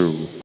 true.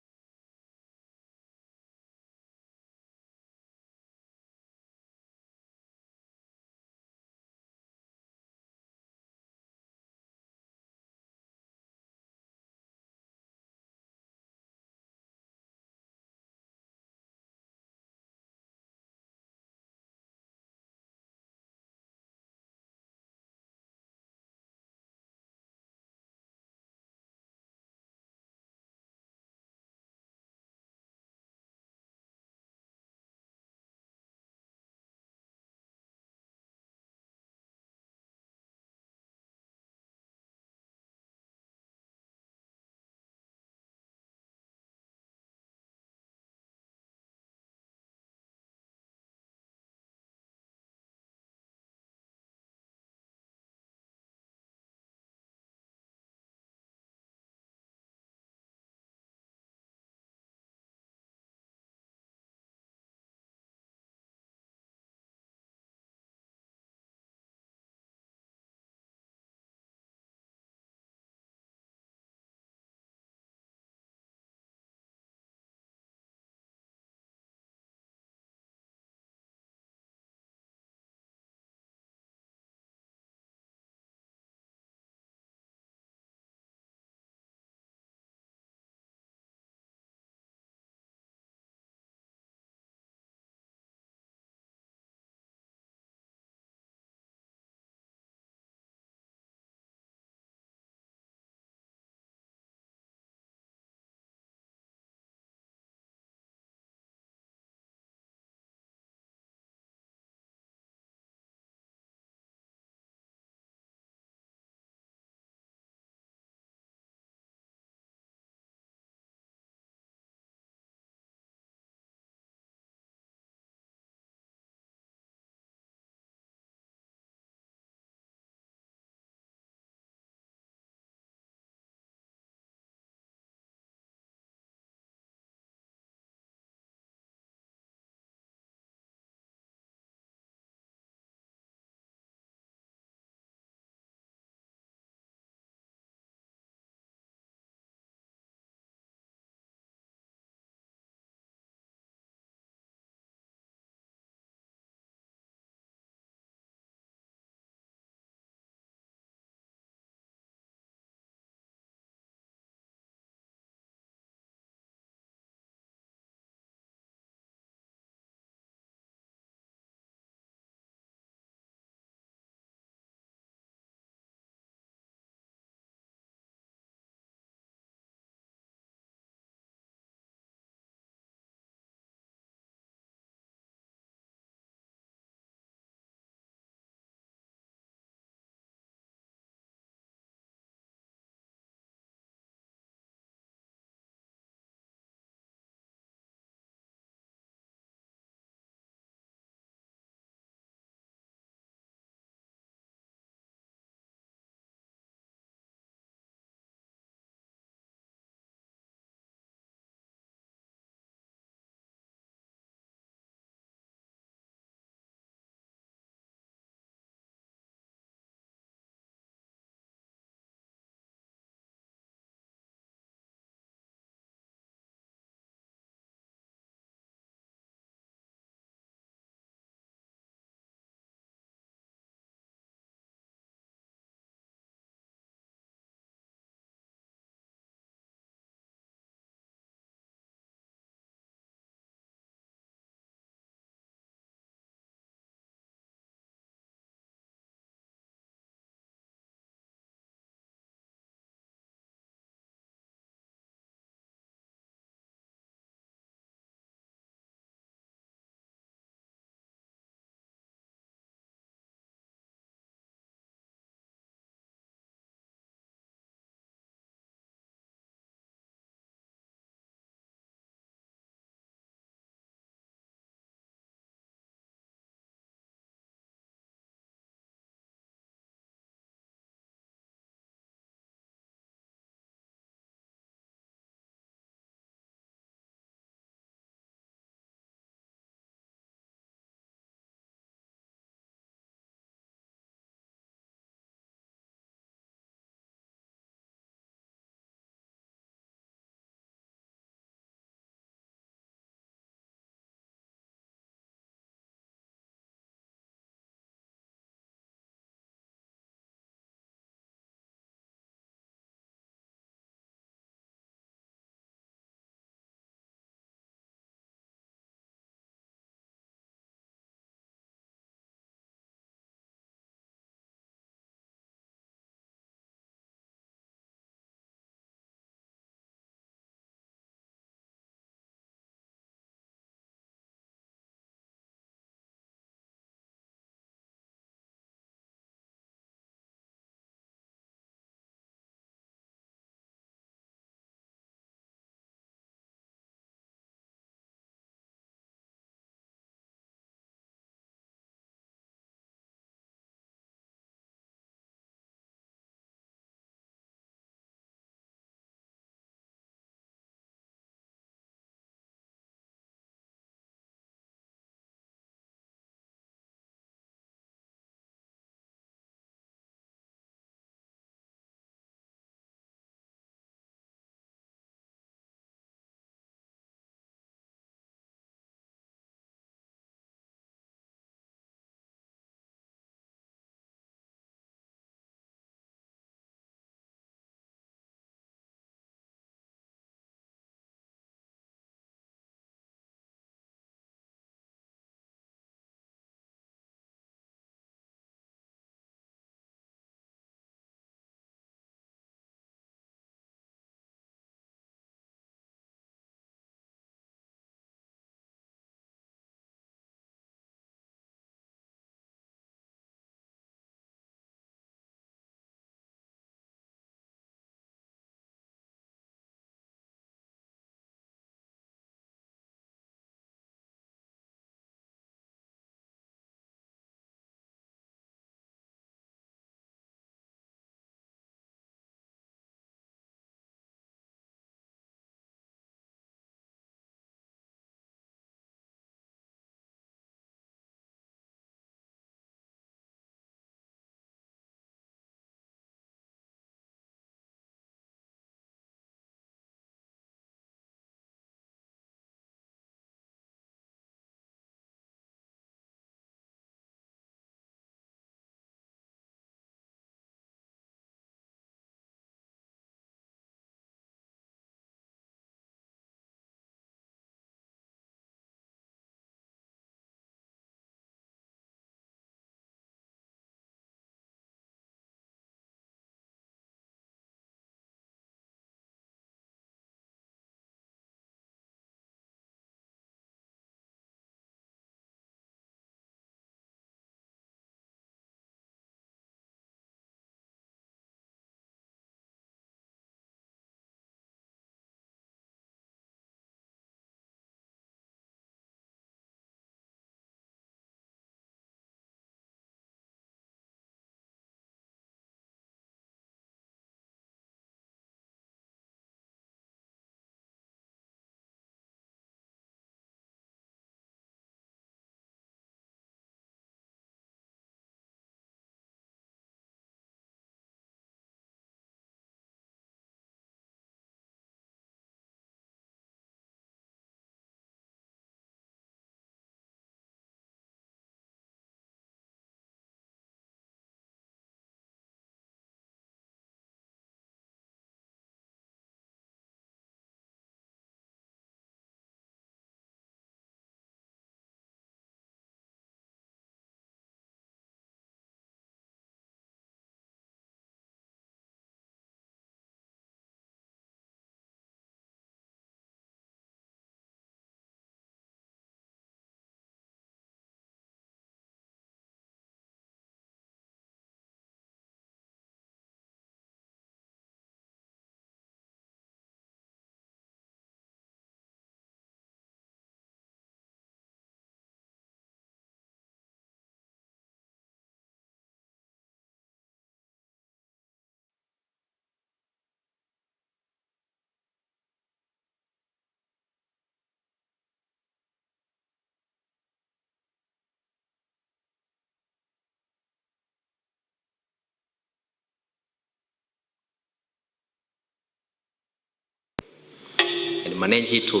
manage it to,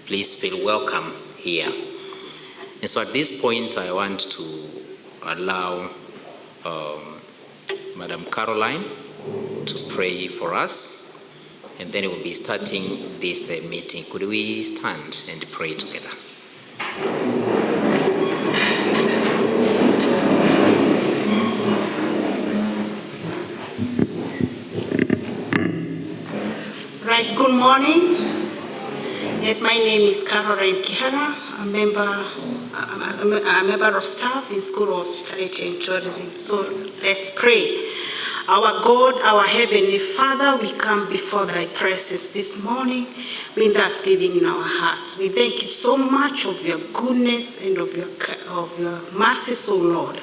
please feel welcome here. And so at this point, I want to allow Madam Caroline to pray for us, and then we'll be starting this meeting. Could we stand and pray together? Right, good morning. Yes, my name is Caroline Kihara, a member of staff in School of Hospitality and Tourism. So let's pray. Our God, our Heavenly Father, we come before thy presence this morning with thanksgiving in our hearts. We thank you so much of your goodness and of your mercy, O Lord.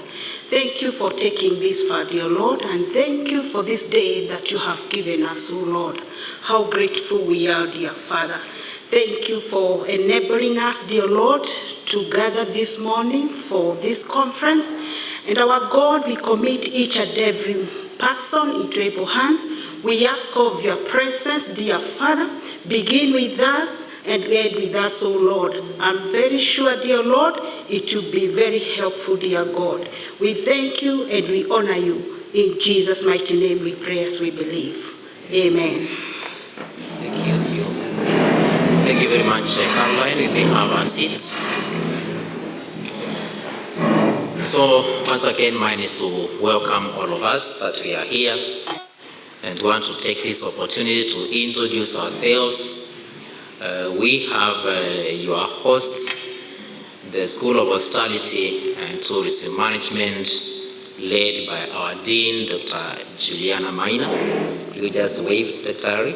Thank you for taking this far, dear Lord, and thank you for this day that you have given us, O Lord. How grateful we are, dear Father. Thank you for enabling us, dear Lord, to gather this morning for this conference. And our God, we commit each and every person into able hands. We ask of your presence, dear Father. Begin with us and end with us, O Lord. I'm very sure, dear Lord, it will be very helpful, dear God. We thank you and we honor you. In Jesus' mighty name we pray as we believe. Amen. Thank you very much, Caroline. We may have our seats. So once again, mine is to welcome all of us that we are here, and want to take this opportunity to introduce ourselves. We have your hosts, the School of Hospitality and Tourism Management, led by our Dean, Dr. Juliana Maina. You just wave, Dr. Harry.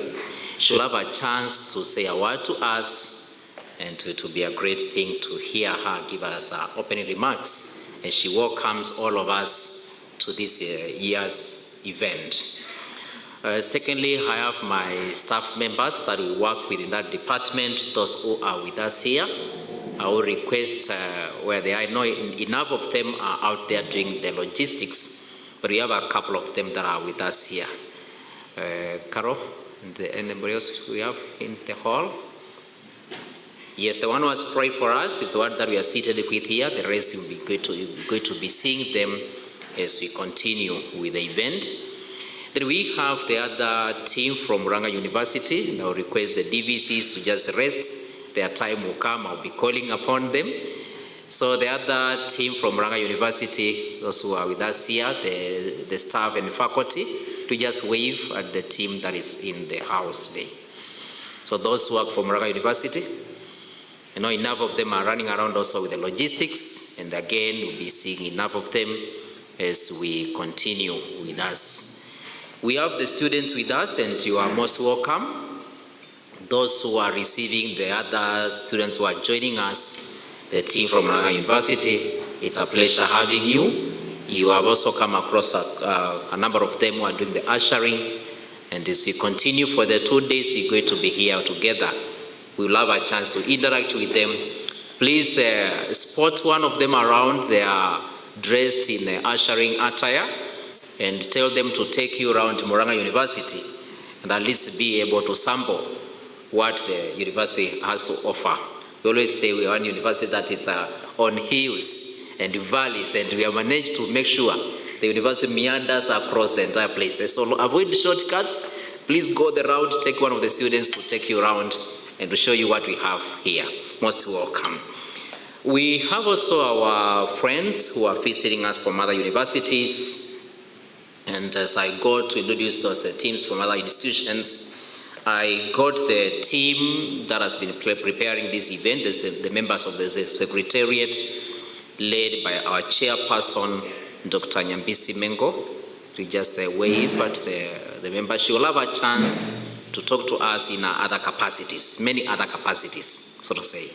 She'll have a chance to say a word to us, and it will be a great thing to hear her give us her opening remarks as she welcomes all of us to this year's event. Secondly, I have my staff members that we work with in that department, those who are with us here. I will request where they are. I know enough of them are out there doing the logistics, but we have a couple of them that are with us here. Carol? Anybody else we have in the hall? Yes, the one who has prayed for us is the one that we are seated with here. The rest will be going to be seeing them as we continue with the event. Then we have the other team from Murang'a University, and I will request the DVCs to just rest. Their time will come. I'll be calling upon them. So the other team from Murang'a University, those who are with us here, the staff and faculty, to just wave at the team that is in the house today. So those who work for Murang'a University, I know enough of them are running around also with the logistics, and again, we'll be seeing enough of them as we continue with us. We have the students with us, and you are most welcome. Those who are receiving the other students who are joining us, the team from Murang'a University, it's a pleasure having you. You have also come across a number of them who are doing the ushering, and as we continue for the 2 days we're going to be here together, we will have a chance to interact with them. Please spot one of them around. They are dressed in ushering attire, and tell them to take you around Murang'a University and at least be able to sample what the university has to offer. We always say we are one university that is on hills and valleys, and we have managed to make sure the university meanders across the entire place. So avoid shortcuts. Please go the route, take one of the students to take you around and to show you what we have here. Most welcome. We have also our friends who are visiting us from other universities, and as I go to introduce those teams from other institutions, I got the team that has been preparing this event, the members of the Secretariat, led by our chairperson, Dr. Nyambisi Mengo, to just wave at the members. She will have a chance to talk to us in other capacities, many other capacities, so to say.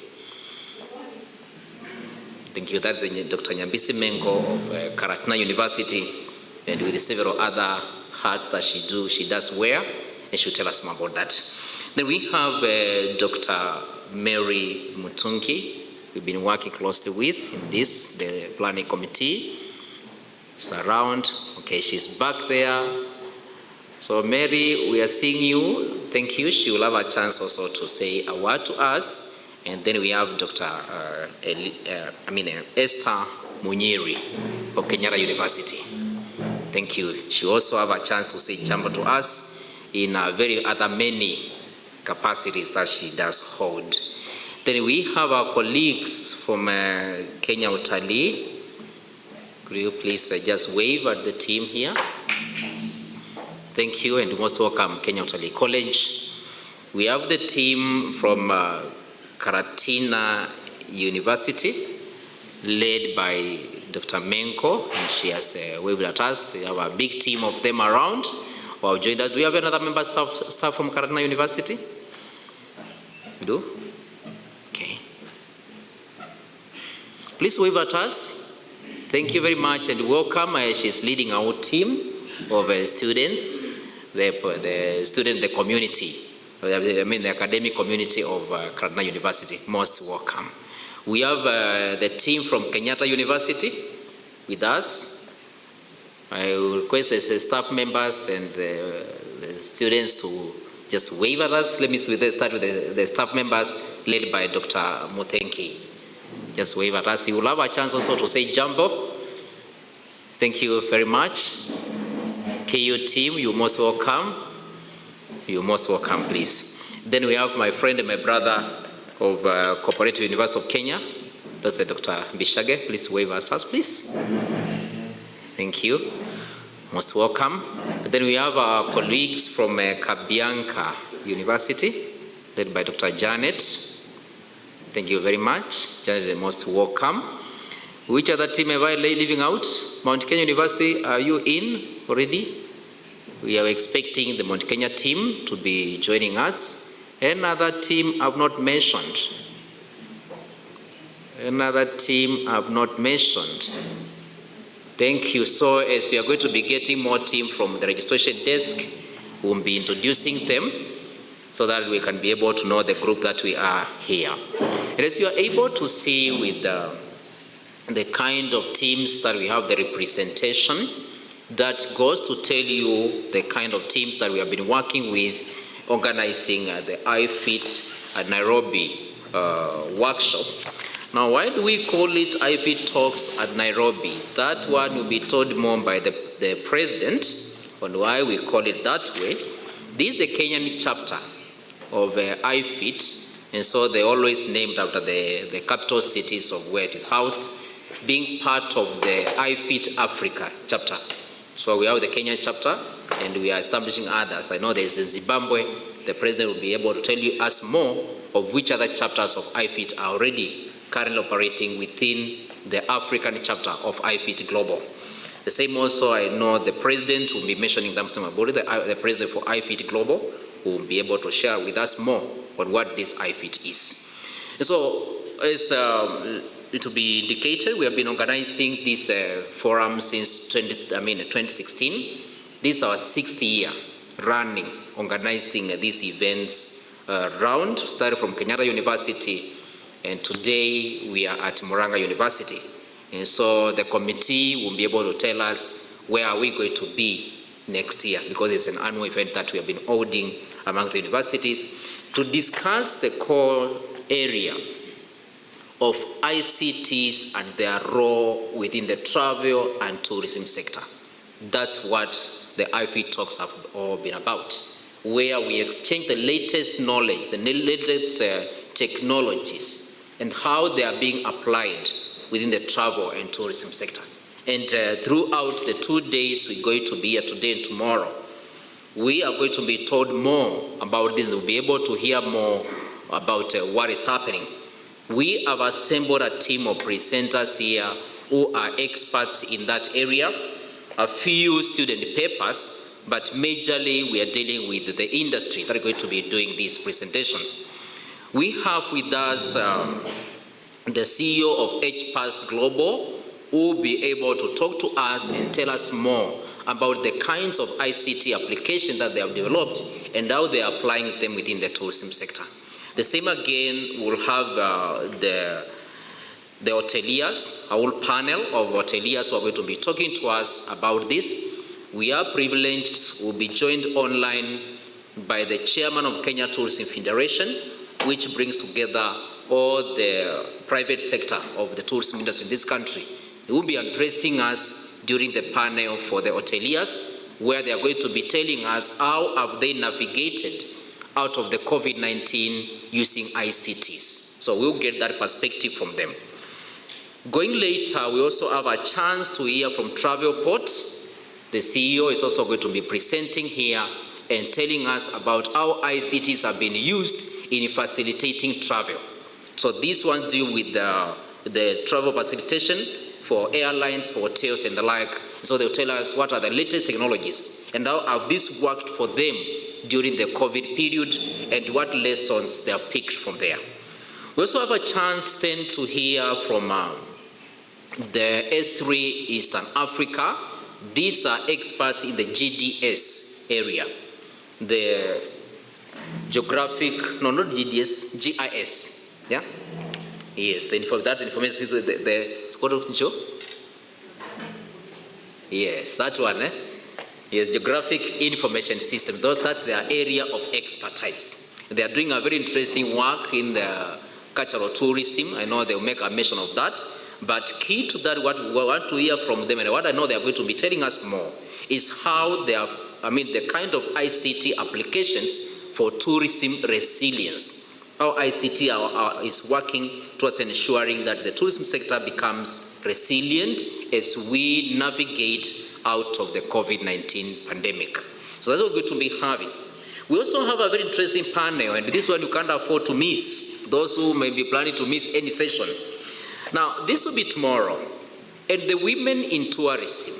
Thank you. That's Dr. Nyambisi Mengo of Karatna University, and with several other hats that she does wear, and she'll tell us more about that. Then we have Dr. Mary Mutungi, we've been working closely with in this, the planning committee. She's around. Okay, she's back there. So Mary, we are seeing you. Thank you. She will have a chance also to say a word to us. And then we have Dr. Esther Munyiri of Kenyatta University. Thank you. She also have a chance to say jambo to us in very other many capacities that she does hold. Then we have our colleagues from Kenya Utali. Could you please just wave at the team here? Thank you, and most welcome, Kenya Utali College. We have the team from Karatina University, led by Dr. Menko, and she has waved at us. We have a big team of them around who have joined us. Do we have another member staff from Karatina University? We do? Okay. Please wave at us. Thank you very much and welcome. She's leading our team of students, the community, the academic community of Karatina University. Most welcome. We have the team from Kenyatta University with us. I will request the staff members and the students to just wave at us. Let me start with the staff members led by Dr. Mutenki. Just wave at us. You will have a chance also to say jambo. Thank you very much. KU team, you're most welcome. You're most welcome, please. Then we have my friend and my brother of Cooperative University of Kenya. That's Dr. Bishage. Please wave at us, please. Thank you. Most welcome. And then we have our colleagues from Kabianka University, led by Dr. Janet. Thank you very much. Janet is most welcome. Which other team am I leaving out? Mount Kenya University, are you in already? We are expecting the Mount Kenya team to be joining us. Another team I've not mentioned. Another team I've not mentioned. Thank you. So as we are going to be getting more team from the registration desk, we'll be introducing them so that we can be able to know the group that we are here. And as you are able to see with the kind of teams that we have, the representation, that goes to tell you the kind of teams that we have been working with, organizing the iFit at Nairobi workshop. Now, why do we call it iFit Talks at Nairobi? That one will be told more by the president on why we call it that way. This is the Kenyan chapter of iFit, and so they always named after the capital cities of where it is housed, being part of the iFit Africa chapter. So we have the Kenya chapter, and we are establishing others. I know there's a Zimbabwe. The president will be able to tell you us more of which other chapters of iFit are already currently operating within the African chapter of iFit Global. The same also, I know the president will be mentioning them some about it. The president for iFit Global will be able to share with us more on what this iFit is. And so, as it will be indicated, we have been organizing this forum since 2016. This is our 6th year running, organizing these events round, started from Kenyatta University, and today we are at Murang'a University. And so the committee will be able to tell us where are we going to be next year, because it's an annual event that we have been holding among the universities to discuss the core area of ICTs and their role within the travel and tourism sector. That's what the iFit Talks have all been about, where we exchange the latest knowledge, the latest technologies, and how they are being applied within the travel and tourism sector. And throughout the 2 days we're going to be here today and tomorrow, we are going to be told more about this. We'll be able to hear more about what is happening. We have assembled a team of presenters here who are experts in that area, a few student papers, but majorly we are dealing with the industry that are going to be doing these presentations. We have with us the CEO of HPAS Global, who will be able to talk to us and tell us more about the kinds of ICT applications that they have developed and how they are applying them within the tourism sector. The same again, we'll have the hoteliers, a whole panel of hoteliers who are going to be talking to us about this. we are privileged. We'll be joined online by the chairman of Kenya Tourism Federation, which brings together all the private sector of the tourism industry in this country. They will be addressing us during the panel for the hoteliers, where they are going to be telling us how have they navigated out of the COVID-19 using ICTs. So we'll get that perspective from them. Going later, we also have a chance to hear from Travelport. The CEO is also going to be presenting here and telling us about how ICTs have been used in facilitating travel. So these ones deal with the travel facilitation for airlines, for hotels and the like. So they'll tell us what are the latest technologies and how have this worked for them during the COVID period and what lessons they have picked from there. We also have a chance then to hear from the S3 Eastern Africa. These are experts in the GDS area. The geographic, no, not GDS, GIS, yeah? Yes, that information is it's called Joe? Yes, that one, eh? Yes, geographic information system. That's their area of expertise. They are doing a very interesting work in the cultural tourism. I know they'll make a mention of that. But key to that, what we want to hear from them, and what I know they are going to be telling us more, is how they have, the kind of ICT applications for tourism resilience. How ICT is working towards ensuring that the tourism sector becomes resilient as we navigate out of the COVID-19 pandemic. So that's what we're going to be having. We also have a very interesting panel, and this one you can't afford to miss, those who may be planning to miss any session. Now, this will be tomorrow, and the women in tourism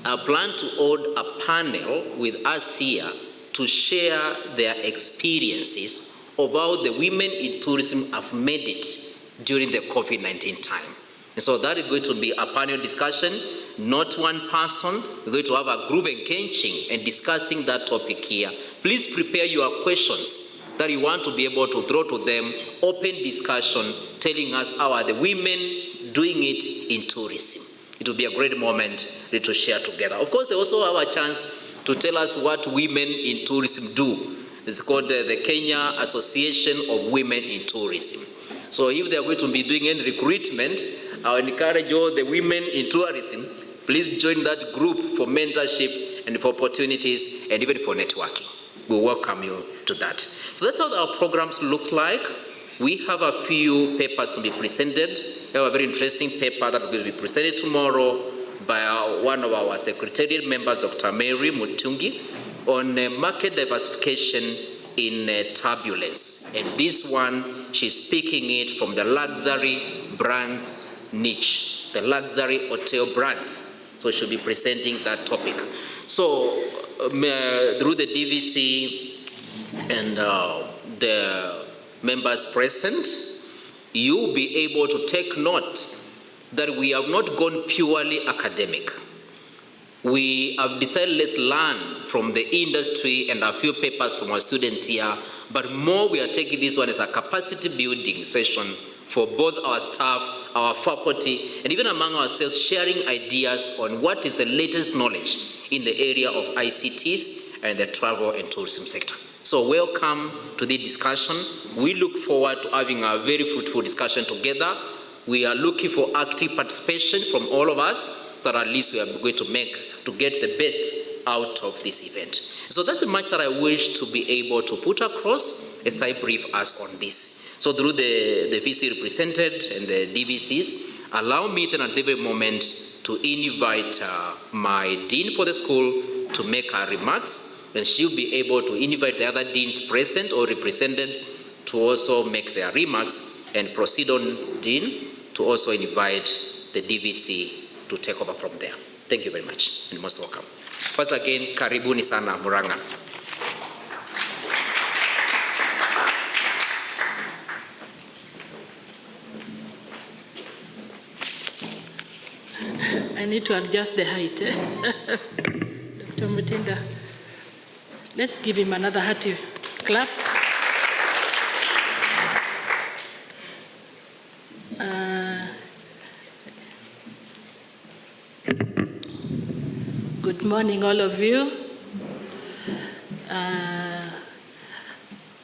are planned to hold a panel with us here to share their experiences of how the women in tourism have made it during the COVID-19 time. And so that is going to be a panel discussion, not one person. We're going to have a group engaging and discussing that topic here. Please prepare your questions that you want to be able to throw to them, open discussion, telling us how are the women doing it in tourism. It will be a great moment to share together. Of course, they also have a chance to tell us what women in tourism do. It's called the Kenya Association of Women in Tourism. So if they are going to be doing any recruitment, I encourage all the women in tourism, please join that group for mentorship and for opportunities and even for networking. We welcome you to that. So that's how our programs look like. We have a few papers to be presented. We have a very interesting paper that's going to be presented tomorrow by one of our secretariat members, Dr. Mary Mutungi, on market diversification in turbulence. And this one, she's picking it from the luxury brands niche, the luxury hotel brands. So she'll be presenting that topic. So through the DVC and the members present, you'll be able to take note that we have not gone purely academic. We have decided let's learn from the industry and a few papers from our students here, but more we are taking this one as a capacity building session for both our staff, our faculty, and even among ourselves, sharing ideas on what is the latest knowledge in the area of ICTs and the travel and tourism sector. So welcome to the discussion. We look forward to having a very fruitful discussion together. We are looking for active participation from all of us, so that at least we are going to get the best out of this event. So that's the much that I wish to be able to put across as I brief us on this. So through the VC represented and the DVCs, allow me then at every moment to invite my dean for the school to make her remarks, and she'll be able to invite the other deans present or represented to also make their remarks, and proceed on, dean, to also invite the DVC to take over from there. Thank you very much and most welcome. Once again, karibuni sana Murang'a. I need to adjust the height. Dr. Mutinda. Let's give him another hearty clap. Good morning, all of you.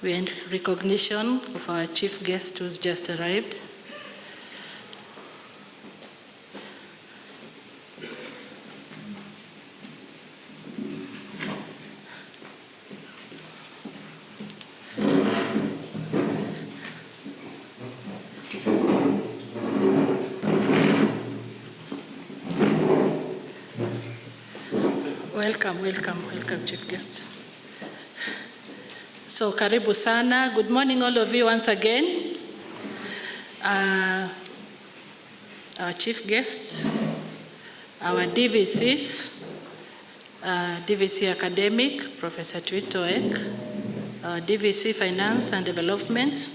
We're in recognition of our chief guest who's just arrived. Welcome, chief guests. So, karibu sana. Good morning, all of you, once again. Our chief guests, our DVCs, DVC Academic, Professor Tuito Ek, our DVC Finance and Development,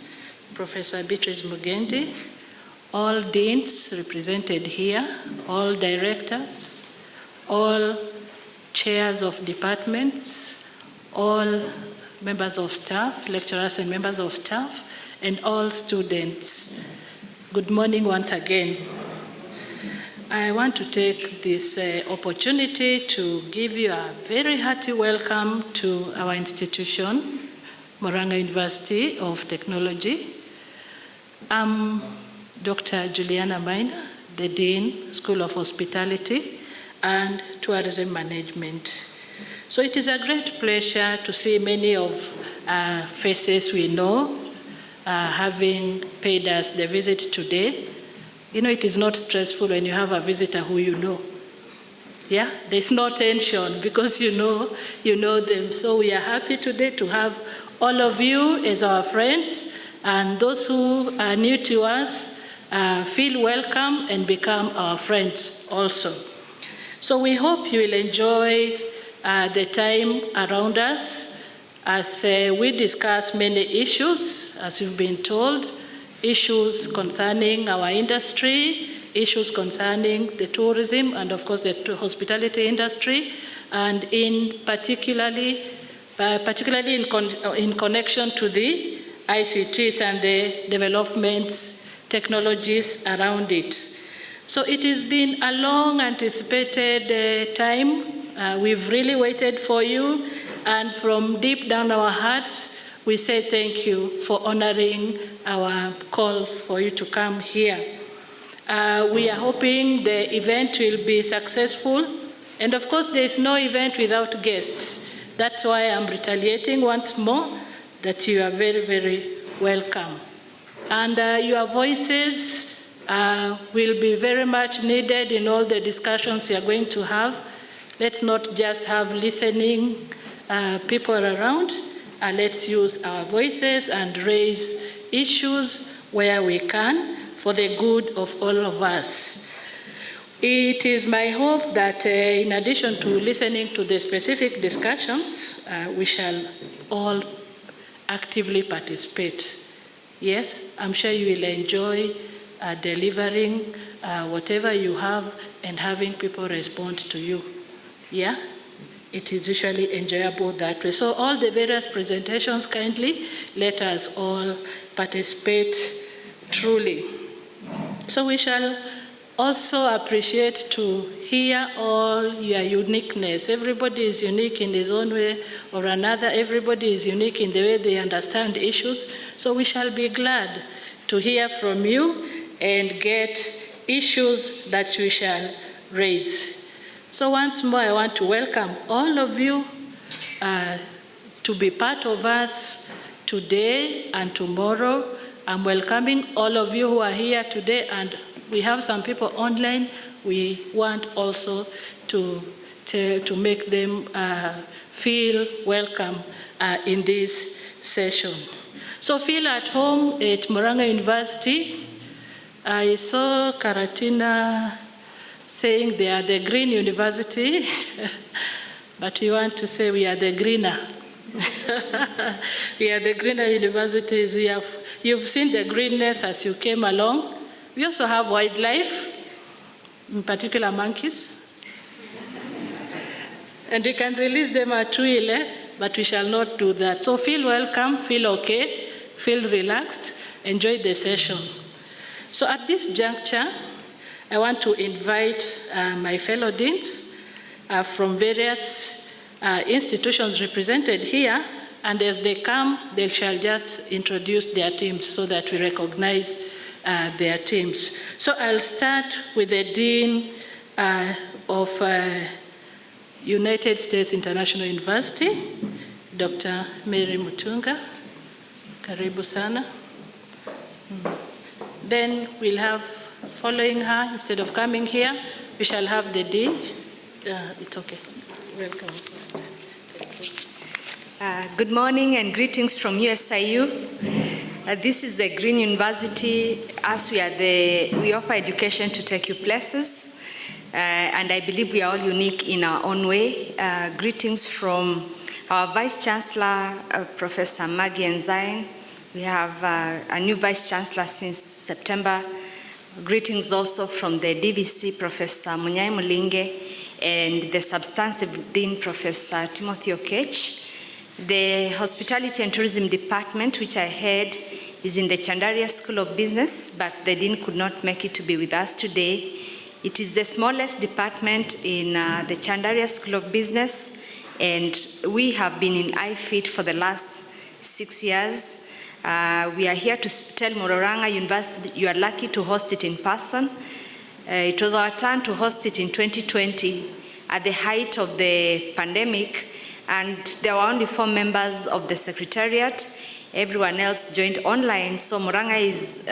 Professor Beatrice Mugendi, all deans represented here, all directors, all chairs of departments, all members of staff, lecturers and members of staff, and all students. Good morning once again. I want to take this opportunity to give you a very hearty welcome to our institution, Murang'a University of Technology. I'm Dr. Juliana Maina, the Dean, School of Hospitality and Tourism Management. So it is a great pleasure to see many of faces we know having paid us the visit today. You know, it is not stressful when you have a visitor who you know. Yeah, there's no tension because you know them. So we are happy today to have all of you as our friends, and those who are new to us feel welcome and become our friends also. So we hope you will enjoy the time around us as we discuss many issues, as you've been told, issues concerning our industry, issues concerning the tourism and of course the hospitality industry, and particularly in connection to the ICTs and the developments, technologies around it. So it has been a long anticipated time. We've really waited for you, and from deep down our hearts, we say thank you for honoring our call for you to come here. We are hoping the event will be successful, and of course there is no event without guests. That's why I'm retaliating once more that you are very, very welcome. And your voices will be very much needed in all the discussions we are going to have. Let's not just have listening people around. Let's use our voices and raise issues where we can for the good of all of us. It is my hope that in addition to listening to the specific discussions, we shall all actively participate. Yes, I'm sure you will enjoy delivering whatever you have and having people respond to you. Yeah? It is usually enjoyable that way. So all the various presentations, kindly let us all participate truly. So we shall also appreciate to hear all your uniqueness. Everybody is unique in his own way or another. Everybody is unique in the way they understand issues. So we shall be glad to hear from you and get issues that we shall raise. So once more, I want to welcome all of you to be part of us today and tomorrow. I'm welcoming all of you who are here today, and we have some people online. We want also to make them feel welcome in this session. So feel at home at Murang'a University. I saw Karatina saying they are the green university, but we want to say we are the greener. We are the greener universities. You've seen the greenness as you came along. We also have wildlife, in particular monkeys. And we can release them at will, but we shall not do that. So feel welcome, feel okay, feel relaxed, enjoy the session. So at this juncture, I want to invite my fellow deans from various institutions represented here, and as they come, they shall just introduce their teams so that we recognize their teams. So I'll start with the Dean of United States International University, Dr. Mary Mutunga. Karibu sana. Then we'll have, following her, instead of coming here, we shall have the Dean. It's okay. Welcome. Good morning and greetings from USIU. This is the Green University. As we offer education to take you places, and I believe we are all unique in our own way. Greetings from our Vice Chancellor, Professor Maggie Nzain. We have a new Vice Chancellor since September. Greetings also from the DVC, Professor Munyai Mulinge, and the Substantive Dean, Professor Timothy Okech. The Hospitality and Tourism Department, which I head, is in the Chandaria School of Business, but the Dean could not make it to be with us today. It is the smallest department in the Chandaria School of Business, and we have been in iFit for the last 6 years. We are here to tell Murang'a University that you are lucky to host it in person. It was our turn to host it in 2020 at the height of the pandemic, and there were only 4 members of the Secretariat. Everyone else joined online, so Murang'a is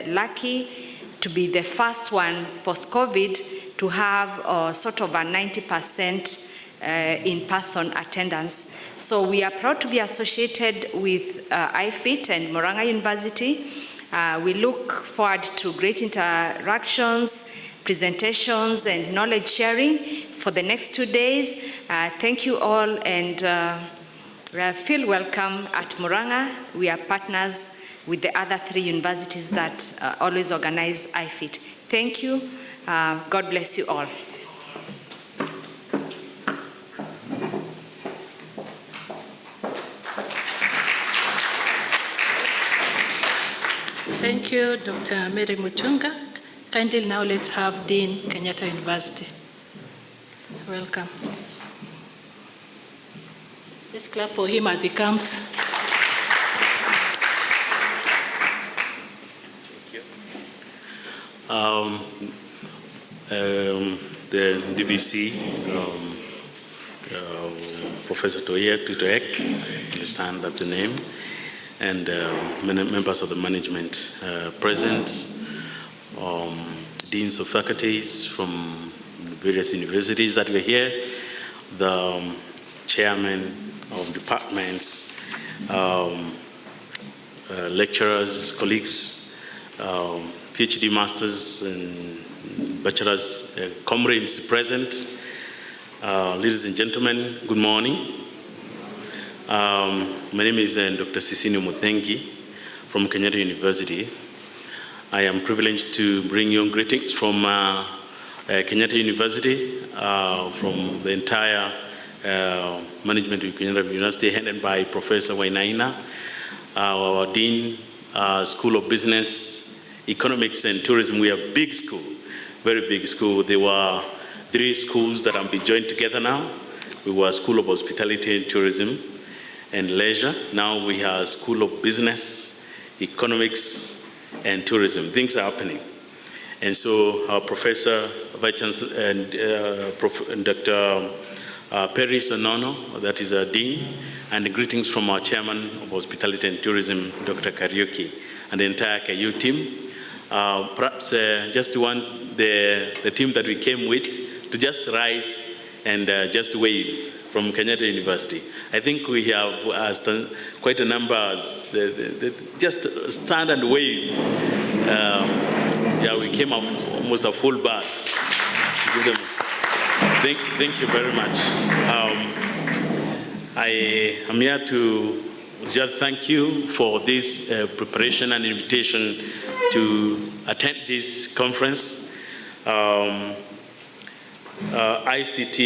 lucky to be the first one post-COVID to have sort of a 90% in-person attendance. So we are proud to be associated with iFit and Murang'a University. We look forward to great interactions, presentations, and knowledge sharing for the next 2 days. Thank you all, and feel welcome at Murang'a. We are partners with the other 3 universities that always organize iFit. Thank you. God bless you all. Thank you, Dr. Mary Mutunga. Kindly now let's have Dean Kenyatta University. Welcome. Let's clap for him as he comes. The DVC, Professor Tutoek, I understand that's the name, and many members of the management present, deans of faculties from various universities that were here, the chairman of departments, lecturers, colleagues, PhD masters and bachelor's comrades present. Ladies and gentlemen, good morning. My name is Dr. Sisino Muthengi from Kenyatta University. I am privileged to bring you greetings from Kenyatta University, from the entire management of Kenyatta University, headed by Professor Wainaina, our Dean, School of Business, Economics and Tourism. We are a big school, very big school. There were 3 schools that have been joined together now. We were School of Hospitality and Tourism and Leisure. Now we have School of Business, Economics and Tourism. Things are happening. And so our Professor, Vice Chancellor, and Dr. Perry Sonono, that is our Dean, and greetings from our Chairman of Hospitality and Tourism, Dr. Kariuki, and the entire KU team. Perhaps just want the team that we came with to just rise and just wave from Kenyatta University. I think we have quite a number, just stand and wave. Yeah, we came up almost a full bus. Thank you very much. I am here to just thank you for this preparation and invitation to attend this conference. ICT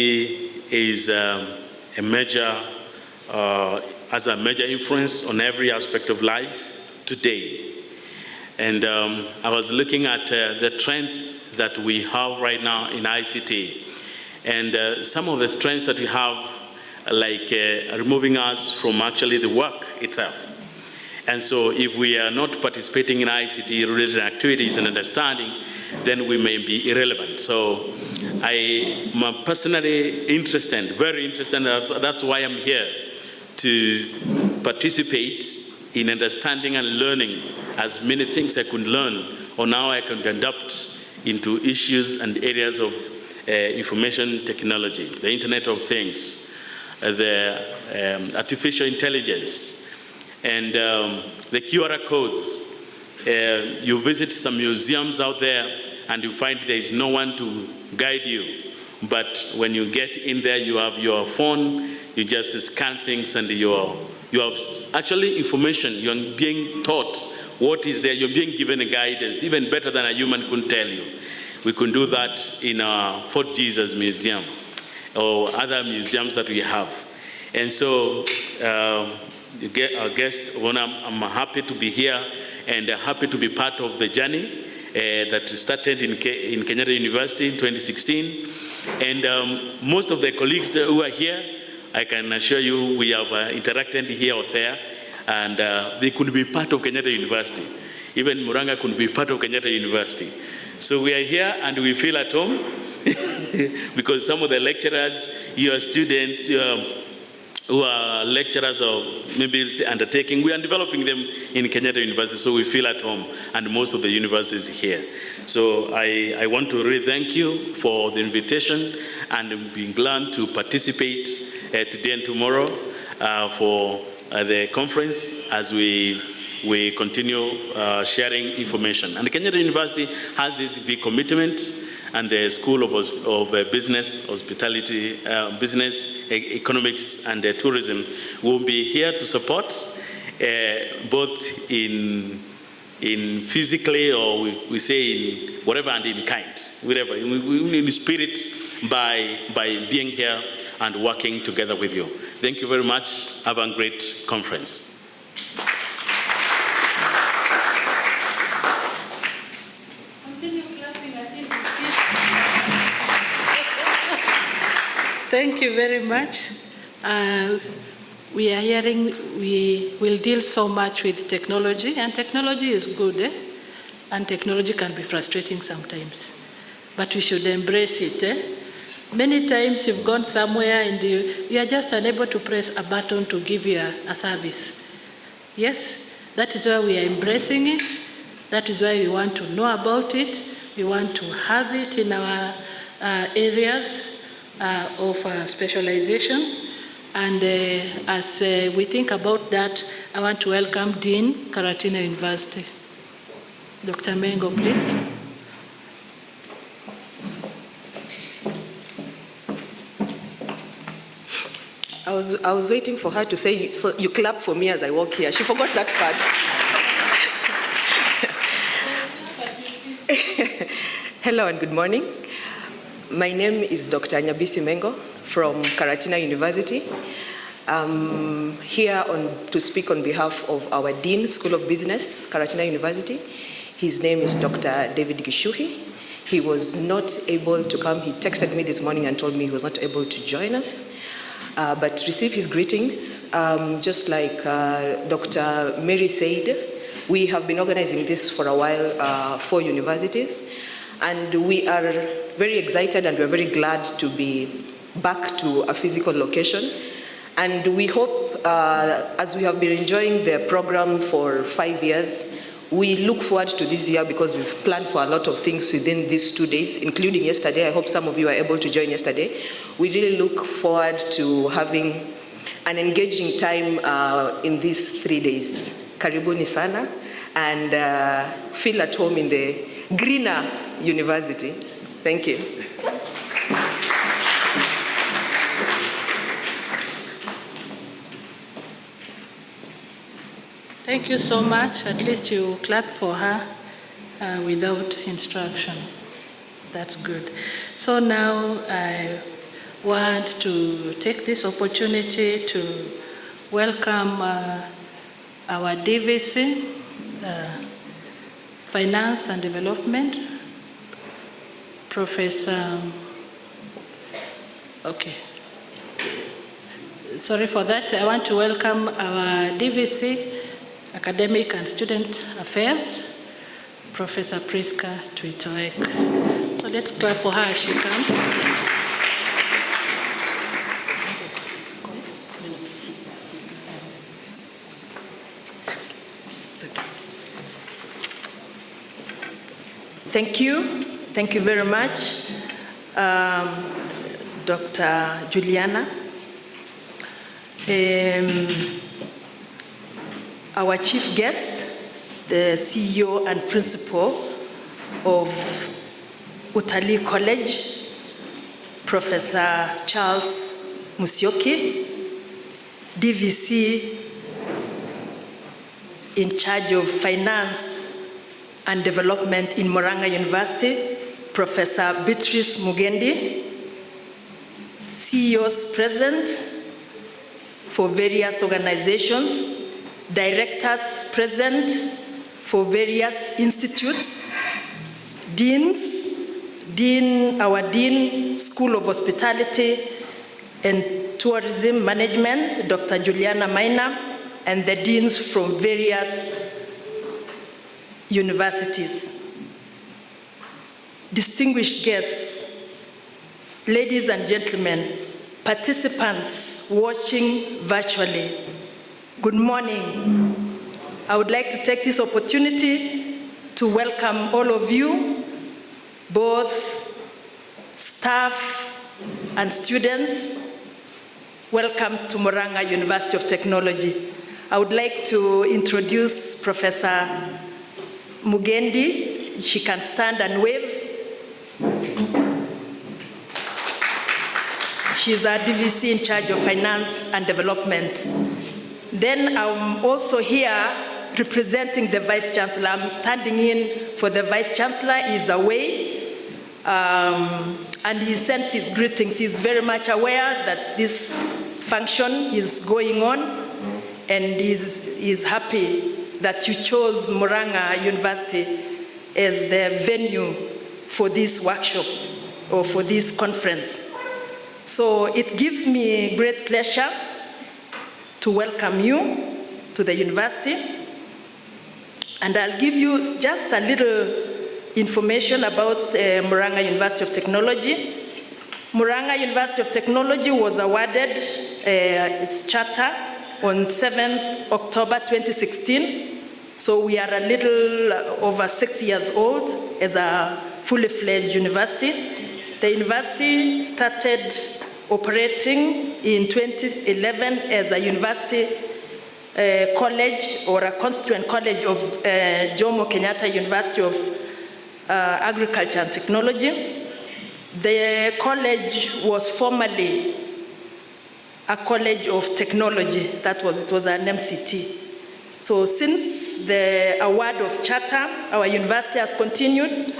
is has a major influence on every aspect of life today. And I was looking at the trends that we have right now in ICT, And some of the strengths that we have, like removing us from actually the work itself. And so if we are not participating in ICT-related activities and understanding, then we may be irrelevant. So I am personally interested, very interested, and that's why I'm here, to participate in understanding and learning as many things I could learn on how I can conduct into issues and areas of information technology, the Internet of Things, the artificial intelligence, and the QR codes. You visit some museums out there and you find there is no one to guide you. But when you get in there, you have your phone, you just scan things, and you have actually information. You're being taught what is there. You're being given a guidance, even better than a human could tell you. We could do that in our Fort Jesus Museum or other museums that we have. And so our guest, I'm happy to be here and happy to be part of the journey that started in Kenyatta University in 2016. And most of the colleagues who are here, I can assure you we have interacted here or there, and they could be part of Kenyatta University. Even Murang'a could be part of Kenyatta University. So we are here and we feel at home because some of the lecturers, your students, who are lecturers or maybe undertaking, we are developing them in Kenyatta University, so we feel at home, and most of the universities here. So I want to really thank you for the invitation, and being glad to participate today and tomorrow for the conference as we continue sharing information. And Kenyatta University has this big commitment, and the School of Business, Hospitality, Business, Economics, and Tourism will be here to support both in physically, or we say in whatever, and in kind, whatever, in spirit, by being here and working together with you. Thank you very much. Have a great conference. Thank you very much. We are hearing we will deal so much with technology, and technology is good, and technology can be frustrating sometimes, but we should embrace it. Many times you've gone somewhere and you are just unable to press a button to give you a service. Yes, that is why we are embracing it. That is why we want to know about it. We want to have it in our areas of specialization. And as we think about that, I want to welcome Dean, Karatina University. Dr. Mengo, please. I was waiting for her to say, so you clap for me as I walk here. She forgot that part. Hello and good morning. My name is Dr. Nyabisi Mengo from Karatina University. I'm here to speak on behalf of our Dean, School of Business, Karatina University. His name is Dr. David Gishuhi. He was not able to come. He texted me this morning and told me he was not able to join us. But receive his greetings. Just like Dr. Mary said, we have been organizing this for a while for universities. And we are very excited and we're very glad to be back to a physical location. And we hope, as we have been enjoying the program for 5 years, we look forward to this year because we've planned for a lot of things within these 2 days, including yesterday. I hope some of you were able to join yesterday. We really look forward to having an engaging time in these 3 days. Karibuni sana, and feel at home in the greener university. Thank you. Thank you so much. At least you clapped for her without instruction. That's good. So now I want to take this opportunity to welcome our DVC, Finance and Development, Professor Okay. Sorry for that. I want to welcome our DVC, Academic and Student Affairs, Professor Priska Twitoek. So let's clap for her as she comes. Thank you. Thank you very much, Dr. Juliana. Our chief guest, the CEO and principal of Utali College, Professor Charles Musyoki, DVC in charge of finance and development in Murang'a University, Professor Beatrice Mugendi, CEOs present for various organizations, directors present for various institutes, deans, our Dean, School of Hospitality and Tourism Management, Dr. Juliana Maina, and the deans from various universities. Distinguished guests, ladies and gentlemen, participants watching virtually, good morning. I would like to take this opportunity to welcome all of you, both staff and students. Welcome to Murang'a University of Technology. I would like to introduce Professor Mugendi. She can stand and wave. She's our DVC in charge of finance and development. Then I'm also here representing the Vice Chancellor. I'm standing in for the Vice Chancellor. He's away, and he sends his greetings. He's very much aware that this function is going on, and he's happy that you chose Murang'a University as the venue for this workshop or for this conference. So it gives me great pleasure to welcome you to the university. And I'll give you just a little information about Murang'a University of Technology. Murang'a University of Technology was awarded its charter on 7th October 2016. So we are a little over 6 years old as a fully fledged university. The university started operating in 2011 as a university college or a constituent college of Jomo Kenyatta University of Agriculture and Technology. The college was formerly a college of technology. It was an MCT. So since the award of charter, our university has continued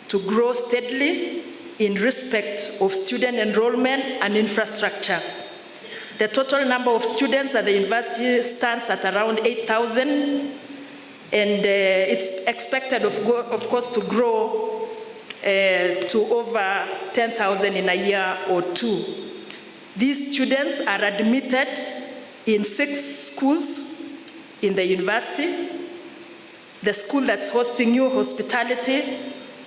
to grow steadily in respect of student enrollment and infrastructure. The total number of students at the university stands at around 8,000, and it's expected, of course, to grow to over 10,000 in a year or two. These students are admitted in 6 schools in the university. The school that's hosting you, hospitality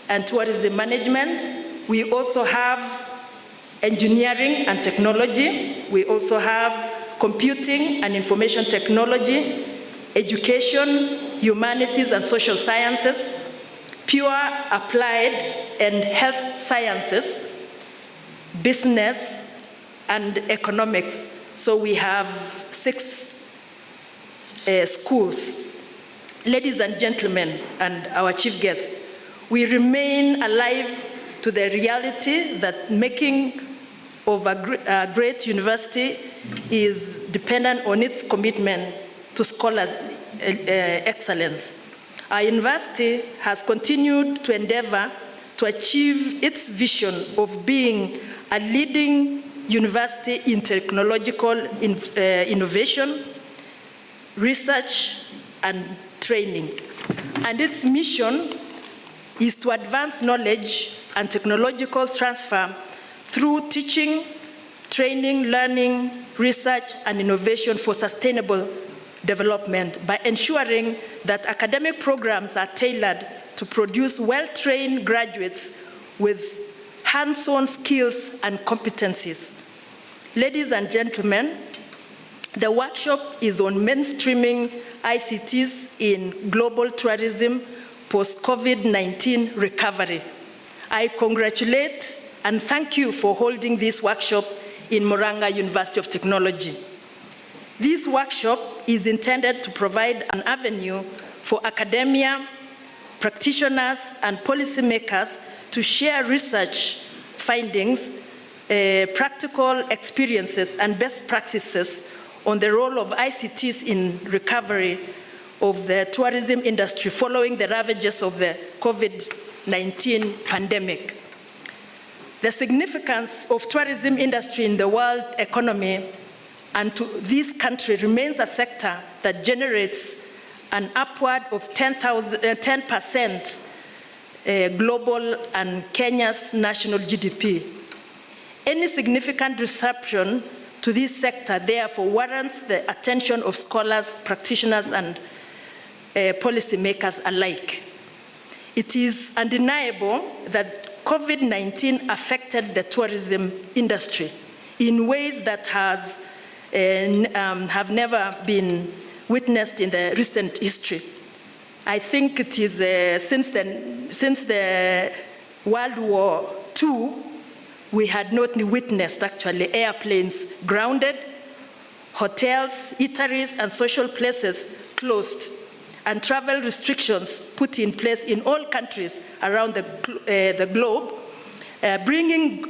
and tourism management. We also have engineering and technology. We also have computing and information technology, education, humanities and social sciences, pure applied and health sciences, business and economics. So we have 6 schools. Ladies and gentlemen, and our chief guest, we remain alive to the reality that making of a great university is dependent on its commitment to scholarly excellence. Our university has continued to endeavor to achieve its vision of being a leading university in technological innovation, research, and training. And its mission is to advance knowledge and technological transfer through teaching, training, learning, research, and innovation for sustainable development by ensuring that academic programs are tailored to produce well-trained graduates with hands-on skills and competencies. Ladies and gentlemen, the workshop is on mainstreaming ICTs in global tourism post-COVID-19 recovery. I congratulate and thank you for holding this workshop in Murang'a University of Technology. This workshop is intended to provide an avenue for academia, practitioners, and policymakers to share research findings, practical experiences, and best practices on the role of ICTs in recovery of the tourism industry following the ravages of the COVID-19 pandemic. The significance of tourism industry in the world economy and to this country remains a sector that generates an upward of 10% global and Kenya's national GDP. Any significant disruption to this sector therefore warrants the attention of scholars, practitioners, and policymakers alike. It is undeniable that COVID-19 affected the tourism industry in ways that have never been witnessed in the recent history. I think it is since the World War II, we had not witnessed actually airplanes grounded, hotels, eateries, and social places closed, and travel restrictions put in place in all countries around the globe, bringing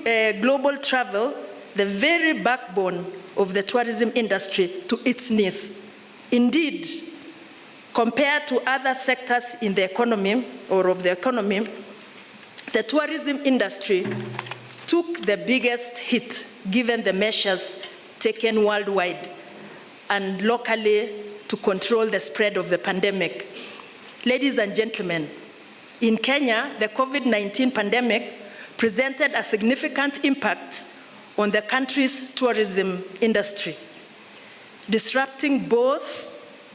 global travel, the very backbone of the tourism industry, to its knees. Indeed, compared to other sectors in the economy or of the economy, the tourism industry took the biggest hit given the measures taken worldwide and locally to control the spread of the pandemic. Ladies and gentlemen, in Kenya, the COVID-19 pandemic presented a significant impact on the country's tourism industry, disrupting both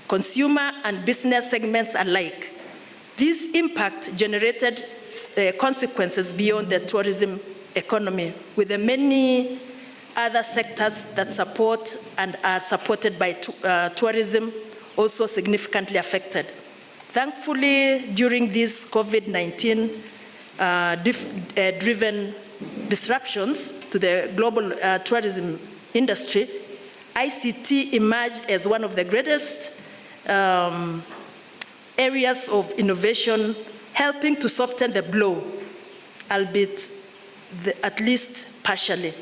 consumer and business segments alike. This impact generated consequences beyond the tourism economy, with the many other sectors that support and are supported by tourism also significantly affected. Thankfully, during these COVID-19 driven disruptions to the global tourism industry, ICT emerged as one of the greatest areas of innovation, helping to soften the blow, albeit at least partially.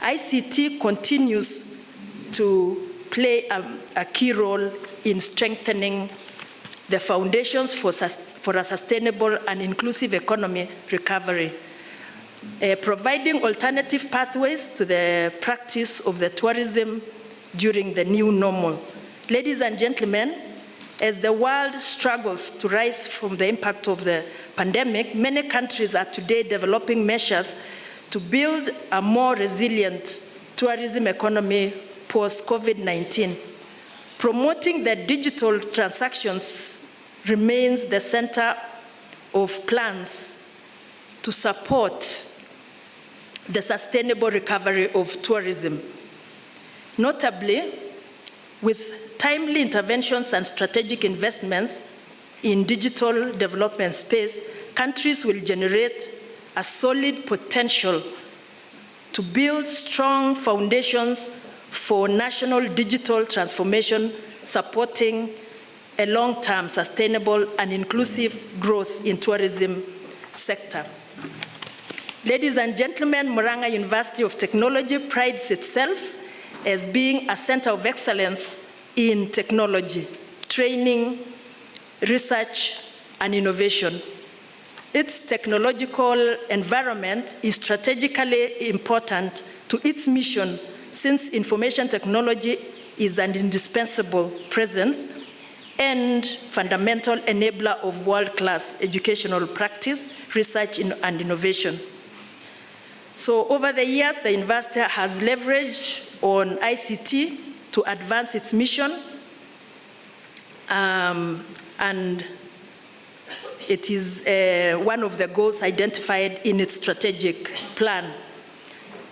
ICT continues to play a key role in strengthening the foundations for a sustainable and inclusive economy recovery, providing alternative pathways to the practice of the tourism during the new normal. Ladies and gentlemen, as the world struggles to rise from the impact of the pandemic, many countries are today developing measures to build a more resilient tourism economy post-COVID-19. Promoting the digital transactions remains the center of plans to support the sustainable recovery of tourism. Notably, with timely interventions and strategic investments in digital development space, countries will generate a solid potential to build strong foundations for national digital transformation, supporting a long-term sustainable and inclusive growth in tourism sector. Ladies and gentlemen, Murang'a University of Technology prides itself as being a center of excellence in technology, training, research, and innovation. Its technological environment is strategically important to its mission, since information technology is an indispensable presence and fundamental enabler of world-class educational practice, research, and innovation. So over the years, the university has leveraged on ICT to advance its mission, and it is one of the goals identified in its strategic plan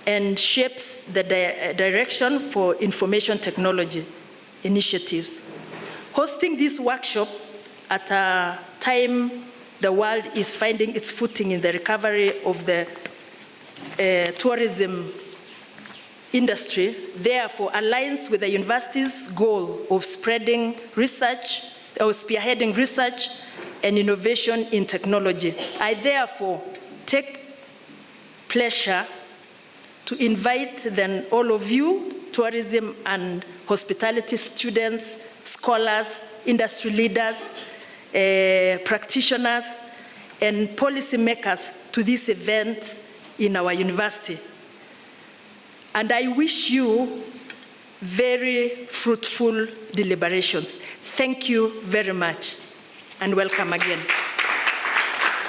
and shapes the direction for information technology initiatives. Hosting this workshop at a time the world is finding its footing in the recovery of the tourism industry, therefore aligns with the university's goal of spreading research, or spearheading research and innovation in technology. I therefore take pleasure to invite then all of you, tourism and hospitality students, scholars, industry leaders, practitioners, and policymakers to this event in our university. And I wish you very fruitful deliberations. Thank you very much, and welcome again.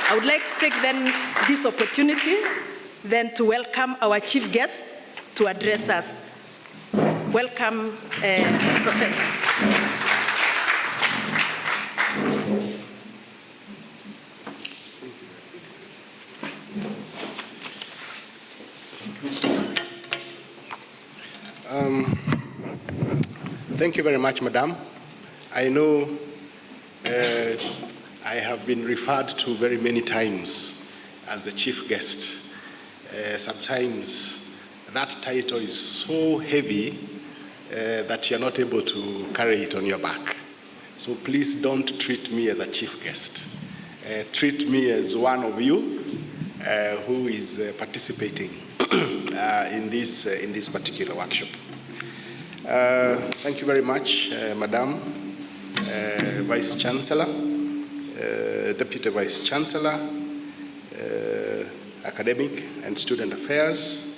I would like to take then this opportunity then to welcome our chief guest to address us. Welcome, Professor. Thank you very much, Madam. I know I have been referred to very many times as the chief guest. Sometimes that title is so heavy that you're not able to carry it on your back. So please don't treat me as a chief guest. Treat me as one of you who is participating in this particular workshop. Thank you very much, Madam Vice Chancellor, Deputy Vice Chancellor, Academic and Student Affairs,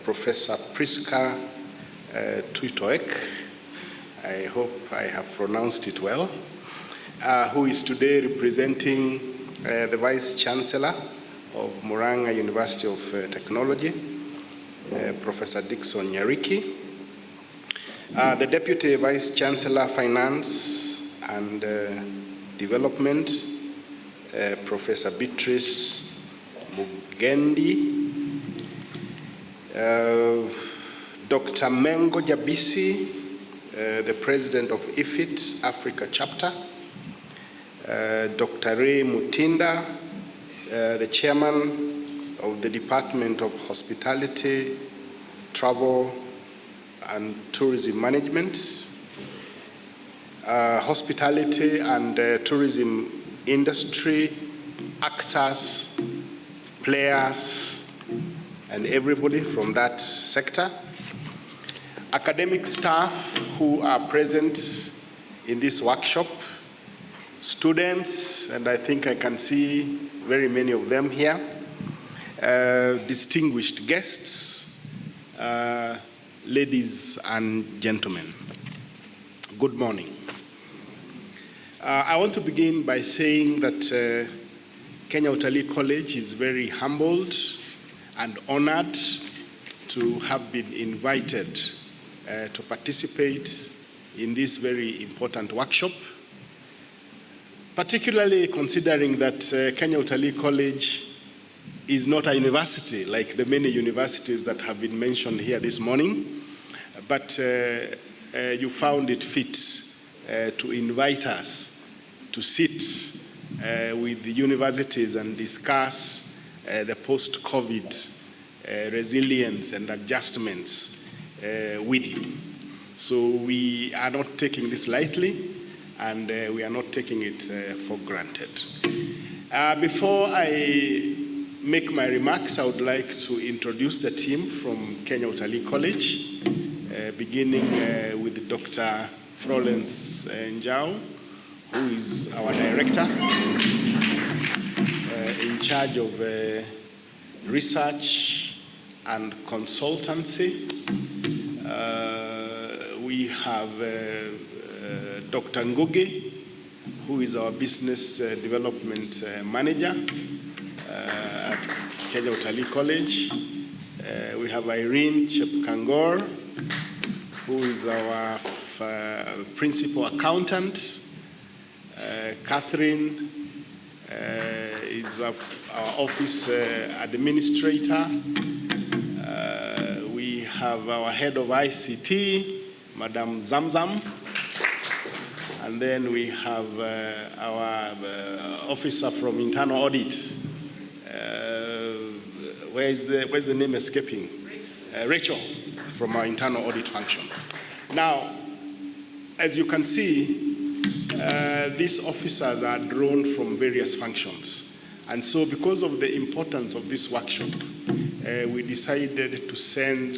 Professor Priska Tuitoek, I hope I have pronounced it well, who is today representing the Vice Chancellor of Murang'a University of Technology, Professor Dickson Nyariki, the Deputy Vice Chancellor, Finance and Development, Professor Beatrice Mugendi, Dr. Mengo Jabisi, the President of iFit Africa Chapter, Dr. Ray Mutinda, the Chairman of the Department of Hospitality, Travel and Tourism Management, hospitality and tourism industry, actors, players, and everybody from that sector, academic staff who are present in this workshop, students, and I think I can see very many of them here, distinguished guests, ladies and gentlemen, good morning. I want to begin by saying that Kenya Utali College is very humbled and honored to have been invited to participate in this very important workshop, particularly considering that Kenya Utali College is not a university like the many universities that have been mentioned here this morning, but you found it fit to invite us to sit with the universities and discuss the post-COVID resilience and adjustments with you. So we are not taking this lightly, and we are not taking it for granted. Before I make my remarks, I would like to introduce the team from Kenya Utali College, beginning with Dr. Florence Njau, who is our director in charge of research and consultancy. We have Dr. Ngugi, who is our business development manager at Kenya Utali College. We have Irene Chepkangor, who is our principal accountant. Catherine is our office administrator. We have our head of ICT, Madam Zamzam. And then we have our officer from internal audit. Where's the name escaping? Rachel, from our internal audit function. Now, as you can see, these officers are drawn from various functions. And so because of the importance of this workshop, we decided to send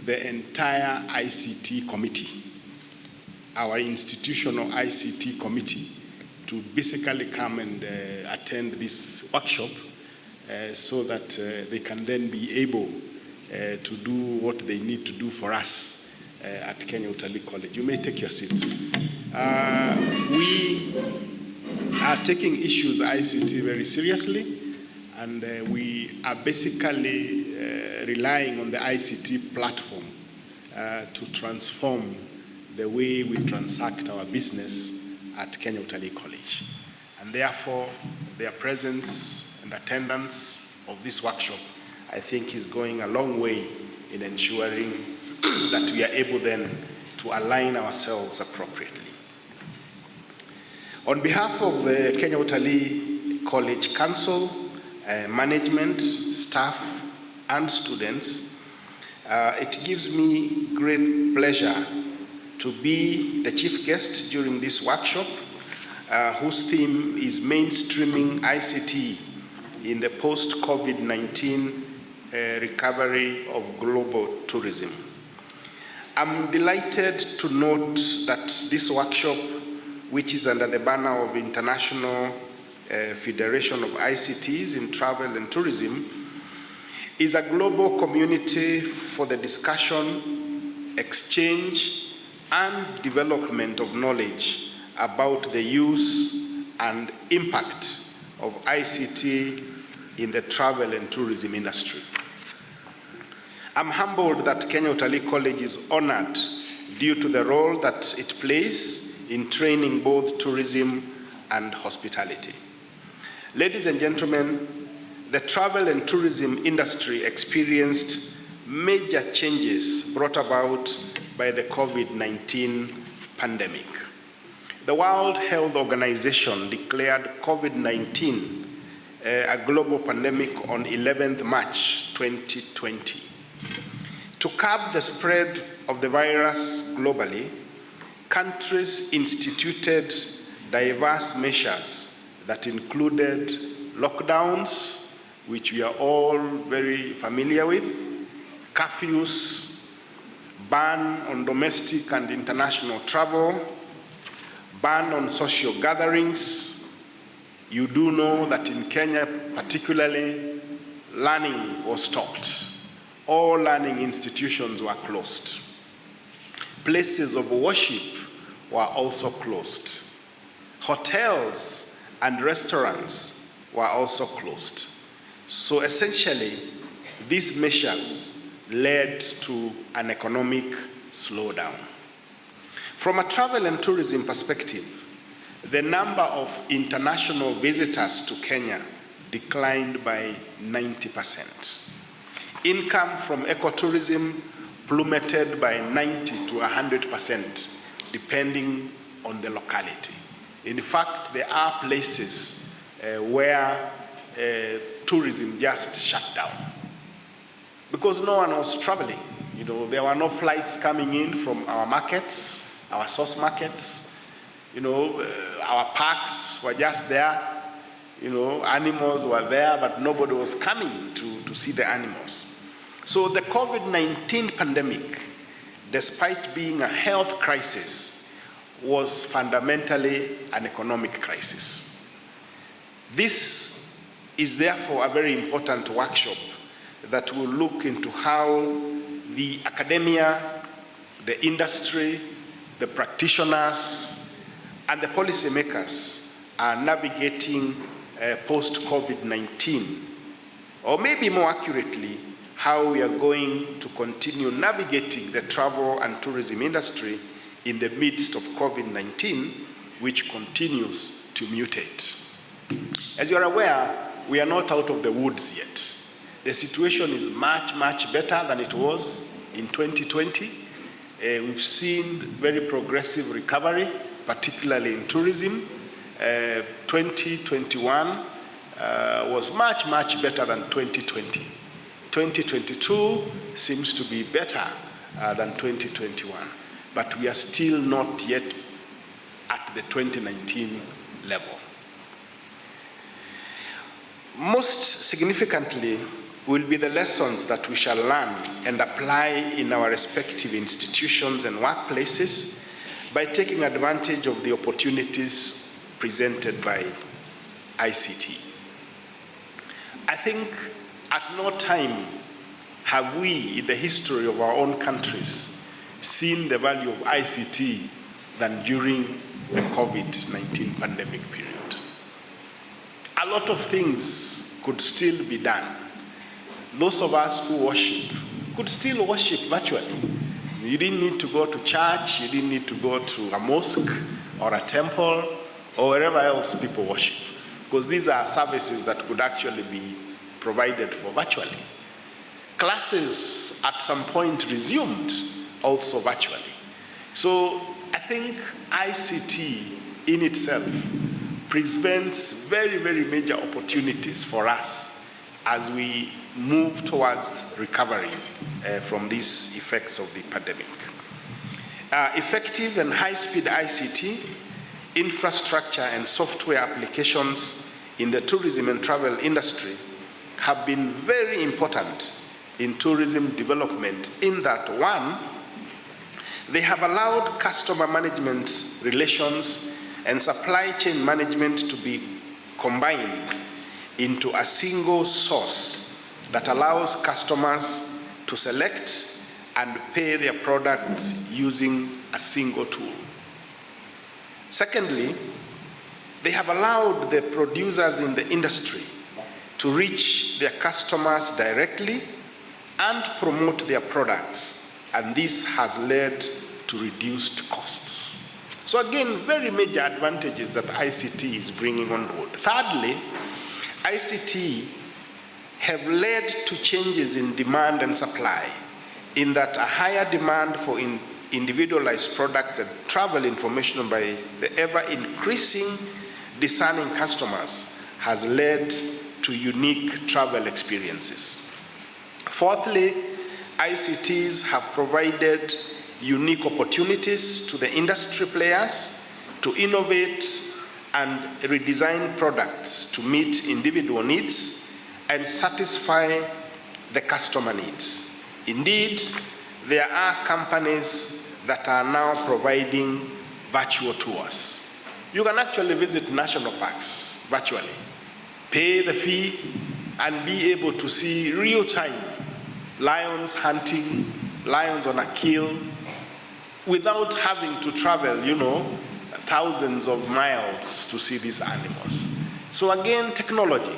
the entire ICT committee, our institutional ICT committee, to basically come and attend this workshop so that they can then be able to do what they need to do for us at Kenya Utali College. You may take your seats. We are taking issues ICT very seriously, and we are basically relying on the ICT platform to transform the way we transact our business at Kenya Utali College. And therefore, their presence and attendance of this workshop, I think, is going a long way in ensuring that we are able then to align ourselves appropriately. On behalf of the Kenya Utali College Council, management, staff, and students, it gives me great pleasure to be the chief guest during this workshop, whose theme is mainstreaming ICT in the post-COVID-19 recovery of global tourism. I'm delighted to note that this workshop, which is under the banner of International Federation of ICTs in Travel and Tourism, is a global community for the discussion, exchange, and development of knowledge about the use and impact of ICT in the travel and tourism industry. I'm humbled that Kenya Utali College is honored due to the role that it plays in training both tourism and hospitality. Ladies and gentlemen, the travel and tourism industry experienced major changes brought about by the COVID-19 pandemic. The World Health Organization declared COVID-19 a global pandemic on 11th March 2020. To curb the spread of the virus globally, countries instituted diverse measures that included lockdowns, which we are all very familiar with, curfews, ban on domestic and international travel, ban on social gatherings. You do know that in Kenya, particularly, learning was stopped. All learning institutions were closed. Places of worship were also closed. Hotels and restaurants were also closed. So essentially, these measures led to an economic slowdown. From a travel and tourism perspective, the number of international visitors to Kenya declined by 90%. Income from ecotourism plummeted by 90 to 100%, depending on the locality. In fact, there are places where tourism just shut down because no one was traveling. You know, there were no flights coming in from our markets, our source markets. You know, our parks were just there. You know, animals were there, but nobody was coming to see the animals. So the COVID-19 pandemic, despite being a health crisis, was fundamentally an economic crisis. This is therefore a very important workshop that will look into how the academia, the industry, the practitioners, and the policymakers are navigating post-COVID-19 or maybe more accurately, how we are going to continue navigating the travel and tourism industry in the midst of COVID-19, which continues to mutate. As you are aware, we are not out of the woods yet. The situation is much, much better than it was in 2020. We've seen very progressive recovery, particularly in tourism. 2021 was much, much better than 2020. 2022 seems to be better than 2021, but we are still not yet at the 2019 level. Most significantly will be the lessons that we shall learn and apply in our respective institutions and workplaces by taking advantage of the opportunities presented by ICT. I think at no time have we, in the history of our own countries, seen the value of ICT than during the COVID-19 pandemic period. A lot of things could still be done. Those of us who worship could still worship virtually. You didn't need to go to church, you didn't need to go to a mosque or a temple or wherever else people worship, because these are services that could actually be provided for virtually. Classes at some point resumed also virtually. So I think ICT in itself presents very, very major opportunities for us as we move towards recovery from these effects of the pandemic. Effective and high-speed ICT, infrastructure and software applications in the tourism and travel industry have been very important in tourism development in that, one, they have allowed customer management relations and supply chain management to be combined into a single source that allows customers to select and pay their products using a single tool. Secondly, they have allowed the producers in the industry to reach their customers directly and promote their products, and this has led to reduced costs. So again, very major advantages that ICT is bringing on board. Thirdly, ICT have led to changes in demand and supply, in that a higher demand for individualized products and travel information by the ever-increasing discerning customers has led to unique travel experiences. Fourthly, ICTs have provided unique opportunities to the industry players to innovate and redesign products to meet individual needs and satisfy the customer needs. Indeed, there are companies that are now providing virtual tours. You can actually visit national parks virtually, pay the fee, and be able to see real-time lions hunting, lions on a kill, without having to travel, thousands of miles to see these animals. So again, technology,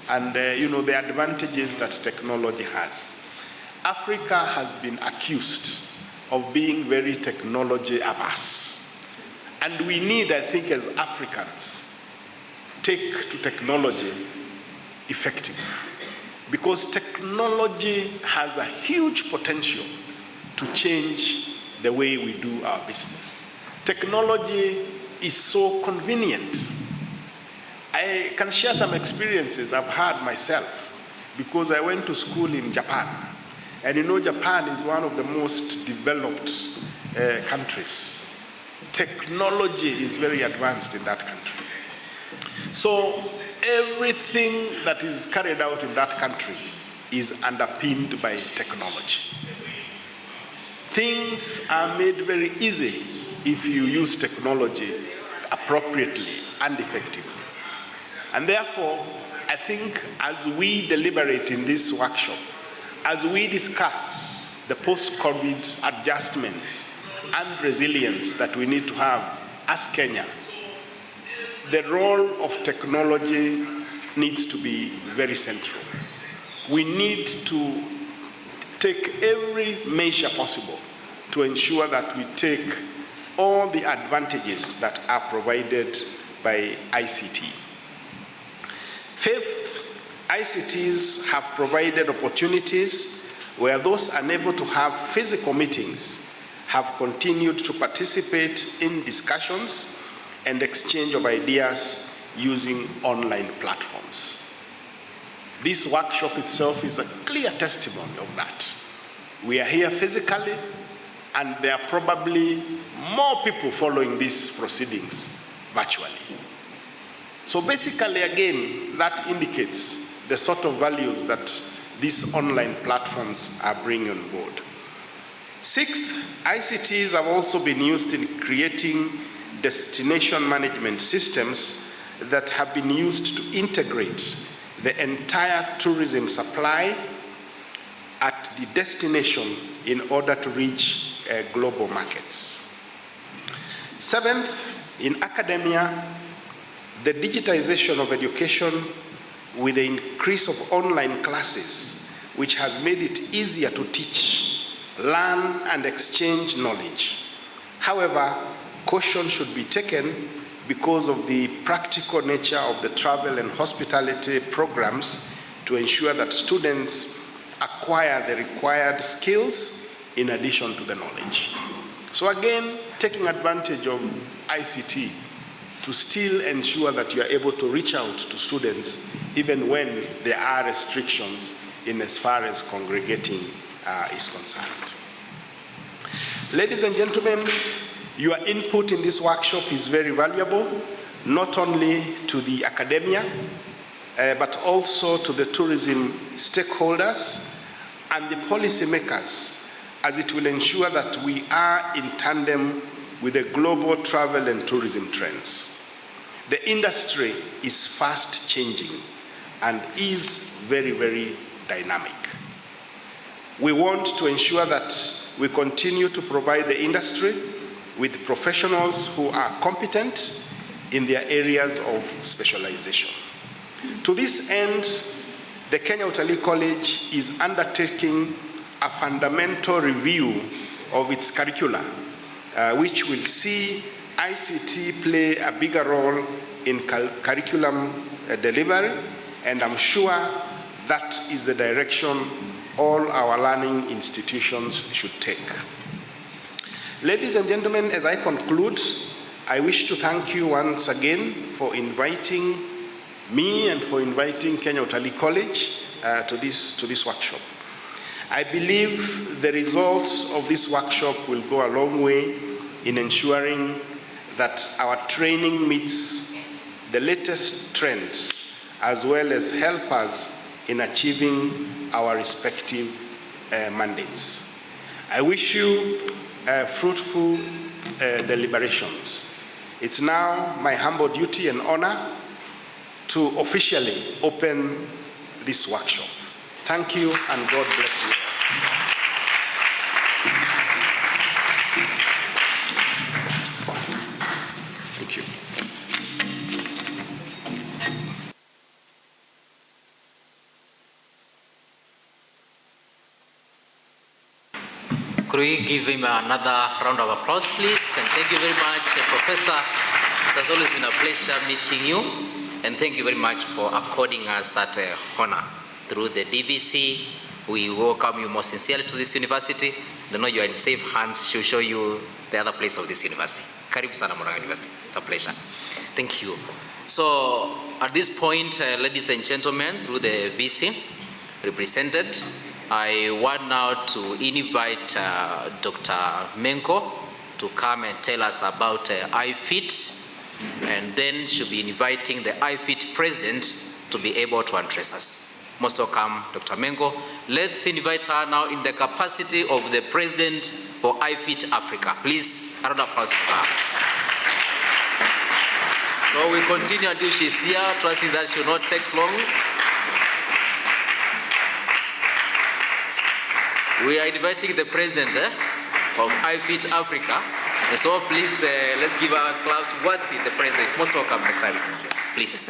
and the advantages that technology has. Africa has been accused of being very technology averse. And we need, I think, as Africans, take to technology effectively. Because technology has a huge potential to change the way we do our business. Technology is so convenient. I can share some experiences I've had myself because I went to school in Japan. And Japan is one of the most developed countries. Technology is very advanced in that country. So everything that is carried out in that country is underpinned by technology. Things are made very easy if you use technology appropriately and effectively. And therefore, I think as we deliberate in this workshop, as we discuss the post-COVID adjustments and resilience that we need to have as Kenya, the role of technology needs to be very central. we need to take every measure possible to ensure that we take all the advantages that are provided by ICT. Fifth, ICTs have provided opportunities where those unable to have physical meetings have continued to participate in discussions and exchange of ideas using online platforms. This workshop itself is a clear testimony of that. We are here physically, and there are probably more people following these proceedings virtually. So basically, again, that indicates the sort of values that these online platforms are bringing on board. Sixth, ICTs have also been used in creating destination management systems that have been used to integrate the entire tourism supply at the destination in order to reach global markets. Seventh, in academia, the digitization of education with the increase of online classes, which has made it easier to teach, learn, and exchange knowledge. However, caution should be taken because of the practical nature of the travel and hospitality programs to ensure that students acquire the required skills in addition to the knowledge. So again, taking advantage of ICT to still ensure that you are able to reach out to students even when there are restrictions in as far as congregating is concerned. Ladies and gentlemen, your input in this workshop is very valuable, not only to the academia, but also to the tourism stakeholders and the policymakers, as it will ensure that we are in tandem with the global travel and tourism trends. The industry is fast changing and is very, very dynamic. We want to ensure that we continue to provide the industry with professionals who are competent in their areas of specialization. To this end, the Kenya Utali College is undertaking a fundamental review of its curricula, which will see ICT play a bigger role in curriculum delivery, and I'm sure that is the direction all our learning institutions should take. Ladies and gentlemen, as I conclude, I wish to thank you once again for inviting me and for inviting Kenya Utali College to this workshop. I believe the results of this workshop will go a long way in ensuring that our training meets the latest trends, as well as help us in achieving our respective mandates. I wish you fruitful deliberations. It's now my humble duty and honor to officially open this workshop. Thank you, and God bless you. Thank you. Could we give him another round of applause, please? And thank you very much, Professor. It has always been a pleasure meeting you, and thank you very much for according us that honor. Through the DVC, we welcome you most sincerely to this university. I know you are in safe hands. She'll show you the other place of this university. Karibu sana Murang'a University. It's a pleasure. Thank you. So at this point, ladies and gentlemen, through the VC represented, I want now to invite Dr. Menko to come and tell us about iFit, and then she'll be inviting the iFit president to be able to address us. Most welcome, Dr. Menko. Let's invite her now in the capacity of the president for iFit Africa. Please, a round of applause for her. So we continue until she's here, trusting that she will not take long. We are inviting the president of iFit Africa. And so please, let's give our claps worthy the president. Most welcome, Dr. Please.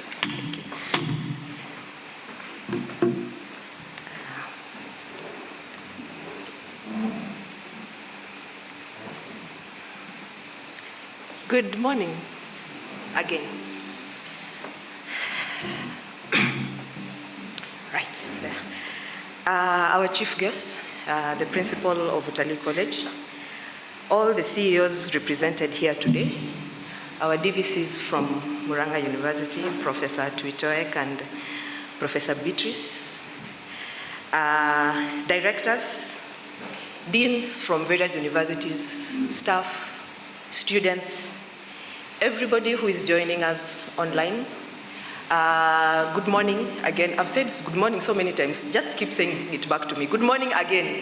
Good morning again. Right, it's there. Our chief guest, the principal of Utali College, all the CEOs represented here today, our DVCs from Murang'a University, Professor Tuitoek and Professor Beatrice, directors, deans from various universities, staff, students, everybody who is joining us online. Good morning again. I've said good morning so many times. Just keep saying it back to me. Good morning again.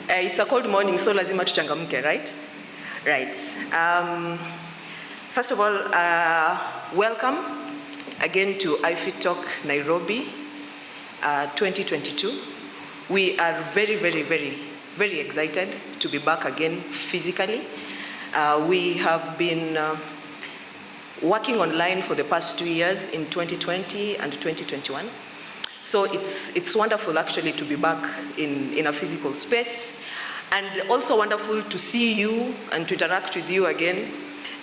It's a cold morning, so lazima tuchangamke, right? Right. First of all, welcome again to iFit Talk Nairobi 2022. We are very, very, very, very excited to be back again physically. We have been working online for the past 2 years in 2020 and 2021. So it's wonderful actually to be back in a physical space, and also wonderful to see you and to interact with you again.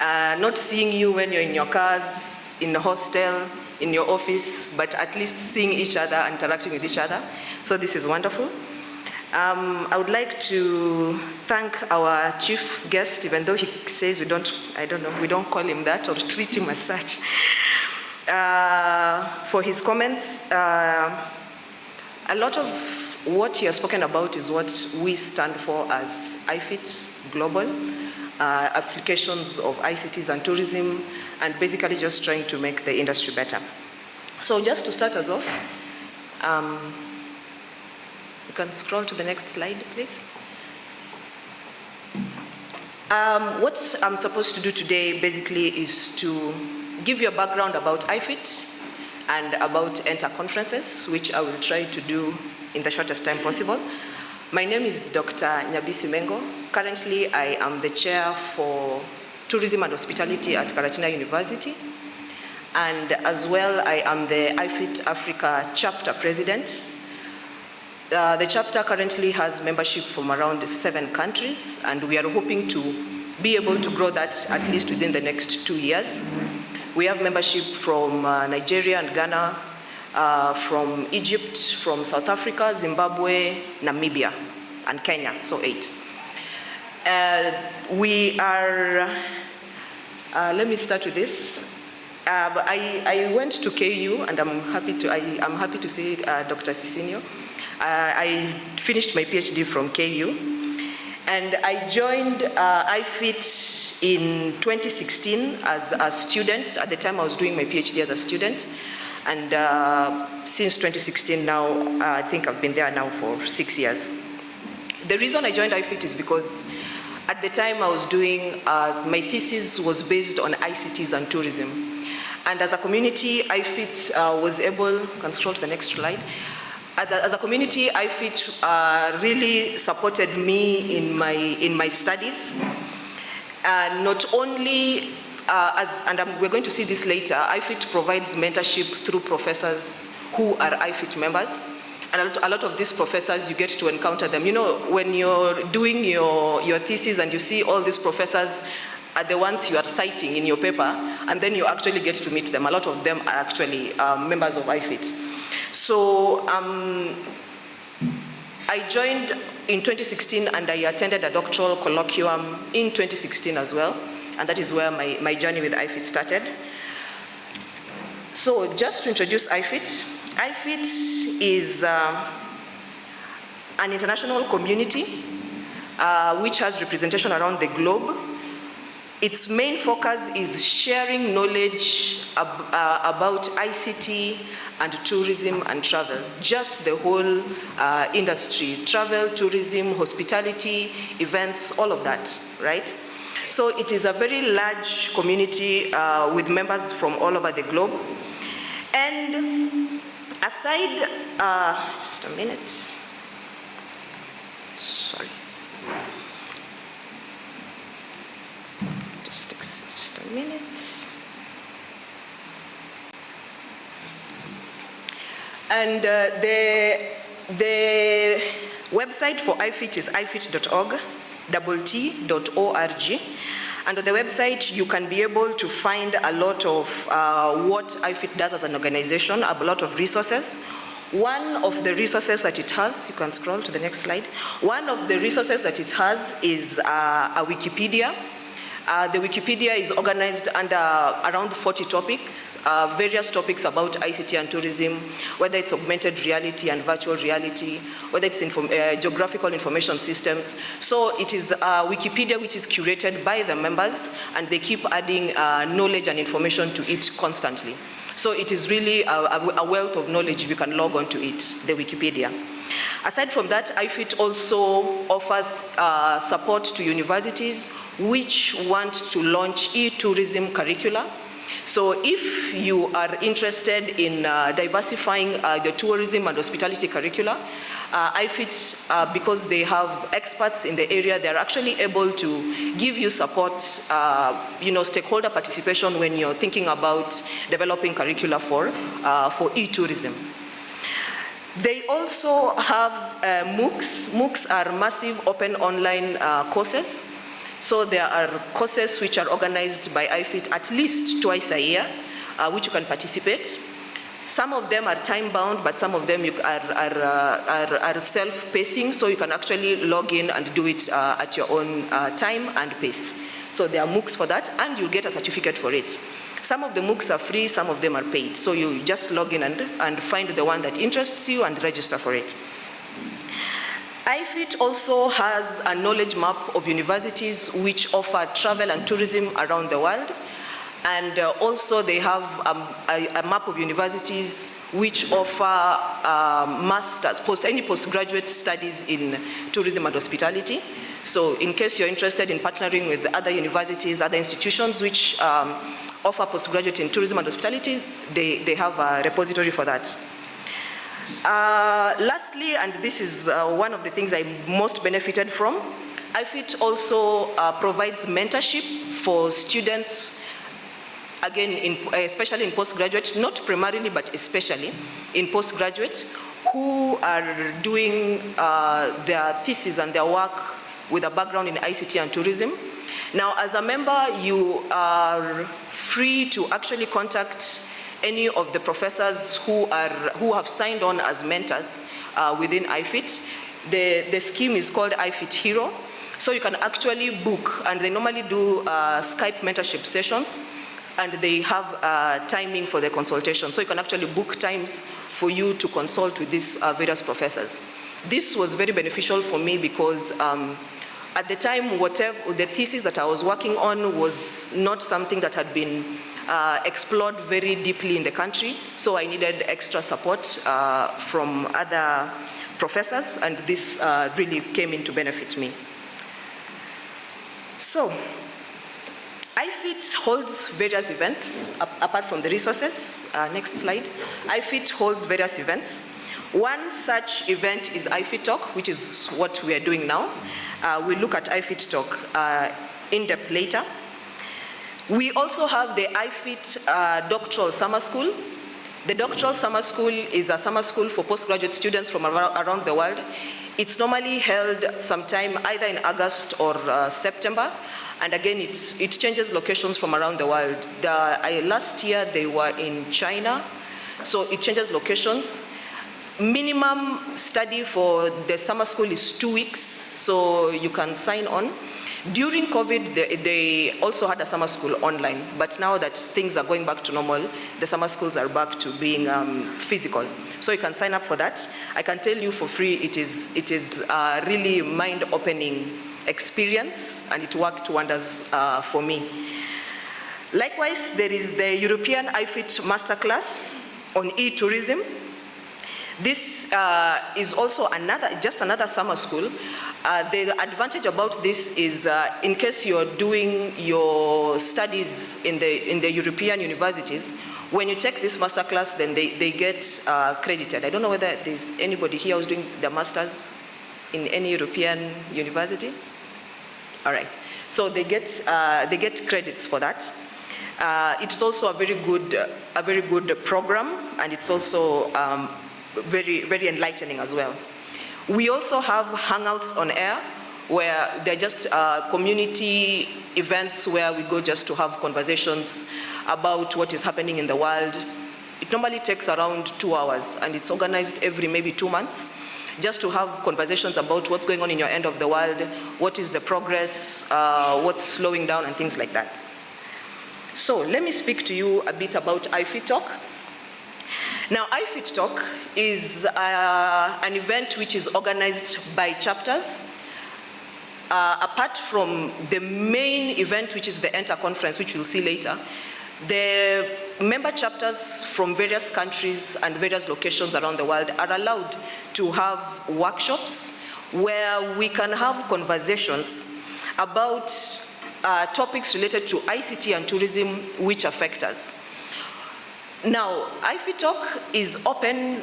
Not seeing you when you're in your cars, in the hostel, in your office, but at least seeing each other and interacting with each other. So this is wonderful. I would like to thank our chief guest, even though he says we don't call him that or treat him as such, for his comments. A lot of what he has spoken about is what we stand for as iFit Global, applications of ICTs and tourism, and basically just trying to make the industry better. So just to start us off, you can scroll to the next slide, please. What I'm supposed to do today basically is to give you a background about iFit and about Enter conferences, which I will try to do in the shortest time possible. My name is Dr. Nyabisi Mengo. Currently, I am the chair for tourism and hospitality at Karatina University. And as well, I am the iFit Africa chapter president. The chapter currently has membership from around 7 countries, and we are hoping to be able to grow that at least within the next 2 years. We have membership from Nigeria and Ghana, from Egypt, from South Africa, Zimbabwe, Namibia, and Kenya, so 8. We are, let me start with this. I went to KU, and I'm happy to say Dr. Cicinio. I finished my PhD from KU, and I joined iFit in 2016 as a student. At the time, I was doing my PhD as a student, and since 2016 now, I think I've been there now for 6 years. The reason I joined iFit is because at the time I was doing, my thesis was based on ICTs and tourism. And as a community, iFit was able, you can scroll to the next slide. As a community, iFit really supported me in my studies. Not only, we're going to see this later, iFit provides mentorship through professors who are iFit members. And a lot of these professors, you get to encounter them. You know, when you're doing your thesis and you see all these professors are the ones you are citing in your paper, and then you actually get to meet them. A lot of them are actually members of iFit. So I joined in 2016, and I attended a doctoral colloquium in 2016 as well, and that is where my journey with iFit started. So just to introduce iFit, iFit is an international community which has representation around the globe. Its main focus is sharing knowledge about ICT and tourism and travel, just the whole industry, travel, tourism, hospitality, events, all of that, right? So it is a very large community with members from all over the globe. And aside, just a minute, sorry. Just a minute. And the website for iFit is ifit.org, And on the website, you can be able to find a lot of what iFit does as an organization, a lot of resources. One of the resources that it has, you can scroll to the next slide. One of the resources that it has is a Wikipedia. The Wikipedia is organized under around 40 topics, various topics about ICT and tourism, whether it's augmented reality and virtual reality, whether it's geographical information systems. So it is Wikipedia which is curated by the members, and they keep adding knowledge and information to it constantly. So it is really a wealth of knowledge if you can log on to it, the Wikipedia. Aside from that, iFit also offers support to universities which want to launch e-tourism curricula. So if you are interested in diversifying the tourism and hospitality curricula, iFit, because they have experts in the area, they're actually able to give you support, stakeholder participation when you're thinking about developing curricula for e-tourism. They also have MOOCs. MOOCs are massive open online courses. So there are courses which are organized by iFit at least twice a year, which you can participate. Some of them are time-bound, but some of them are self-pacing, so you can actually log in and do it at your own time and pace. So there are MOOCs for that, and you'll get a certificate for it. Some of the MOOCs are free, some of them are paid. So you just log in and find the one that interests you and register for it. iFit also has a knowledge map of universities which offer travel and tourism around the world. And also they have a map of universities which offer any postgraduate studies in tourism and hospitality. So in case you're interested in partnering with other universities, other institutions which offer postgraduate in tourism and hospitality, they have a repository for that. Lastly, and this is one of the things I most benefited from, iFit also provides mentorship for students, again, especially in postgraduate, not primarily, but especially in postgraduate, who are doing their thesis and their work with a background in ICT and tourism. Now, as a member, you are free to actually contact any of the professors who have signed on as mentors within iFit. The scheme is called iFit Hero. So you can actually book, and they normally do Skype mentorship sessions, and they have timing for the consultation. So you can actually book times for you to consult with these various professors. This was very beneficial for me because at the time, the thesis that I was working on was not something that had been explored very deeply in the country, so I needed extra support from other professors, and this really came in to benefit me. So, iFit holds various events, apart from the resources. Next slide. iFit holds various events. One such event is iFit Talk, which is what we are doing now. We'll look at iFit Talk in depth later. We also have the iFit Doctoral Summer School. The Doctoral Summer School is a summer school for postgraduate students from around the world. It's normally held sometime either in August or September. And again, it changes locations from around the world. Last year, they were in China, so it changes locations. Minimum study for the summer school is 2 weeks, so you can sign on. During COVID, they also had a summer school online, but now that things are going back to normal, the summer schools are back to being physical. So you can sign up for that. I can tell you for free, it is a really mind-opening experience, and it worked wonders for me. Likewise, there is the European iFit Masterclass on e-tourism. This is also just another summer school. The advantage about this is in case you're doing your studies in the European universities, when you take this masterclass, then they get credited. I don't know whether there's anybody here who's doing the masters in any European university. All right. So they get credits for that. It's also a very good program, and it's also very, very enlightening as well. We also have Hangouts on Air, where they're just community events where we go just to have conversations about what is happening in the world. It normally takes around 2 hours, and it's organized every maybe 2 months, just to have conversations about what's going on in your end of the world, what is the progress, what's slowing down, and things like that. So let me speak to you a bit about iFit Talk. Now, iFit Talk is an event which is organized by chapters. Apart from the main event, which is the Enter Conference, which we'll see later, the member chapters from various countries and various locations around the world are allowed to have workshops where we can have conversations about topics related to ICT and tourism which affect us. Now, iFit Talk is open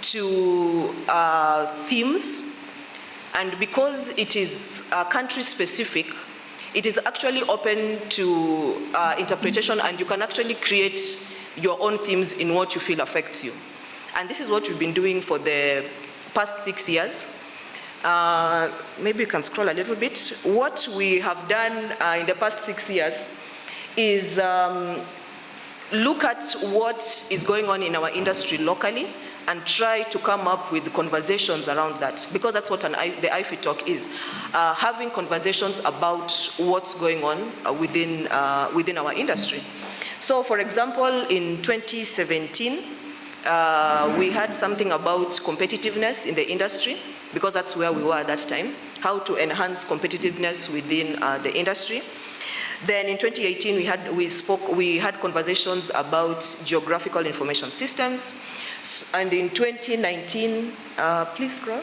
to themes, and because it is country specific, it is actually open to interpretation, and you can actually create your own themes in what you feel affects you. And this is what we've been doing for the past 6 years. Maybe you can scroll a little bit. What we have done in the past 6 years is look at what is going on in our industry locally and try to come up with conversations around that, because that's what the iFit Talk is, having conversations about what's going on within our industry. So, for example, in 2017, we had something about competitiveness in the industry, because that's where we were at that time, how to enhance competitiveness within the industry. Then in 2018, we had conversations about geographical information systems. And in 2019, please scroll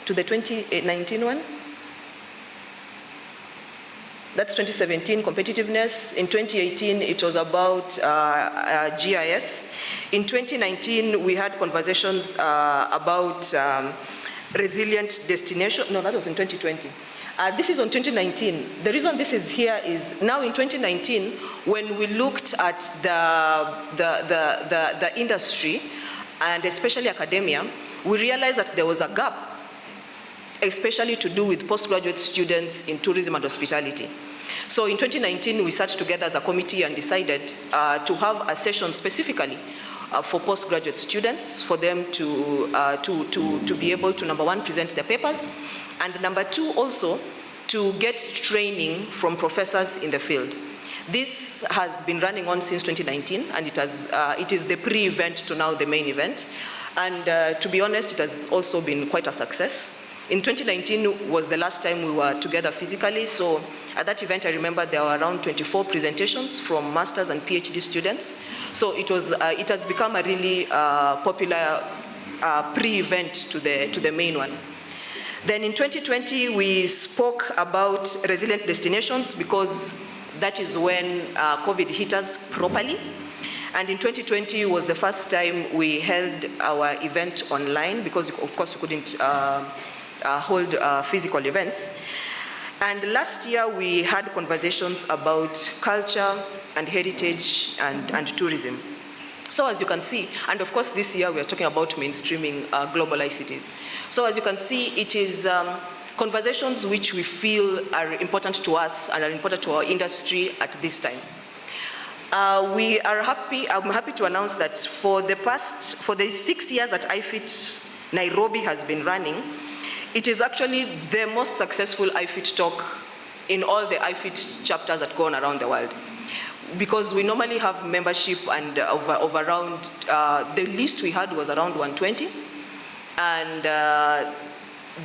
to the 2019 one. That's 2017, competitiveness. In 2018, it was about GIS. In 2019, we had conversations about resilient destination. No, that was in 2020. This is on 2019. The reason this is here is now in 2019, when we looked at the industry, and especially academia, we realized that there was a gap, especially to do with postgraduate students in tourism and hospitality. So in 2019, we sat together as a committee and decided to have a session specifically for postgraduate students, for them to be able to, number one, present their papers, and number two, also to get training from professors in the field. This has been running on since 2019, and it is the pre-event to now the main event. And to be honest, it has also been quite a success. In 2019 was the last time we were together physically, so at that event I remember there were around 24 presentations from master's and PhD students. So it has become a really popular pre-event to the main one. Then in 2020 we spoke about resilient destinations, because that is when COVID hit us properly. And in 2020 was the first time we held our event online, because of course we couldn't hold physical events. And last year we had conversations about culture and heritage and tourism. So as you can see, and of course this year we are talking about mainstreaming global ICTs. So as you can see, it is conversations which we feel are important to us and are important to our industry at this time. I'm happy to announce that for the 6 years that iFit Nairobi has been running, it is actually the most successful iFit Talk in all the iFit chapters that go on around the world. Because we normally have membership and of around, the least we had was around 120. And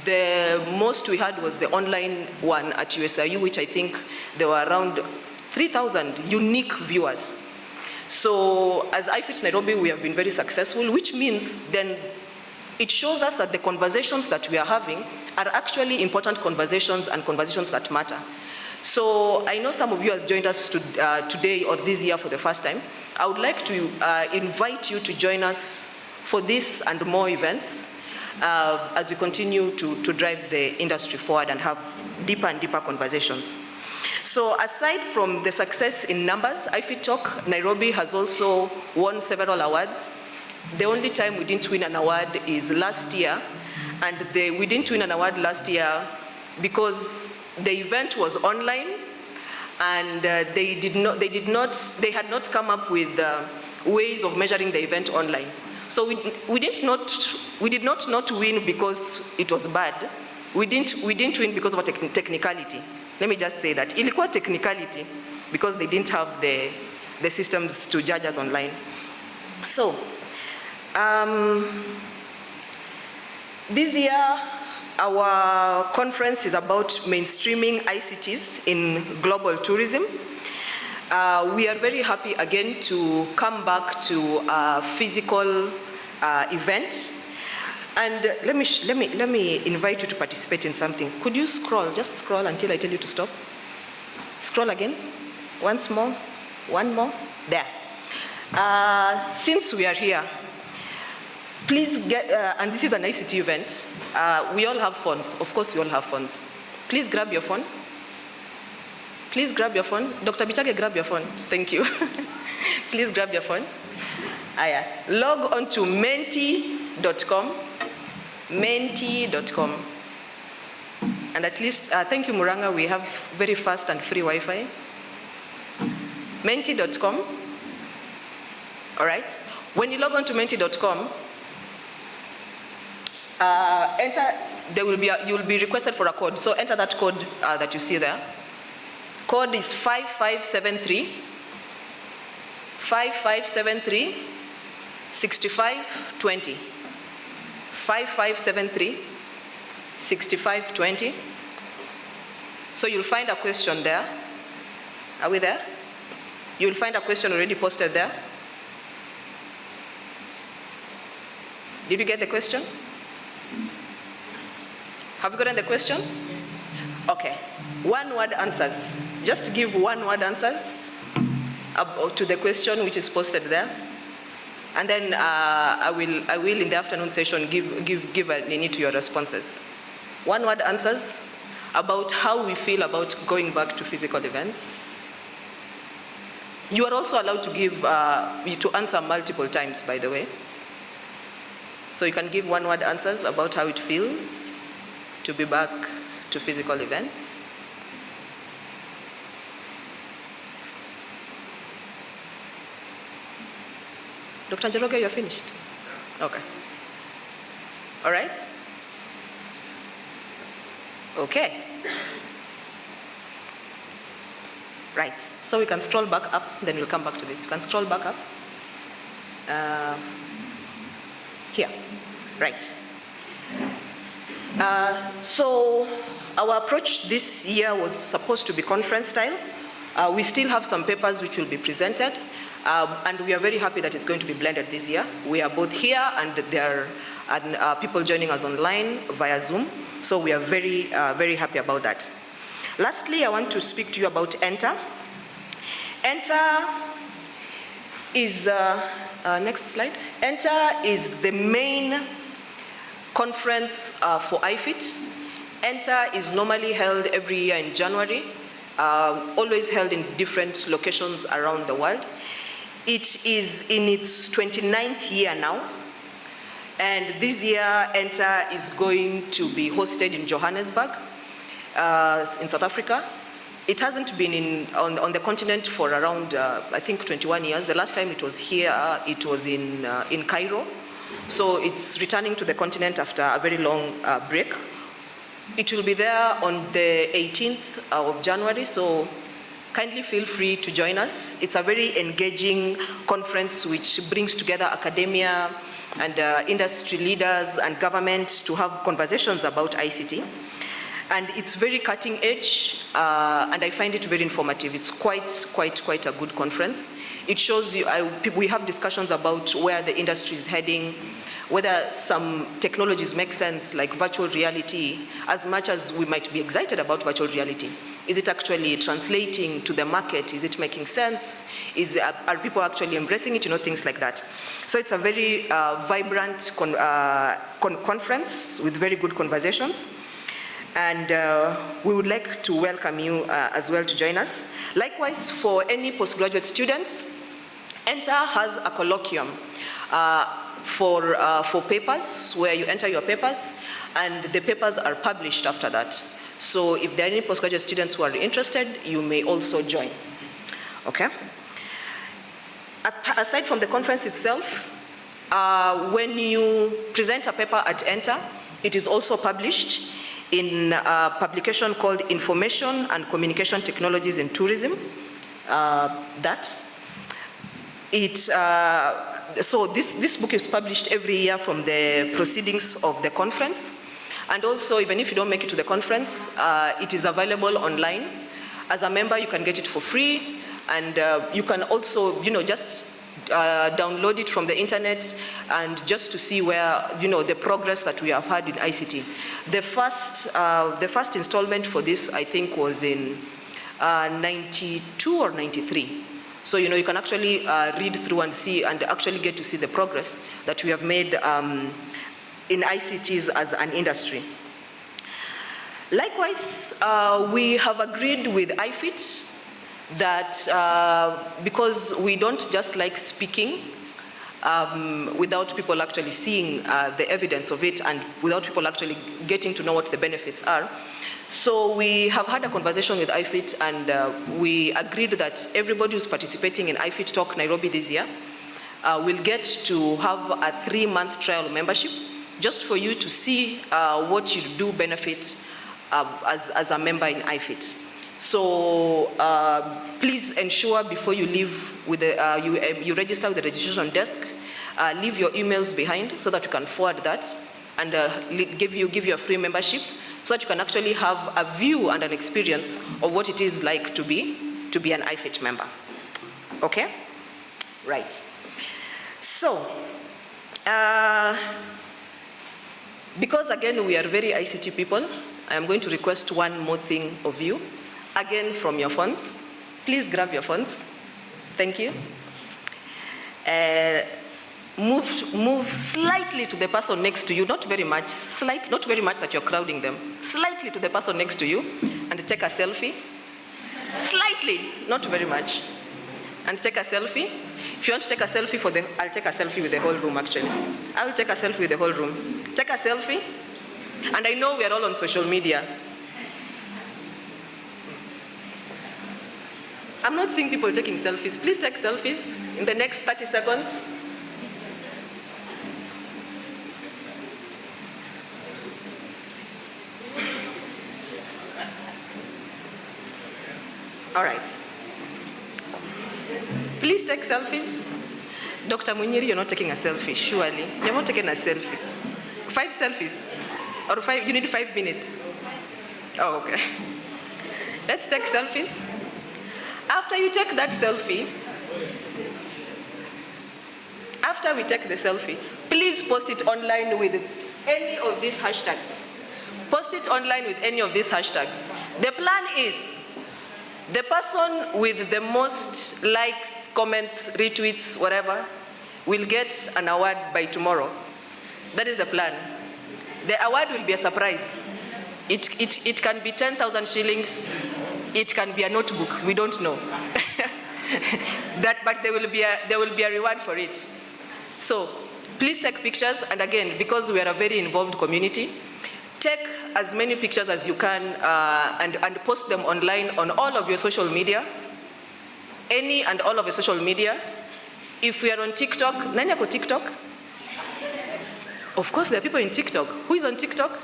the most we had was the online one at USIU, which I think there were around 3,000 unique viewers. So as iFit Nairobi, we have been very successful, which means then it shows us that the conversations that we are having are actually important conversations and conversations that matter. So I know some of you have joined us today or this year for the first time. I would like to invite you to join us for this and more events as we continue to drive the industry forward and have deeper and deeper conversations. So aside from the success in numbers, iFit Talk Nairobi has also won several awards. The only time we didn't win an award is last year, and we didn't win an award last year because the event was online, and they had not come up with ways of measuring the event online. So we did not win because it was bad. We didn't win because of a technicality. Let me just say that. Ilikuwa technicality because they didn't have the systems to judge us online. So, this year, our conference is about mainstreaming ICTs in global tourism. We are very happy again to come back to a physical event. And let me invite you to participate in something. Could you scroll? Just scroll until I tell you to stop. Scroll again. Once more. One more. There. Since we are here, please get, and this is an ICT event, we all have phones. Of course, we all have phones. Please grab your phone. Please grab your phone. Dr. Bichage, grab your phone. Thank you. Please grab your phone. Log on to menti.com. Menti.com. And at least, thank you, Murang'a, we have very fast and free Wi-Fi. Menti.com. All right. When you log on to menti.com, enter. You will be requested for a code. So enter that code that you see there. Code is 5573. 5573 6520. 5573 6520. So you'll find a question there. Are we there? You'll find a question already posted there. Did you get the question? Have you gotten the question? Okay. One-word answers. Just give one-word answers to the question which is posted there. And then I will in the afternoon session give a name to your responses. One-word answers about how we feel about going back to physical events. You are also allowed to give to answer multiple times, by the way. So you can give one-word answers about how it feels to be back to physical events. Dr. Njoroge, you're finished? Okay. All right? Okay. Right, so we can scroll back up, then we'll come back to this. You can scroll back up. Here, right. So our approach this year was supposed to be conference style. We still have some papers which will be presented, and we are very happy that it's going to be blended this year. We are both here, and there are people joining us online via Zoom, so we are very, very happy about that. Lastly, I want to speak to you about Enter. Enter is, next slide. Enter is the main conference for iFit. Enter is normally held every year in January, always held in different locations around the world. It is in its 29th year now, and this year Enter is going to be hosted in Johannesburg, in South Africa. It hasn't been on the continent for around, I think, 21 years. The last time it was here, it was in Cairo. So it's returning to the continent after a very long break. It will be there on the 18th of January, so kindly feel free to join us. It's a very engaging conference which brings together academia and industry leaders and government to have conversations about ICT. And it's very cutting edge, and I find it very informative. It's quite a good conference. It shows you, we have discussions about where the industry is heading, whether some technologies make sense, like virtual reality. As much as we might be excited about virtual reality, is it actually translating to the market? Is it making sense? Are people actually embracing it? You know, things like that. So it's a very vibrant conference with very good conversations. And we would like to welcome you as well to join us. Likewise, for any postgraduate students, Enter has a colloquium for papers, where you enter your papers, and the papers are published after that. So if there are any postgraduate students who are interested, you may also join. Okay? Aside from the conference itself, when you present a paper at Enter, it is also published in a publication called Information and Communication Technologies in Tourism. So this book is published every year from the proceedings of the conference. And also, even if you don't make it to the conference, it is available online. As a member, you can get it for free. And you can also, just download it from the internet and just to see where, the progress that we have had in ICT. The first installment for this, I think, was in 92 or 93. So, you can actually read through and see and actually get to see the progress that we have made in ICTs as an industry. Likewise, we have agreed with iFit that because we don't just like speaking without people actually seeing the evidence of it and without people actually getting to know what the benefits are. So we have had a conversation with iFit and we agreed that everybody who's participating in iFit Talk Nairobi this year will get to have a 3-month trial membership just for you to see what you do benefit as a member in iFit. So please ensure before you leave with you register with the registration desk, leave your emails behind so that you can forward that and give you a free membership so that you can actually have a view and an experience of what it is like to be an iFit member. Okay? Right. So, because again we are very ICT people, I am going to request one more thing of you. Again, from your phones. Please grab your phones. Thank you. Move slightly to the person next to you, not very much, not very much that you're crowding them. Slightly to the person next to you and take a selfie. Slightly, not very much. And take a selfie. If you want to take a selfie I'll take a selfie with the whole room actually. I will take a selfie with the whole room. Take a selfie. And I know we are all on social media. I'm not seeing people taking selfies. Please take selfies in the next 30 seconds. All right. Please take selfies. Dr. Munyiri, you're not taking a selfie, surely. You're not taking a selfie. 5 selfies. Or 5, you need 5 minutes. Oh, okay. Let's take selfies. After you take that selfie, after we take the selfie, please post it online with any of these hashtags. Post it online with any of these hashtags. The plan is the person with the most likes, comments, retweets, whatever, will get an award by tomorrow. That is the plan. The award will be a surprise. It can be 10,000 shillings. It can be a notebook. We don't know. But there will be a reward for it. So please take pictures. And again, because we are a very involved community, take as many pictures as you can and post them online on all of your social media. Any and all of your social media. If we are on TikTok, nani ako TikTok? Of course, there are people in TikTok. Who is on TikTok?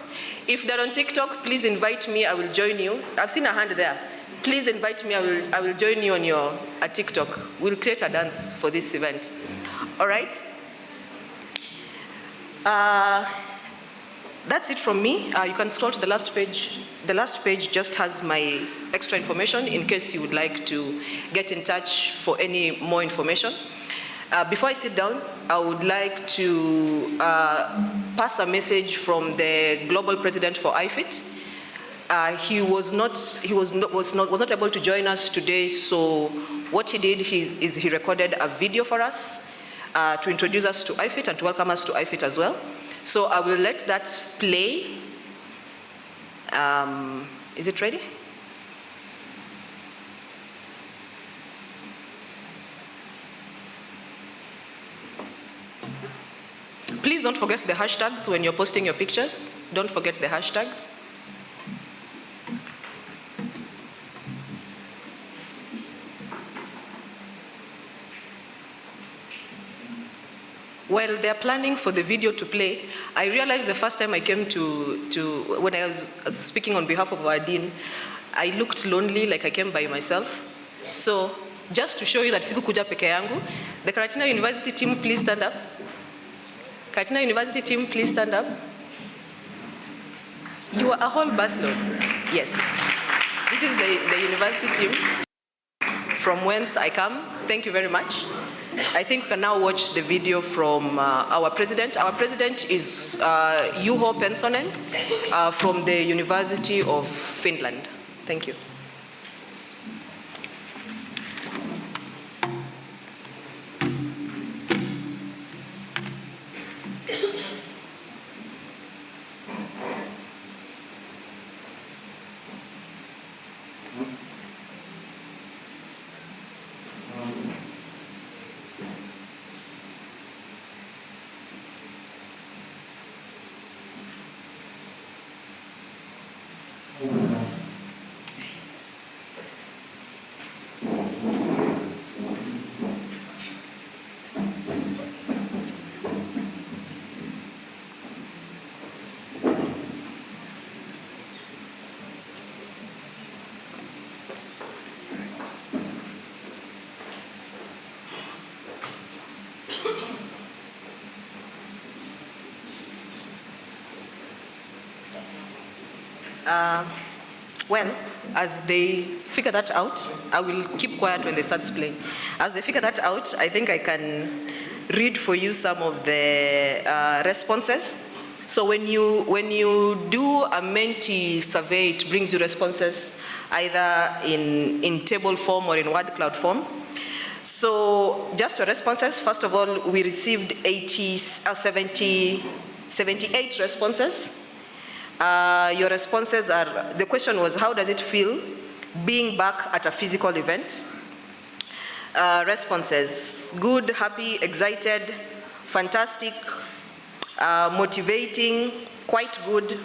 If they're on TikTok, please invite me. I will join you. I've seen a hand there. Please invite me. I will join you on your TikTok. We'll create a dance for this event. All right? That's it from me. You can scroll to the last page. The last page just has my extra information in case you would like to get in touch for any more information. Before I sit down, I would like to pass a message from the global president for iFit. He was not able to join us today, so what he did is he recorded a video for us to introduce us to iFit and to welcome us to iFit as well. So I will let that play. Is it ready? Please don't forget the hashtags when you're posting your pictures. Don't forget the hashtags. while they're planning for the video to play, I realized the first time I came to when I was speaking on behalf of our dean, I looked lonely, like I came by myself. So just to show you that sikukuja peke yangu, the Karatina University team, please stand up. Karatina University team, please stand up. You are a whole busload. Yes. This is the university team from whence I come. Thank you very much. I think we can now watch the video from our president. Our president is Juho Pensonen from the University of Finland. Thank you. Well, as they figure that out, I will keep quiet when they start playing. As they figure that out, I think I can read for you some of the responses. So when you do a Menti survey, it brings you responses either in table form or in word cloud form. So just your responses, first of all, we received 78 responses. Your responses are, the question was, how does it feel being back at a physical event? Responses, good, happy, excited, fantastic, motivating, quite good,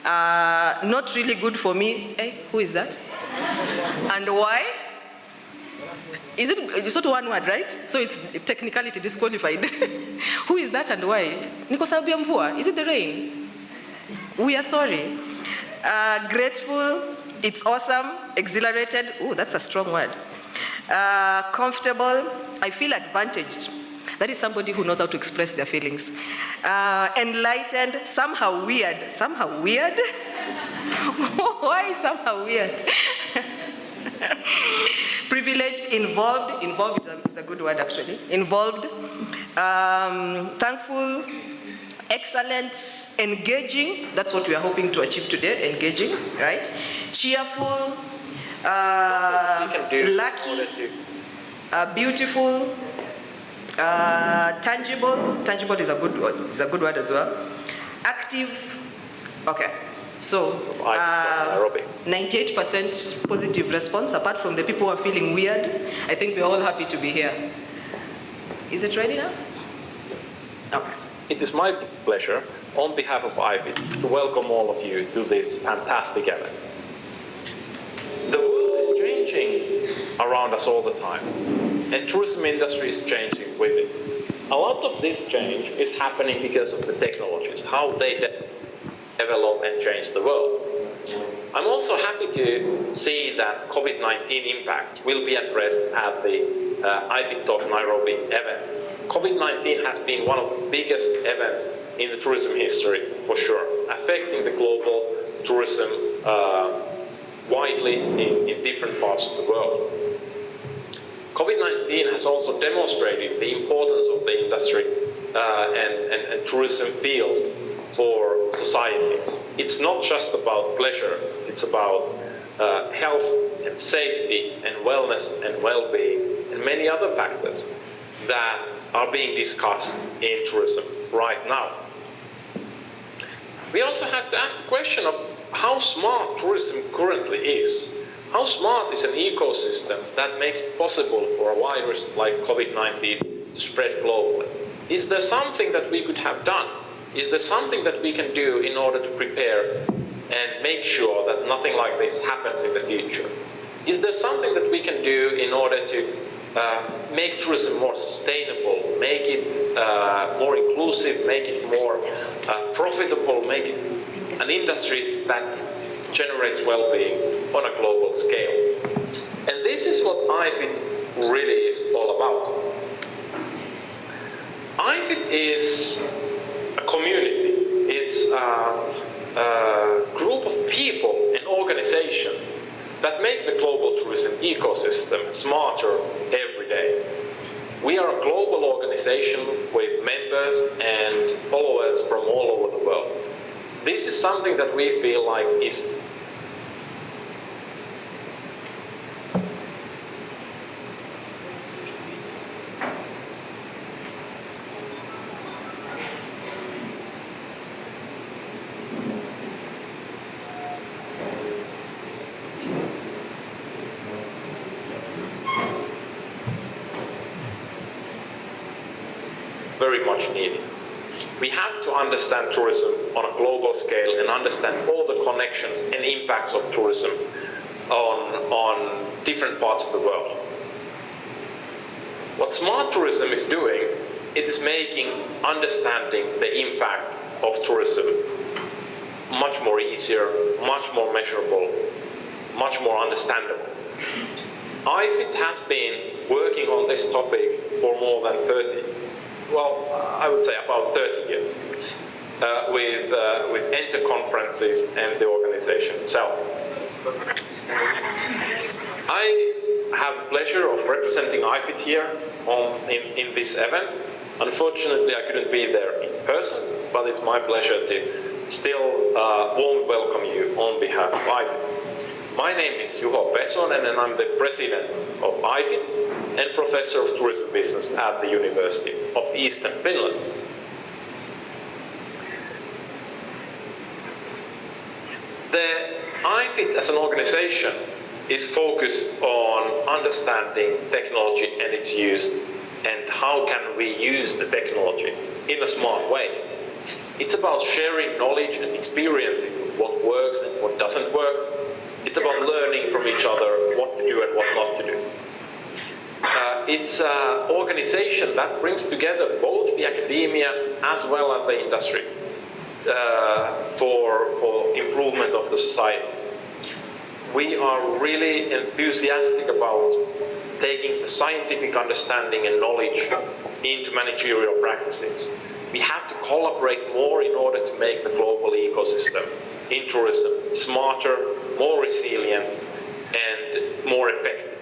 not really good for me. Hey, who is that? And why? It's not one word, right? So it's technicality disqualified. Who is that and why? Niko sababu ya mvua? Is it the rain? We are sorry. Grateful, it's awesome, exhilarated, oh, that's a strong word. Comfortable, I feel advantaged. That is somebody who knows how to express their feelings. Enlightened, somehow weird. Somehow weird? Why somehow weird? Privileged, involved. Involved is a good word actually. Involved, thankful, excellent, engaging, that's what we are hoping to achieve today, engaging, right? Cheerful, lucky, beautiful, tangible is a good word as well. Active, okay. So, 98% positive response, apart from the people who are feeling weird. I think we're all happy to be here. Is it ready now? Okay. It is my pleasure, on behalf of iFit, to welcome all of you to this fantastic event. The world is changing around us all the time, and tourism industry is changing with it. A lot of this change is happening because of the technologies, how they develop and change the world. I'm also happy to see that COVID-19 impacts will be addressed at the iFit Talk Nairobi event. COVID-19 has been one of the biggest events in the tourism history, for sure, affecting the global tourism widely in different parts of the world. COVID-19 has also demonstrated the importance of the industry and tourism field for societies. It's not just about pleasure, it's about health and safety and wellness and well-being and many other factors that are being discussed in tourism right now. We also have to ask the question of how smart tourism currently is. How smart is an ecosystem that makes it possible for a virus like COVID-19 to spread globally? Is there something that we could have done? Is there something that we can do in order to prepare and make sure that nothing like this happens in the future? Is there something that we can do in order to make tourism more sustainable, make it more inclusive, make it more profitable, make it an industry that generates well-being on a global scale. And this is what iFit really is all about. iFit is a community. It's a group of people and organizations that make the global tourism ecosystem smarter every day. We are a global organization with members and followers from all over the world. This is something that we feel like is very much needed. We have to understand tourism on a global scale and understand all the connections and impacts of tourism on different parts of the world. What smart tourism is doing, it is making understanding the impacts of tourism much more easier, much more measurable, much more understandable. iFit has been working on this topic for more than I would say about 30 years, with Enter conferences and the organization itself. I have the pleasure of representing iFit here in this event. Unfortunately, I couldn't be there in person, but it's my pleasure to still warmly welcome you on behalf of iFit. My name is Juho Pesonen, and I'm the president of iFit and professor of tourism business at the University of Eastern Finland. The iFit as an organization is focused on understanding technology and its use and how can we use the technology in a smart way. It's about sharing knowledge and experiences of what works and what doesn't work. It's about learning from each other what to do and what not to do. It's an organization that brings together both the academia as well as the industry for improvement of the society. We are really enthusiastic about taking the scientific understanding and knowledge into managerial practices. We have to collaborate more in order to make the global ecosystem in tourism smarter, more resilient, and more effective.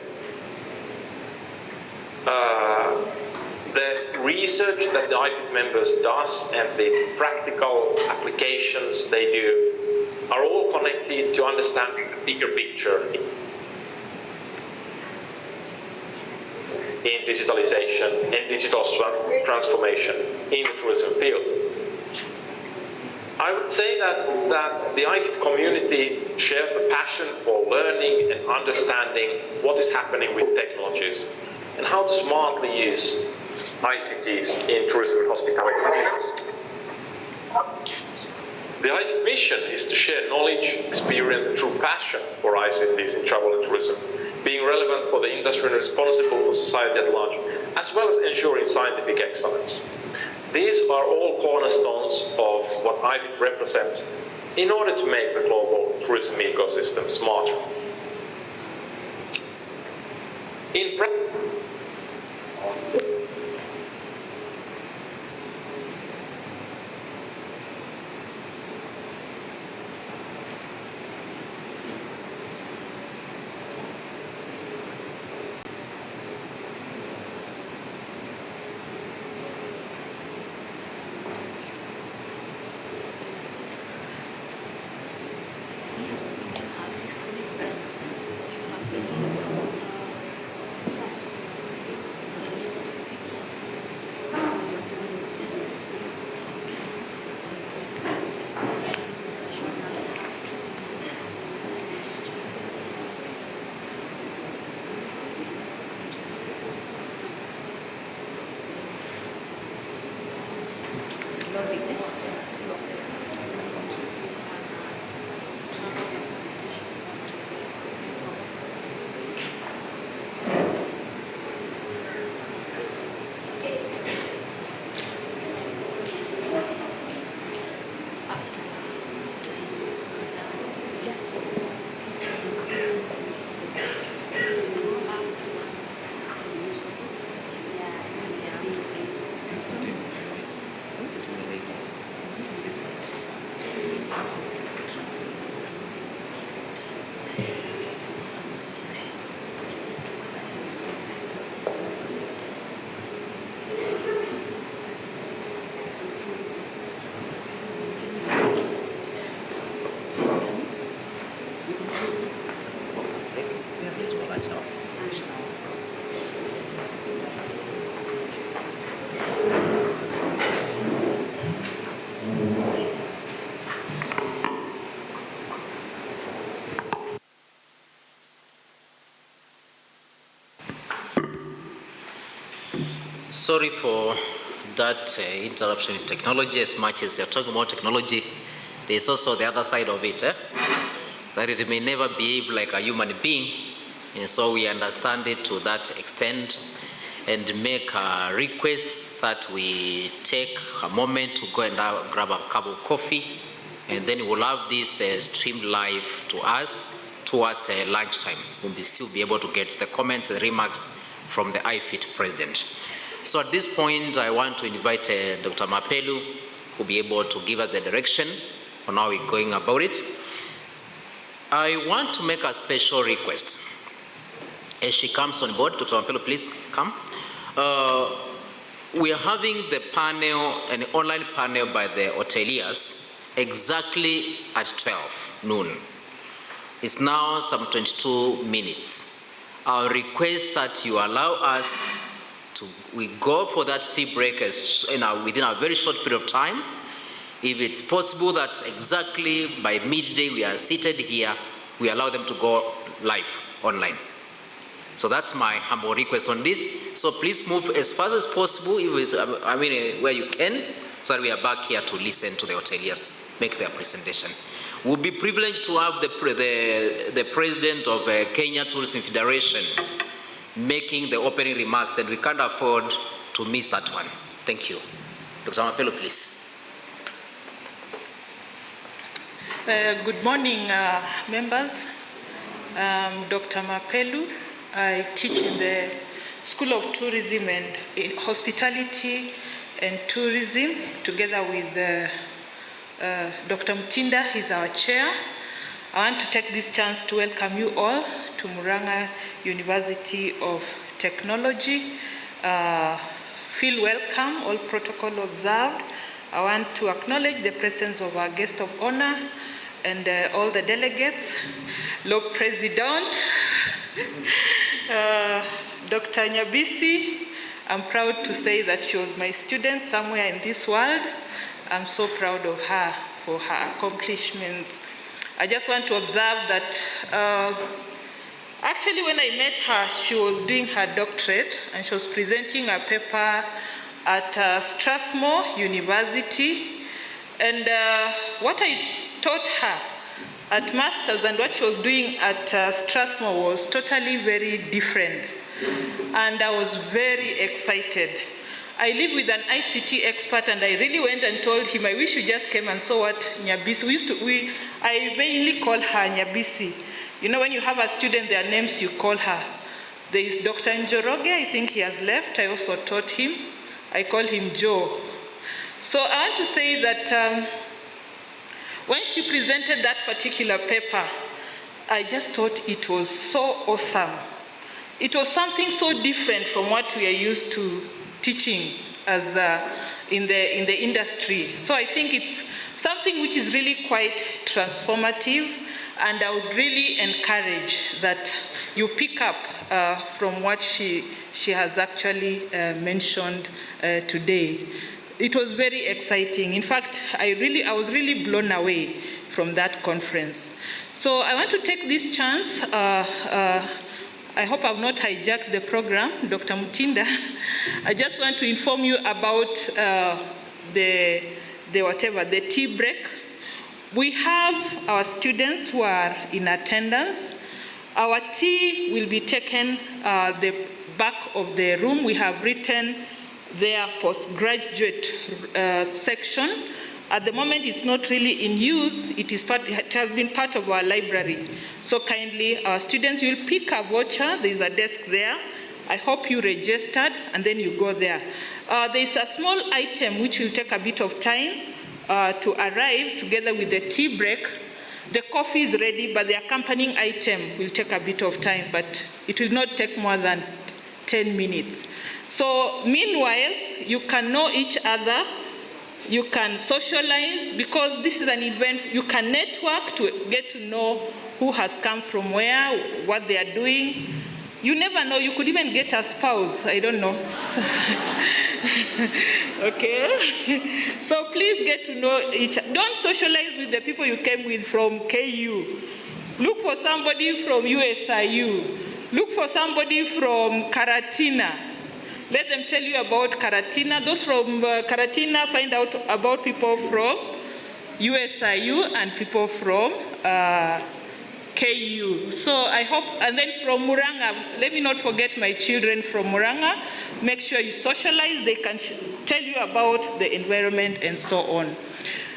The research that the iFit members does and the practical applications they do are all connected to understanding the bigger picture in digitalization and digital transformation in the tourism field. I would say that the iFit community shares the passion for learning and understanding what is happening with technologies and how to smartly use ICTs in tourism and hospitality fields. The iFit mission is to share knowledge, experience, and true passion for ICTs in travel and tourism, being relevant for the industry and responsible for society at large, as well as ensuring scientific excellence. These are all cornerstones of what iFit represents in order to make the global tourism ecosystem smarter. In Sorry for that interruption in technology. As much as you're talking about technology, there's also the other side of it, that it may never behave like a human being, and so we understand it to that extent and make a request that we take a moment to go and grab a cup of coffee, and then we'll have this streamed live to us towards lunchtime. We'll still be able to get the comments and remarks from the iFit president. So at this point, I want to invite Dr. Mapelu, who will be able to give us the direction on how we're going about it. I want to make a special request. As she comes on board, Dr. Mapelu, please come. We are having the panel, an online panel by the hoteliers, exactly at 12 noon. It's now some 22 minutes. I'll request that you allow us we go for that tea break within a very short period of time. If it's possible that exactly by midday we are seated here, we allow them to go live online. So that's my humble request on this. So please move as fast as possible, where you can, so that we are back here to listen to the hoteliers make their presentation. We'll be privileged to have the president of Kenya Tourism Federation making the opening remarks, and we can't afford to miss that one. Thank you. Dr. Mapelu, please. Good morning, members. I'm Dr. Mapelu. I teach in the School of Tourism and Hospitality and Tourism, together with Dr. Mutinda. He's our chair. I want to take this chance to welcome you all to Murang'a University of Technology. Feel welcome, all protocol observed. I want to acknowledge the presence of our guest of honor and all the delegates. Le President, Dr. Nyabisi, I'm proud to say that she was my student somewhere in this world. I'm so proud of her for her accomplishments. I just want to observe that actually when I met her, she was doing her doctorate and she was presenting a paper at Strathmore University. And what I taught her at Masters and what she was doing at Strathmore was totally very different. And I was very excited. I live with an ICT expert, and I really went and told him, I wish you just came and saw what Nyabisi, I mainly call her Nyabisi. You know, when you have a student, their names you call her. There is Dr. Njoroge, I think he has left. I also taught him. I call him Joe. So I want to say that when she presented that particular paper, I just thought it was so awesome. It was something so different from what we are used to teaching as in the industry. So I think it's something which is really quite transformative, and I would really encourage that you pick up from what she has actually mentioned today. It was very exciting. In fact, I was really blown away from that conference. So I want to take this chance. I hope I've not hijacked the program, Dr. Mutinda. I just want to inform you about the tea break. We have our students who are in attendance. Our tea will be taken the back of the room. We have written their postgraduate section. At the moment, it's not really in use. It has been part of our library. So kindly, our students, you'll pick a voucher. There's a desk there. I hope you registered, and then you go there. There's a small item which will take a bit of time to arrive together with the tea break. The coffee is ready, but the accompanying item will take a bit of time, but it will not take more than 10 minutes. So meanwhile, you can know each other. You can socialize, because this is an event. You can network to get to know who has come from where, what they are doing. You never know, you could even get a spouse, I don't know. Okay? So please get to know each other. Don't socialize with the people you came with from KU. Look for somebody from USIU. Look for somebody from Karatina. Let them tell you about Karatina. Those from Karatina find out about people from USIU and people from KU. So I hope, and then from Murang'a, let me not forget my children from Murang'a. Make sure you socialize, they can tell you about the environment and so on.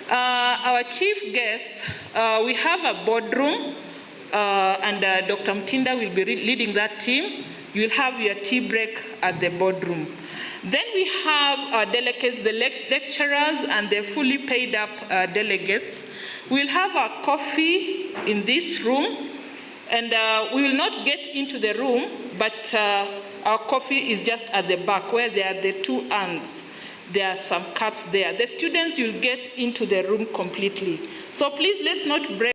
Our chief guest, we have a boardroom, and Dr. Mtinda will be leading that team. You'll have your tea break at the boardroom. Then we have delegates, the lecturers and the fully paid up delegates. We'll have our coffee in this room, and we will not get into the room, but our coffee is just at the back where there are the two urns. There are some cups there. The students will get into the room completely. So please, let's not break.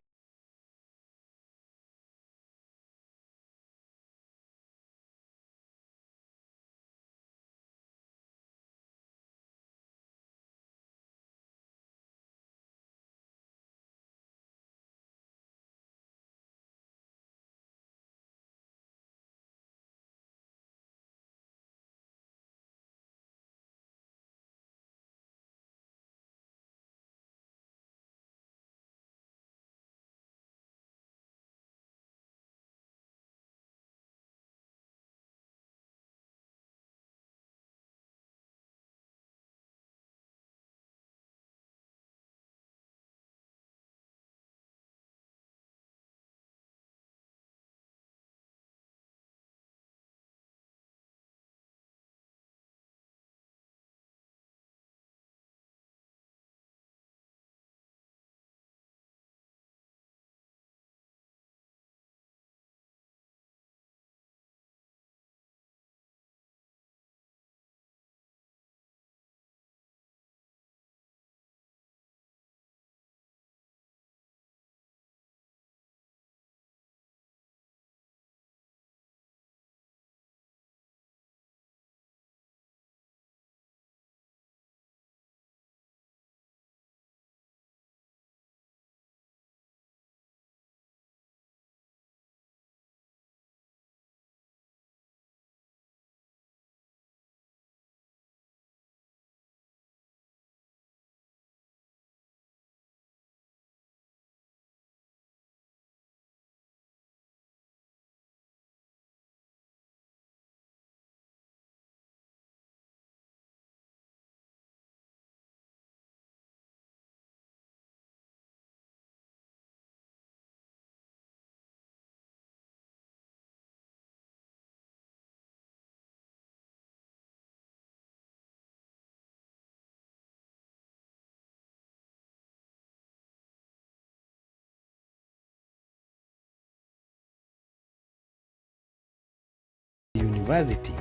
University,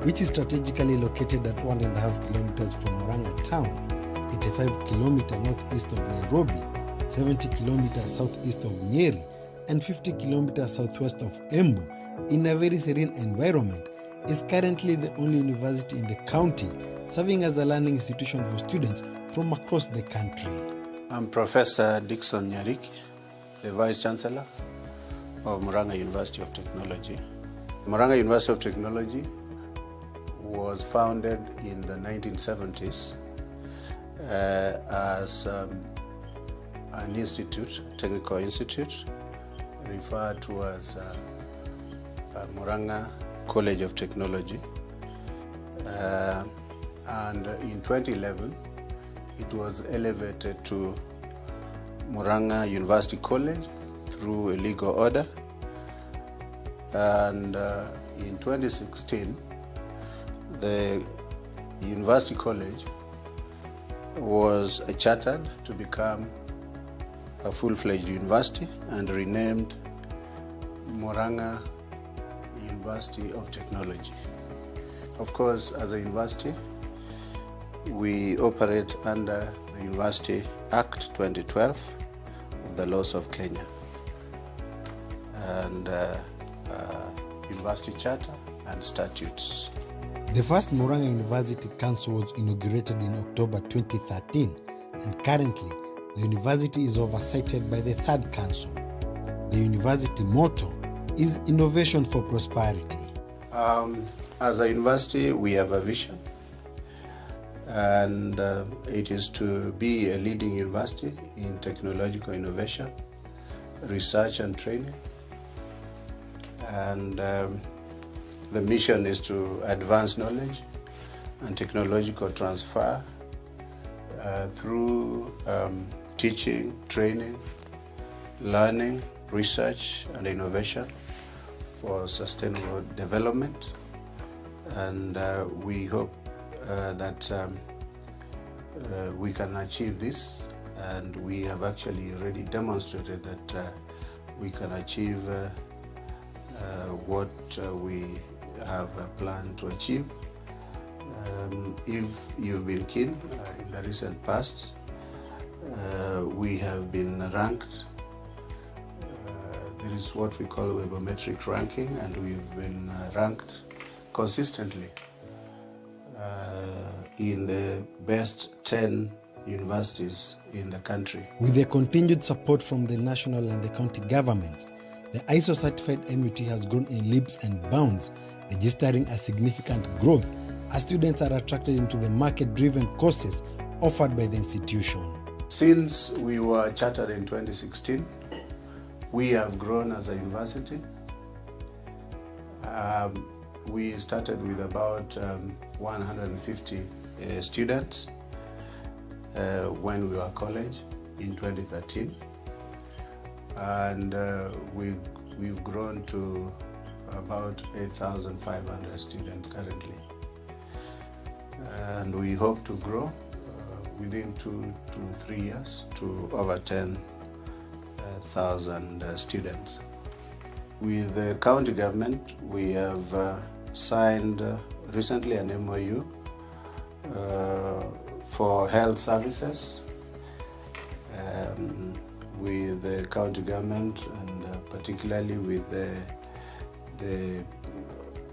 which is strategically located at 1.5 kilometers from Murang'a town, 85 kilometers northeast of Nairobi, 70 kilometers southeast of Nyeri, and 50 kilometers southwest of Embu, in a very serene environment, is currently the only university in the county serving as a learning institution for students from across the country. I'm Professor Dickson Nyariki, the Vice Chancellor of Murang'a University of Technology. Murang'a University of Technology was founded in the 1970s as an institute, technical institute, referred to as Murang'a College of Technology. And in 2011, it was elevated to Murang'a University College through a legal order. And in 2016, the University College was chartered to become a full-fledged university and renamed Murang'a University of Technology. Of course, as a university, we operate under the University Act 2012 of the laws of Kenya. And University Charter and statutes. The first Murang'a University Council was inaugurated in October 2013, and currently the university is oversighted by the third council. The university motto is Innovation for Prosperity. As a university, we have a vision, and it is to be a leading university in technological innovation, research and training. And the mission is to advance knowledge and technological transfer through teaching, training, learning, research and innovation for sustainable development. And we hope that we can achieve this, and we have actually already demonstrated that we can achieve what we have planned to achieve. If you've been keen, in the recent past, we have been ranked. There is what we call webometric ranking, and we've been ranked consistently in the best 10 universities in the country. With the continued support from the national and the county governments, the ISO certified MUT has grown in leaps and bounds, registering a significant growth as students are attracted into the market-driven courses offered by the institution. Since we were chartered in 2016, we have grown as a university. We started with about 150 students when we were college in 2013, and we've grown to about 8,500 students currently, and we hope to grow within 2 to 3 years to over 10,000 students. With the county government, we have signed recently an MOU for health services with the county government, and particularly with the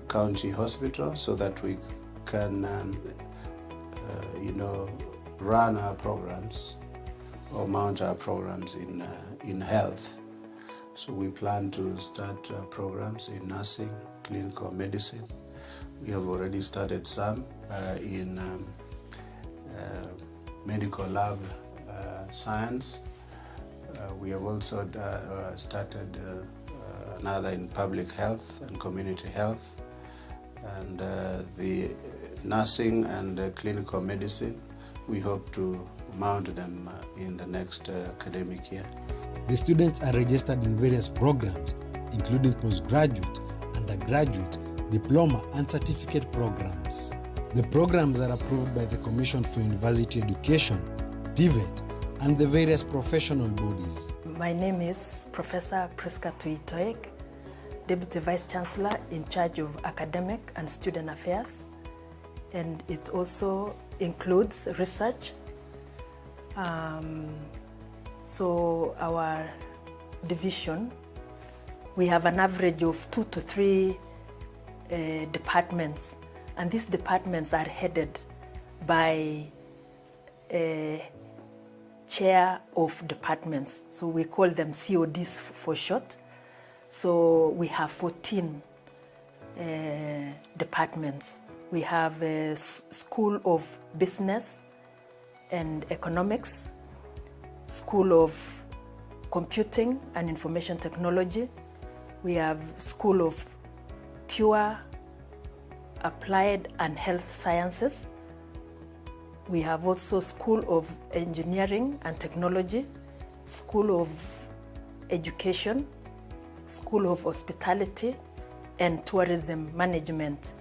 county hospital, so that we can run our programs or mount our programs in health. So we plan to start programs in nursing, clinical medicine. We have already started some in medical lab science. We have also started another in public health and community health, and the nursing and clinical medicine, we hope to mount them in the next academic year. The students are registered in various programs, including postgraduate, undergraduate, diploma and certificate programs. The programs are approved by the Commission for University Education, TVET, and the various professional bodies. My name is Professor Priska Tuitoek, Deputy Vice Chancellor in charge of academic and student affairs, and it also includes research. So our division, we have an average of 2 to 3 departments, and these departments are headed by chair of departments. So we call them CODs for short. So we have 14 departments. We have a School of Business and Economics, School of Computing and Information Technology. We have School of Pure Applied and Health Sciences. We have also School of Engineering and Technology, School of Education, School of Hospitality and Tourism Management,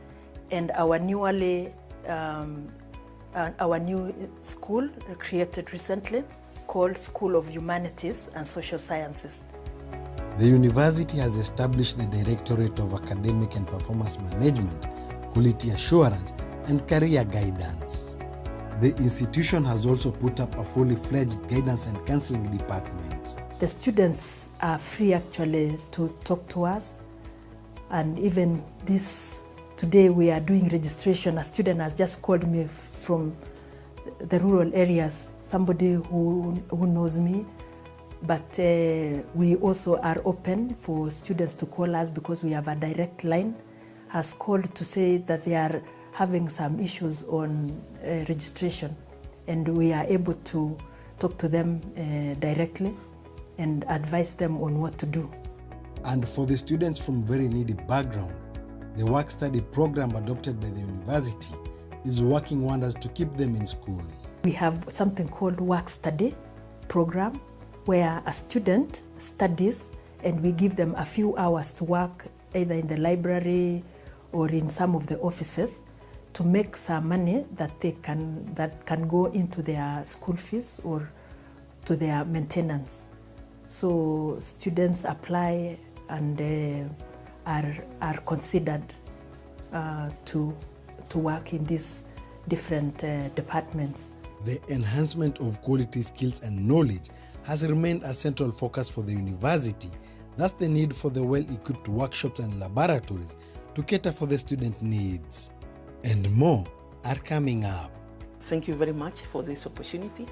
and our new school created recently called School of Humanities and Social Sciences. The university has established the Directorate of Academic and Performance Management, Quality Assurance, and Career Guidance. The institution has also put up a fully fledged guidance and counseling department. The students are free actually to talk to us And even today we are doing registration. A student has just called me from the rural areas, somebody who knows me. But we also are open for students to call us because we have a direct line, has called to say that they are having some issues on registration. And we are able to talk to them directly and advise them on what to do. And for the students from very needy background, the work-study program adopted by the university is working wonders to keep them in school. We have something called work-study program, where a student studies and we give them a few hours to work either in the library or in some of the offices to make some money that can go into their school fees or to their maintenance. So students apply and are considered to work in these different departments. The enhancement of quality skills and knowledge has remained a central focus for the university. Thus the need for the well-equipped workshops and laboratories to cater for the student needs. And more are coming up. Thank you very much for this opportunity.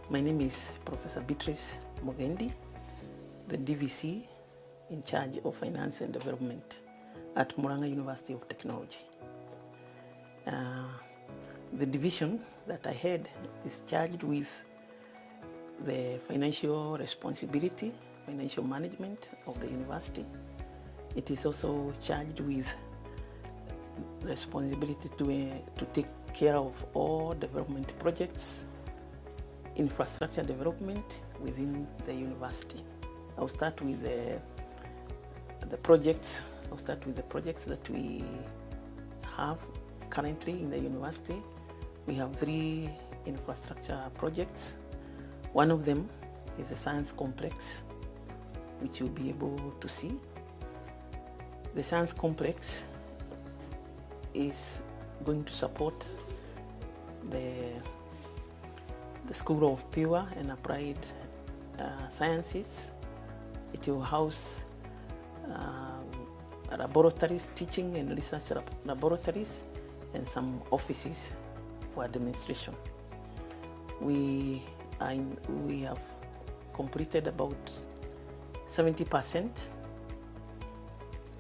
My name is Professor Beatrice Mugendi, the DVC in charge of finance and development at Murang'a University of Technology. The division that I head is charged with the financial responsibility, financial management of the university. It is also charged with responsibility to take care of all development projects, infrastructure development within the university. I'll start with the projects. I'll start with the projects that we have currently in the university. We have 3 infrastructure projects. One of them is a science complex, which you'll be able to see. The science complex is going to support the School of Pure and Applied Sciences. It will house laboratories, teaching and research laboratories, and some offices for administration. We have completed about 70%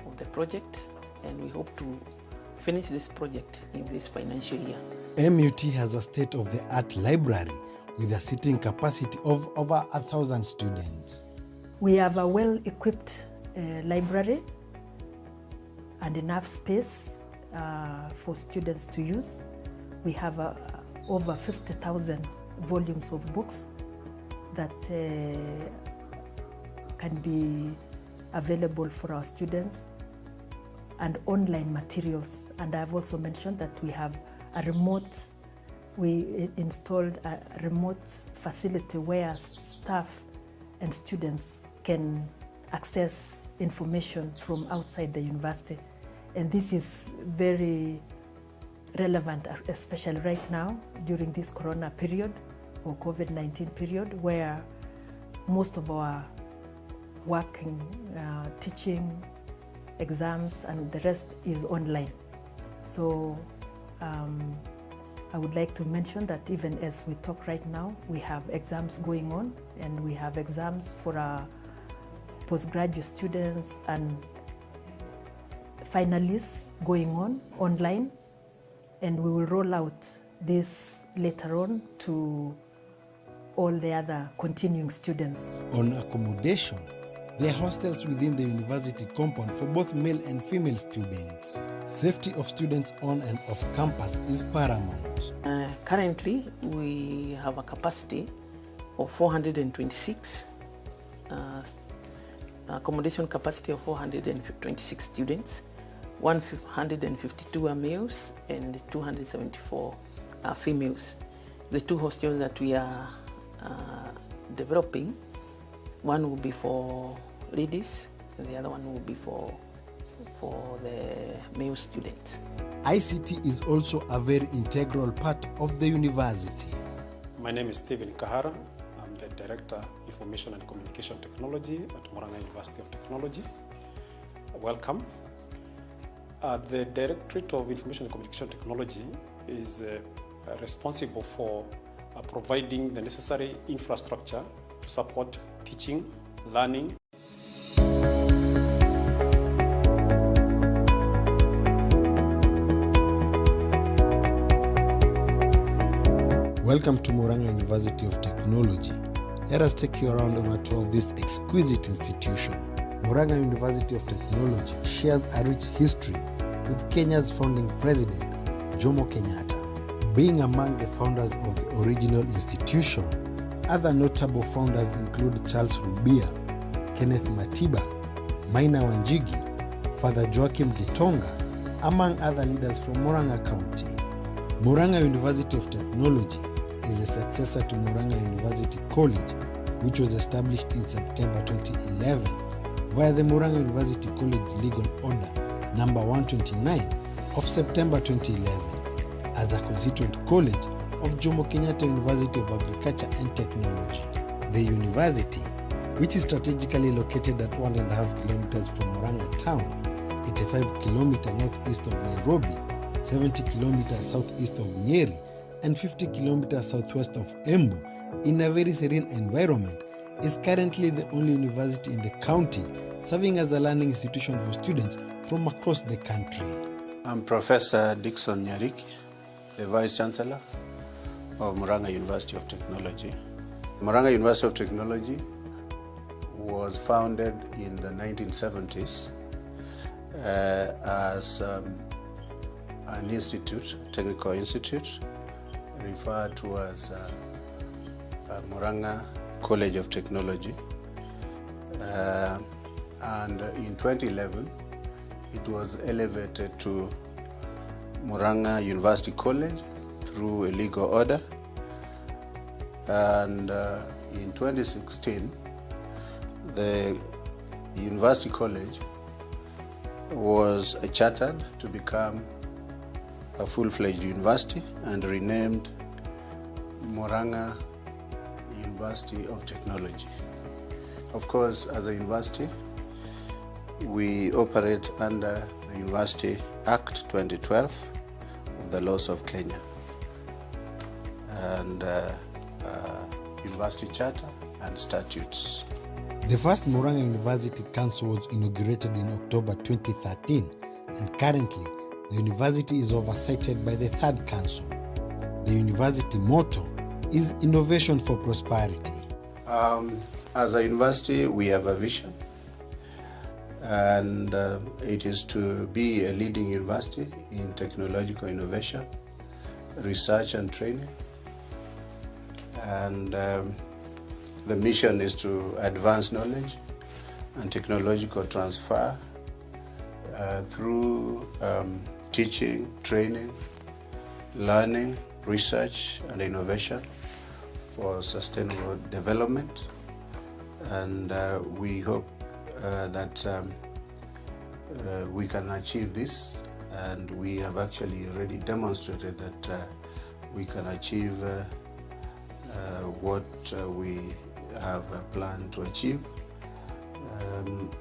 of the project, and we hope to finish this project in this financial year. MUT has a state-of-the-art library with a seating capacity of over 1,000 students. We have a well-equipped library and enough space for students to use. We have over 50,000 volumes of books that can be available for our students, and online materials. And I've also mentioned that we installed a remote facility where staff and students can access information from outside the university. And this is very relevant, especially right now during this corona period or COVID-19 period, where most of our working, teaching, exams and the rest is online. So I would like to mention that even as we talk right now, we have exams going on, and we have exams for our postgraduate students and finalists going on online, and we will roll out this later on to all the other continuing students. On accommodation, there are hostels within the university compound for both male and female students. Safety of students on and off campus is paramount. Currently, we have a capacity of 426, accommodation capacity of 426 students. 152 are males and 274 are females. The 2 hostels that we are developing, one will be for ladies and the other one will be for the male students. ICT is also a very integral part of the university. My name is Stephen Kahara. I'm the Director, Information and Communication Technology at Murang'a University of Technology. Welcome. The Directorate of Information and Communication Technology is responsible for providing the necessary infrastructure to support teaching, learning. Welcome to Murang'a University of Technology. Let us take you around on a tour of this exquisite institution. Murang'a University of Technology shares a rich history with Kenya's founding president, Jomo Kenyatta. Being among the founders of the original institution, other notable founders include Charles Rubia, Kenneth Matiba, Maina Wanjigi, Father Joachim Gitonga, among other leaders from Murang'a County. Murang'a University of Technology is a successor to Murang'a University College, which was established in September 2011 via the Murang'a University College Legal Order number 129 of September 2011 as a constituent college of Jomo Kenyatta University of Agriculture and Technology. The university, which is strategically located at 1.5 kilometers from Murang'a town, 85 kilometers northeast of Nairobi, 70 kilometers southeast of Nyeri, and 50 kilometers southwest of Embu, in a very serene environment, is currently the only university in the county serving as a learning institution for students from across the country. I'm Professor Dickson Nyariki, the Vice Chancellor of Murang'a University of Technology. Murang'a University of Technology was founded in the 1970s as an institute, technical institute, referred to as Murang'a College of Technology. And in 2011, it was elevated to Murang'a University College through a legal order. And in 2016, the University College was chartered to become a full-fledged university and renamed Murang'a University of Technology. Of course, as a university, we operate under the University Act 2012 of the laws of Kenya and University Charter and statutes. The first Murang'a University Council was inaugurated in October 2013, and currently the university is oversighted by the third council. The university motto is Innovation for Prosperity. As a university, we have a vision, and it is to be a leading university in technological innovation, research and training. And the mission is to advance knowledge and technological transfer through teaching, training, learning, research and innovation for sustainable development. And we hope that we can achieve this, and we have actually already demonstrated that we can achieve what we have planned to achieve.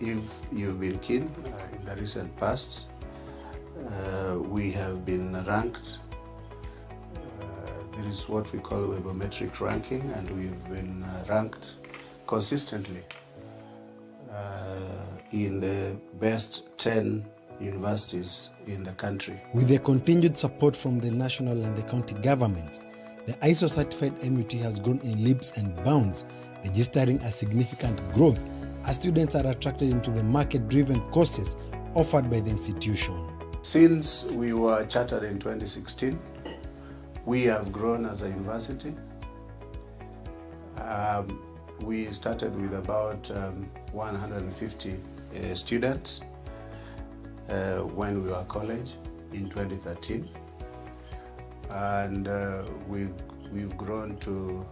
If you've been keen, in the recent past, we have been ranked. There is what we call webometric ranking, and we've been ranked consistently in the best 10 universities in the country. With the continued support from the national and the county governments, the ISO-certified MUT has grown in leaps and bounds, registering a significant growth as students are attracted into the market-driven courses offered by the institution. Since we were chartered in 2016, we have grown as a university. We started with about 150 students when we were college in 2013, and we've grown to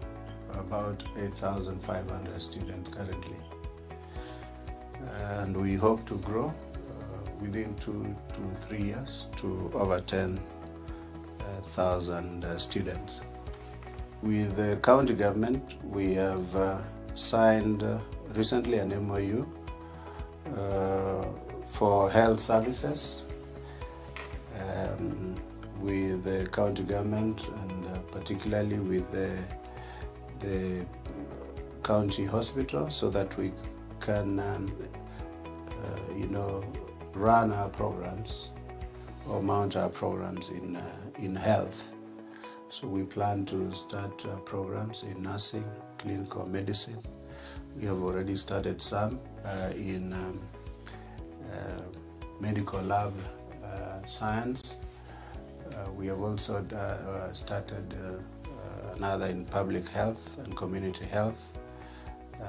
about 8,500 students currently, and we hope to grow within 2 to 3 years to over 10,000 students. With the county government, we have signed recently an MOU for health services with the county government and particularly with the county hospital, so that we can run our programs or mount our programs in health. So we plan to start programs in nursing, clinical medicine. We have already started some in medical lab science. We have also started another in public health and community health.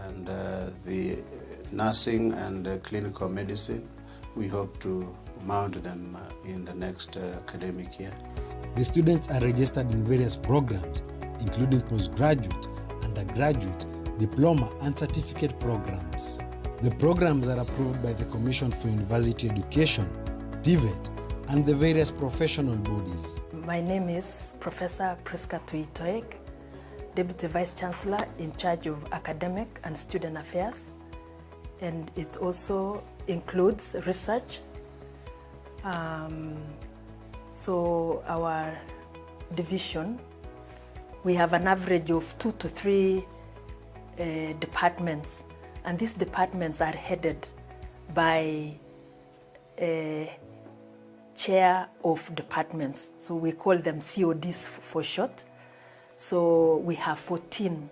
And the nursing and clinical medicine, we hope to mount them in the next academic year. The students are registered in various programs, including postgraduate, undergraduate, diploma and certificate programs. The programs are approved by the Commission for University Education, TVET, and the various professional bodies. My name is Professor Priska Tuitoek, Deputy Vice Chancellor in charge of academic and student affairs, and it also includes research. So our division, we have an average of 2 to 3 departments, and these departments are headed by a chair of departments. So we call them CODs for short. So we have 14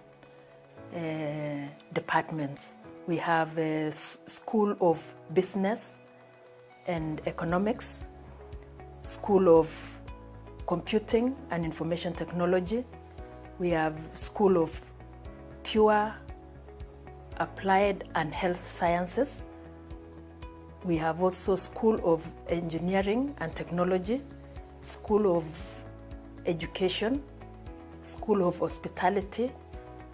departments. We have a School of Business and Economics, School of Computing and Information Technology. We have School of Pure Applied and Health Sciences. We have also School of Engineering and Technology, School of Education, School of Hospitality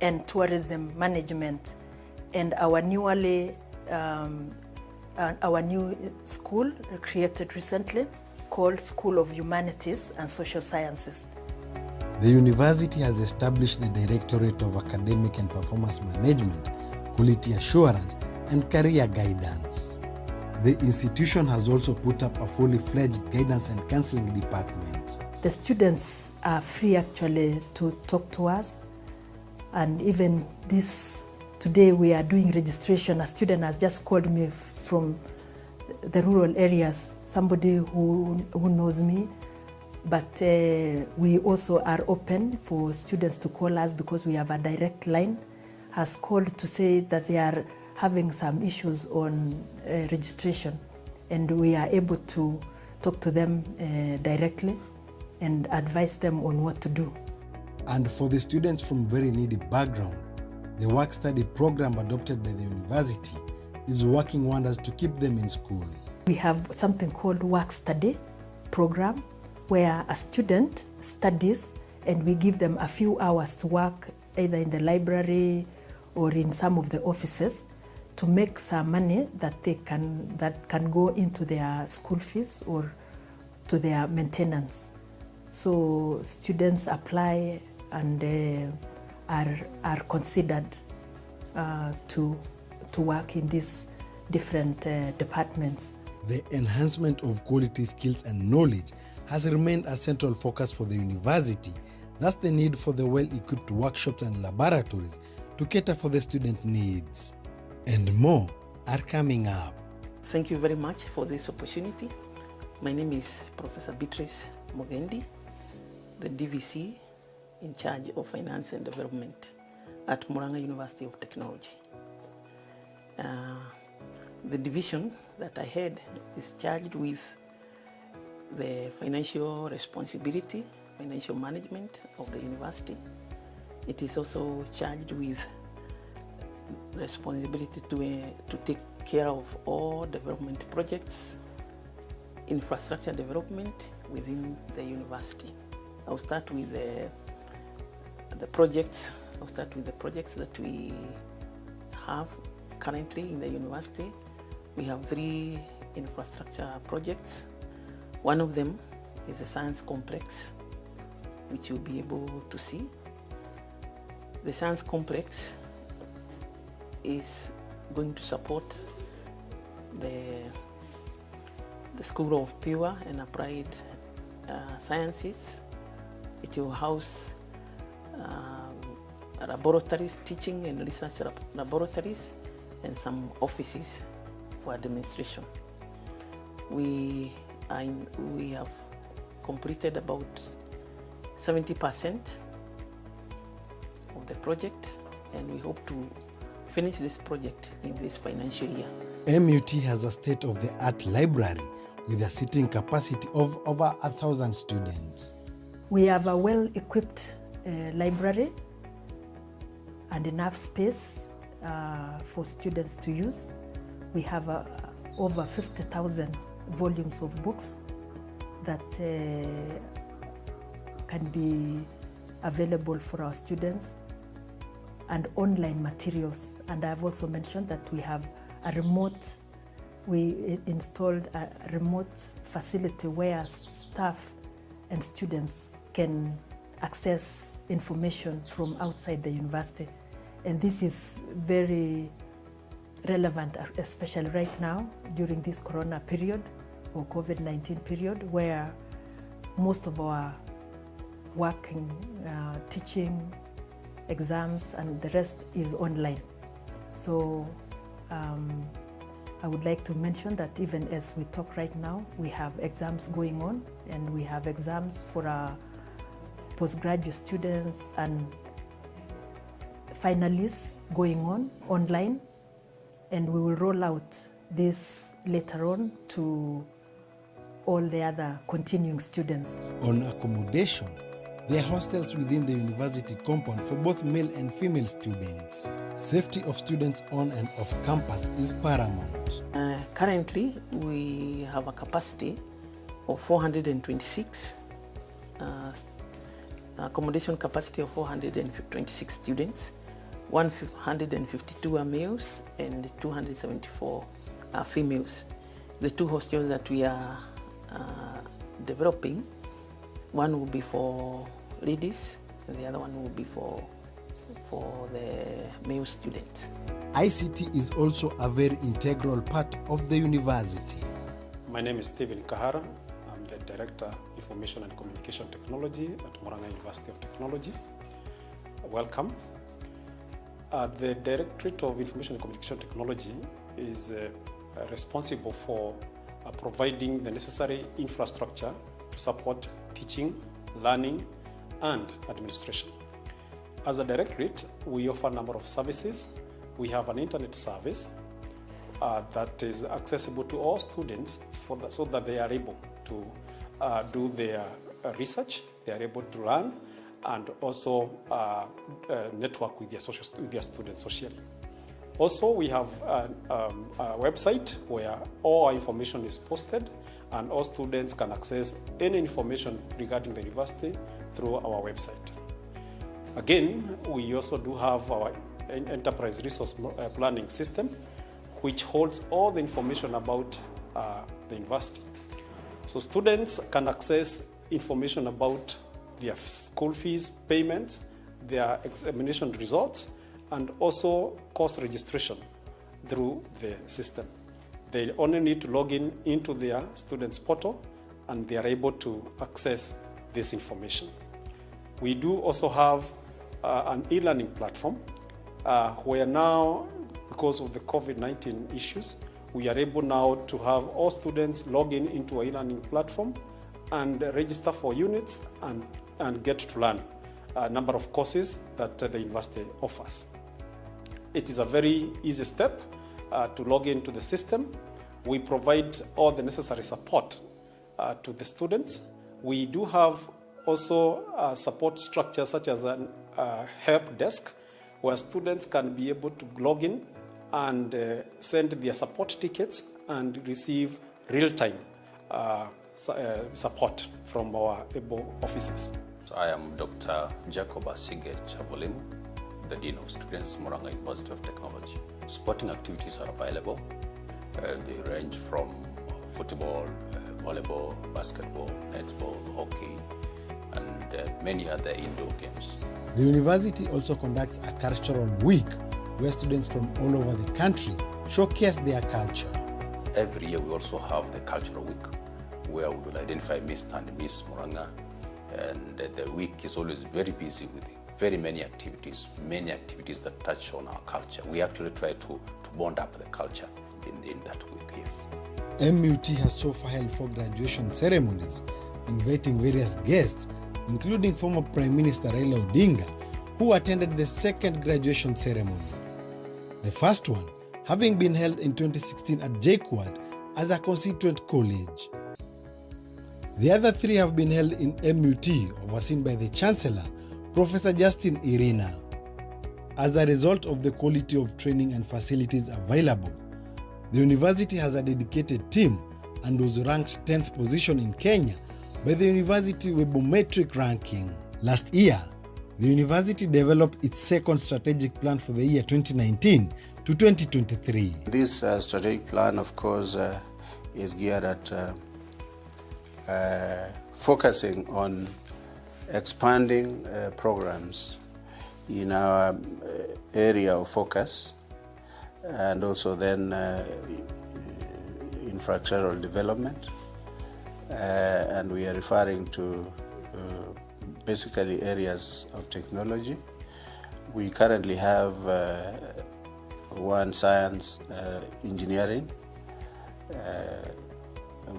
and Tourism Management, and our new school created recently called School of Humanities and Social Sciences. The university has established the Directorate of Academic and Performance Management, Quality Assurance, and Career Guidance. The institution has also put up a fully fledged guidance and counseling department. The students are free actually to talk to us, and even today we are doing registration. A student has just called me from the rural areas, somebody who knows me, but we also are open for students to call us because we have a direct line, has called to say that they are having some issues on registration, and we are able to talk to them directly and advise them on what to do. And for the students from very needy background, the work-study program adopted by the university is working wonders to keep them in school. We have something called work-study program where a student studies and we give them a few hours to work either in the library or in some of the offices to make some money that can go into their school fees or to their maintenance. So students apply and are considered to work in these different departments. The enhancement of quality skills and knowledge has remained a central focus for the university. Thus the need for the well-equipped workshops and laboratories to cater for the student needs. And more are coming up. Thank you very much for this opportunity. My name is Professor Beatrice Mugendi, the DVC in charge of finance and development at Murang'a University of Technology. The division that I head is charged with the financial responsibility, financial management of the university. It is also charged with responsibility to take care of all development projects, infrastructure development within the university. I'll start with the projects. I'll start with the projects that we have currently in the university. We have 3 infrastructure projects. One of them is a science complex, which you'll be able to see. The science complex is going to support the the School of Pure and Applied Sciences. It will house laboratories, teaching and research laboratories, and some offices for administration. We have completed about 70% of the project, and we hope to finish this project in this financial year. MUT has a state-of-the-art library with a seating capacity of over 1,000 students. We have a well-equipped library and enough space for students to use. We have over 50,000 volumes of books that can be available for our students, and online materials. And I've also mentioned that we have we installed a remote facility where staff and students can access information from outside the university. And this is very relevant, especially right now during this corona period or COVID-19 period, where most of our working, teaching, exams and the rest is online. So I would like to mention that even as we talk right now, we have exams going on, and we have exams for our postgraduate students and finalists going on online, and we will roll out this later on to all the other continuing students. On accommodation, there are hostels within the university compound for both male and female students. Safety of students on and off campus is paramount. Currently, we have a capacity of 426, accommodation capacity of 426 students. 152 are males and 274 are females. The two hostels that we are developing, one will be for ladies and the other one will be for the male students. ICT is also a very integral part of the university. My name is Stephen Kahara. I'm the Director, Information and Communication Technology at Murang'a University of Technology. Welcome. The Directorate of Information and Communication Technology is responsible for providing the necessary infrastructure to support teaching, learning, and administration. As a directorate, we offer a number of services. We have an internet service that is accessible to all students so that they are able to do their research, they are able to learn, and also network with their students socially. Also, we have a website where all our information is posted, and all students can access any information regarding the university through our website. Again, we also do have our enterprise resource planning system, which holds all the information about the university. So students can access information about their school fees, payments, their examination results, and also course registration through the system. They only need to log into their students' portal, and they are able to access this information. We do also have an e-learning platform where now, because of the COVID-19 issues, we are able now to have all students log into an e-learning platform and register for units and get to learn a number of courses that the university offers. It is a very easy step to log into the system. We provide all the necessary support to the students. We do have also support structures such as a help desk where students can be able to log in and send their support tickets and receive real-time support from our able offices. I am Dr. Jacob Asige Chavolemu, the Dean of Students, Murang'a University of Technology. Sporting activities are available. They range from football, volleyball, basketball, netball, hockey, and many other indoor games. The university also conducts a cultural week where students from all over the country showcase their culture. every year we also have the Cultural Week, where we will identify Mr. and Miss Murang'a. And the week is always very busy with very many activities that touch on our culture. We actually try to bond up the culture in that week, yes. MUT has so far held 4 graduation ceremonies, inviting various guests, including former Prime Minister Raila Odinga, who attended the second graduation ceremony. The first one having been held in 2016 at JKUAT as a constituent college. The other 3 have been held in MUT, overseen by the Chancellor, Professor Justin Irina. As a result of the quality of training and facilities available, the university has a dedicated team and was ranked 10th position in Kenya by the University Webometric ranking. Last year, the university developed its second strategic plan for the year 2019 to 2023. This strategic plan, of course, is geared at focusing on expanding programs in our area of focus, and also then infrastructural development, and we are referring to basically areas of technology. We currently have one science engineering,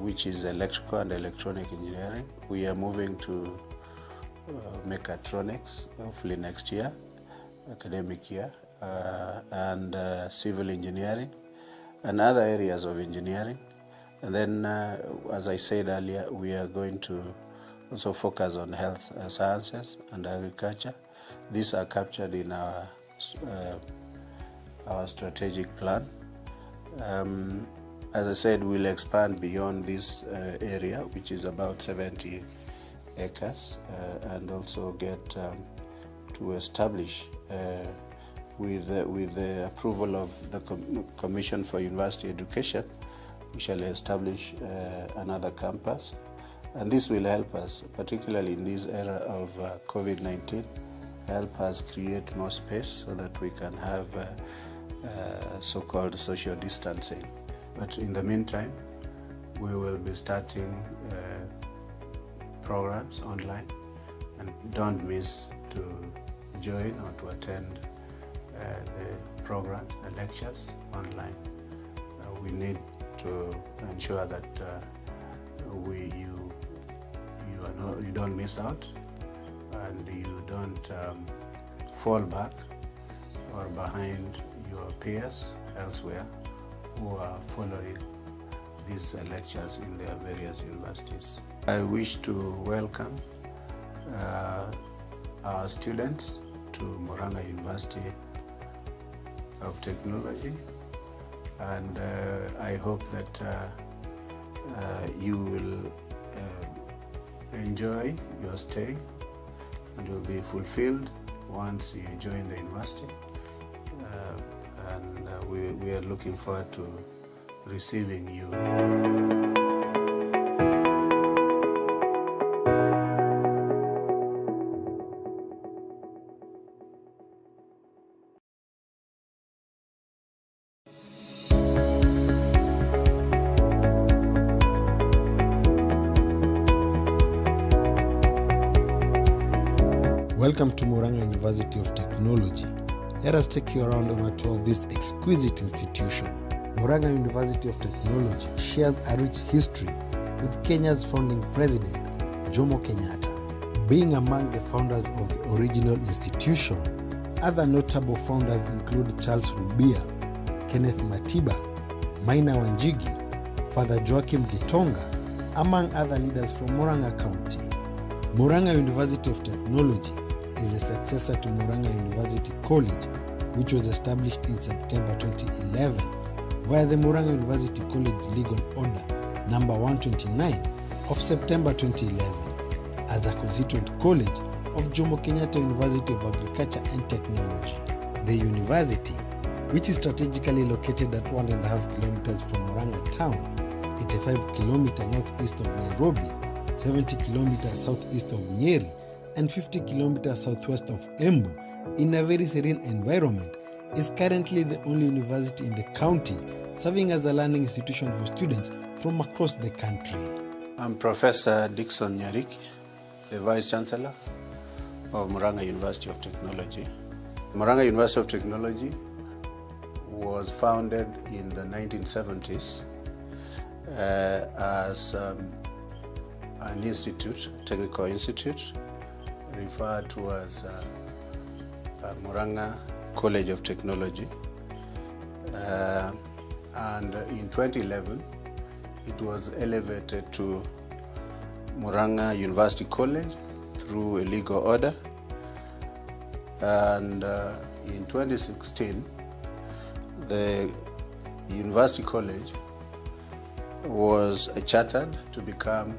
which is electrical and electronic engineering. We are moving to mechatronics, hopefully next year, academic year, and civil engineering and other areas of engineering. And then, as I said earlier, we are going to also focus on health sciences and agriculture. These are captured in our strategic plan. As I said, we'll expand beyond this area, which is about 70 acres, and also get to establish, with the approval of the Commission for University Education, we shall establish another campus. And this will help us, particularly in this era of COVID-19, help us create more space so that we can have so-called social distancing. But in the meantime, we will be starting programs online, and don't miss to join or to attend the programs, the lectures online. We need to ensure that you don't miss out, and you don't fall back or behind your peers elsewhere who are following these lectures in their various universities. I wish to welcome our students to Murang'a University of Technology, and I hope that you will enjoy your stay and will be fulfilled once you join the university, and we are looking forward to receiving you. Welcome to Murang'a University of Technology. Let us take you around on a tour of this exquisite institution. Murang'a University of Technology shares a rich history with Kenya's founding president, Jomo Kenyatta. Being among the founders of the original institution, other notable founders include Charles Rubia, Kenneth Matiba, Maina Wanjigi, Father Joachim Gitonga, among other leaders from Murang'a County. Murang'a University of Technology is a successor to Murang'a University College, which was established in September 2011 via the Murang'a University College Legal Order number 129 of September 2011 as a constituent college of Jomo Kenyatta University of Agriculture and Technology. The university, which is strategically located at 1.5 kilometers from Murang'a town, 85 kilometers northeast of Nairobi, 70 kilometers southeast of Nyeri, and 50 kilometers southwest of Embu, in a very serene environment, is currently the only university in the county serving as a learning institution for students from across the country. I'm Professor Dickson Nyariki, the Vice Chancellor of Murang'a University of Technology. Murang'a University of Technology was founded in the 1970s as an institute, technical institute, referred to as Murang'a College of Technology. And in 2011, it was elevated to Murang'a University College through a legal order. And in 2016, the University College was chartered to become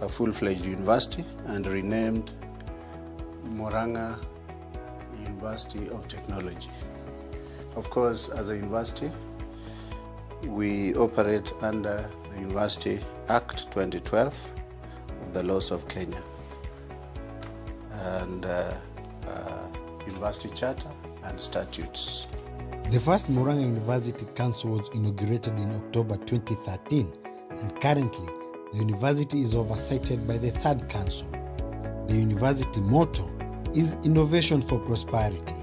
a full-fledged university and renamed Murang'a University of Technology. Of course, as a university, we operate under the University Act 2012 of the laws of Kenya and University Charter and statutes. The first Murang'a University Council was inaugurated in October 2013, and currently the university is oversighted by the third council. The university motto is Innovation for Prosperity.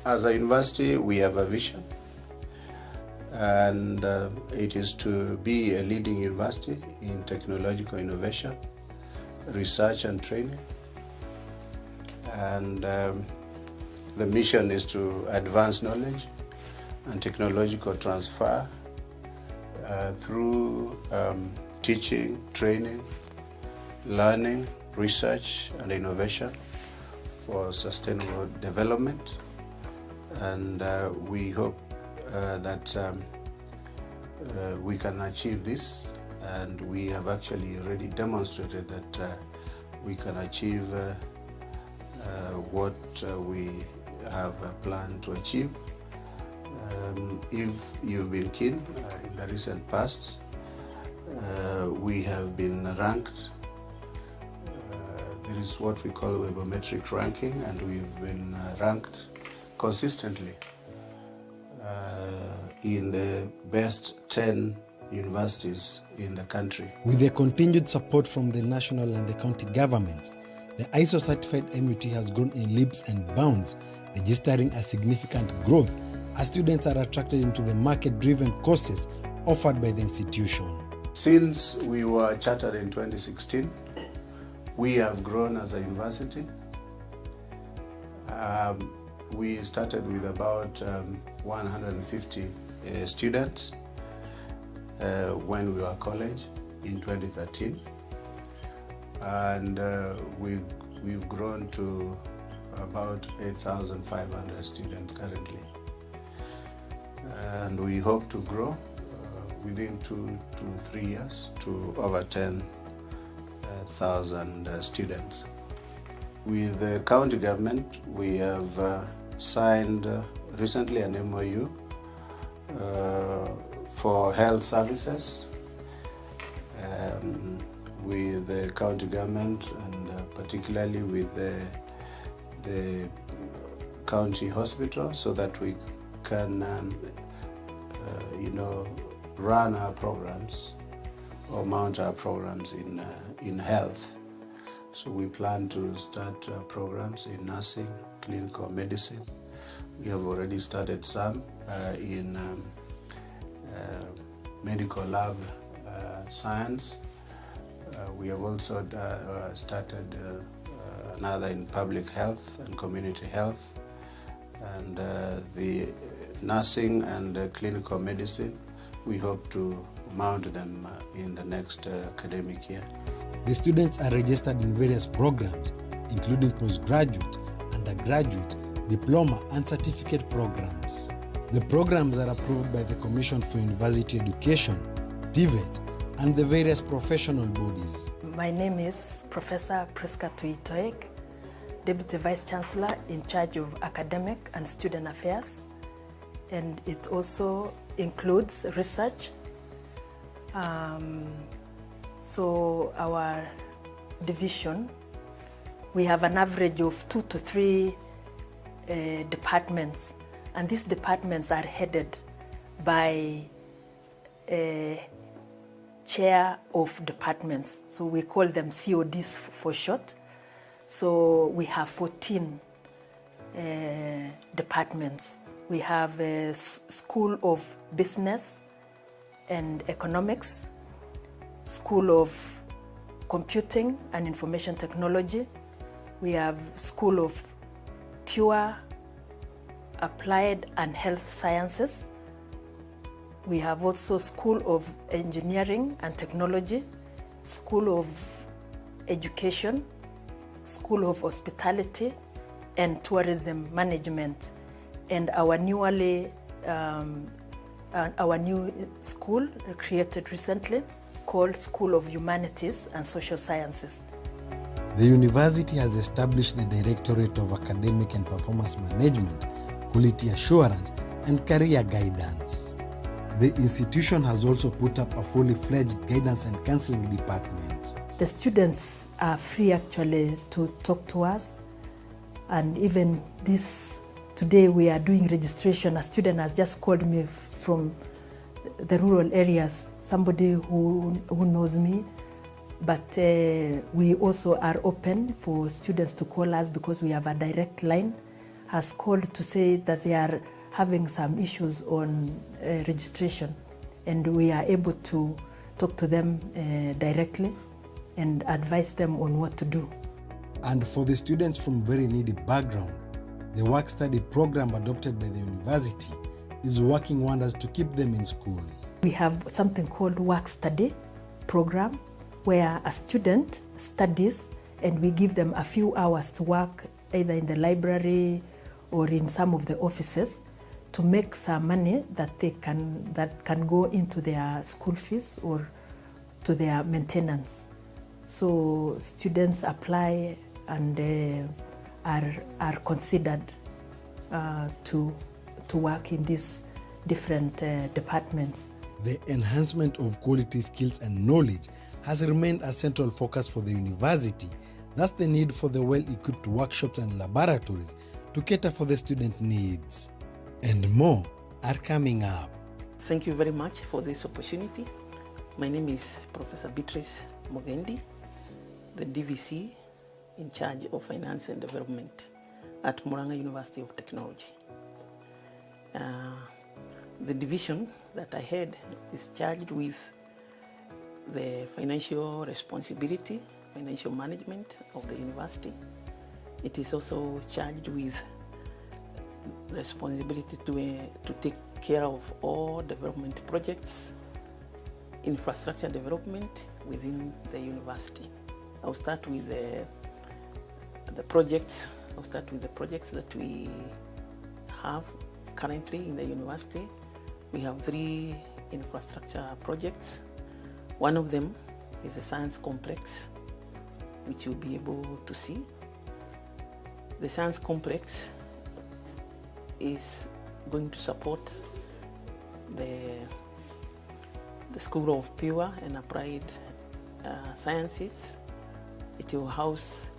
As a university, we have a vision, and it is to be a leading university in technological innovation, research and training. And the mission is to advance knowledge and technological transfer through teaching, training, learning, research and innovation for sustainable development. And we hope that we can achieve this, and we have actually already demonstrated that we can achieve what we have planned to achieve. If you've been keen, in the recent past, we have been ranked. There is what we call webometric ranking, and we've been ranked consistently in the best 10 universities in the country. With the continued support from the national and the county governments, the ISO-certified MUT has grown in leaps and bounds, registering a significant growth as students are attracted into the market-driven courses offered by the institution. Since we were chartered in 2016, we have grown as a university. We started with about 150 students when we were college in 2013, and we've grown to about 8,500 students currently, and we hope to grow within 2 to 3 years to over 10,000 students. With the county government, we have signed recently an MOU for health services with the county government, and particularly with the county hospital, so that we can run our programs or mount our programs in health. So we plan to start programs in nursing, clinical medicine. We have already started some in medical lab science. We have also started another in public health and community health, and the nursing and clinical medicine, we hope to mount them in the next academic year. The students are registered in various programs, including postgraduate, undergraduate, diploma and certificate programs. The programs are approved by the Commission for University Education, TVET, and the various professional bodies. My name is Professor Priska Tuitoek, Deputy Vice Chancellor in charge of academic and student affairs, and it also includes research. So our division, we have an average of 2 to 3 departments, and these departments are headed by chair of departments. So we call them CODs for short. So we have 14 departments. We have a School of Business and Economics, School of Computing and Information Technology. We have School of Pure, Applied and Health Sciences. We have also School of Engineering and Technology, School of Education, School of Hospitality and Tourism Management, and our new school created recently called School of Humanities and Social Sciences. The university has established the Directorate of Academic and Performance Management, Quality Assurance, and Career Guidance. The institution has also put up a fully fledged guidance and counseling department. The students are free actually to talk to us, and even today we are doing registration. A student has just called me from the rural areas, somebody who knows me, but we also are open for students to call us because we have a direct line, has called to say that they are having some issues on registration, and we are able to talk to them directly and advise them on what to do. And for the students from very needy background, the work-study program adopted by the university is working wonders to keep them in school. We have something called work-study program where a student studies and we give them a few hours to work either in the library or in some of the offices to make some money that can go into their school fees or to their maintenance. So students apply and are considered to work in these different departments. The enhancement of quality skills and knowledge has remained a central focus for the university. Thus the need for the well-equipped workshops and laboratories to cater for the student needs. And more are coming up. Thank you very much for this opportunity. My name is Professor Beatrice Mogendi, the DVC in charge of finance and development at Murang'a University of Technology. The division that I head is charged with the financial responsibility, financial management of the university. It is also charged with responsibility to take care of all development projects, infrastructure development within the university. I'll start with the projects. I'll start with the projects that we have currently in the university. We have 3 infrastructure projects. One of them is a science complex, which you'll be able to see. The science complex is going to support the School of Pure and Applied Sciences. It will house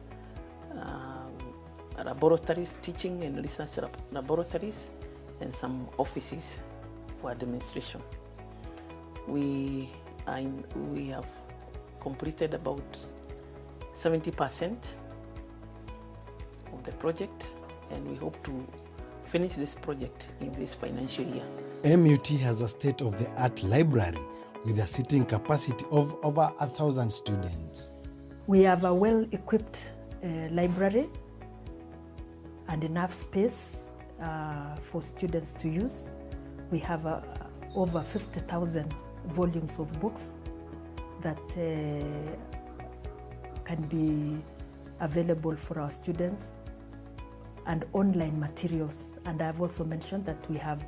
laboratories, teaching and research laboratories, and some offices for administration. We have completed about 70% of the project, and we hope to finish this project in this financial year. MUT has a state-of-the-art library with a seating capacity of over 1,000 students. We have a well-equipped library and enough space for students to use. We have over 50,000 volumes of books that can be available for our students, and online materials. And I've also mentioned that we have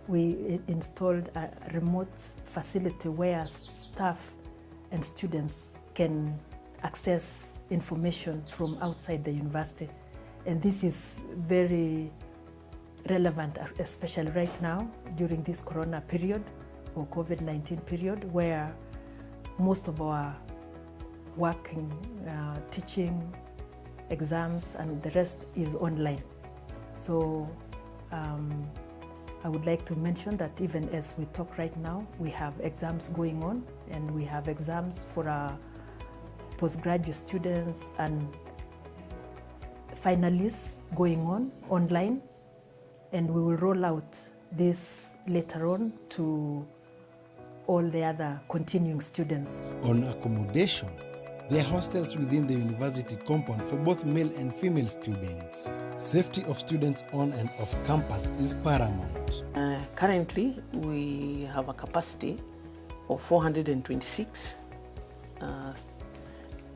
we installed a remote facility where staff and students can access information from outside the university. And this is very relevant, especially right now during this corona period or COVID-19 period, where most of our working, teaching, exams and the rest is online. So I would like to mention that even as we talk right now, we have exams going on, and we have exams for our postgraduate students and finalists going on online, and we will roll out this later on to all the other continuing students. On accommodation, there are hostels within the university compound for both male and female students. Safety of students on and off campus is paramount. Currently, we have a capacity of 426,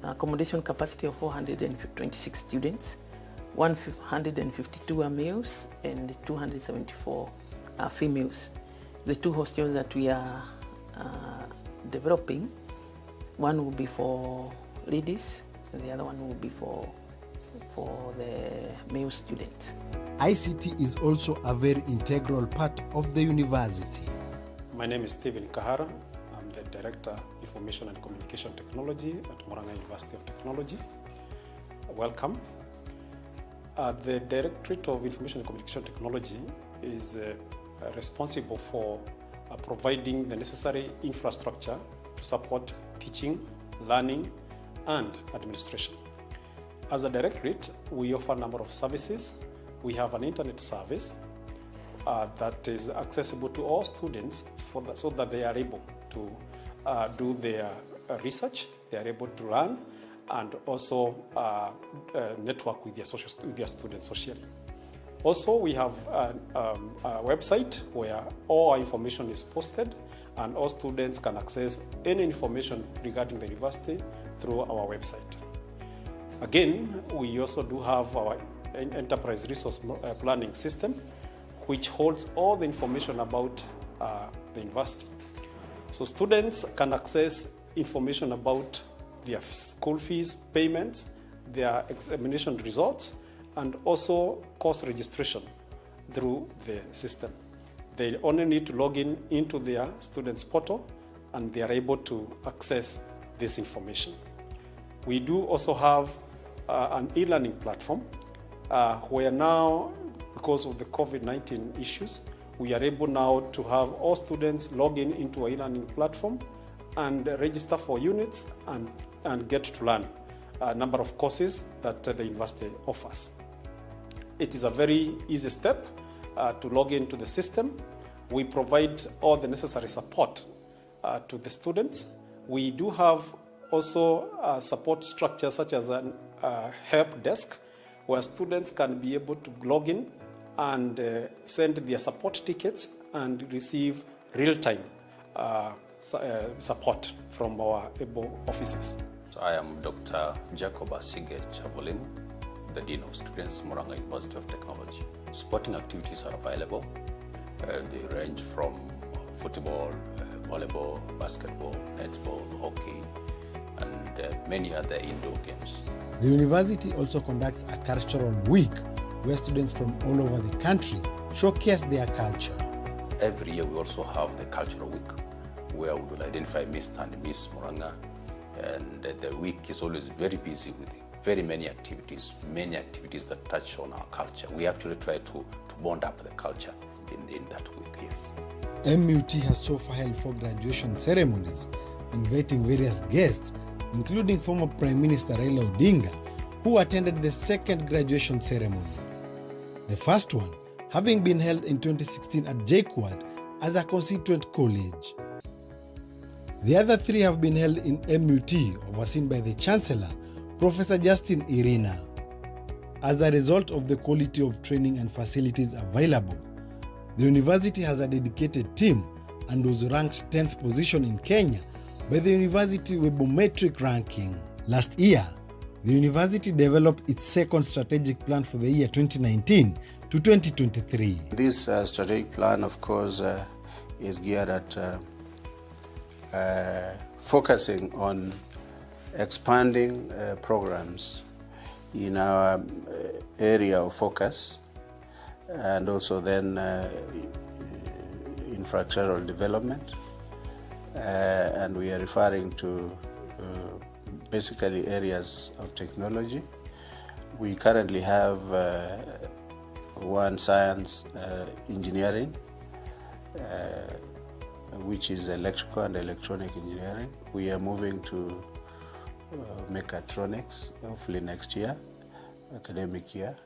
accommodation capacity of 426 students. 152 are males and 274 are females. The two hostels that we are developing, one will be for ladies and the other one will be for the male students. ICT is also a very integral part of the university. My name is Stephen Kahara. I'm the Director, Information and Communication Technology at Murang'a University of Technology. Welcome. The Directorate of Information and Communication Technology is responsible for providing the necessary infrastructure to support teaching, learning, and administration. As a directorate, we offer a number of services. We have an internet service that is accessible to all students so that they are able to do their research, they are able to learn, and also network with their students socially. Also, we have a website where all our information is posted, and all students can access any information regarding the university through our website. Again, we also do have our enterprise resource planning system, which holds all the information about the university. So students can access information about their school fees, payments, their examination results, and also course registration through the system. They only need to log into their students' portal, and they are able to access this information. We do also have an e-learning platform where now, because of the COVID-19 issues, we are able now to have all students log into an e-learning platform and register for units and get to learn a number of courses that the university offers. It is a very easy step to log into the system. We provide all the necessary support to the students. We do have also support structures such as a help desk where students can be able to log in and send their support tickets and receive real-time support from our able officers. I am Dr. Jacob Asige Chavolimu, the Dean of Students, Murang'a University of Technology. Sporting activities are available. They range from football, volleyball, basketball, netball, hockey, and many other indoor games. The university also conducts a cultural week where students from all over the country showcase their culture. Every year we also have the cultural week where we will identify Mr. and Miss Murang'a, and the week is always very busy with very many activities that touch on our culture. We actually try to bond up the culture in that week, yes. MUT has so far held 4 graduation ceremonies, inviting various guests, including former Prime Minister Raila Odinga, who attended the second graduation ceremony. The first one having been held in 2016 at JKUAT as a constituent college. The other 3 have been held in MUT, overseen by the Chancellor, Professor Justin Irina. As a result of the quality of training and facilities available, the university has a dedicated team and was ranked 10th position in Kenya by the University Webometric ranking. Last year, the university developed its second strategic plan for the year 2019 to 2023. This strategic plan, of course, is geared at focusing on expanding programs in our area of focus, and also then infrastructural development, and we are referring to basically areas of technology. We currently have one science, engineering, which is electrical and electronic engineering. We are moving to mechatronics, hopefully next year, academic year,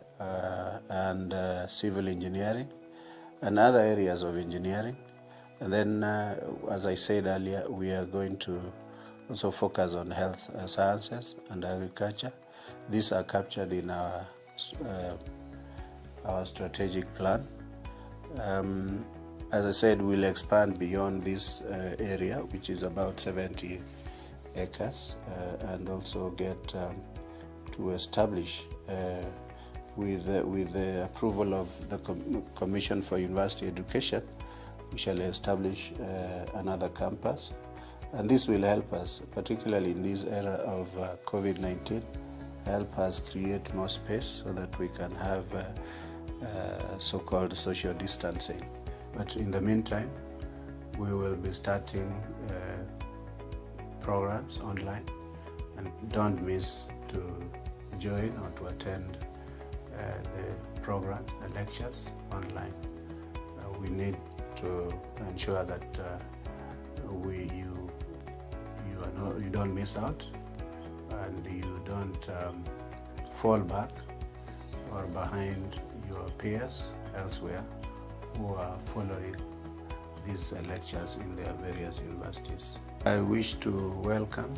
and civil engineering and other areas of engineering. And then, as I said earlier, we are going to also focus on health sciences and agriculture. These are captured in our strategic plan. As I said, we'll expand beyond this area, which is about 70 acres, and also get to establish, with the approval of the Commission for University Education, we shall establish another campus. And this will help us, particularly in this era of COVID-19, help us create more space so that we can have so-called social distancing. But in the meantime, we will be starting programs online, and don't miss to join or to attend the program, the lectures online. We need to ensure that you don't miss out, and you don't fall back or behind your peers elsewhere who are following these lectures in their various universities. I wish to welcome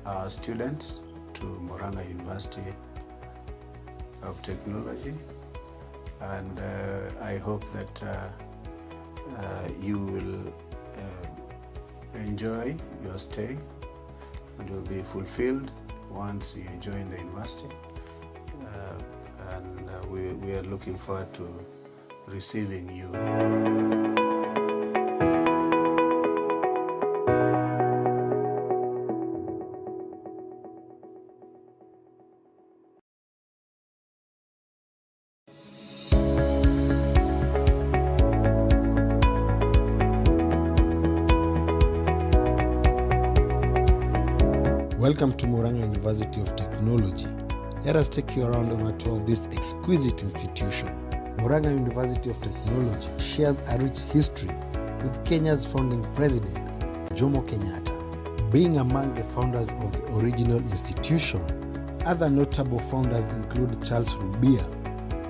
our students to Murang'a University of Technology, and I hope that you will enjoy your stay and will be fulfilled once you join the university. We are looking forward to receiving you. Welcome to Murang'a University of Technology. Let us take you around on a tour of this exquisite institution. Murang'a University of Technology shares a rich history with Kenya's founding president, Jomo Kenyatta. Being among the founders of the original institution, other notable founders include Charles Rubia,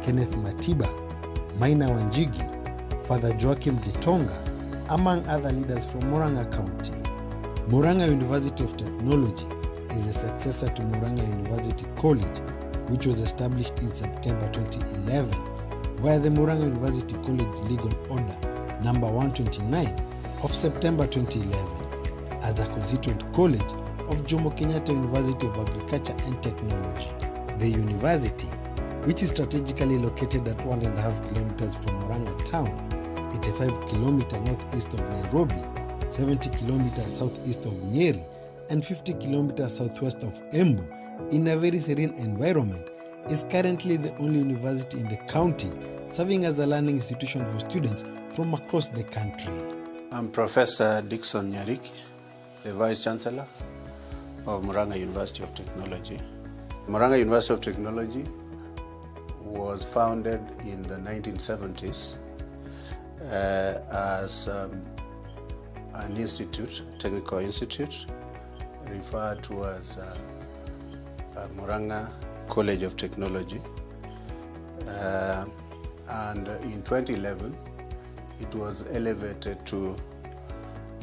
Kenneth Matiba, Maina Wanjigi, Father Joachim Gitonga, among other leaders from Murang'a County. Murang'a University of Technology is a successor to Murang'a University College, which was established in September 2011, via the Murang'a University College Legal Order number 129 of September 2011, as a constituent college of Jomo Kenyatta University of Agriculture and Technology. The university, which is strategically located at 1.5 kilometers from Murang'a town, 85 kilometers northeast of Nairobi, 70 kilometers southeast of Nyeri, and 50 kilometers southwest of Embu, in a very serene environment, is currently the only university in the county serving as a learning institution for students from across the country. I'm Professor Dickson Nyariki, the Vice Chancellor of Murang'a University of Technology. Murang'a University of Technology was founded in the 1970s as an institute, a technical institute, referred to as Murang'a College of Technology. And in 2011, it was elevated to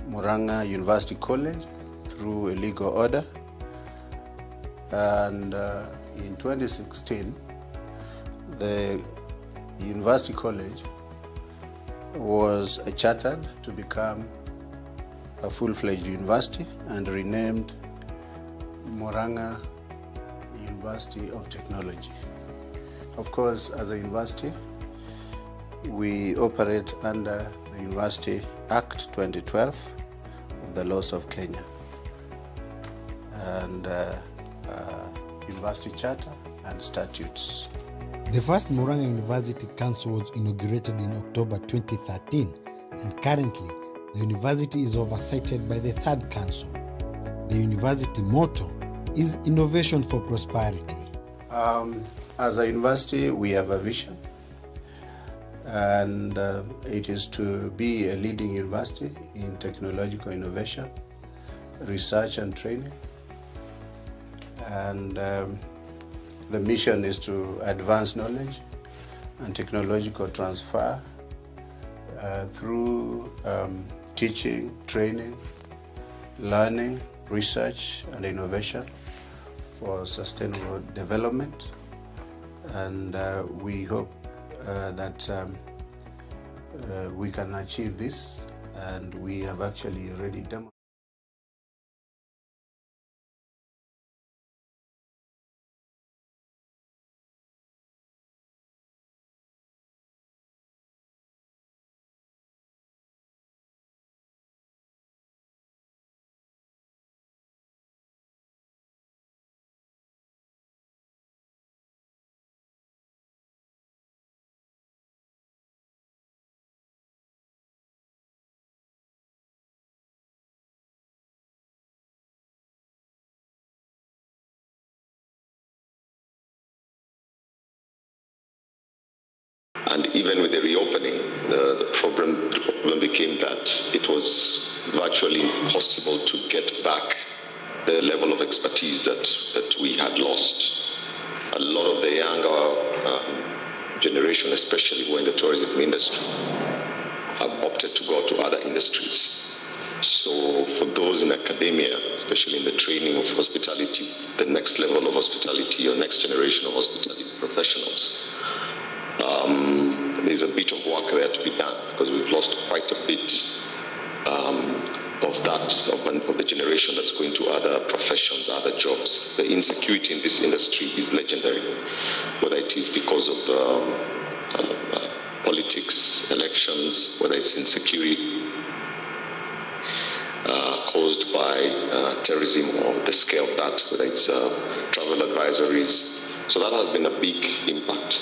Murang'a University College through a legal order. And in 2016, the University College was chartered to become a full-fledged university and renamed Murang'a University of Technology. Of course, as a university, we operate under the University Act 2012 of the laws of Kenya, and University Charter and statutes. The first Murang'a University Council was inaugurated in October 2013, and currently the university is oversighted by the Third Council. The university motto is Innovation for Prosperity. As a university, we have a vision. and it is to be a leading university in technological innovation, research and training. And the mission is to advance knowledge and technological transfer through teaching, training, learning, research and innovation for sustainable development. And we hope that we can achieve this, and we have actually already demonstrated. And even with the reopening, the problem became that it was virtually impossible to get back the level of expertise that we had lost. A lot of the younger generation, especially who are in the tourism industry, have opted to go to other industries. So for those in academia, especially in the training of hospitality, the next level of hospitality or next generation of hospitality professionals, there's a bit of work there to be done, because we've lost quite a bit of the generation that's going to other professions, other jobs. The insecurity in this industry is legendary, whether it is because of politics, elections, whether it's insecurity caused by terrorism or the scale of that, whether it's travel advisories. So that has been a big impact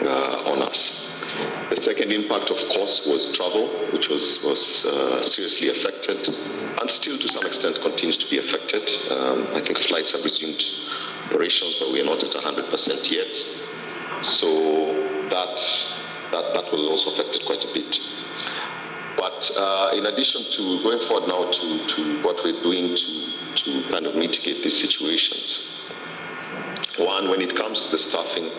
on us. The second impact, of course, was travel, which was seriously affected, and still to some extent continues to be affected. I think flights have resumed operations, but we are not at 100% yet. So that was also affected quite a bit. But in addition to going forward now to what we're doing to kind of mitigate these situations, one, when it comes to the staffing,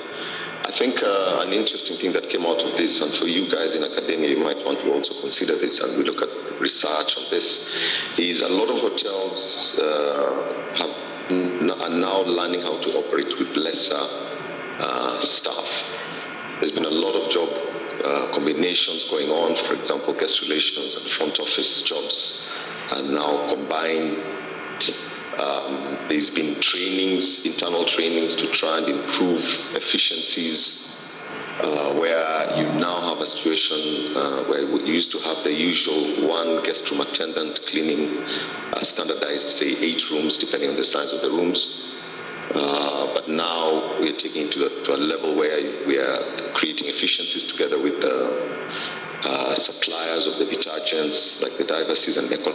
I think an interesting thing that came out of this, and for you guys in academia, you might want to also consider this, and we look at research on this, is a lot of hotels are now learning how to operate with lesser staff. There's been a lot of job combinations going on. For example, guest relations and front office jobs are now combined. There's been trainings, internal trainings to try and improve efficiencies, where you now have a situation where you used to have the usual one guest room attendant cleaning a standardized, say, 8 rooms, depending on the size of the rooms. But now we're taking it to a level where we are creating efficiencies together with the suppliers of the detergents, like the Diverseas and Eco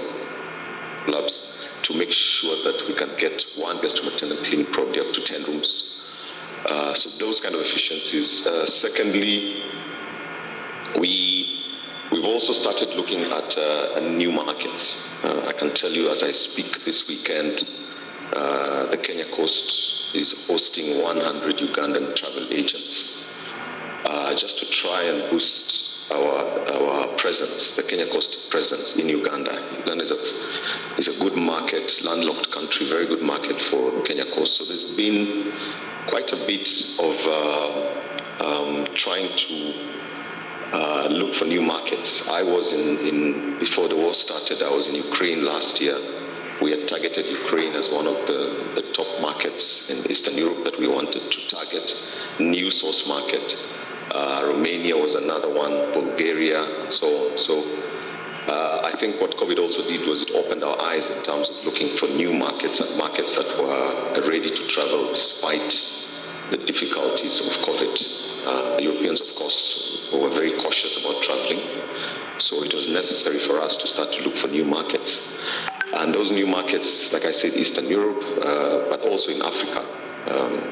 Labs, to make sure that we can get one guest room attendant cleaning probably up to 10 rooms. So those kind of efficiencies. Secondly, we've also started looking at new markets. I can tell you, as I speak this weekend, the Kenya Coast is hosting 100 Ugandan travel agents, just to try and boost our presence, the Kenya Coast presence in Uganda. Uganda is a good market, landlocked country, very good market for the Kenya Coast. So there's been quite a bit of trying to look for new markets. I was before the war started, I was in Ukraine last year. We had targeted Ukraine as one of the top markets in Eastern Europe that we wanted to target, new source market. Romania was another one, Bulgaria, and so on. So I think what COVID also did was it opened our eyes in terms of looking for new markets and markets that were ready to travel despite the difficulties of COVID. The Europeans, of course, were very cautious about traveling. So it was necessary for us to start to look for new markets. And those new markets, like I said, Eastern Europe, but also in Africa.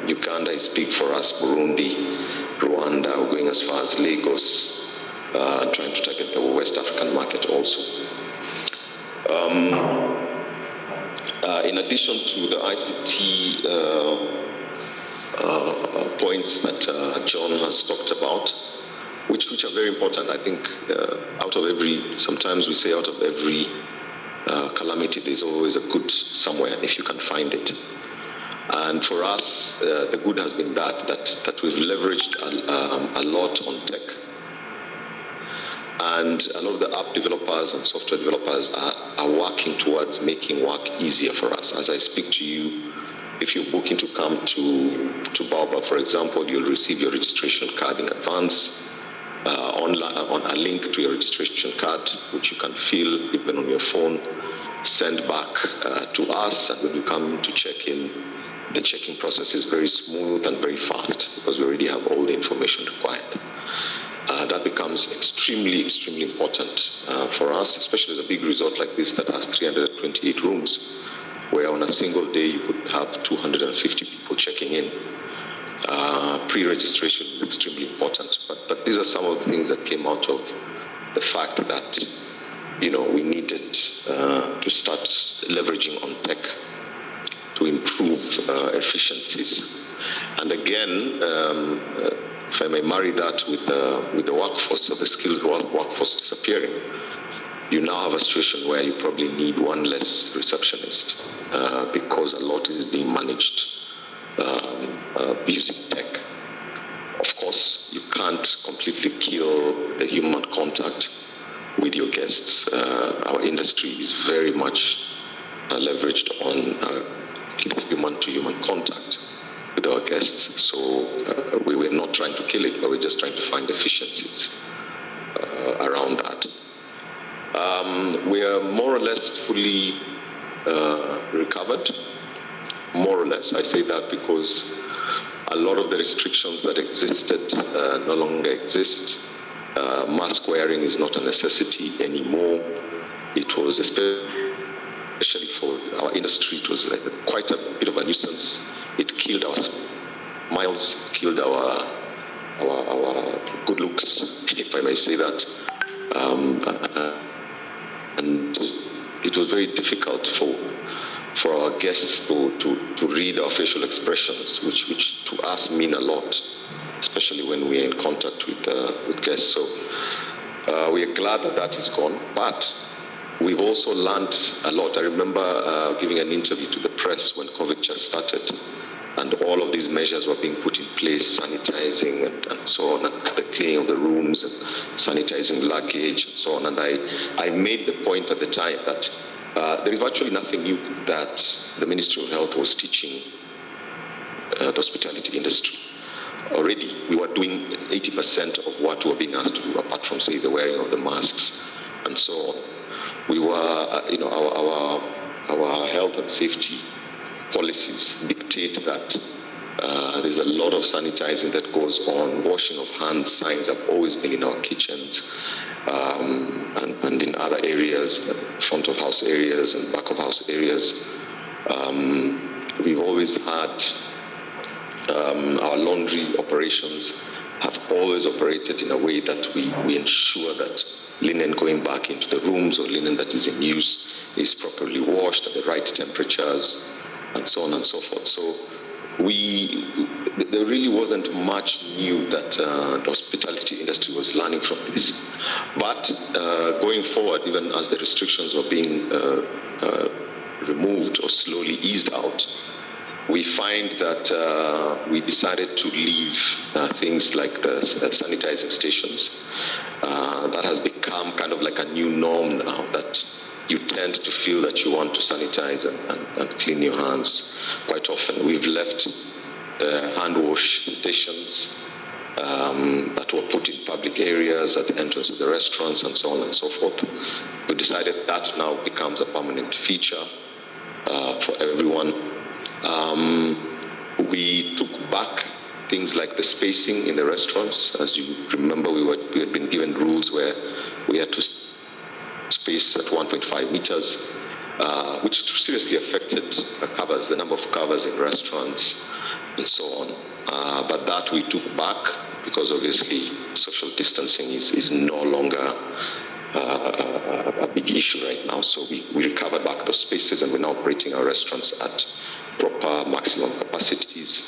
Uganda is big for us, Burundi, Rwanda, we're going as far as Lagos, trying to target the West African market also. In addition to the ICT points that John has talked about, which are very important. I think sometimes we say out of every calamity, there's always a good somewhere if you can find it. And for us, the good has been that we've leveraged a lot on tech. And a lot of the app developers and software developers are working towards making work easier for us. As I speak to you, if you're booking to come to Baobab, for example, you'll receive your registration card in advance, online, on a link to your registration card, which you can fill even on your phone, send back to us, and when you come to check in, the checking process is very smooth and very fast because we already have all the information required. That becomes extremely, extremely important for us, especially as a big resort like this that has 328 rooms, where on a single day you could have 250 people checking in. Pre-registration is extremely important, but these are some of the things that came out of the fact that we needed to start leveraging on tech to improve efficiencies. And again, if I may marry that with the workforce, so the skills workforce disappearing, you now have a situation where you probably need one less receptionist because a lot is being managed using tech. Of course, you can't completely kill the human contact with your guests. Our industry is very much leveraged on human-to-human contact with our guests. So we were not trying to kill it, but we're just trying to find efficiencies around that. We are more or less fully recovered. More or less. I say that because a lot of the restrictions that existed no longer exist. Mask wearing is not a necessity anymore. It was, especially for our industry, it was quite a bit of a nuisance. It killed our smiles, killed our good looks, if I may say that. And it was very difficult for our guests to read our facial expressions, which to us mean a lot, especially when we're in contact with guests. So we are glad that is gone, but we've also learned a lot. I remember giving an interview to the press when COVID just started, and all of these measures were being put in place, sanitizing and so on, and the cleaning of the rooms, and sanitizing luggage and so on. And I made the point at the time that there is virtually nothing new that the Ministry of Health was teaching the hospitality industry. Already, we were doing 80% of what we were being asked to do, apart from, say, the wearing of the masks and so on. We were, our health and safety policies dictate that there's a lot of sanitizing that goes on. Washing of hands signs have always been in our kitchens and in other areas, front of house areas and back of house areas. We've always had our laundry operations have always operated in a way that we ensure that linen going back into the rooms or linen that is in use is properly washed at the right temperatures and so on and so forth. So there really wasn't much new that the hospitality industry was learning from this. But going forward, even as the restrictions were being removed or slowly eased out, we find that we decided to leave things like the sanitizing stations. That has become kind of like a new norm now, that you tend to feel that you want to sanitize and clean your hands quite often. We've left hand wash stations that were put in public areas at the entrance of the restaurants and so on and so forth. We decided that now becomes a permanent feature for everyone. We took back things like the spacing in the restaurants. As you remember, we had been given rules where we had to space at 1.5 meters. which seriously affected the number of covers in restaurants and so on. But that we took back because obviously social distancing is no longer a big issue right now. So we recovered back those spaces and we're now operating our restaurants at proper maximum capacities.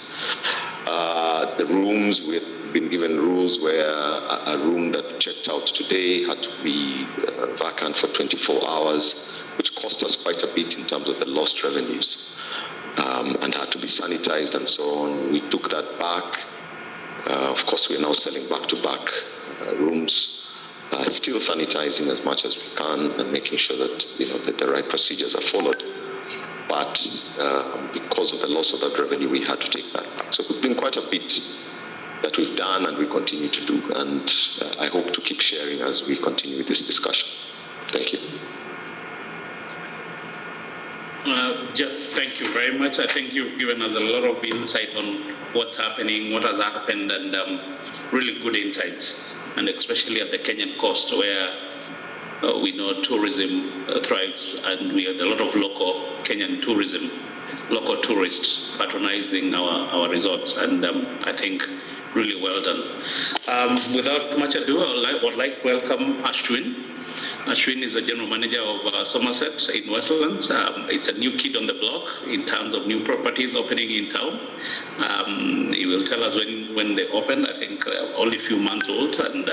The rooms, we've been given rules where a room that checked out today had to be vacant for 24 hours, which cost us quite a bit in terms of the lost revenues, and had to be sanitized and so on. We took that back. Of course, we're now selling back-to-back rooms, still sanitizing as much as we can and making sure that that the right procedures are followed. But because of the loss of that revenue, we had to take that back. So it's been quite a bit that we've done and we continue to do. And I hope to keep sharing as we continue with this discussion. Thank you. Jeff, thank you very much. I think you've given us a lot of insight on what's happening, what has happened, and really good insights, and especially at the Kenyan coast where we know tourism thrives, and we have a lot of local Kenyan tourism, local tourists patronizing our resorts, and I think really well done. Without much ado, I would like to welcome Ashwin. Ashwin is the general manager of Somerset in Westlands. It's a new kid on the block in terms of new properties opening in town. He will tell us when they opened. I think only a few months old, and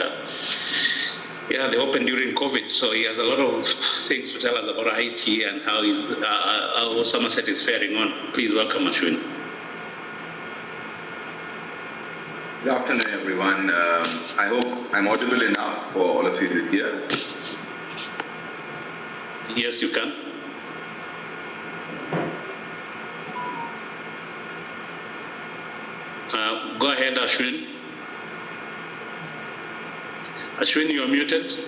yeah, they opened during COVID, so he has a lot of things to tell us about IT and how Somerset is faring on. Please welcome Ashwin. Good afternoon, everyone. I hope I'm audible enough for all of you to hear. Yes, you can. Go ahead, Ashwin. Ashwin, you are muted.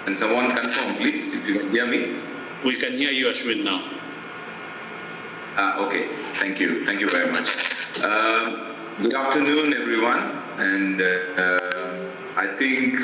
Can someone confirm, please, if you can hear me? We can hear you, Ashwin, now. Okay, thank you. Thank you very much. Good afternoon, everyone. And I think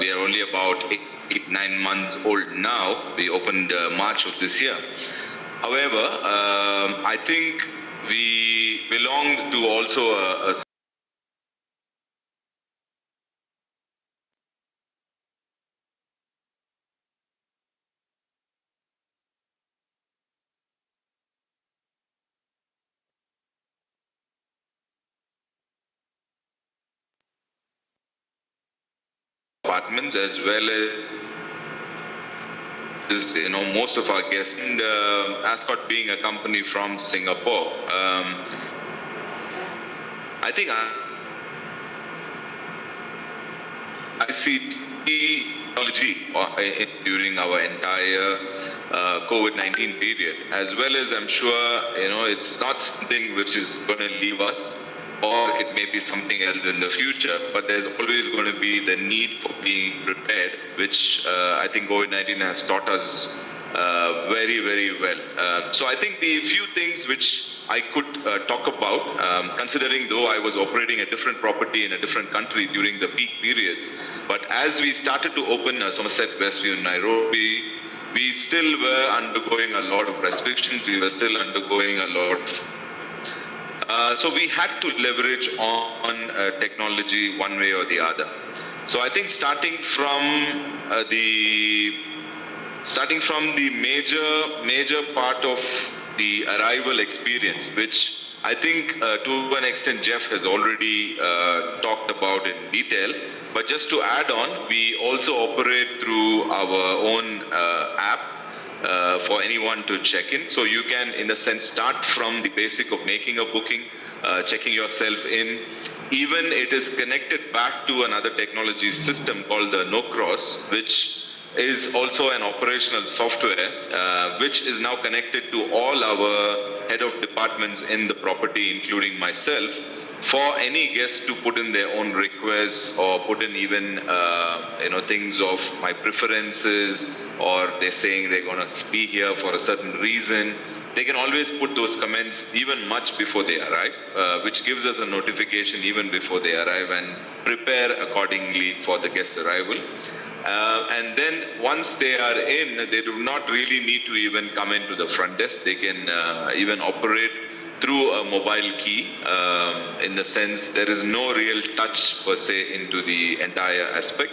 we are only about 8-9 months old now. We opened March of this year. However, I think we belong to also a apartments as well as most of our guests, and Ascot being a company from Singapore, I think ICT technology during our entire COVID-19 period, as well as I'm sure, it's not something which is going to leave us, or it may be something else in the future, but there's always going to be the need for being prepared, which I think COVID-19 has taught us very, very well. So I think the few things which I could talk about, considering though I was operating a different property in a different country during the peak periods, but as we started to open Somerset, Westview, Nairobi, we still were undergoing a lot of restrictions, we were still undergoing a lot. So we had to leverage on technology one way or the other. So I think starting from the major part of the arrival experience, which I think to an extent Jeff has already talked about in detail, but just to add on, we also operate through our own app for anyone to check in. So you can, in a sense, start from the basic of making a booking, checking yourself in. Even it is connected back to another technology system called the No Cross, which is also an operational software, which is now connected to all our head of departments in the property, including myself, for any guest to put in their own requests or put in even things of my preferences, or they're saying they're going to be here for a certain reason. They can always put those comments even much before they arrive, which gives us a notification even before they arrive and prepare accordingly for the guest arrival. And then once they are in, they do not really need to even come into the front desk. They can even operate through a mobile key, in the sense there is no real touch per se into the entire aspect.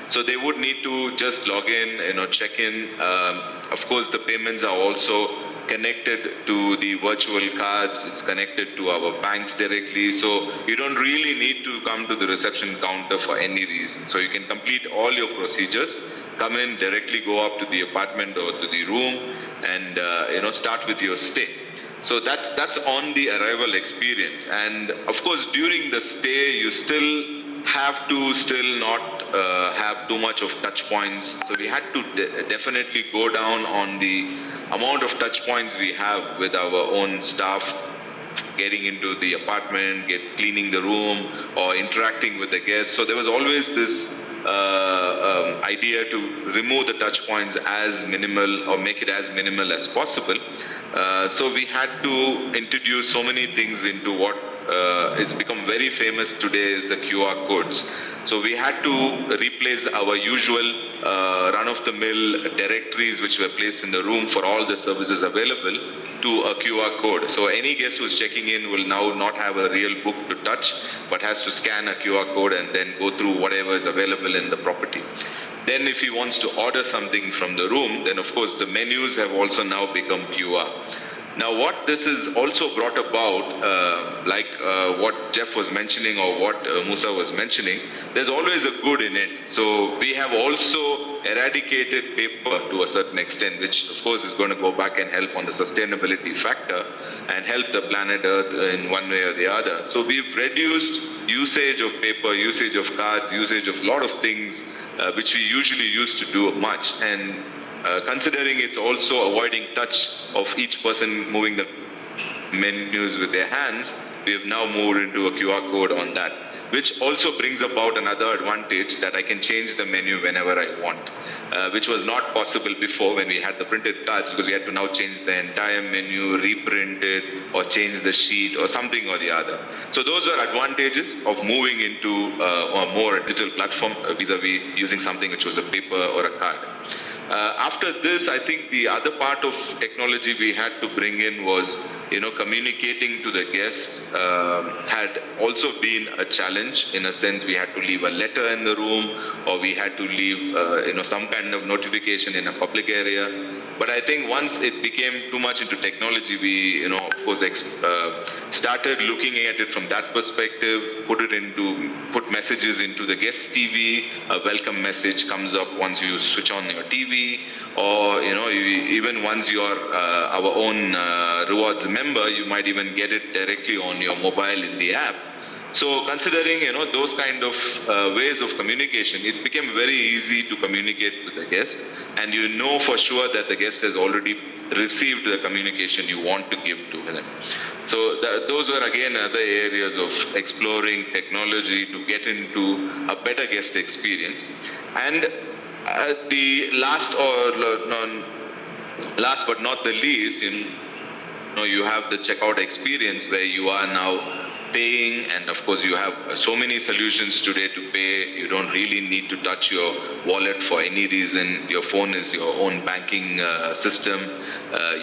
So they would need to just log in, check in. Of course, the payments are also connected to the virtual cards. It's connected to our banks directly. So you don't really need to come to the reception counter for any reason. So you can complete all your procedures, come in, directly go up to the apartment or to the room, and start with your stay. So that's on the arrival experience. And of course, during the stay, you still have to not have too much of touch points. So we had to definitely go down on the amount of touch points we have with our own staff, getting into the apartment, cleaning the room, or interacting with the guests. So there was always this idea to remove the touch points as minimal, or make it as minimal as possible. So we had to introduce so many things into what is become very famous today is the QR codes. So we had to replace our usual run-of-the-mill directories which were placed in the room for all the services available to a QR code. So any guest who's checking in will now not have a real book to touch, but has to scan a QR code and then go through whatever is available in the property. Then if he wants to order something from the room, then of course the menus have also now become QR. Now what this is also brought about, like what Jeff was mentioning or what Musa was mentioning, there's always a good in it. So we have also eradicated paper to a certain extent, which of course is going to go back and help on the sustainability factor and help the planet Earth in one way or the other. So we've reduced usage of paper, usage of cards, usage of a lot of things which we usually used to do much. And considering it's also avoiding touch of each person moving the menus with their hands, we have now moved into a QR code on that, which also brings about another advantage that I can change the menu whenever I want, which was not possible before when we had the printed cards, because we had to now change the entire menu, reprint it, or change the sheet or something or the other. So those are advantages of moving into a more digital platform vis-a-vis using something which was a paper or a card. After this, I think the other part of technology we had to bring in was, communicating to the guests had also been a challenge. In a sense, we had to leave a letter in the room, or we had to leave, some kind of notification in a public area. But I think once it became too much into technology, we, of course, started looking at it from that perspective, put messages into the guest TV. A welcome message comes up once you switch on your TV. Or even once you are our own rewards member, you might even get it directly on your mobile in the app. So considering, those kind of ways of communication, it became very easy to communicate with the guest, and you know for sure that the guest has already received the communication you want to give to them. So those were again other areas of exploring technology to get into a better guest experience. And the last but not the least, you have the checkout experience where you are now paying, and of course you have so many solutions today to pay. You don't really need to touch your wallet for any reason. Your phone is your own banking system.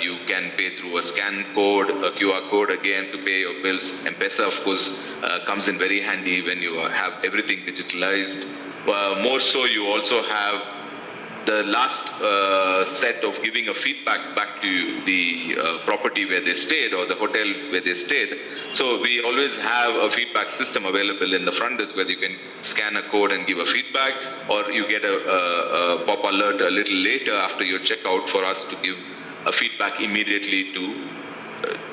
You can pay through a scan code, a QR code again to pay your bills. M-Pesa, of course, comes in very handy when you have everything digitalized. More so, you also have the last set of giving a feedback back to the property where they stayed or the hotel where they stayed. So we always have a feedback system available in the front desk where you can scan a code and give a feedback, or you get a pop alert a little later after your checkout for us to give a feedback immediately to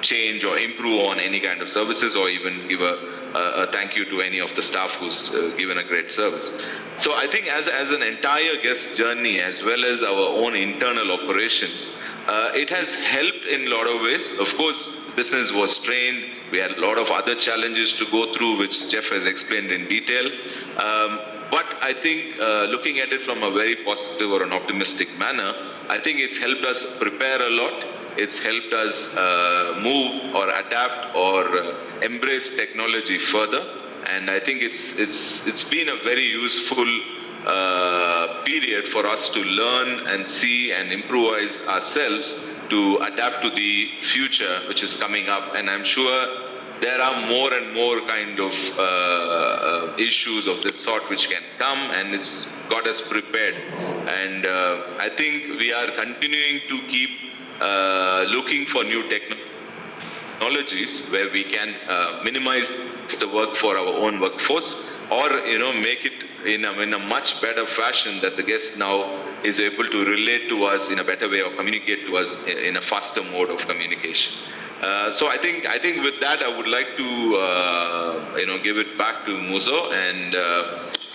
change or improve on any kind of services, or even give a thank you to any of the staff who's given a great service. So I think as an entire guest journey, as well as our own internal operations, it has helped in a lot of ways. Of course, business was strained. We had a lot of other challenges to go through, which Jeff has explained in detail. But I think looking at it from a very positive or an optimistic manner, I think it's helped us prepare a lot. It's helped us move or adapt or embrace technology further, and I think it's been a very useful period for us to learn and see and improvise ourselves to adapt to the future which is coming up. And I'm sure there are more and more kind of issues of this sort which can come, and it's got us prepared. And I think we are continuing to keep looking for new technologies where we can minimize the work for our own workforce, or make it in a much better fashion that the guest now is able to relate to us in a better way or communicate to us in a faster mode of communication. So I think with that I would like to give it back to Muzo, and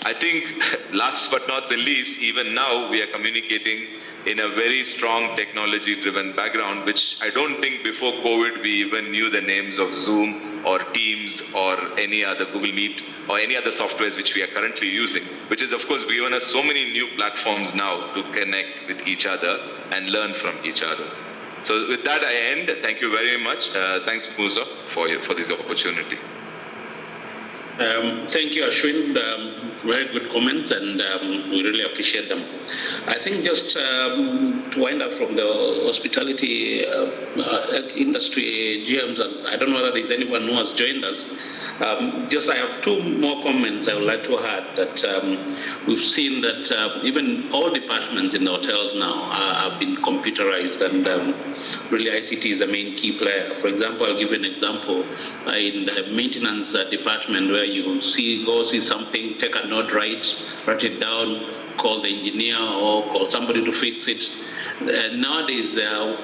I think last but not the least, even now we are communicating in a very strong technology-driven background, which I don't think before COVID we even knew the names of Zoom or Teams or any other Google Meet or any other softwares which we are currently using, which is of course given us so many new platforms now to connect with each other and learn from each other. So with that I end. Thank you very much. Thanks Muzo for this opportunity. Thank you, Ashwin. Very good comments, and we really appreciate them. I think just to wind up from the hospitality industry GMs, and I don't know whether there's anyone who has joined us. I have two more comments I would like to add. That we've seen that even all departments in the hotels now have been computerized, and really ICT is the main key player. For example, I'll give you an example. In the maintenance department, where you go see something, take a note, write it down, call the engineer or call somebody to fix it. Nowadays there are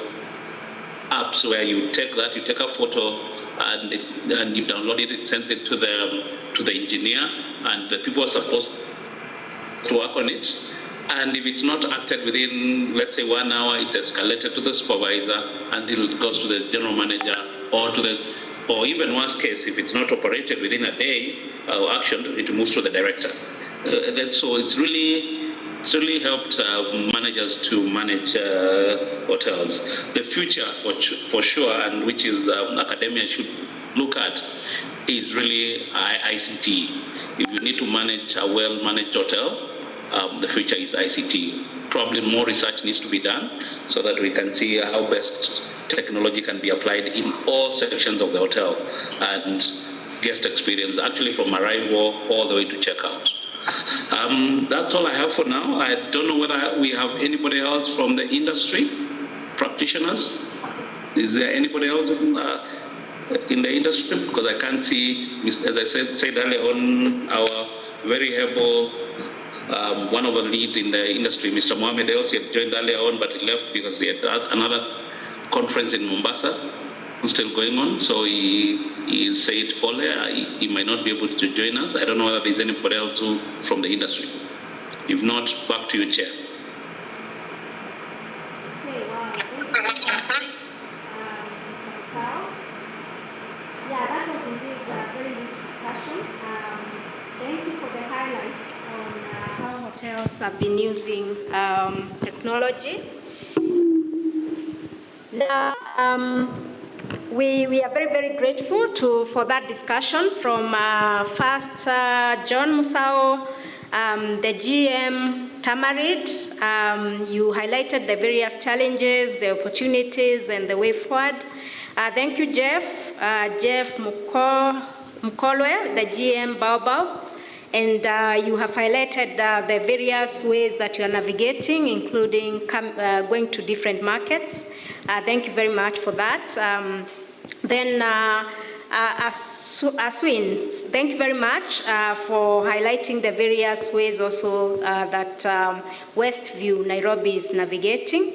apps where you take a photo and you download it, it sends it to the engineer, and the people are supposed to work on it. And if it's not acted within, let's say, 1 hour, it's escalated to the supervisor until it goes to the general manager, or even worst case, if it's not operated within a day or action, it moves to the director. So it's really helped managers to manage hotels. The future, for sure, and which is academia should look at, is really ICT. If you need to manage a well-managed hotel, the future is ICT. Probably more research needs to be done so that we can see how best technology can be applied in all sections of the hotel and guest experience, actually from arrival all the way to checkout. That's all I have for now. I don't know whether we have anybody else from the industry, practitioners. Is there anybody else in the industry? Because I can't see, as I said earlier on, our very able one of the lead in the industry, Mr. Mohamed Els, he had joined earlier on, but he left because he had another conference in Mombasa. still going on, so he said, Pole, he might not be able to join us. I don't know whether there's anybody else from the industry. If not, back to you, Chair. Okay, wow. Yeah, that was indeed a very rich discussion. Thank you for the highlights on how hotels have been using technology. Now, we are very, very grateful for that discussion from first John Musao, the GM Tamarid. You highlighted the various challenges, the opportunities, and the way forward. Thank you, Jeff. Jeff Mkolwe, the GM Baobab. And you have highlighted the various ways that you are navigating, including going to different markets. Thank you very much for that. Then Aswin, thank you very much for highlighting the various ways also that Westview Nairobi is navigating.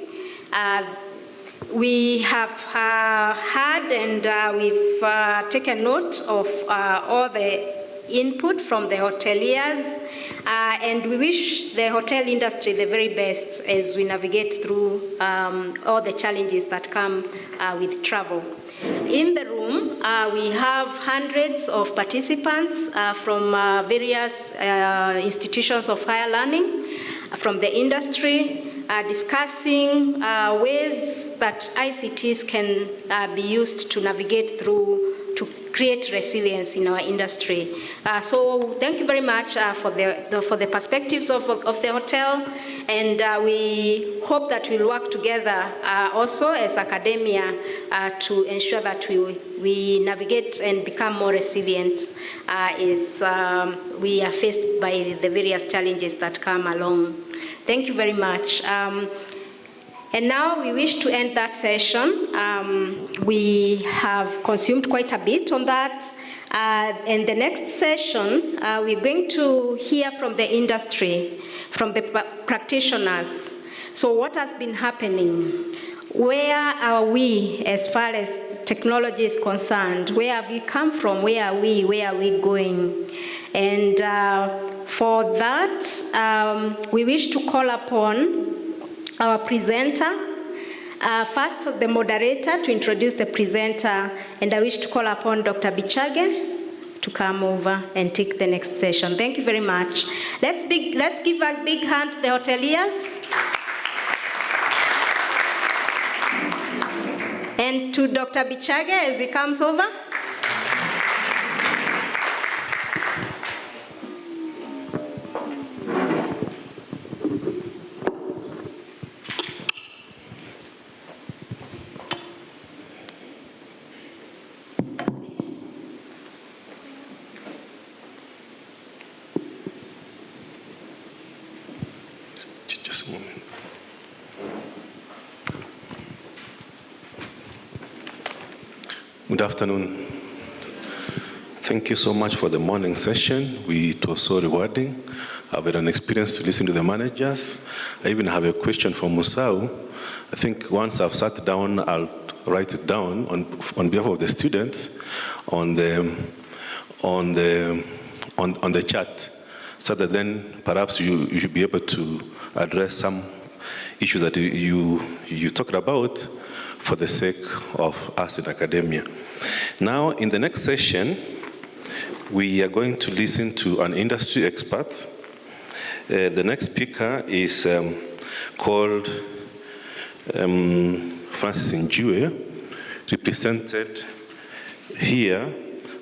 We have heard and we've taken note of all the input from the hoteliers, and we wish the hotel industry the very best as we navigate through all the challenges that come with travel. In the room, we have hundreds of participants from various institutions of higher learning, from the industry, discussing ways that ICTs can be used to navigate through, to create resilience in our industry. So thank you very much for the perspectives of the hotel, and we hope that we'll work together also as academia to ensure that we navigate and become more resilient as we are faced by the various challenges that come along. Thank you very much. And now we wish to end that session. We have consumed quite a bit on that. In the next session, we're going to hear from the industry, from the practitioners. So what has been happening? Where are we as far as technology is concerned? Where have we come from? Where are we? Where are we going? And for that, we wish to call upon our presenter, first the moderator to introduce the presenter, and I wish to call upon Dr. Bichage to come over and take the next session. Thank you very much. Let's give a big hand to the hoteliers. And to Dr. Bichage as he comes over. Just a moment. Good afternoon. Thank you so much for the morning session. It was so rewarding. I've had an experience to listen to the managers. I even have a question for Musau. I think once I've sat down, I'll write it down on behalf of the students on the chat, so that then perhaps you should be able to address some issues that you talked about for the sake of us in academia. Now, in the next session, we are going to listen to an industry expert. The next speaker is called Francis Njue, represented here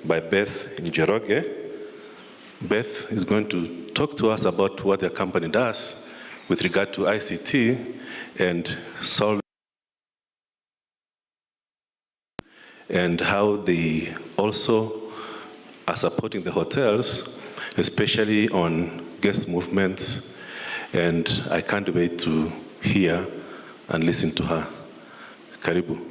by Beth Njoroge. Beth is going to talk to us about what their company does with regard to ICT and solving, and how they also are supporting the hotels, especially on guest movements. And I can't wait to hear and listen to her. Karibu.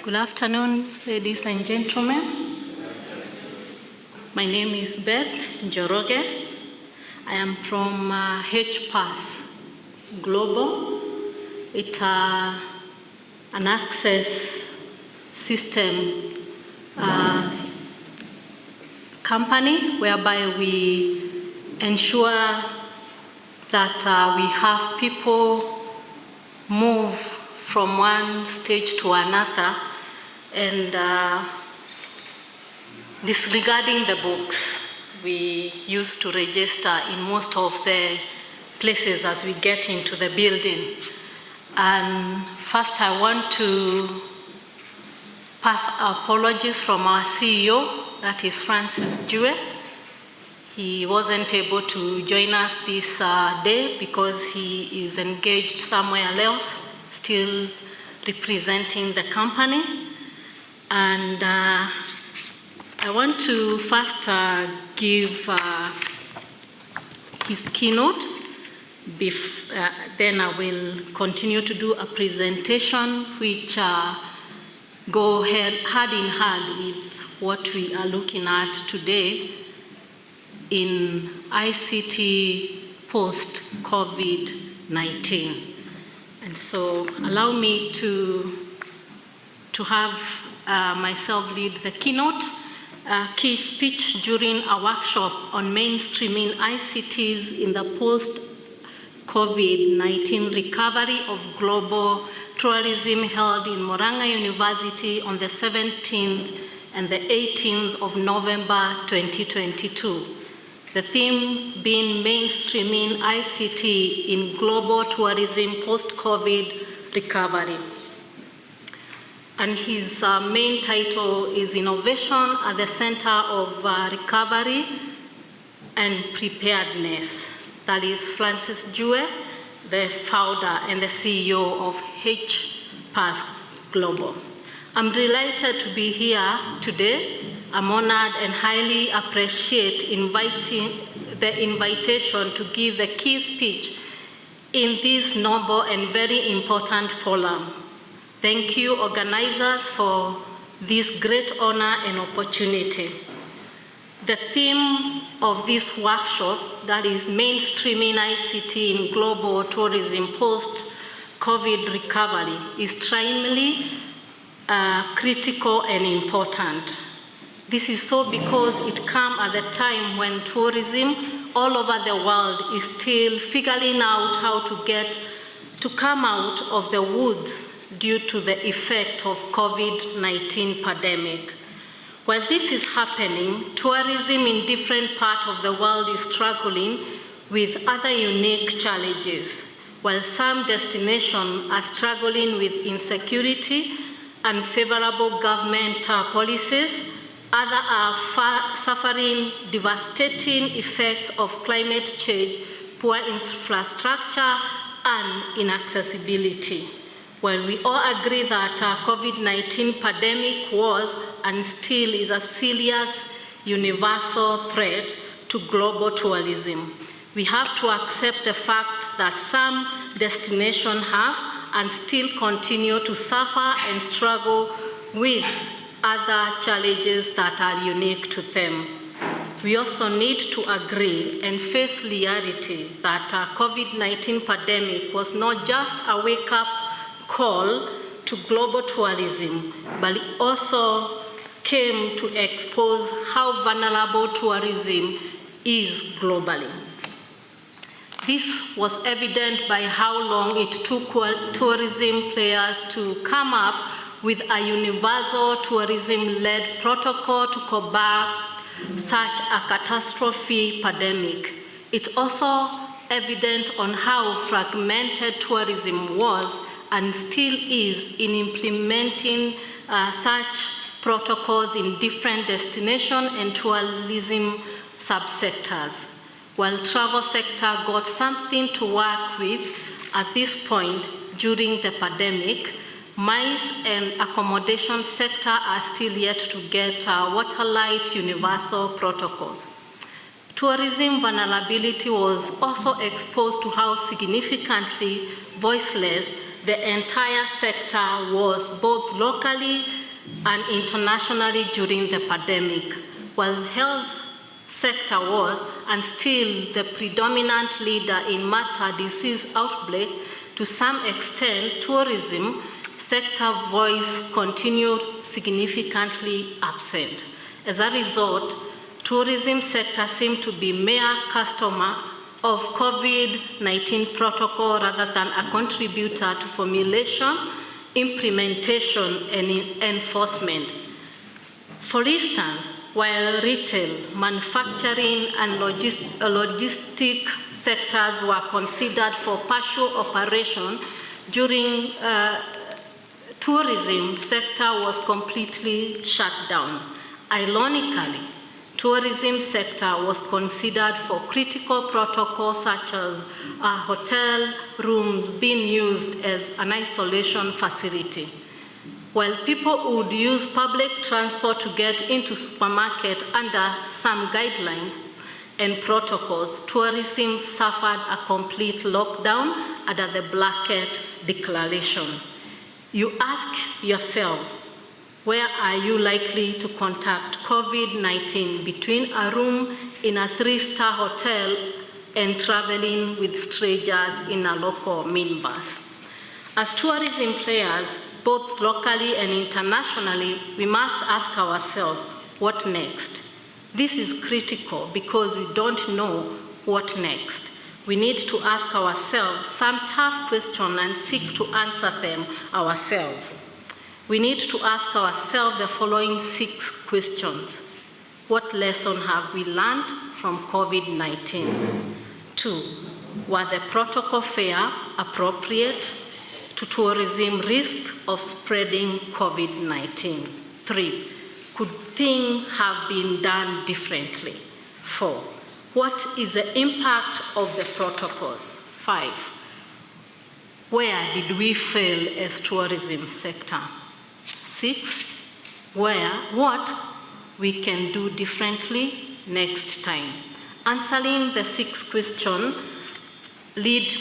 Good afternoon, ladies and gentlemen. My name is Beth Njoroge. I am from HPAS Global. It's an access system company whereby we ensure that we have people move from one stage to another and disregarding the books we used to register in most of the places as we get into the building. And first I want to pass apologies from our CEO, that is Francis Jue. He wasn't able to join us this day because he is engaged somewhere else, still representing the company. And I want to first give his keynote. Then I will continue to do a presentation which go hand in hand with what we are looking at today in ICT post-COVID-19. And so allow me to have myself lead the keynote. Key speech during a workshop on mainstreaming ICTs in the post-COVID-19 recovery of global tourism held in Murang'a University on the 17th and the 18th of November 2022. The theme being mainstreaming ICT in global tourism post-COVID recovery. And his main title is Innovation at the Center of Recovery and Preparedness. That is Francis Jue, the founder and the CEO of HPAS Global. I'm delighted to be here today. I'm honored and highly appreciate the invitation to give the key speech in this noble and very important forum. Thank you, organizers, for this great honor and opportunity. The theme of this workshop, that is mainstreaming ICT in global tourism post-COVID recovery, is timely, critical, and important. This is so because it comes at the time when tourism all over the world is still figuring out how to come out of the woods due to the effect of COVID-19 pandemic. While this is happening, tourism in different parts of the world is struggling with other unique challenges. While some destinations are struggling with insecurity, unfavorable government policies, others are suffering devastating effects of climate change, poor infrastructure, and inaccessibility. Well, we all agree that COVID-19 pandemic was and still is a serious universal threat to global tourism. We have to accept the fact that some destinations have and still continue to suffer and struggle with other challenges that are unique to them. We also need to agree and face reality that COVID-19 pandemic was not just a wake-up call to global tourism, but it also came to expose how vulnerable tourism is globally. This was evident by how long it took tourism players to come up with a universal tourism-led protocol to combat such a catastrophic pandemic. It's also evident on how fragmented tourism was and still is in implementing such protocols in different destination and tourism subsectors. While travel sector got something to work with at this point during the pandemic, MICE and accommodation sector are still yet to get waterlight universal protocols. Tourism vulnerability was also exposed to how significantly voiceless the entire sector was, both locally and internationally during the pandemic. While health sector was and still the predominant leader in matter disease outbreak, to some extent, tourism sector voice continued significantly absent. As a result, tourism sector seemed to be mere customer of COVID-19 protocol rather than a contributor to formulation, implementation, and enforcement. For instance, while retail, manufacturing, and logistic sectors were considered for partial operation, during tourism sector was completely shut down. Ironically, tourism sector was considered for critical protocols such as a hotel room being used as an isolation facility. While people would use public transport to get into supermarket under some guidelines and protocols, tourism suffered a complete lockdown under the blanket declaration. You ask yourself, where are you likely to contact COVID-19 between a room in a 3-star hotel and traveling with strangers in a local minibus? As tourism players, both locally and internationally, we must ask ourselves, what next? This is critical because we don't know what next. We need to ask ourselves some tough questions and seek to answer them ourselves. We need to ask ourselves the following 6 questions. What lesson have we learned from COVID-19? 2, were the protocol fair, appropriate to tourism risk of spreading COVID-19? 3, could things have been done differently? 4, what is the impact of the protocols? 5, where did we fail as tourism sector? 6, what we can do differently next time. Answering the 6 questions lead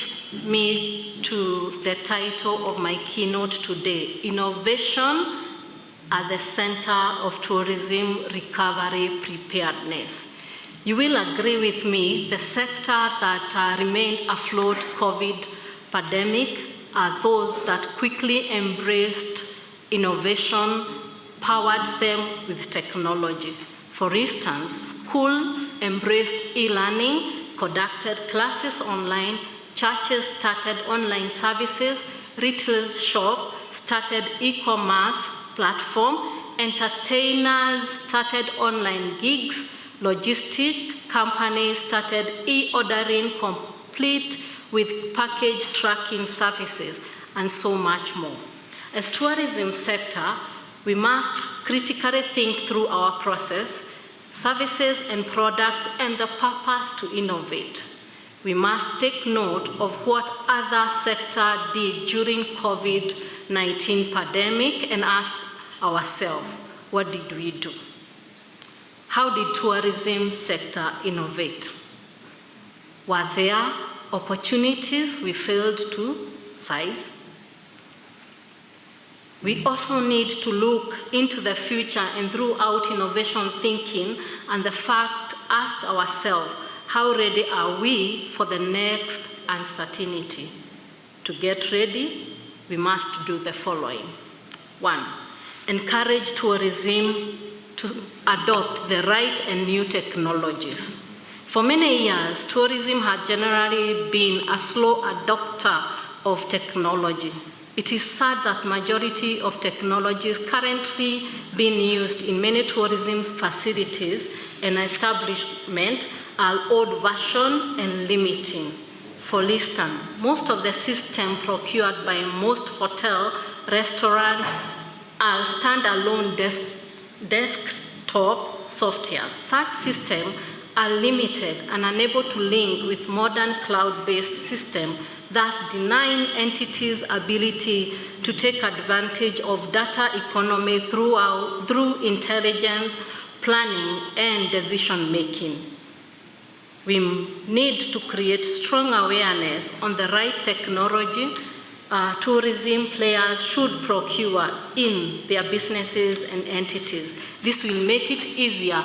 me to the title of my keynote today, Innovation at the Center of Tourism Recovery Preparedness. You will agree with me, the sector that remained afloat COVID pandemic are those that quickly embraced innovation, powered them with technology. For instance, school embraced e-learning, conducted classes online, churches started online services, retail shop started e-commerce platform, entertainers started online gigs, logistic companies started e-ordering complete with package tracking services, and so much more. As tourism sector, we must critically think through our process, services and product, and the purpose to innovate. We must take note of what other sectors did during COVID-19 pandemic and ask ourselves, what did we do? How did tourism sector innovate? Were there opportunities we failed to seize? We also need to look into the future and throughout innovation thinking and the fact, ask ourselves, how ready are we for the next uncertainty? To get ready, we must do the following. 1, encourage tourism to adopt the right and new technologies. For many years, tourism had generally been a slow adopter of technology. It is sad that majority of technologies currently being used in many tourism facilities and establishments are old version and limiting. For instance, most of the systems procured by most hotel, restaurant are standalone desktop software. Such systems are limited and unable to link with modern cloud-based systems, thus denying entities' ability to take advantage of data economy through intelligence, planning, and decision-making. We need to create strong awareness on the right technology tourism players should procure in their businesses and entities. This will make it easier.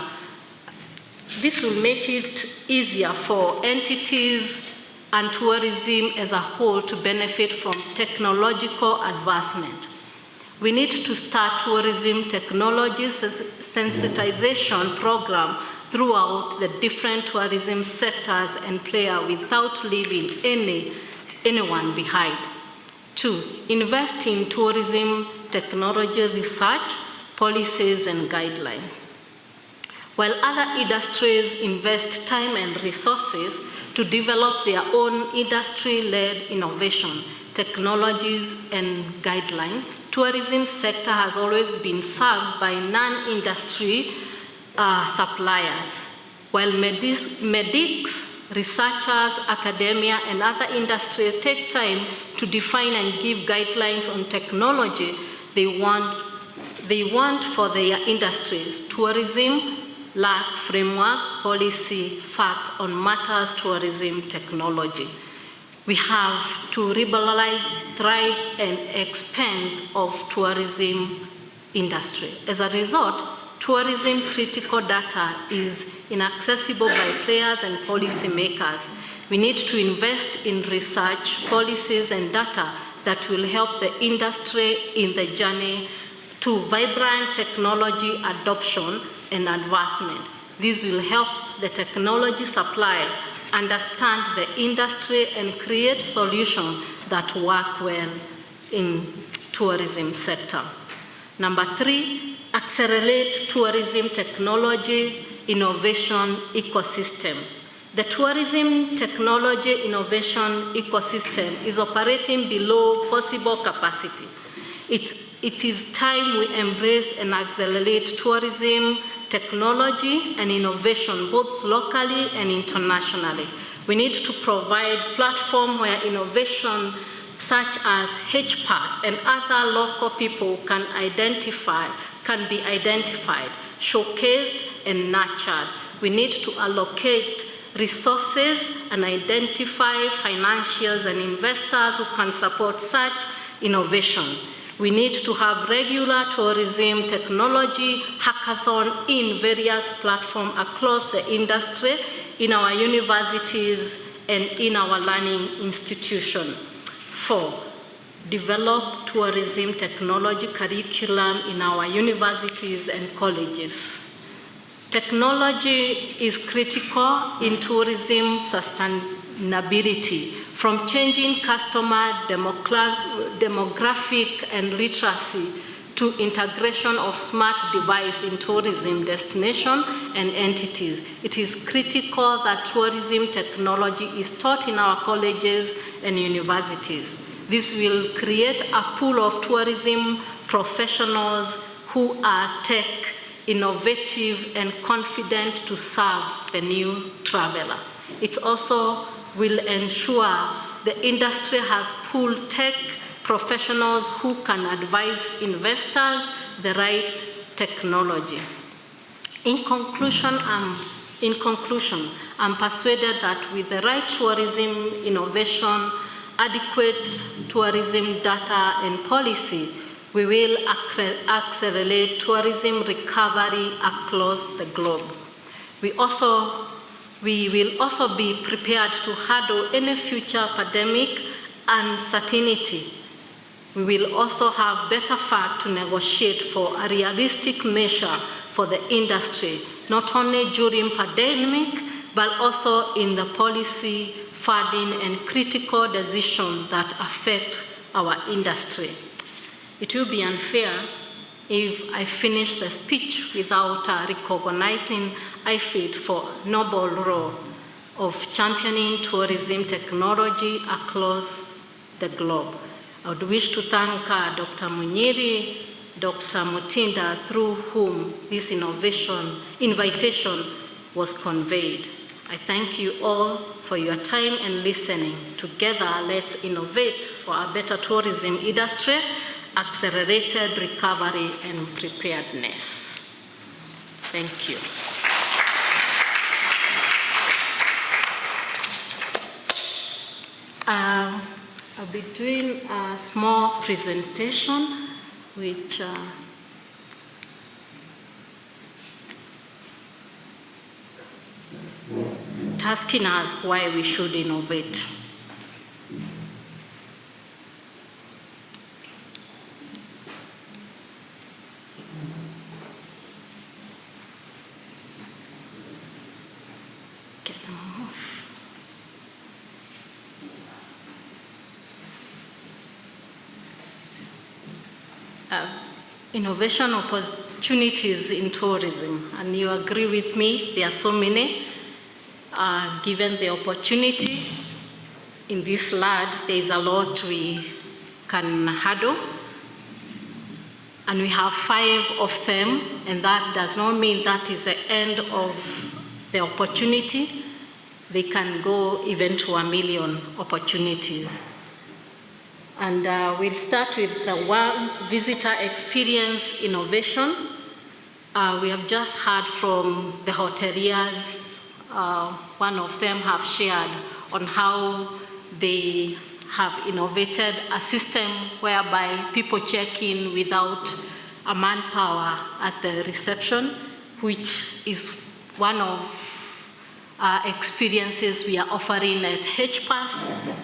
This will make it easier for entities and tourism as a whole to benefit from technological advancement. We need to start tourism technology sensitization program throughout the different tourism sectors and players without leaving anyone behind. 2, invest in tourism technology research, policies, and guidelines. While other industries invest time and resources to develop their own industry-led innovation, technologies, and guidelines, tourism sector has always been served by non-industry suppliers. While medics, researchers, academia, and other industries take time to define and give guidelines on technology they want for their industries. Tourism lack framework, policy, fact on matters tourism technology. We have to liberalize, thrive, and expand of tourism industry. As a result, tourism critical data is inaccessible by players and policymakers. We need to invest in research, policies, and data that will help the industry in the journey to vibrant technology adoption and advancement. This will help the technology supplier understand the industry and create solutions that work well in tourism sector. Number 3, accelerate tourism technology innovation ecosystem. The tourism technology innovation ecosystem is operating below possible capacity. It is time we embrace and accelerate tourism technology and innovation both locally and internationally. We need to provide a platform where innovation such as HPAS and other local people can be identified, showcased, and nurtured. We need to allocate resources and identify financiers and investors who can support such innovation. We need to have regular tourism technology hackathon in various platforms across the industry, in our universities, and in our learning institutions. 4, develop tourism technology curriculum in our universities and colleges. Technology is critical in tourism sustainability, from changing customer demographic and literacy to integration of smart device in tourism destination and entities. It is critical that tourism technology is taught in our colleges and universities. This will create a pool of tourism professionals who are tech innovative and confident to serve the new traveler. It also will ensure the industry has pooled tech professionals who can advise investors the right technology. In conclusion, I'm persuaded that with the right tourism innovation, adequate tourism data and policy, we will accelerate tourism recovery across the globe. We will also be prepared to handle any future pandemic uncertainty. We will also have better facts to negotiate for a realistic measure for the industry, not only during pandemic, but also in the policy, funding, and critical decisions that affect our industry. It will be unfair if I finish the speech without recognizing iFit for noble role of championing tourism technology across the globe. I would wish to thank Dr. Munyiri, Dr. Mutinda, through whom this invitation was conveyed. I thank you all for your time and listening. Together, let's innovate for a better tourism industry, accelerated recovery, and preparedness. Thank you. I I'll be doing a small presentation which asking us why we should innovate. Innovation opportunities in tourism, and you agree with me, there are so many. Given the opportunity in this land, there is a lot we can handle, and we have 5 of them, and that does not mean that is the end of the opportunity. They can go even to 1 million opportunities. And we'll start with the one visitor experience innovation. We have just heard from the hoteliers. One of them have shared on how they have innovated a system whereby people check in without a manpower at the reception, which is one of experiences we are offering at HPAS.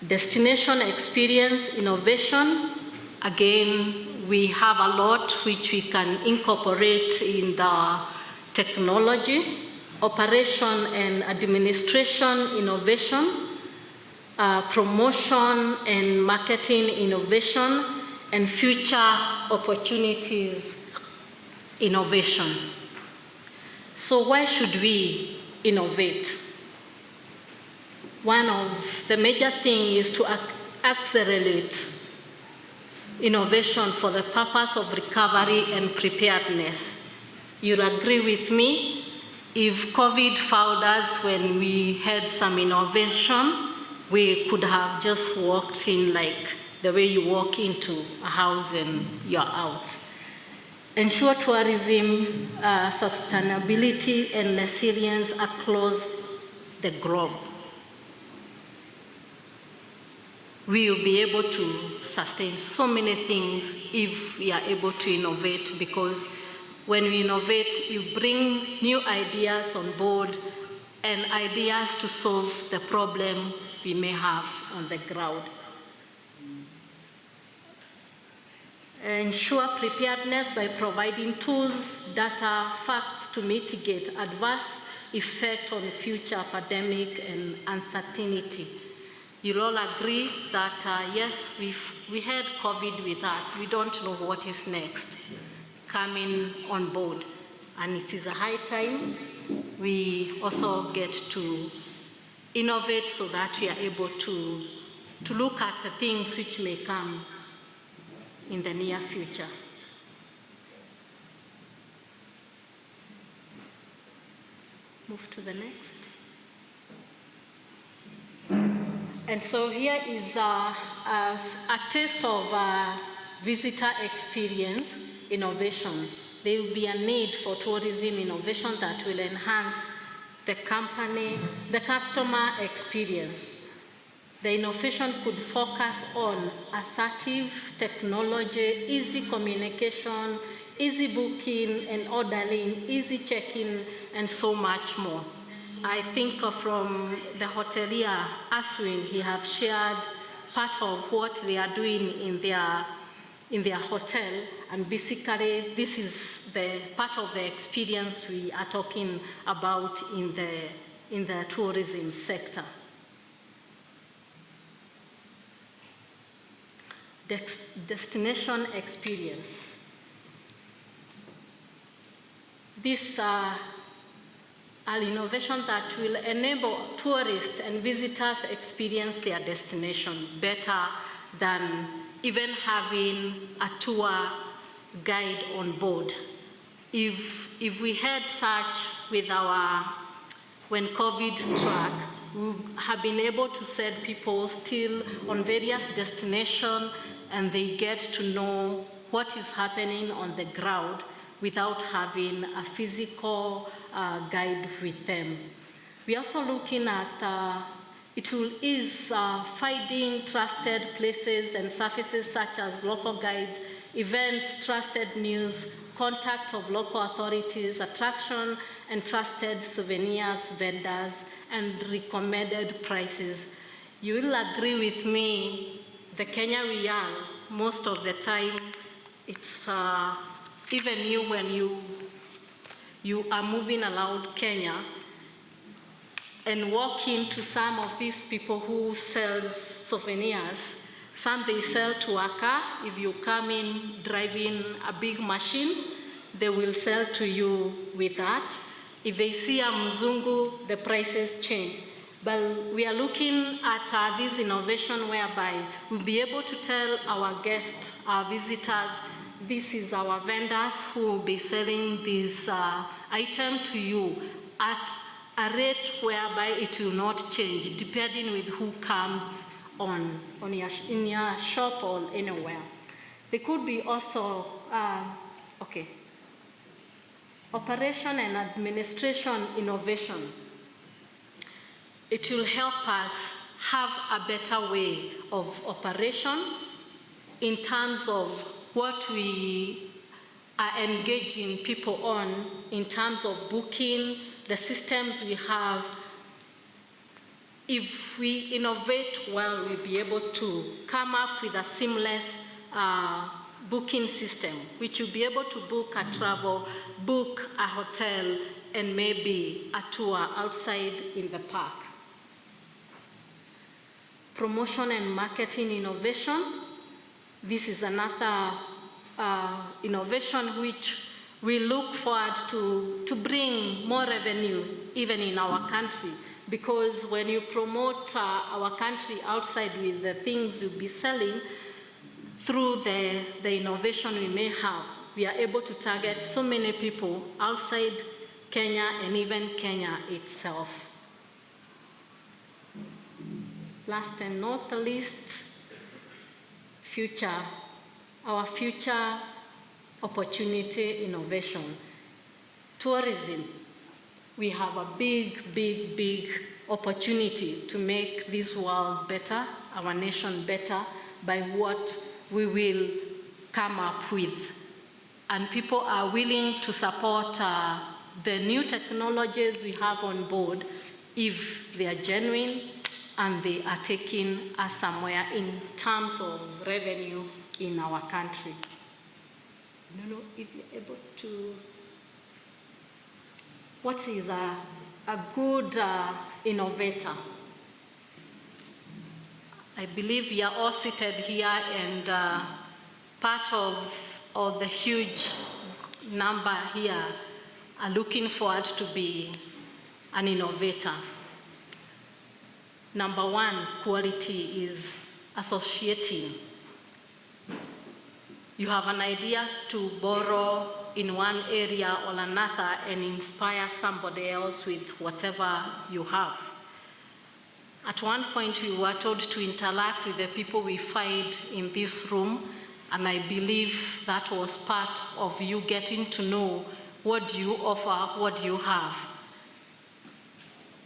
Destination experience innovation, again, we have a lot which we can incorporate in the technology. Operation and administration innovation, promotion and marketing innovation, and future opportunities innovation. So why should we innovate? One of the major things is to accelerate innovation for the purpose of recovery and preparedness. You'll agree with me, if COVID found us when we had some innovation, we could have just walked in like the way you walk into a house and you're out. Ensure tourism, sustainability and resilience across the globe. We will be able to sustain so many things if we are able to innovate, because when we innovate, you bring new ideas on board and ideas to solve the problem we may have on the ground. Ensure preparedness by providing tools, data, facts to mitigate adverse effect on future pandemic and uncertainty. You'll all agree that, yes, we had COVID with us. We don't know what is next coming on board. And it is a high time we also get to innovate so that we are able to look at the things which may come in the near future. Move to the next. And so here is a taste of visitor experience innovation. There will be a need for tourism innovation that will enhance the customer experience. The innovation could focus on assertive technology, easy communication, easy booking and ordering, easy check-in, and so much more. I think from the hotelier, Aswin, he have shared part of what they are doing in their hotel, and basically this is the part of the experience we are talking about in the tourism sector. Destination experience. These are an innovation that will enable tourists and visitors experience their destination better than even having a tour guide on board. If we had such with when COVID struck, we have been able to send people still on various destinations, and they get to know what is happening on the ground without having a physical guide with them. We're also looking at It will ease finding trusted places and services such as local guides, event trusted news, contact of local authorities, attraction and trusted souvenirs vendors, and recommended prices. You will agree with me, the Kenya we are, most of the time, it's even you when you are moving around Kenya and walk into some of these people who sell souvenirs. Some they sell to a car. If you come in driving a big machine, they will sell to you with that. If they see a mzungu, the prices change. But we are looking at this innovation whereby we'll be able to tell our guests, our visitors, this is our vendors who will be selling this item to you at a rate whereby it will not change, depending with who comes in your shop or anywhere. There could be also, operation and administration innovation. It will help us have a better way of operation in terms of what we are engaging people on, in terms of booking, the systems we have. If we innovate well, we'll be able to come up with a seamless booking system, which will be able to book a travel, book a hotel, and maybe a tour outside in the park. Promotion and marketing innovation. This is another innovation which we look forward to bring more revenue even in our country, because when you promote our country outside with the things you'll be selling, through the innovation we may have, we are able to target so many people outside Kenya and even Kenya itself. Last and not the least, our future opportunity innovation. Tourism. We have a big opportunity to make this world better, our nation better, by what we will come up with. And people are willing to support the new technologies we have on board if they are genuine and they are taking us somewhere in terms of revenue in our country. I don't know if you're able to. What is a good innovator? I believe we are all seated here, and part of the huge number here are looking forward to be an innovator. Number one, quality is associating. You have an idea to borrow in one area or another and inspire somebody else with whatever you have. At one point, we were told to interact with the people we find in this room, and I believe that was part of you getting to know what do you offer, what do you have.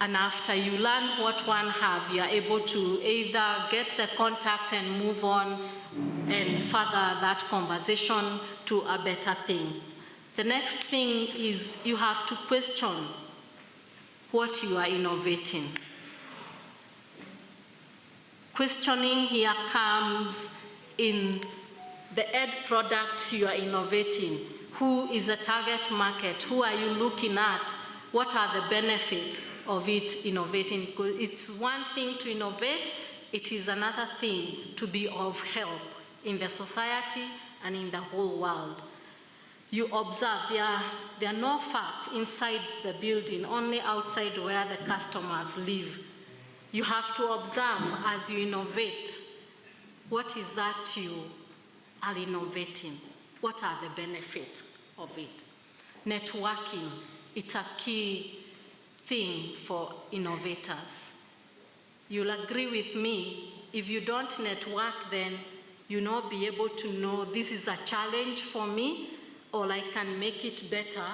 And after you learn what one have, you are able to either get the contact and move on and further that conversation to a better thing. The next thing is you have to question what you are innovating. Questioning here comes in the end product you are innovating. Who is the target market? Who are you looking at? What are the benefits of it innovating? Because it's one thing to innovate, it is another thing to be of help in the society and in the whole world. You observe there are no facts inside the building, only outside where the customers live. You have to observe as you innovate, what is that you are innovating? What are the benefits of it? Networking, it's a key thing for innovators. You'll agree with me, if you don't network, then you'll not be able to know this is a challenge for me, or I can make it better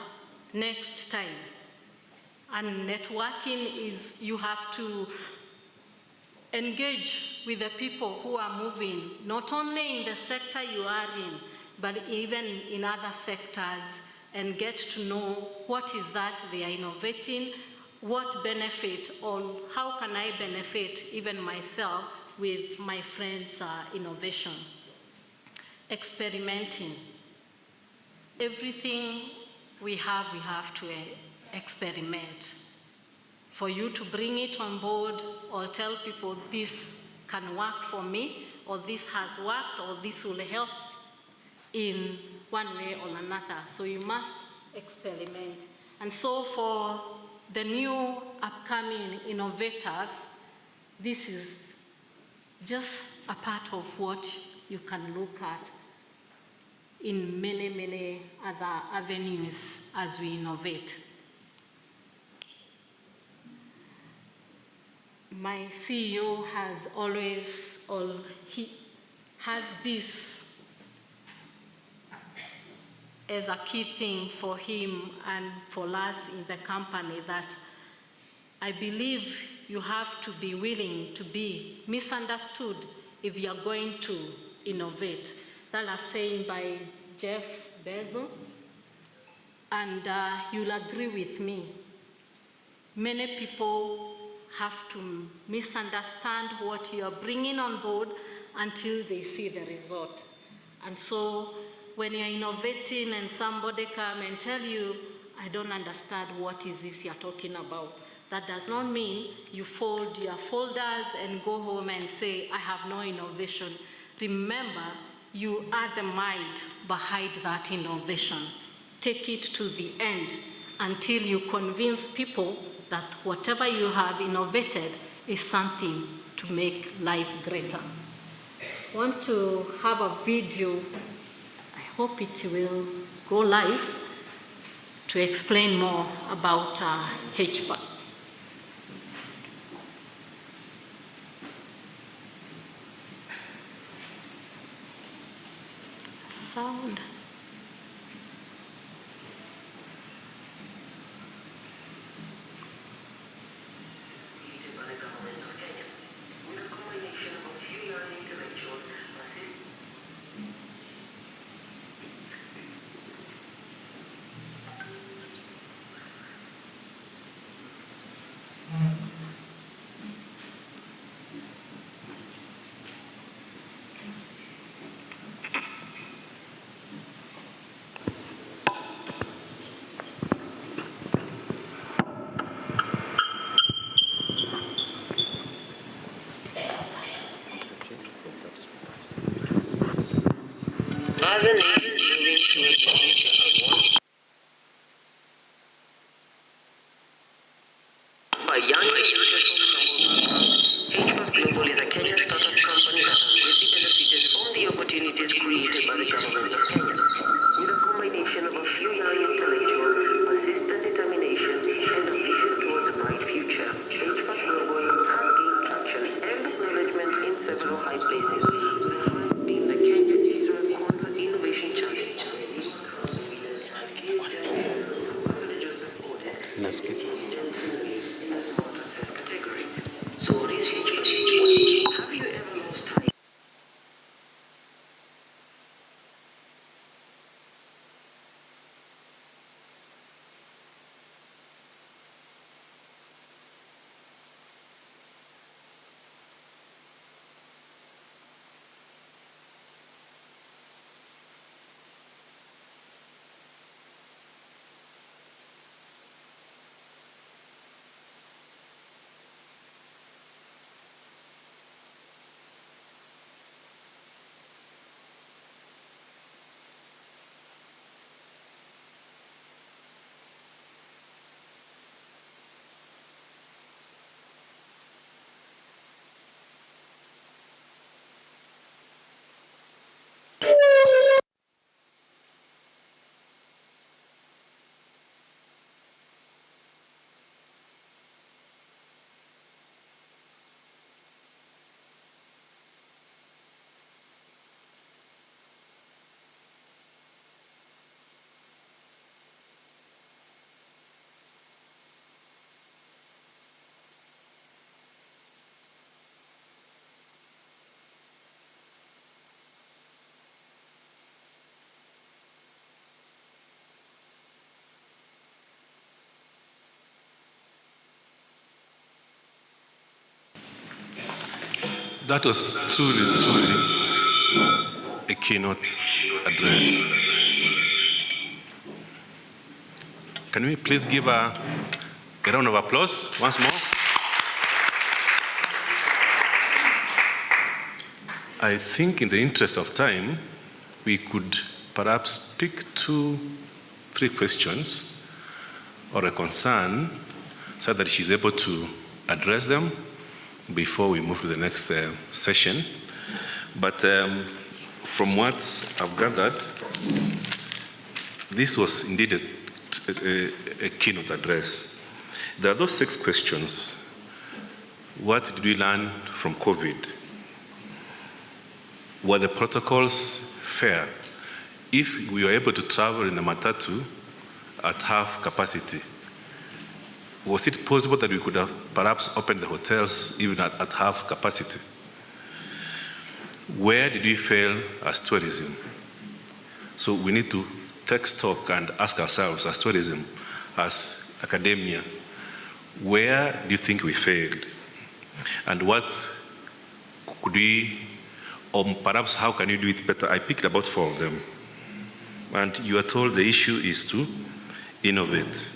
next time. And networking is, you have to engage with the people who are moving, not only in the sector you are in, but even in other sectors, and get to know what is that they are innovating, what benefit, or how can I benefit even myself with my friends' innovation. Experimenting. Everything we have to experiment. For you to bring it on board or tell people this can work for me, or this has worked, or this will help in one way or another. So you must experiment. And so for the new upcoming innovators, this is just a part of what you can look at in many, many other avenues as we innovate. My CEO has always, he has this as a key thing for him and for us in the company, that I believe you have to be willing to be misunderstood if you are going to innovate. That was saying by Jeff Bezos, and you'll agree with me. Many people have to misunderstand what you are bringing on board until they see the result. And so when you're innovating and somebody come and tell you, I don't understand what is this you're talking about, that does not mean you fold your folders and go home and say, I have no innovation. Remember, you are the mind behind that innovation. Take it to the end until you convince people that whatever you have innovated is something to make life greater. I want to have a video, I hope it will go live, to explain more about HBAT. Sound. As a nation moving towards a future of one, a young and beautiful HBAS Global is a Kenyan startup company that has greatly benefited from the opportunities created by the government of Kenya. With a combination of a few young intellectuals, persistent determination, and a vision towards a bright future, HBAS Global has gained traction and acknowledgement in several high places. Innovation That was truly a keynote address. Can we please give a round of applause once more? I think in the interest of time, we could perhaps pick 2-3 questions or a concern so that she's able to address them before we move to the next session. But from what I've gathered, this was indeed a keynote address. There are those 6 questions. What did we learn from COVID? Were the protocols fair? If we were able to travel in a matatu at half capacity, was it possible that we could have perhaps opened the hotels even at half capacity? Where did we fail as tourism? So we need to take stock and ask ourselves as tourism, as academia, where do you think we failed? And what could we, or perhaps how can you do it better? I picked about 4 of them. And you are told the issue is to innovate.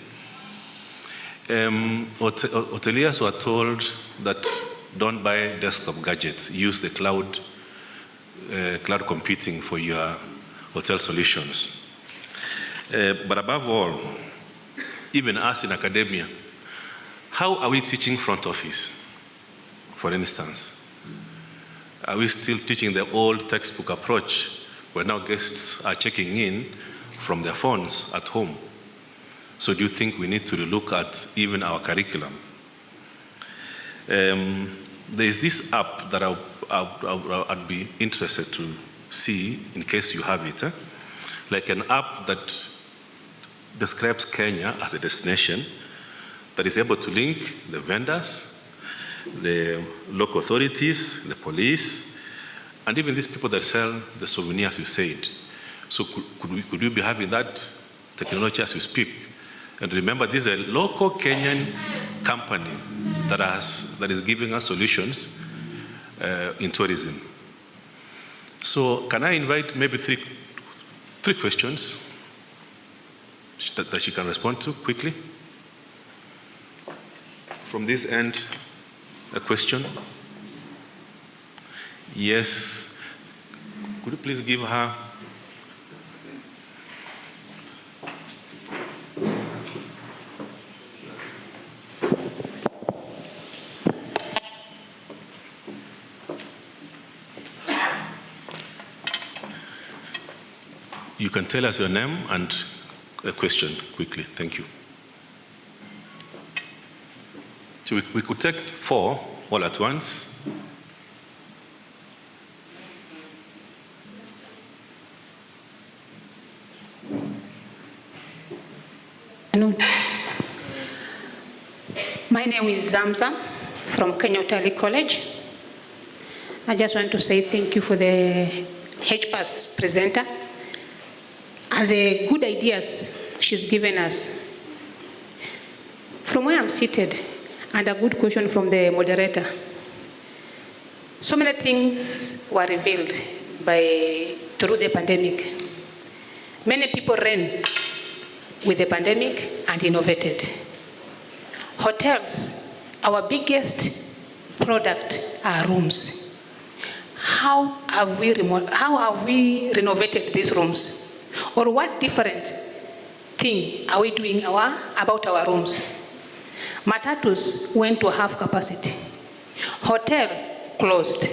Hoteliers were told that don't buy desktop gadgets, use the cloud computing for your hotel solutions. But above all, even us in academia, how are we teaching front office, for instance? Are we still teaching the old textbook approach where now guests are checking in from their phones at home? So do you think we need to look at even our curriculum? There is this app that I'd be interested to see in case you have it, like an app that describes Kenya as a destination that is able to link the vendors, the local authorities, the police, and even these people that sell the souvenirs you said. So could we be having that technology as we speak? And remember, this is a local Kenyan company that is giving us solutions in tourism. So can I invite maybe three questions that she can respond to quickly? From this end, a question? Yes. Could you please give her? You can tell us your name and a question quickly. Thank you. So we could take 4 all at once. My name is Zamzam from Utali College. I just want to say thank you for the HPAS presenter and the good ideas she's given us. From where I'm seated, and a good question from the moderator. So many things were revealed through the pandemic. Many people ran with the pandemic and innovated. Hotels, our biggest product are rooms. How have we renovated these rooms? Or what different thing are we doing about our rooms? Matatus went to half capacity. Hotel closed.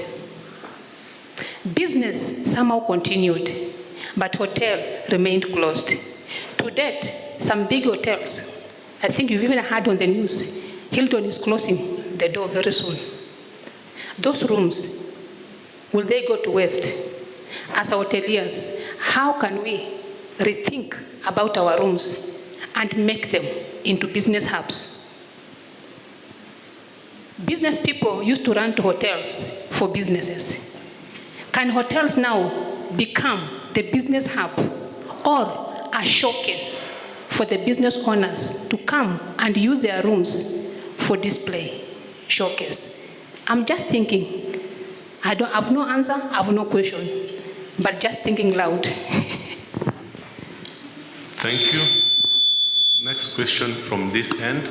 Business somehow continued, but hotel remained closed. To date, some big hotels, I think you've even heard on the news, Hilton is closing the door very soon. Those rooms, will they go to waste? As hoteliers, how can we rethink about our rooms and make them into business hubs? Business people used to run to hotels for businesses. Can hotels now become the business hub or a showcase for the business owners to come and use their rooms for display, showcase? I'm just thinking, I don't have no answer, I have no question, but just thinking loud. Thank you. Next question from this end.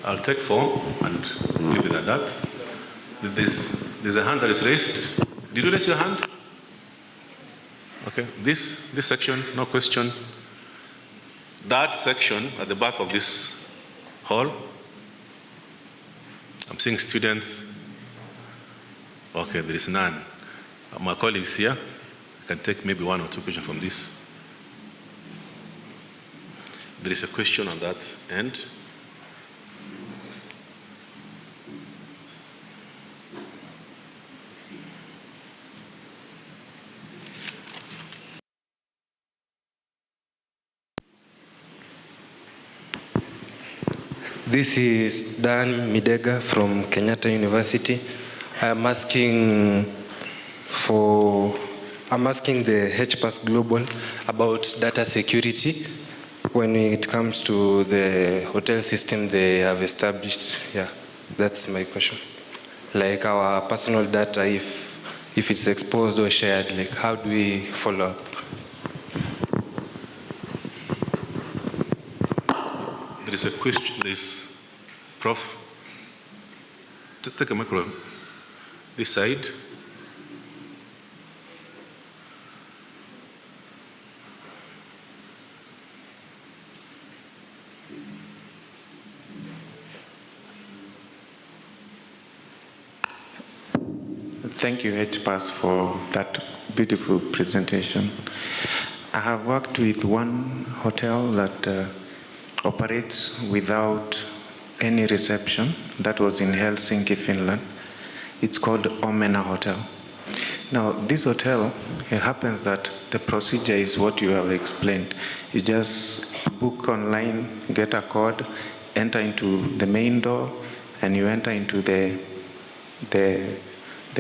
I'll take 4 and leave it at that. There's a hand that is raised. Did you raise your hand? Okay, this section, no question. That section at the back of this hall, I'm seeing students. Okay, there is none. My colleagues here, I can take maybe 1 or 2 questions from this. There is a question on that end. This is Dan Midega from Kenyatta University. I'm asking the HPAS Global about data security when it comes to the hotel system they have established. Yeah, that's my question. Like our personal data, if it's exposed or shared, like how do we follow up? There is a question, this Prof. Take a microphone. This side. Thank you, HPAS, for that beautiful presentation. I have worked with one hotel that operates without any reception. That was in Helsinki, Finland. It's called Omena Hotel. Now, this hotel, it happens that the procedure is what you have explained. You just book online, get a code, enter into the main door, and you enter into the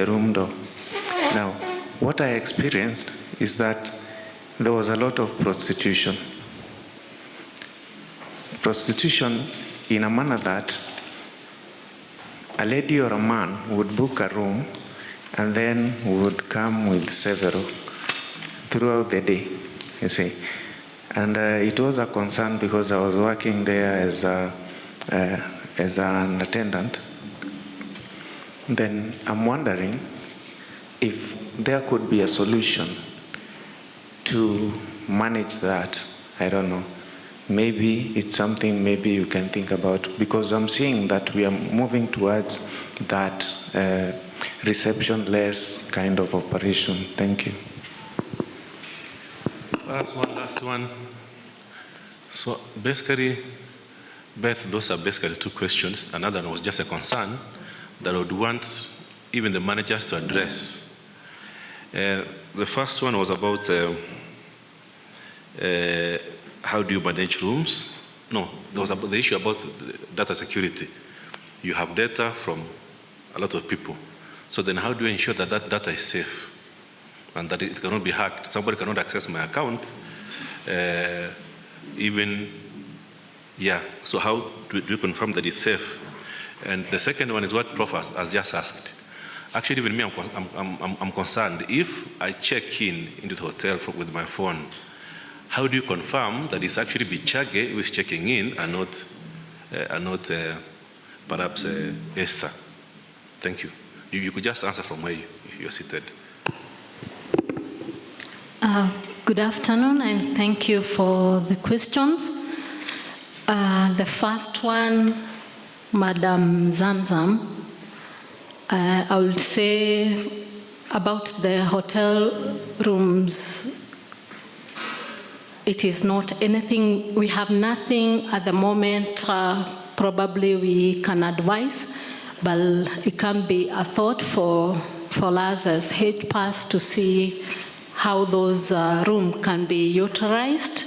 room door. Now, what I experienced is that there was a lot of prostitution. Prostitution in a manner that a lady or a man would book a room and then would come with several throughout the day, you see. And it was a concern because I was working there as an attendant. Then I'm wondering if there could be a solution to manage that. I don't know. Maybe it's something maybe you can think about, because I'm seeing that we are moving towards that reception-less kind of operation. Thank you. Perhaps one last one. So basically, Beth, those are basically 2 questions. Another one was just a concern that I would want even the managers to address. The first one was about how do you manage rooms? No, there was the issue about data security. You have data from a lot of people. So then how do you ensure that that data is safe and that it cannot be hacked? Somebody cannot access my account. So how do you confirm that it's safe? And the second one is what Prof has just asked. Actually, even me, I'm concerned. If I check into the hotel with my phone, how do you confirm that it's actually Bichage who is checking in and not perhaps Esther? Thank you. You could just answer from where you're seated. Good afternoon, and thank you for the questions. The first one, Madam Zamzam, I would say about the hotel rooms, it is not anything, we have nothing at the moment, probably we can advise, but it can be a thought for us as HPAS to see how those rooms can be utilized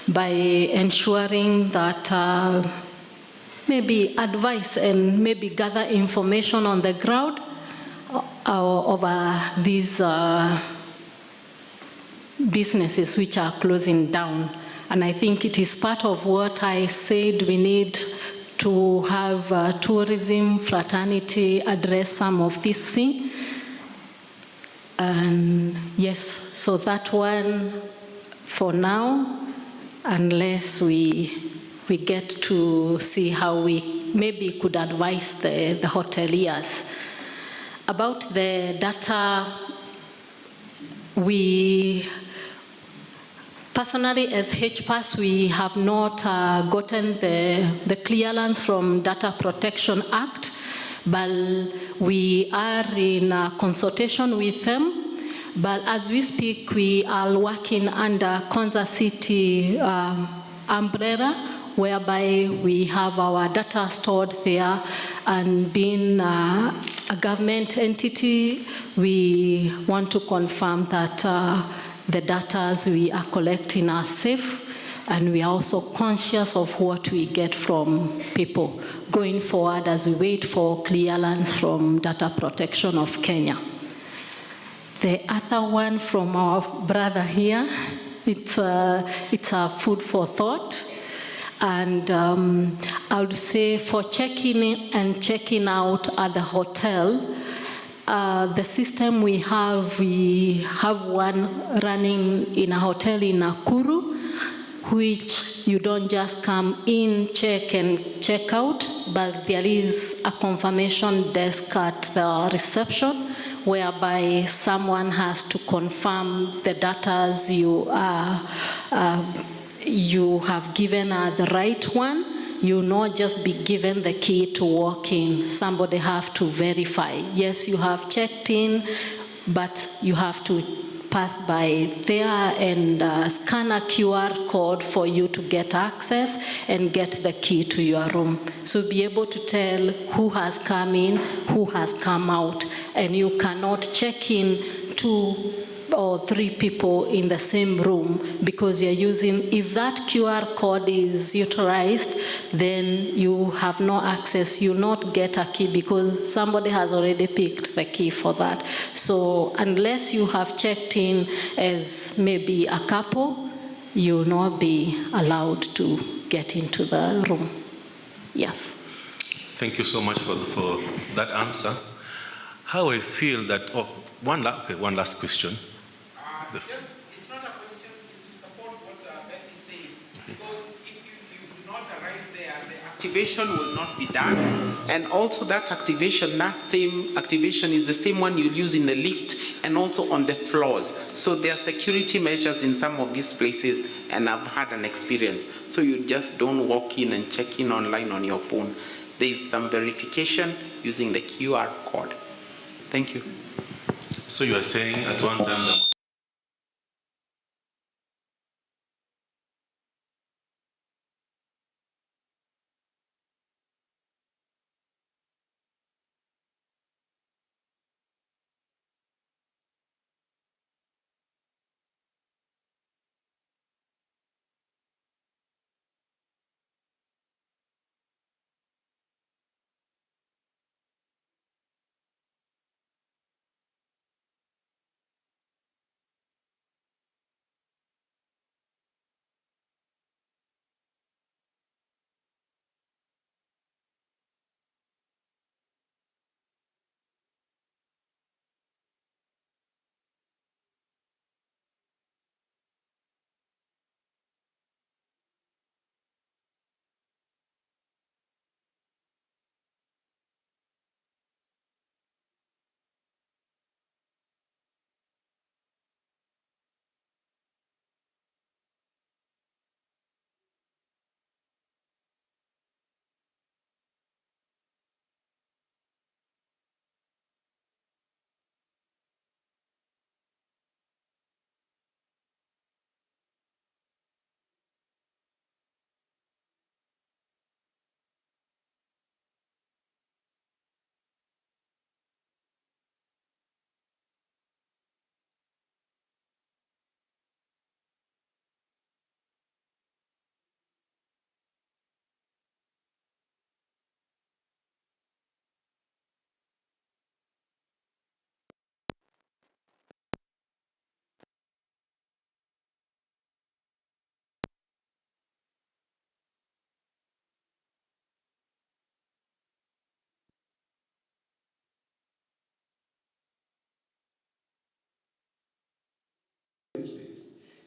by ensuring that maybe advice and maybe gather information on the ground over these businesses which are closing down. And I think it is part of what I said we need to have tourism fraternity address some of these things. And yes, so that one for now, unless we get to see how we maybe could advise the hoteliers. About the data, we personally as HPAS, we have not gotten the clearance from Data Protection Act, but we are in a consultation with them. But as we speak, we are working under Konza City umbrella, whereby we have our data stored there, and being a government entity, we want to confirm that the data we are collecting are safe, and we are also conscious of what we get from people going forward as we wait for clearance from Data Protection of Kenya. The other one from our brother here, it's a food for thought. And I would say for checking in and checking out at the hotel, the system we have one running in a hotel in Nakuru, which you don't just come in, check and check out, but there is a confirmation desk at the reception, whereby someone has to confirm the data you have given are the right one. You not just be given the key to walk in. Somebody have to verify. Yes, you have checked in, but you have to pass by there and scan a QR code for you to get access and get the key to your room. So be able to tell who has come in, who has come out, and you cannot check in 2 or 3 people in the same room, because you're using, if that QR code is utilized, then you have no access, you not get a key because somebody has already picked the key for that. So unless you have checked in as maybe a couple, you will not be allowed to get into the room. Yes. Thank you so much for that answer. How I feel that, one last question. It's not a question, it's to support what Ben is saying. Because if you do not arrive there, the activation will not be done. And also that activation, that same activation is the same one you use in the lift and also on the floors. So there are security measures in some of these places, and I've had an experience. So you just don't walk in and check in online on your phone. There is some verification using the QR code. Thank you. So you are saying at one time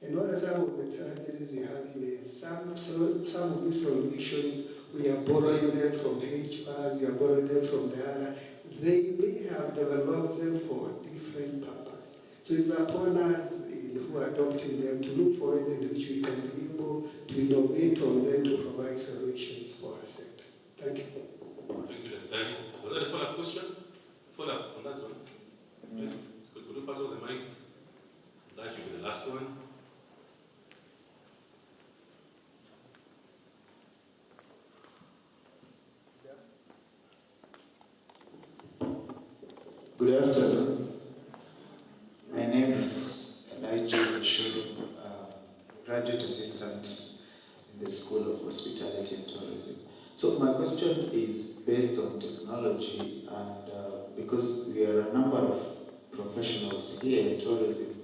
And what are some of the tragedies we have is some of these solutions, we are borrowing them from HPAS, we are borrowing them from the other. They may have developed them for different purpose. So it's upon us who are adopting them to look for ways in which we can be able to innovate on them to provide solutions for our sector. Thank you. Thank you, Dr. Was there a follow-up question? Follow-up on that one? Yes. Could you pass on the mic? That should be the last one. Good afternoon. My name is Elijah Shuru, graduate assistant in the School of Hospitality and Tourism. So my question is based on technology, and because we are a number of professionals here in tourism,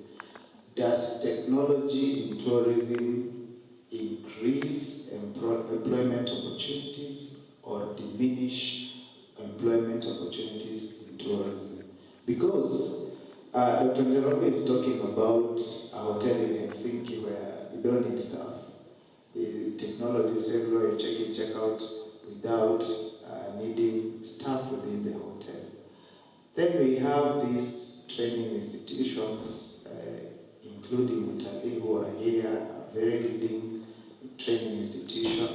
does technology in tourism increase employment opportunities or diminish employment opportunities in tourism? Because Dr. Njoroge is talking about a hotel in Helsinki where you don't need staff. The technology is everywhere, you check in, check out without needing staff within the hotel. Then we have these training institutions, including Utali, who are here, a very leading training institution.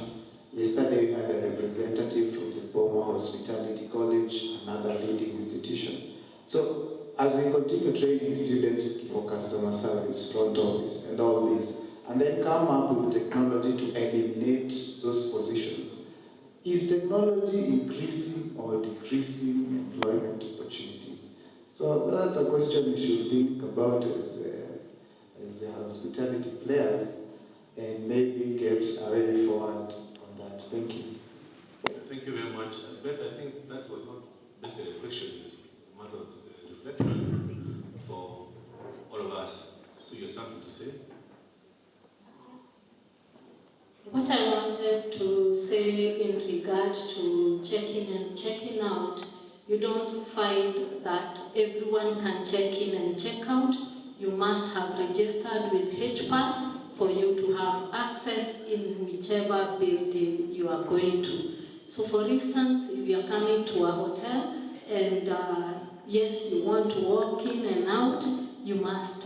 Yesterday we had a representative from the Utali College, another leading institution. So as we continue training students for customer service, front office, and all this, and then come up with technology to eliminate those positions, is technology increasing or decreasing employment opportunities? So that's a question we should think about as the hospitality players, and maybe get a way forward on that. Thank you. Thank you very much. Beth, I think that was not basically a question, it's a matter of reflection for all of us. So you have something to say? What I wanted to say in regard to check-in and checking out, you don't find that everyone can check in and check out. You must have registered with HPAS for you to have access in whichever building you are going to. So for instance, if you are coming to a hotel and yes, you want to walk in and out, you must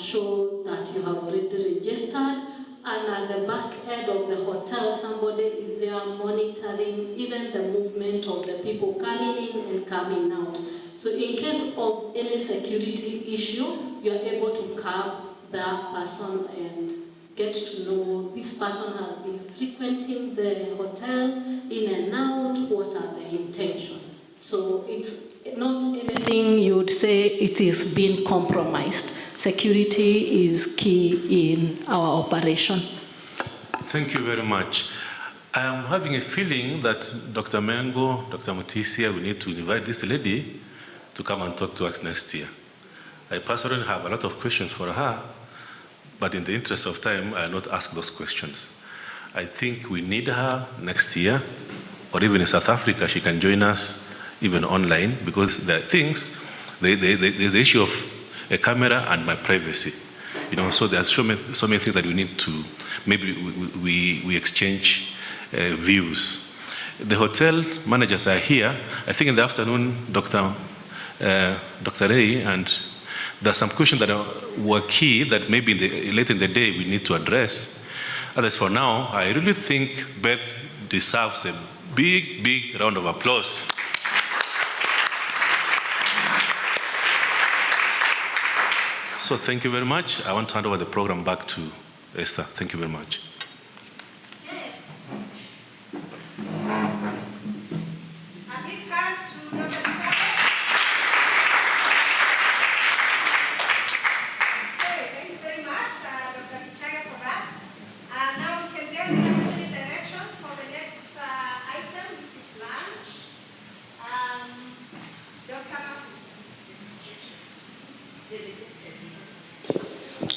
show that you have already registered. And at the back end of the hotel, somebody is there monitoring even the movement of the people coming in and coming out. So in case of any security issue, you are able to curb that person and get to know this person has been frequenting the hotel in and out, what are the intentions. So it's not anything you would say it is being compromised. Security is key in our operation. Thank you very much. I am having a feeling that Dr. Mengo, Dr. Mutisia, we need to invite this lady to come and talk to us next year. I personally have a lot of questions for her, but in the interest of time, I will not ask those questions. I think we need her next year, or even in South Africa, she can join us even online, because there are things, there's the issue of a camera and my privacy. You know, so there are so many things that we need to, maybe we exchange views. The hotel managers are here. I think in the afternoon, Dr. Ray, and there are some questions that were key that maybe later in the day we need to address. Others for now, I really think Beth deserves a big, big round of applause. So thank you very much. I want to hand over the program back to Esther. Thank you very much.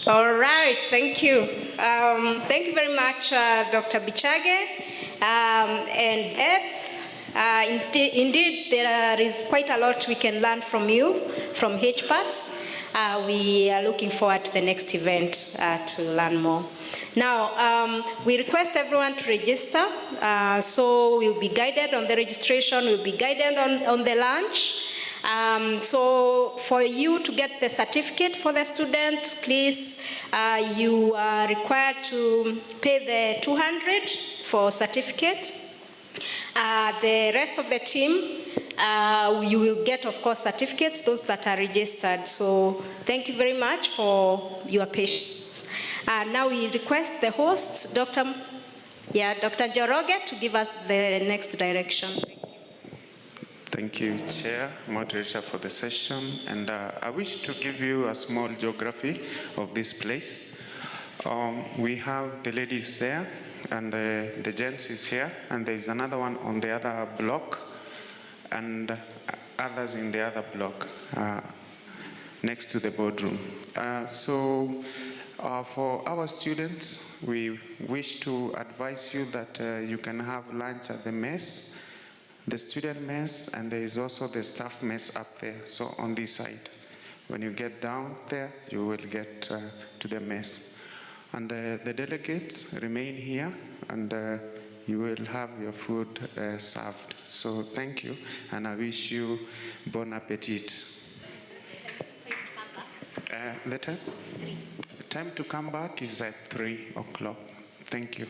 All right, thank you. Thank you very much, Dr. Bichage and Beth. Indeed, there is quite a lot we can learn from you, from HPAS. we are looking forward to the next event to learn more. Now, we request everyone to register. So we'll be guided on the registration, we'll be guided on the lunch. So for you to get the certificate for the students, please, you are required to pay the 200 for certificate. The rest of the team, you will get, of course, certificates, those that are registered. So thank you very much for your patience. Now we request the hosts, Dr. Njoroge, to give us the next direction. Thank you, Chair, Moderator, for the session. And I wish to give you a small geography of this place. We have the ladies there, and the gents is here, and there's another one on the other block, and others in the other block next to the boardroom. For our students, we wish to advise you that you can have lunch at the mess, the student mess, and there is also the staff mess up there, so on this side. When you get down there, you will get to the mess. And the delegates remain here, and you will have your food served. So thank you, and I wish you bon appetit. The time to come back is at 3 o'clock. Thank you.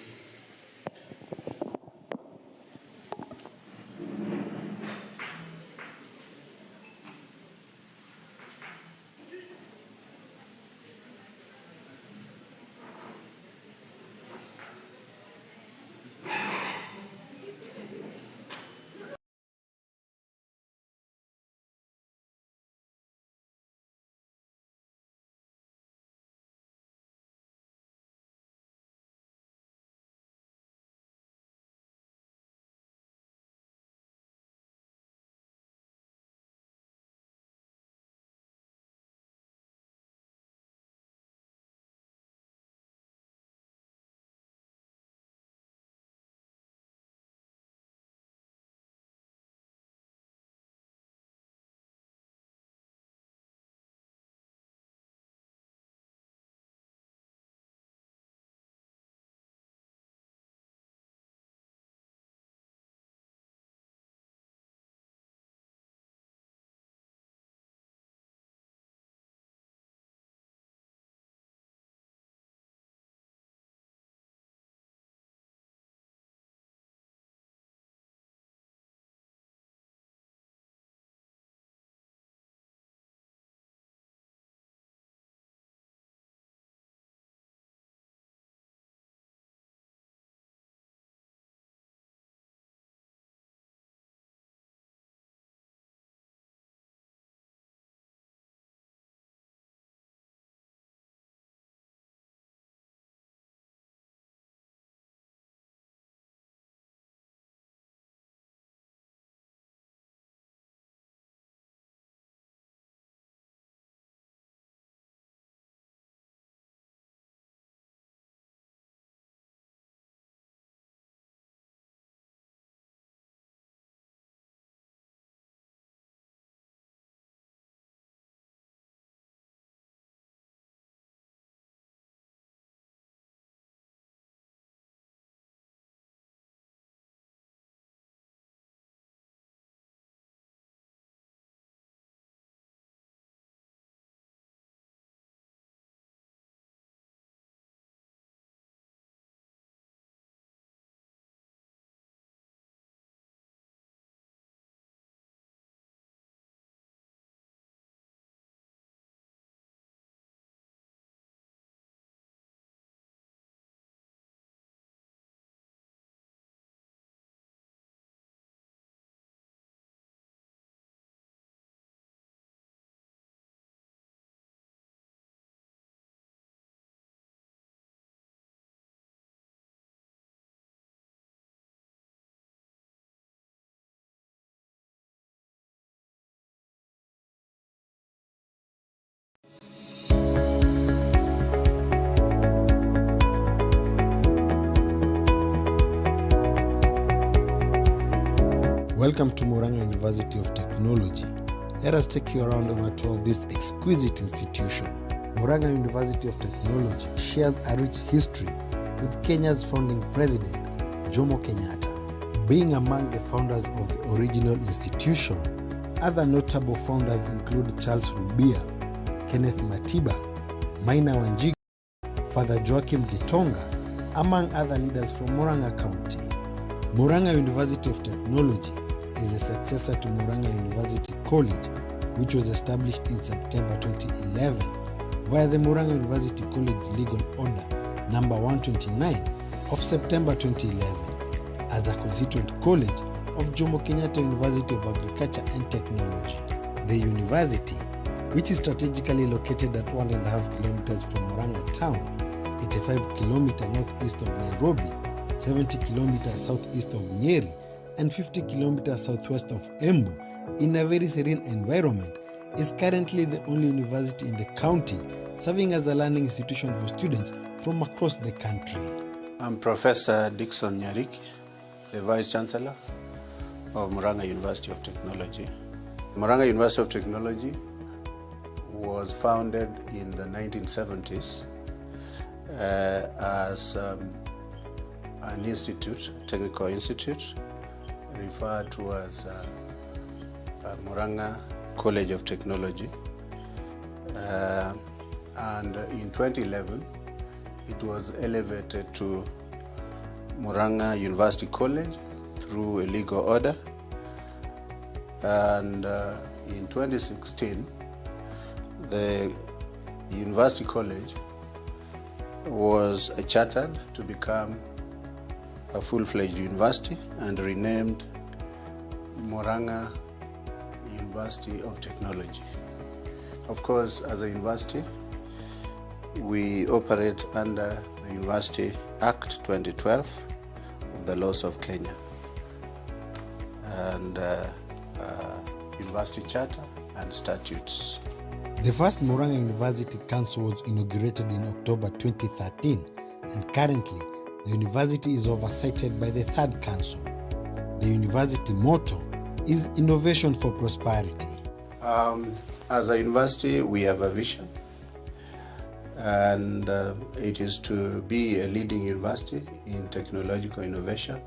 Welcome to Murang'a University of Technology, let us take you around on a tour of this exquisite institution. Murang'a University of Technology shares a rich history with Kenya's founding president, Jomo Kenyatta. Being among the founders of the original institution, other notable founders include Charles Rubia, Kenneth Matiba, Maina Wanjiga, Father Joachim Gitonga, among other leaders from Murang'a County. Murang'a University of Technology is a successor to Murang'a University College, which was established in September 2011, via the Murang'a University College Legal Order number 129 of September 2011, as a constituent college of Jomo Kenyatta University of Agriculture and Technology. The university, which is strategically located at 1.5 kilometers from Murang'a town, 85 kilometers northeast of Nairobi, 70 kilometers southeast of Nyeri, and 50 kilometers southwest of Embu, in a very serene environment, is currently the only university in the county serving as a learning institution for students from across the country. I'm Professor Dickson Nyarik, the Vice Chancellor of Murang'a University of Technology. Murang'a University of Technology was founded in the 1970s as an institute, technical institute, referred to as Murang'a College of Technology. And in 2011, it was elevated to Murang'a University College through a legal order. And in 2016, the University College was chartered to become a full-fledged university and renamed Murang'a University of Technology. Of course, as a university, we operate under the University Act 2012 of the laws of Kenya and University Charter and statutes. The first Murang'a University Council was inaugurated in October 2013, and currently the university is oversighted by the third council. The university motto is Innovation for Prosperity. As a university, we have a vision, and it is to be a leading university in technological innovation,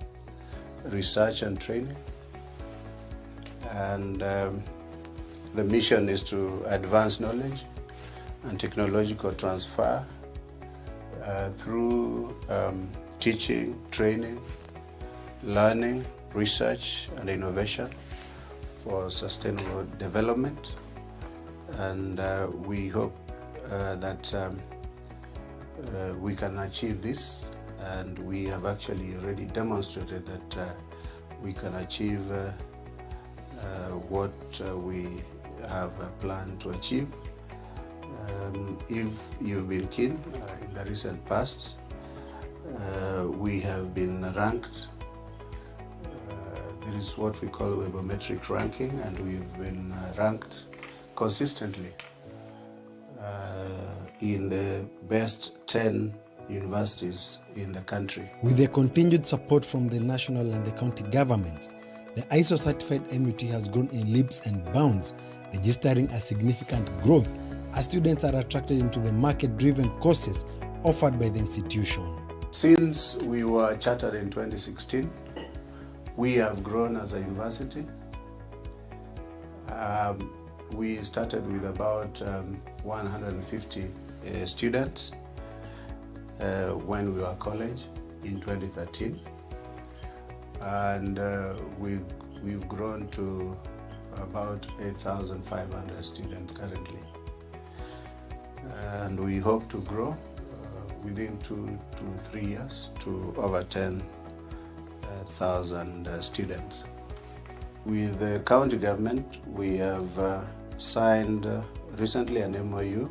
research and training. And the mission is to advance knowledge and technological transfer through teaching, training, learning, research and innovation for sustainable development. And we hope that we can achieve this, and we have actually already demonstrated that we can achieve what we have planned to achieve. If you've been keen, in the recent past, we have been ranked. There is what we call webometric ranking, and we've been ranked consistently in the best 10 universities in the country. With the continued support from the national and the county governments, the ISO-certified MUT has grown in leaps and bounds, registering a significant growth as students are attracted into the market-driven courses offered by the institution. Since we were chartered in 2016, we have grown as a university. We started with about 150 students when we were college in 2013. And we've grown to about 8,500 students currently. And we hope to grow within 2 to 3 years to over 10,000 students. With the county government, we have signed recently an MOU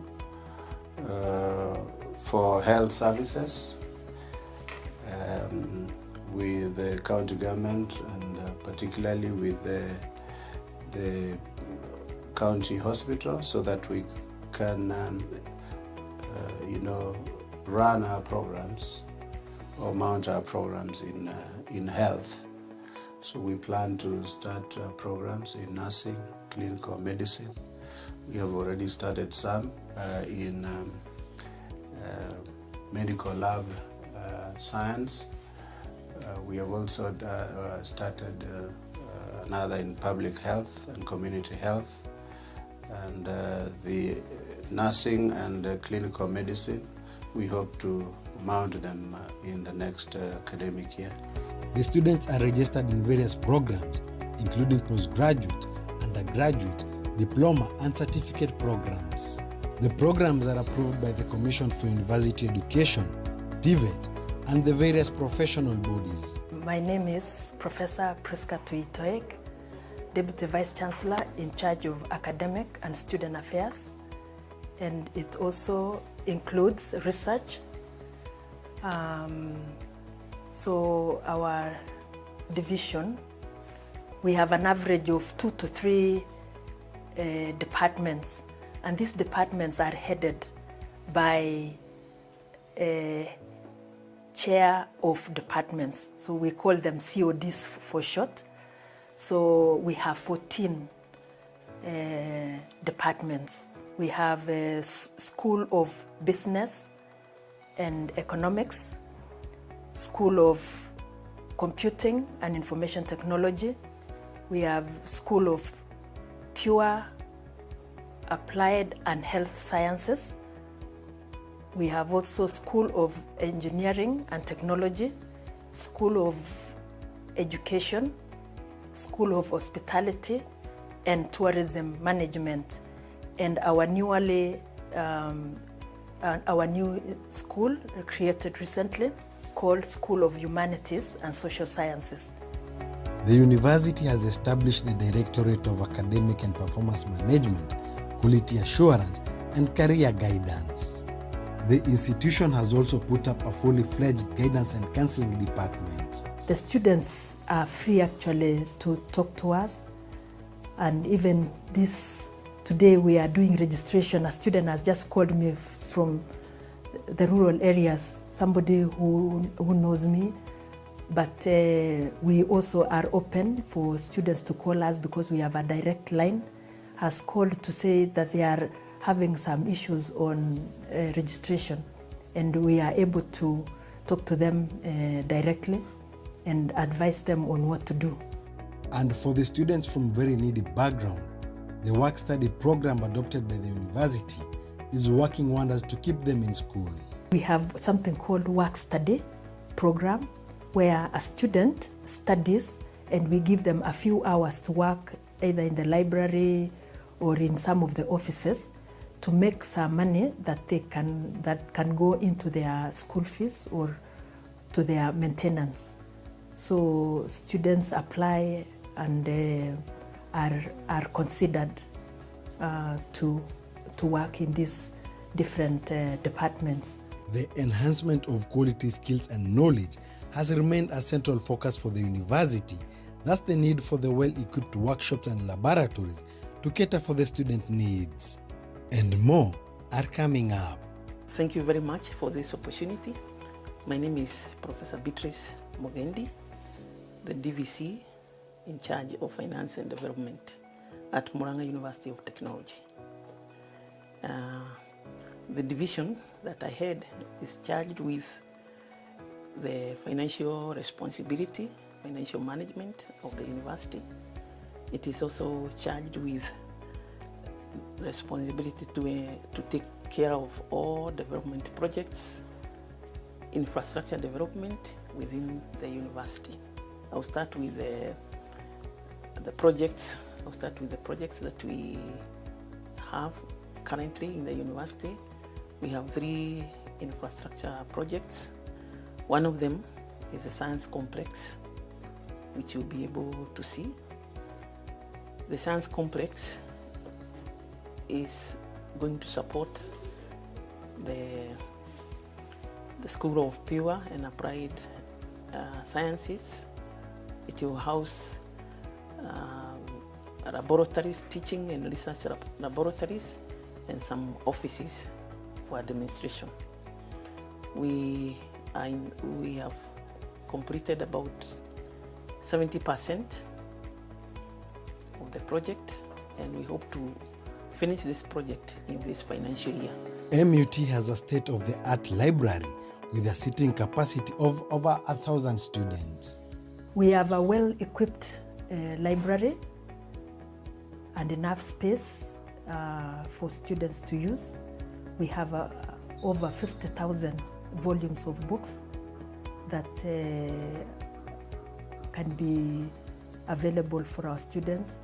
for health services with the county government, and particularly with the county hospital, so that we can run our programs or mount our programs in health. So we plan to start programs in nursing, clinical medicine. We have already started some in medical lab science. We have also started another in public health and community health. And the nursing and clinical medicine, we hope to mount them in the next academic year. The students are registered in various programs, including postgraduate, undergraduate, diploma, and certificate programs. The programs are approved by the Commission for University Education, TVET, and the various professional bodies. My name is Professor Priska Tuitoek, Deputy Vice Chancellor in charge of academic and student affairs, and it also includes research. So our division, we have an average of 2 to 3 departments, and these departments are headed by a chair of departments. So we call them CODs for short. So we have 14 departments. We have a School of Business and Economics, School of Computing and Information Technology. We have School of Pure, Applied and Health Sciences. We have also School of Engineering and Technology, School of Education, School of Hospitality and Tourism Management, and our new school created recently called School of Humanities and Social Sciences. The university has established the Directorate of Academic and Performance Management, Quality Assurance, and Career Guidance. The institution has also put up a fully fledged guidance and counseling department. The students are free actually to talk to us, and even today we are doing registration. A student has just called me from the rural areas, somebody who knows me, but we also are open for students to call us because we have a direct line, has called to say that they are having some issues on registration, and we are able to talk to them directly and advise them on what to do. And for the students from very needy background, the work-study program adopted by the university is working wonders to keep them in school. We have something called work-study program where a student studies and we give them a few hours to work either in the library or in some of the offices to make some money that can go into their school fees or to their maintenance. So students apply and are considered to work in these different departments. The enhancement of quality skills and knowledge has remained a central focus for the university. Thus the need for the well-equipped workshops and laboratories to cater for the student needs. And more are coming up. Thank you very much for this opportunity. My name is Professor Beatrice Mogendi, the DVC in charge of finance and development at Murang'a University of Technology. The division that I head is charged with the financial responsibility, financial management of the university. It is also charged with responsibility to take care of all development projects, infrastructure development within the university. I'll start with the projects. I'll start with the projects that we have currently in the university. We have 3 infrastructure projects. One of them is a science complex, which you'll be able to see. The science complex is going to support the School of Pure and Applied Sciences. It will house laboratories, teaching and research laboratories, and some offices for administration. We have completed about 70% of the project, and we hope to finish this project in this financial year. MUT has a state-of-the-art library with a seating capacity of over 1,000 students. We have a well-equipped library and enough space for students to use. We have over 50,000 volumes of books that can be available for our students,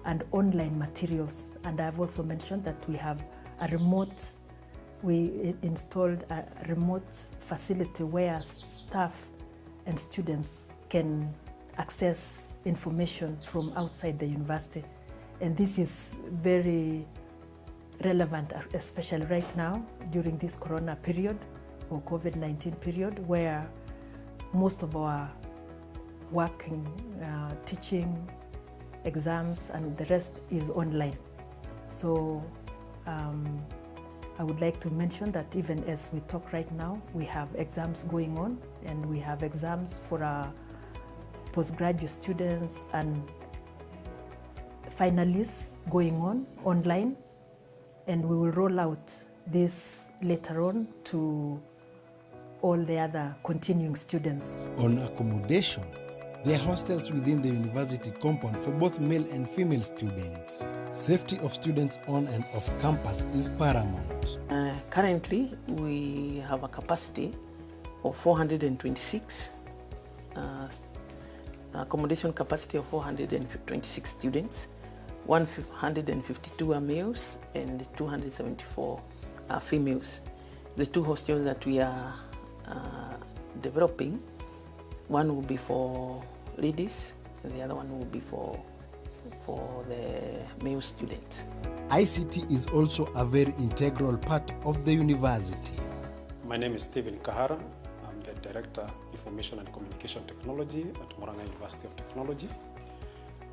and online materials. And I've also mentioned that we have we installed a remote facility where staff and students can access information from outside the university. And this is very relevant, especially right now during this corona period or COVID-19 period, where most of our working, teaching, exams, and the rest is online. So I would like to mention that even as we talk right now, we have exams going on, and we have exams for our postgraduate students and finalists going on online, and we will roll out this later on to all the other continuing students. On accommodation, there are hostels within the university compound for both male and female students. Safety of students on and off campus is paramount. Currently, we have a capacity of 426, accommodation capacity of 426 students. 152 are males and 274 are females. The two hostels that we are developing, one will be for ladies and the other one will be for the male students. ICT is also a very integral part of the university. My name is Stephen Kahara. I'm the Director, Information and Communication Technology at Murang'a University of Technology.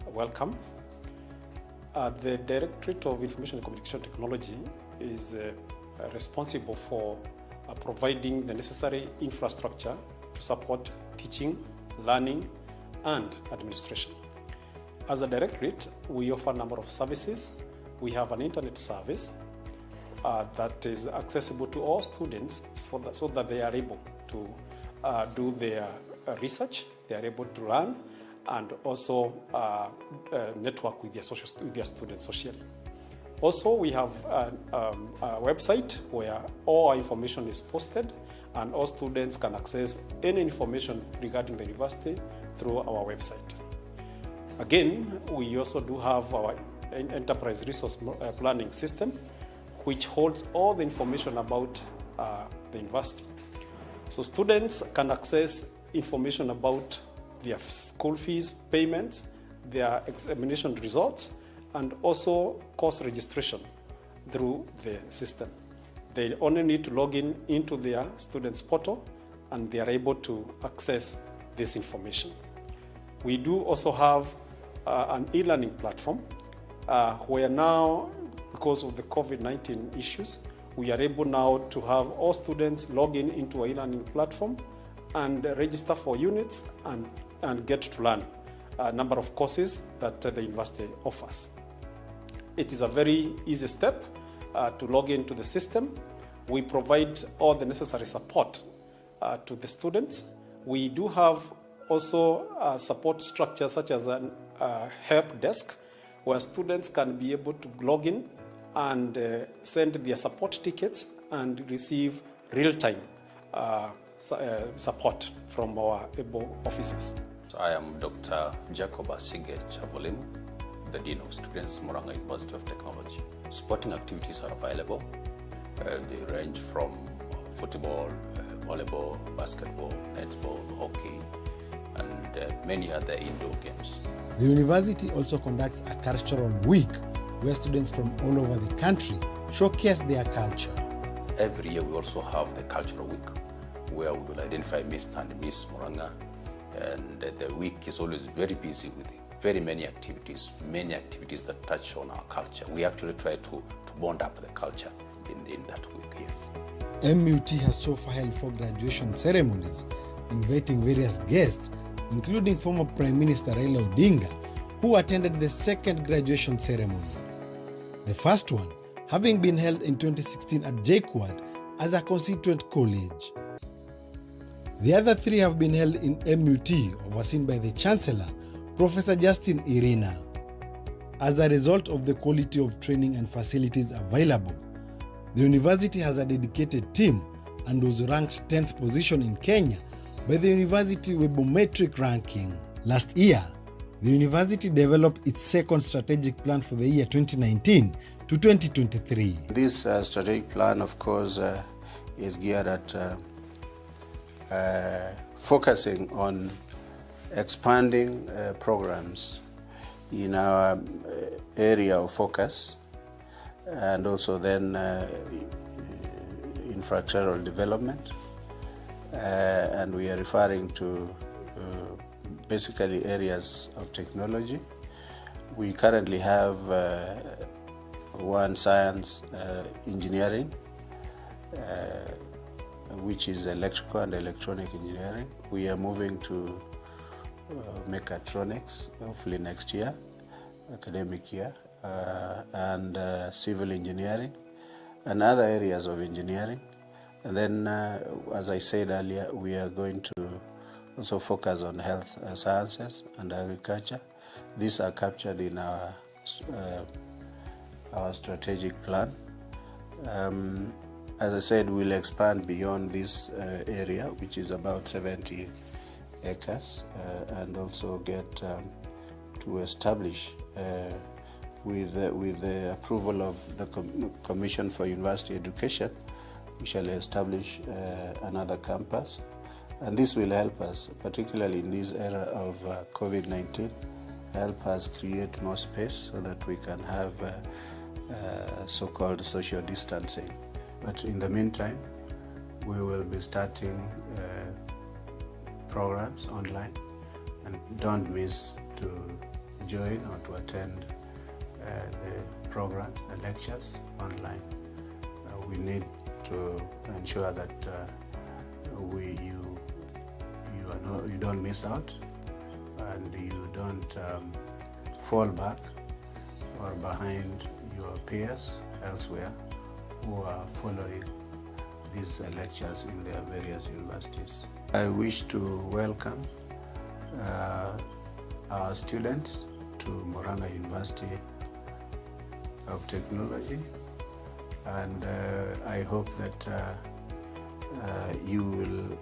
Welcome. The Directorate of Information and Communication Technology is responsible for providing the necessary infrastructure to support teaching, learning, and administration. As a directorate, we offer a number of services. We have an internet service that is accessible to all students so that they are able to do their research, they are able to learn, and also network with their students socially. Also, we have a website where all our information is posted, and all students can access any information regarding the university through our website. Again, we also do have our enterprise resource planning system, which holds all the information about the university. So students can access information about their school fees, payments, their examination results, and also course registration through the system. They only need to log into their students' portal, and they are able to access this information. We do also have an e-learning platform where now, because of the COVID-19 issues, we are able now to have all students log into an e-learning platform and register for units and get to learn a number of courses that the university offers. It is a very easy step to log into the system. We provide all the necessary support to the students. We do have also support structures such as a help desk where students can be able to log in and send their support tickets and receive real-time support from our able officers. I am Dr. Jacob Asige Chavolimu, the Dean of Students, Murang'a University of Technology. Sporting activities are available. They range from football, volleyball, basketball, netball, hockey, and many other indoor games. The university also conducts a cultural week where students from all over the country showcase their culture. Every year we also have the cultural week where we will identify Mr. and Miss Murang'a, and the week is always very busy with very many activities that touch on our culture. We actually try to bond up the culture in that week, yes. MUT has so far held 4 graduation ceremonies, inviting various guests including former Prime Minister Raila Odinga, who attended the second graduation ceremony. The first one having been held in 2016 at JKUAT as a constituent college. The other three have been held in MUT, overseen by the Chancellor, Professor Justin Irina. As a result of the quality of training and facilities available, the university has a dedicated team and was ranked 10th position in Kenya by the University Webometric ranking. Last year, the university developed its second strategic plan for the year 2019 to 2023. This strategic plan, of course, is geared at focusing on expanding programs in our area of focus, and also then infrastructural development, and we are referring to basically areas of technology. We currently have one science engineering, which is electrical and electronic engineering. We are moving to mechatronics, hopefully next year, academic year, and civil engineering and other areas of engineering. And then, as I said earlier, we are going to also focus on health sciences and agriculture. These are captured in our strategic plan. As I said, we'll expand beyond this area, which is about 70 acres, and also get to establish, with the approval of the Commission for University Education, we shall establish another campus. And this will help us, particularly in this era of COVID-19, help us create more space so that we can have so-called social distancing. But in the meantime, we will be starting programs online, and don't miss to join or to attend the program, the lectures online. We need to ensure that you don't miss out, and you don't fall back or behind your peers elsewhere who are following these lectures in their various universities. I wish to welcome our students to Murang'a University of Technology, and I hope that you will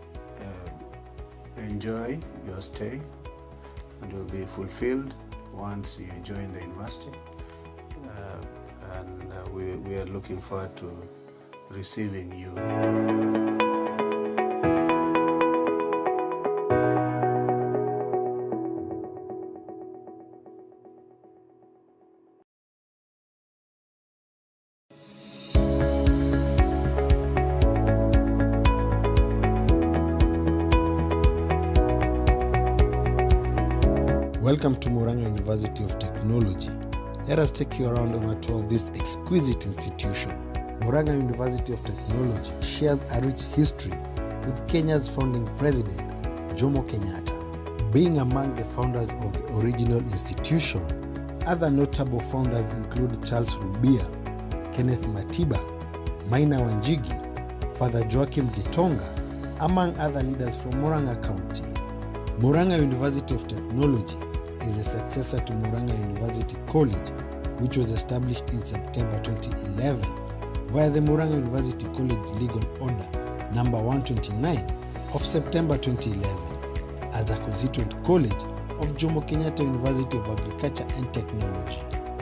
enjoy your stay and will be fulfilled once you join the university, and we are looking forward to receiving you. Welcome to Murang'a University of Technology. Let us take you around on a tour of this exquisite institution. Murang'a University of Technology shares a rich history with Kenya's founding president, Jomo Kenyatta. Being among the founders of the original institution, other notable founders include Charles Rubia, Kenneth Matiba, Maina Wanjigi, Father Joachim Gitonga, among other leaders from Murang'a County. Murang'a University of Technology is a successor to Murang'a University College, which was established in September 2011 via the Murang'a University College Legal Order number 129 of September 2011 as a constituent college of Jomo Kenyatta University of Agriculture and Technology.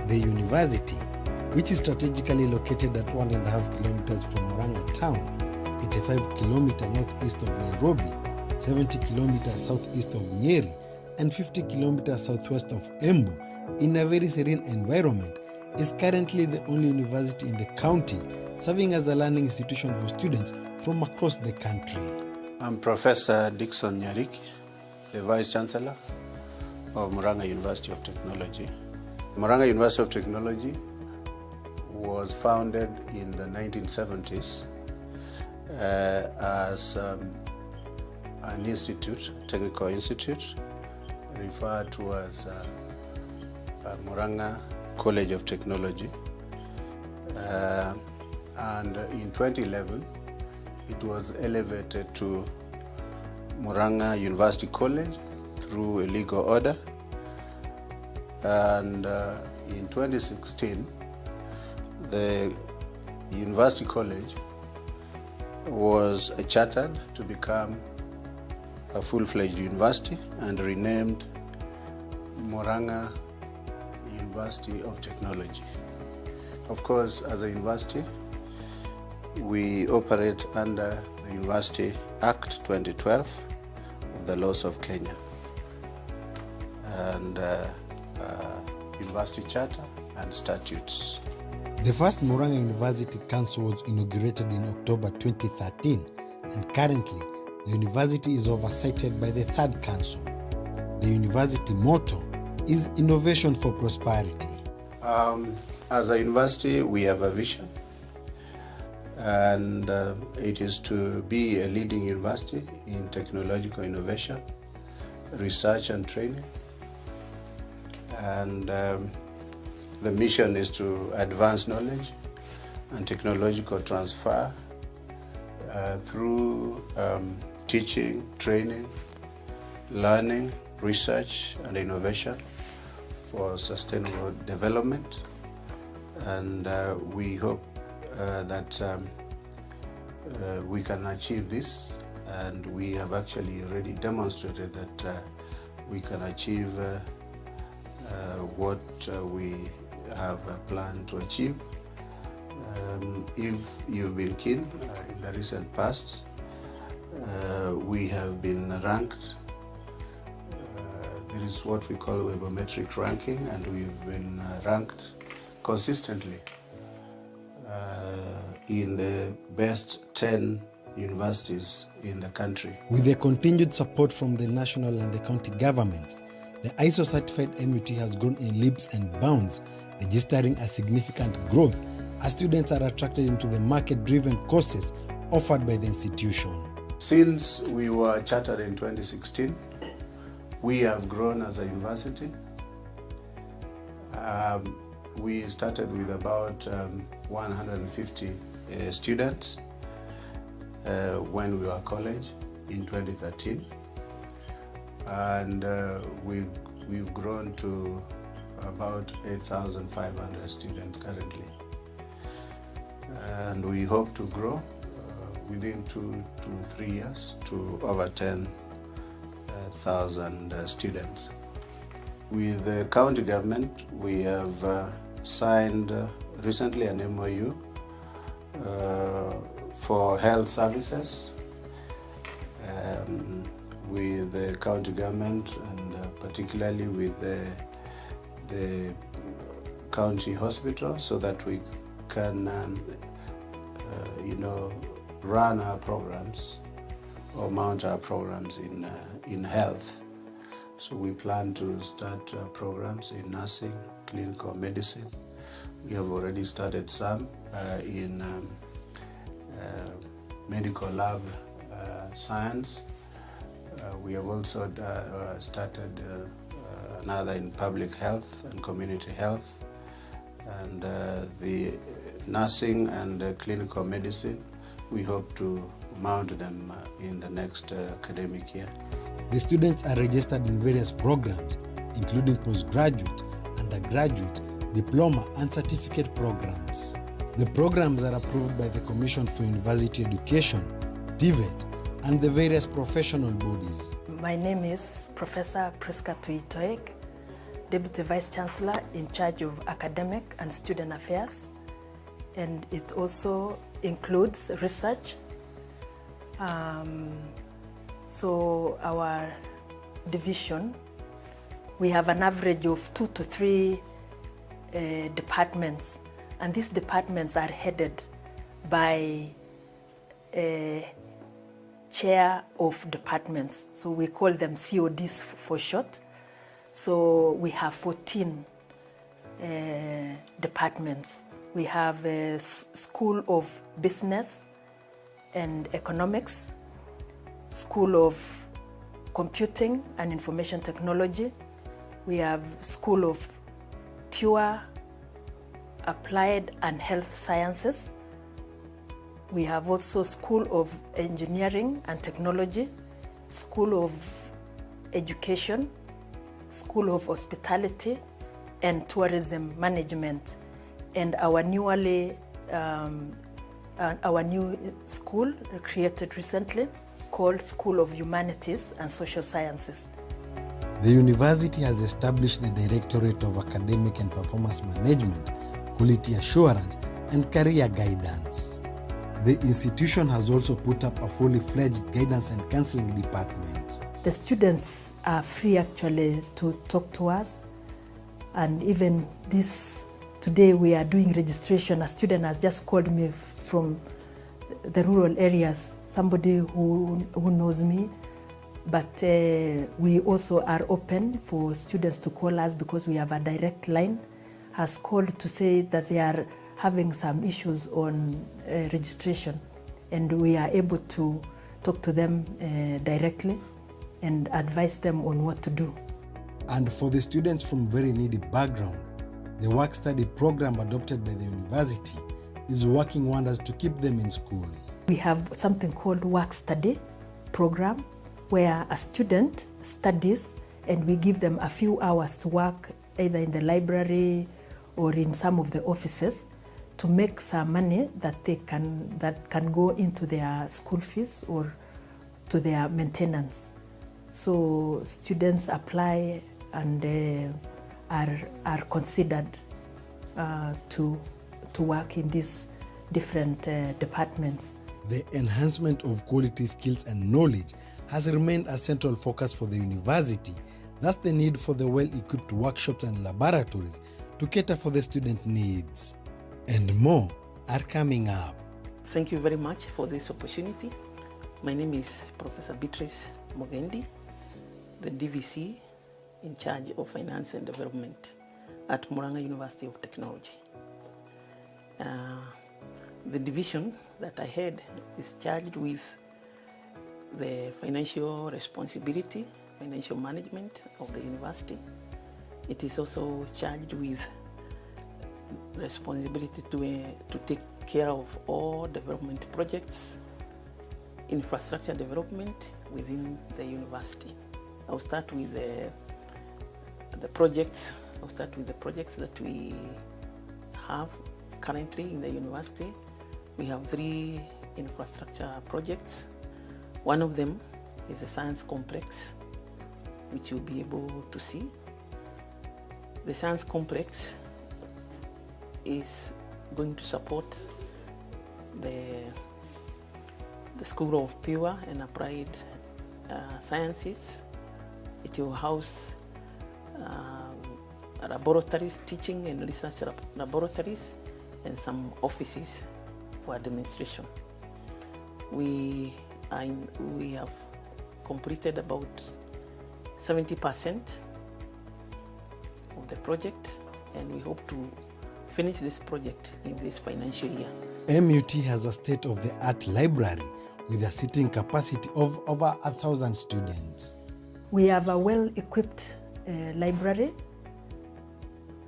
The university, which is strategically located at 1.5 kilometers from Murang'a town, 85 kilometers northeast of Nairobi, 70 kilometers southeast of Nyeri, and 50 kilometers southwest of Embu, in a very serene environment, is currently the only university in the county serving as a learning institution for students from across the country. I'm Professor Dickson Nyariki, the Vice Chancellor of Murang'a University of Technology. Murang'a University of Technology was founded in the 1970s as an institute, technical institute, referred to as Murang'a College of Technology. And in 2011, it was elevated to Murang'a University College through a legal order. And in 2016, the University College was chartered to become a full-fledged university and renamed Murang'a University of Technology. Of course, as a university, we operate under the University Act 2012 of the laws of Kenya and University Charter and statutes. The first Murang'a University Council was inaugurated in October 2013, and currently the university is oversighted by the third council. The university motto is Innovation for Prosperity. As a university, we have a vision, and it is to be a leading university in technological innovation, research and training. And the mission is to advance knowledge and technological transfer through teaching, training, learning, research and innovation for sustainable development. And we hope that we can achieve this, and we have actually already demonstrated that we can achieve what we have planned to achieve. If you've been keen, in the recent past, we have been ranked. There is what we call webometric ranking, and we've been ranked consistently in the best 10 universities in the country. With the continued support from the national and the county governments, the ISO certified MUT has grown in leaps and bounds, registering a significant growth as students are attracted into the market-driven courses offered by the institution. Since we were chartered in 2016, we have grown as a university. We started with about 150 students when we were college in 2013, and we've grown to about 8,500 students currently, and we hope to grow within 2 to 3 years to over 10,000 students. With the county government, we have signed recently an MOU for health services with the county government, and particularly with the county hospital, so that we can run our programs or mount our programs in health. So we plan to start programs in nursing, clinical medicine. We have already started some in medical lab science. We have also started another in public health and community health, and the nursing and clinical medicine, we hope to mount them in the next academic year. The students are registered in various programs, including postgraduate, undergraduate, diploma and certificate programs. The programs are approved by the Commission for University Education, TVET, and the various professional bodies. My name is Professor Priska Tuitoek, Deputy Vice Chancellor in charge of academic and student affairs, and it also includes research. So our division, we have an average of 2 to 3 departments, and these departments are headed by a chair of departments. So we call them CODs for short. So we have 14 departments. We have a School of Business and Economics, School of computing and information technology. We have School of Pure, Applied and Health Sciences. We have also School of Engineering and Technology, School of Education, School of Hospitality and Tourism Management, and our new school created recently called School of Humanities and Social Sciences. The university has established the Directorate of Academic and Performance Management, Quality Assurance, and Career Guidance. The institution has also put up a fully fledged guidance and counseling department. The students are free actually to talk to us, and even today we are doing registration. A student has just called me from the rural areas, somebody who knows me, but we also are open for students to call us because we have a direct line, has called to say that they are having some issues on registration, and we are able to talk to them directly and advise them on what to do. And for the students from very needy background, the work-study program adopted by the university is working wonders to keep them in school. We have something called work-study program where a student studies and we give them a few hours to work either in the library or in some of the offices to make some money that can go into their school fees or to their maintenance. So students apply and are considered to work in these different departments. The enhancement of quality skills and knowledge has remained a central focus for the university. Thus the need for the well-equipped workshops and laboratories to cater for the student needs. And more are coming up. Thank you very much for this opportunity. My name is Professor Beatrice Mogendi, the DVC in charge of finance and development at Murang'a University of Technology. The division that I head is charged with the financial responsibility, financial management of the university. It is also charged with responsibility to take care of all development projects, infrastructure development within the university. I'll start with the projects. I'll start with the projects that we have currently in the university. We have 3 infrastructure projects. One of them is a science complex, which you'll be able to see. The science complex is going to support the School of Pure and Applied Sciences. It will house laboratories, teaching and research laboratories, and some offices for administration. We have completed about 70% of the project, and we hope to finish this project in this financial year. MUT has a state-of-the-art library with a seating capacity of over 1,000 students. We have a well-equipped library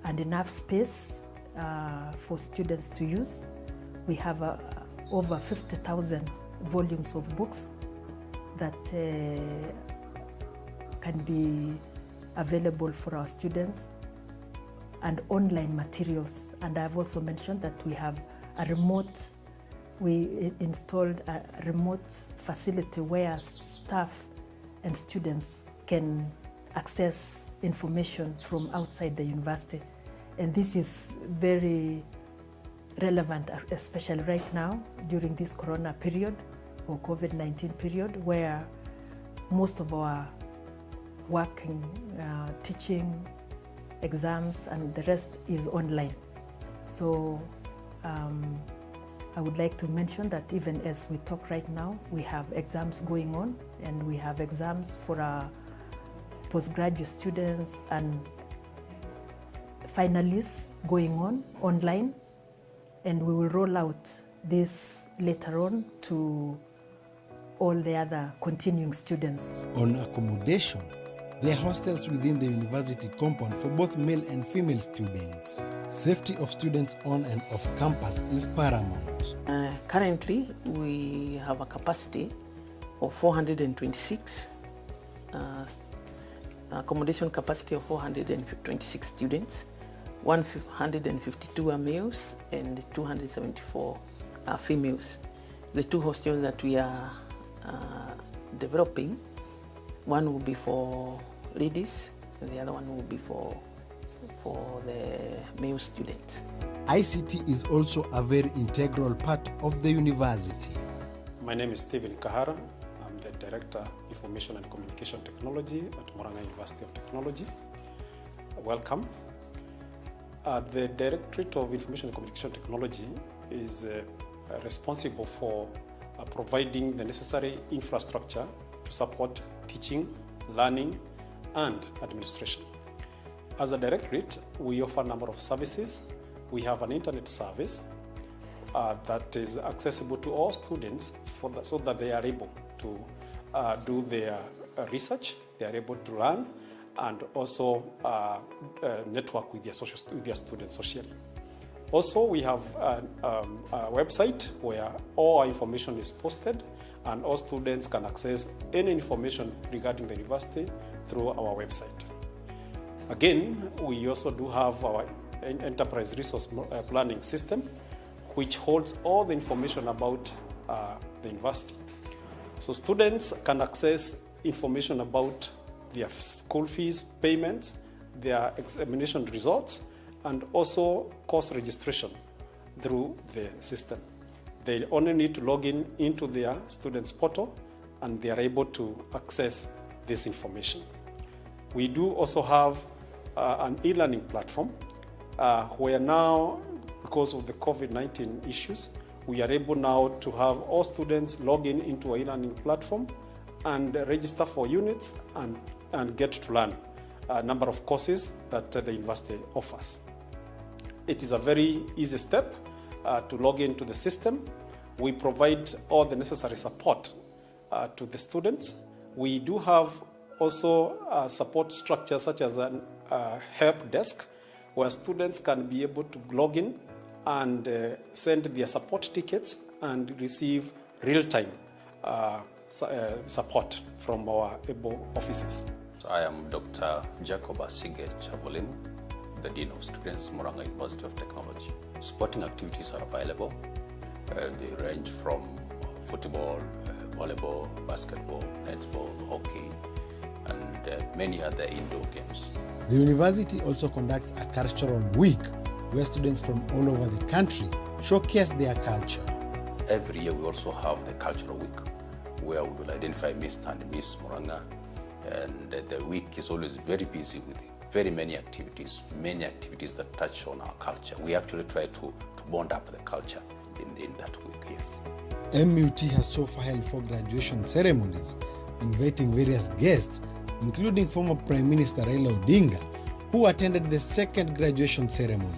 and enough space for students to use. We have over 50,000 volumes of books that can be available for our students, and online materials. And I've also mentioned that we installed a remote facility where staff and students can access information from outside the university. And this is very relevant, especially right now during this corona period or COVID-19 period, where most of our working, teaching, exams and the rest is online. So I would like to mention that even as we talk right now, we have exams going on, and we have exams for our postgraduate students and finalists going on online, and we will roll out this later on to all the other continuing students. On accommodation, there are hostels within the university compound for both male and female students. Safety of students on and off campus is paramount. Currently, we have a capacity of 426, accommodation capacity of 426 students. 152 are males and 274 are females. The two hostels that we are developing, one will be for ladies and the other one will be for the male students. ICT is also a very integral part of the university. My name is Stephen Kahara. I'm the Director, Information and Communication Technology at Murang'a University of Technology. Welcome. The Directorate of Information and Communication Technology is responsible for providing the necessary infrastructure to support teaching, learning, and administration. As a directorate, we offer a number of services. We have an internet service that is accessible to all students so that they are able to do their research, they are able to learn, and also network with their students socially. Also, we have a website where all our information is posted and all students can access any information regarding the university through our website. Again, we also do have our enterprise resource planning system, which holds all the information about the university. So students can access information about their school fees, payments, their examination results, and also course registration through the system. They only need to log in into their students' portal and they are able to access this information. We do also have an e-learning platform where now, because of the COVID-19 issues, we are able now to have all students log in into an e-learning platform and register for units and get to learn a number of courses that the university offers. It is a very easy step to log into the system. We provide all the necessary support to the students. We do have also support structures such as a help desk where students can be able to log in and send their support tickets and receive real-time support from our able officers. I am Dr. Jacob Asige Chavolimu, the Dean of Students, Murang'a University of Technology. Sporting activities are available. They range from football, volleyball, basketball, netball, hockey, and many other indoor games. The university also conducts a cultural week where students from all over the country showcase their culture. Every year we also have the Cultural Week, where we will identify Mr. and Miss Murang'a, and the week is always very busy with very many activities that touch on our culture. We actually try to bond up the culture in that week, yes. MUT has so far held 4 graduation ceremonies, inviting various guests, including former Prime Minister Raila Odinga, who attended the 2nd graduation ceremony.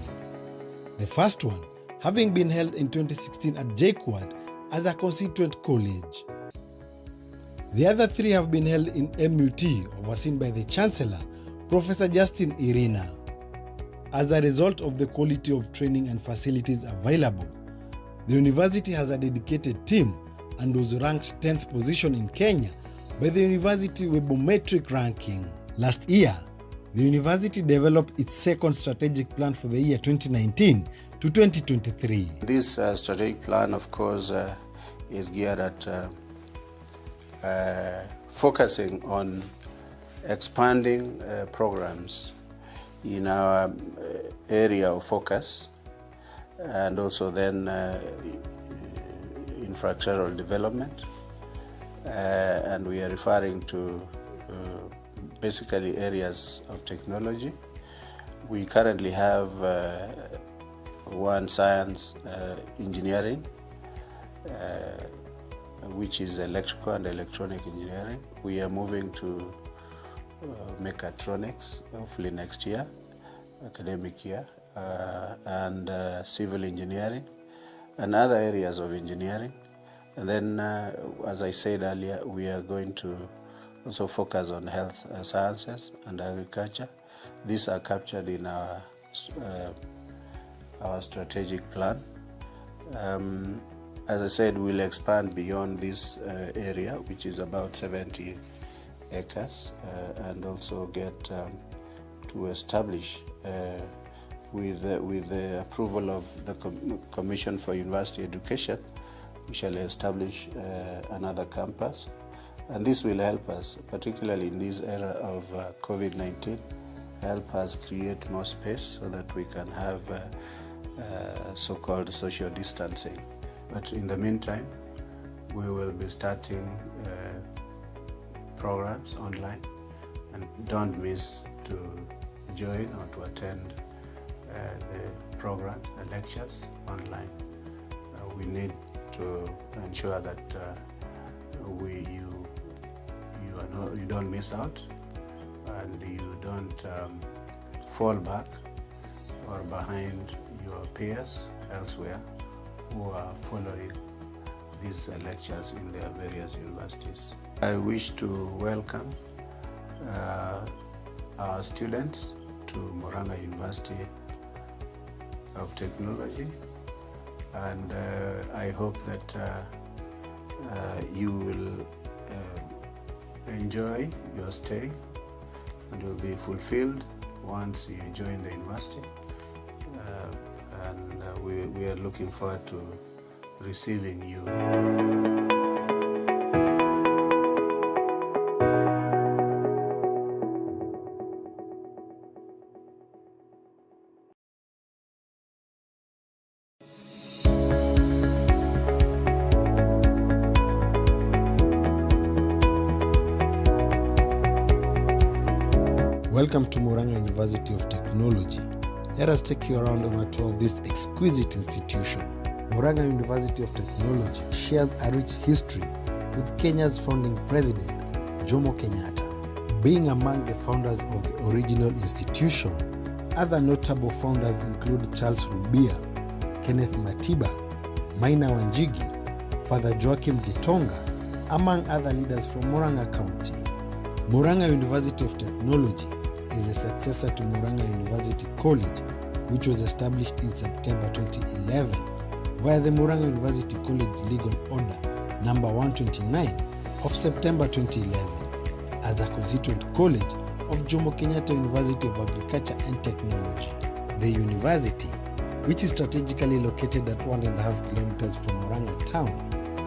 The first one having been held in 2016 at JKUAT as a constituent college. The other 3 have been held in MUT, overseen by the Chancellor, Professor Justin Irina. As a result of the quality of training and facilities available, the university has a dedicated team and was ranked 10th position in Kenya by the University Webometric ranking. Last year, the university developed its 2nd strategic plan for the year 2019 to 2023. This strategic plan, of course, is geared at focusing on expanding programs in our area of focus, and also then infrastructural development, and we are referring to basically areas of technology. We currently have one science engineering, which is electrical and electronic engineering. We are moving to mechatronics, hopefully next year, academic year, and civil engineering, and other areas of engineering. And then, as I said earlier, we are going to also focus on health sciences and agriculture. These are captured in our strategic plan. As I said, we'll expand beyond this area, which is about 70 acres, and also get to establish, with the approval of the Commission for University Education, we shall establish another campus. And this will help us, particularly in this era of COVID-19, help us create more space so that we can have so-called social distancing. But in the meantime, we will be starting programs online, and don't miss to join or to attend the program, the lectures online. We need to ensure that you don't miss out, and you don't fall back or behind your peers elsewhere who are following these lectures in their various universities. I wish to welcome our students to Murang'a University of Technology, and I hope that you will enjoy your stay and will be fulfilled once you join the university, and we are looking forward to receiving you. Welcome to Murang'a University of Technology. Let us take you around on a tour of this exquisite institution. Murang'a University of Technology shares a rich history with Kenya's founding president, Jomo Kenyatta. Being among the founders of the original institution, other notable founders include Charles Rubial, Kenneth Matiba, Maina Wanjigi, Father Joachim Gitonga, among other leaders from Murang'a County. Murang'a University of Technology is a successor to Murang'a University College, which was established in September 2011 via the Murang'a University College Legal Order number 129 of September 2011 as a constituent college of Jomo Kenyatta University of Agriculture and Technology. The university, which is strategically located at 1.5 kilometers from Murang'a town,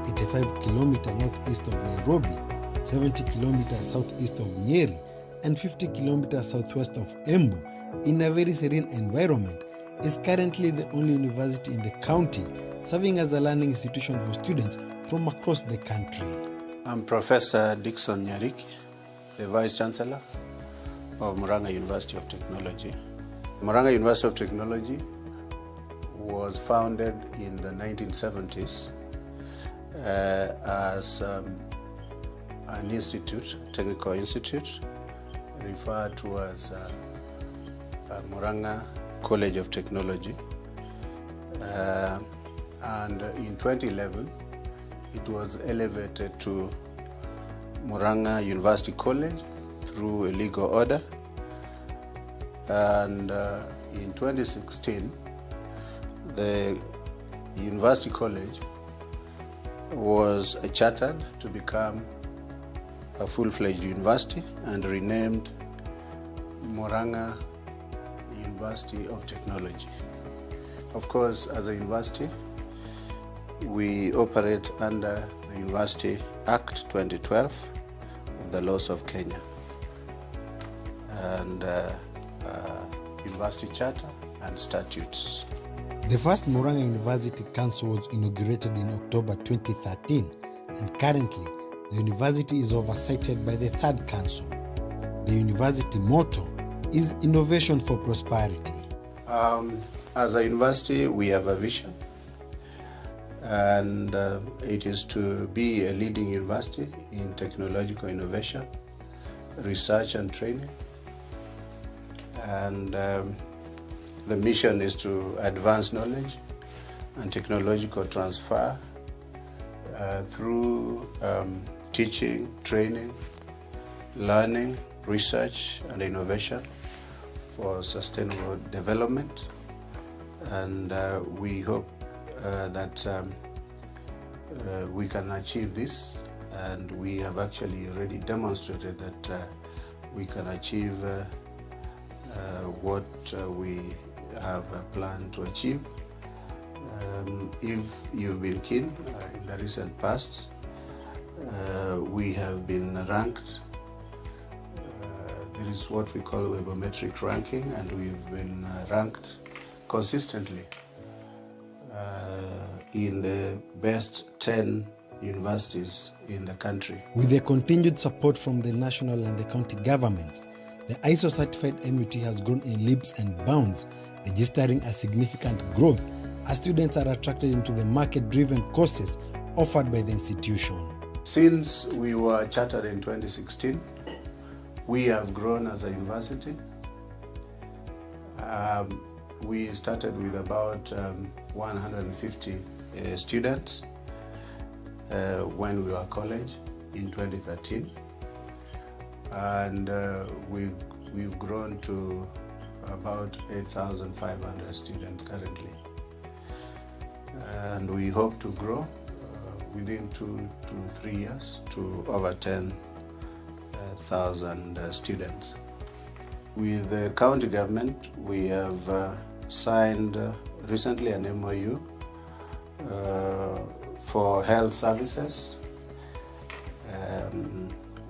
85 kilometers northeast of Nairobi, 70 kilometers southeast of Nyeri, and 50 kilometers southwest of Embu, in a very serene environment, is currently the only university in the county serving as a learning institution for students from across the country. I'm Professor Dickson Nyarik, the Vice Chancellor of Murang'a University of Technology. Murang'a University of Technology was founded in the 1970s as an institute, technical institute, referred to as Murang'a College of Technology. And in 2011, it was elevated to Murang'a University College through a legal order. And in 2016, the University College was chartered to become a full-fledged university and renamed Murang'a University of Technology. Of course, as a university, we operate under the University Act 2012 of the laws of Kenya and University Charter and statutes. The first Murang'a University Council was inaugurated in October 2013, and currently the university is oversighted by the Third Council. The university motto is Innovation for Prosperity. As a university, we have a vision, and it is to be a leading university in technological innovation, research and training. And the mission is to advance knowledge and technological transfer through teaching, training, learning, research and innovation for sustainable development. And we hope that we can achieve this, and we have actually already demonstrated that we can achieve what we have planned to achieve. If you've been keen, in the recent past, we have been ranked. There is what we call webometric ranking, and we've been ranked consistently in the best 10 universities in the country. With the continued support from the national and the county governments, the ISO-certified MUT has grown in leaps and bounds, registering a significant growth as students are attracted into the market-driven courses offered by the institution. Since we were chartered in 2016, we have grown as a university. We started with about 150 students when we were college in 2013, and we've grown to about 8,500 students currently, and we hope to grow within 2 to 3 years to over 10,000 students. With the county government, we have signed recently an MOU for health services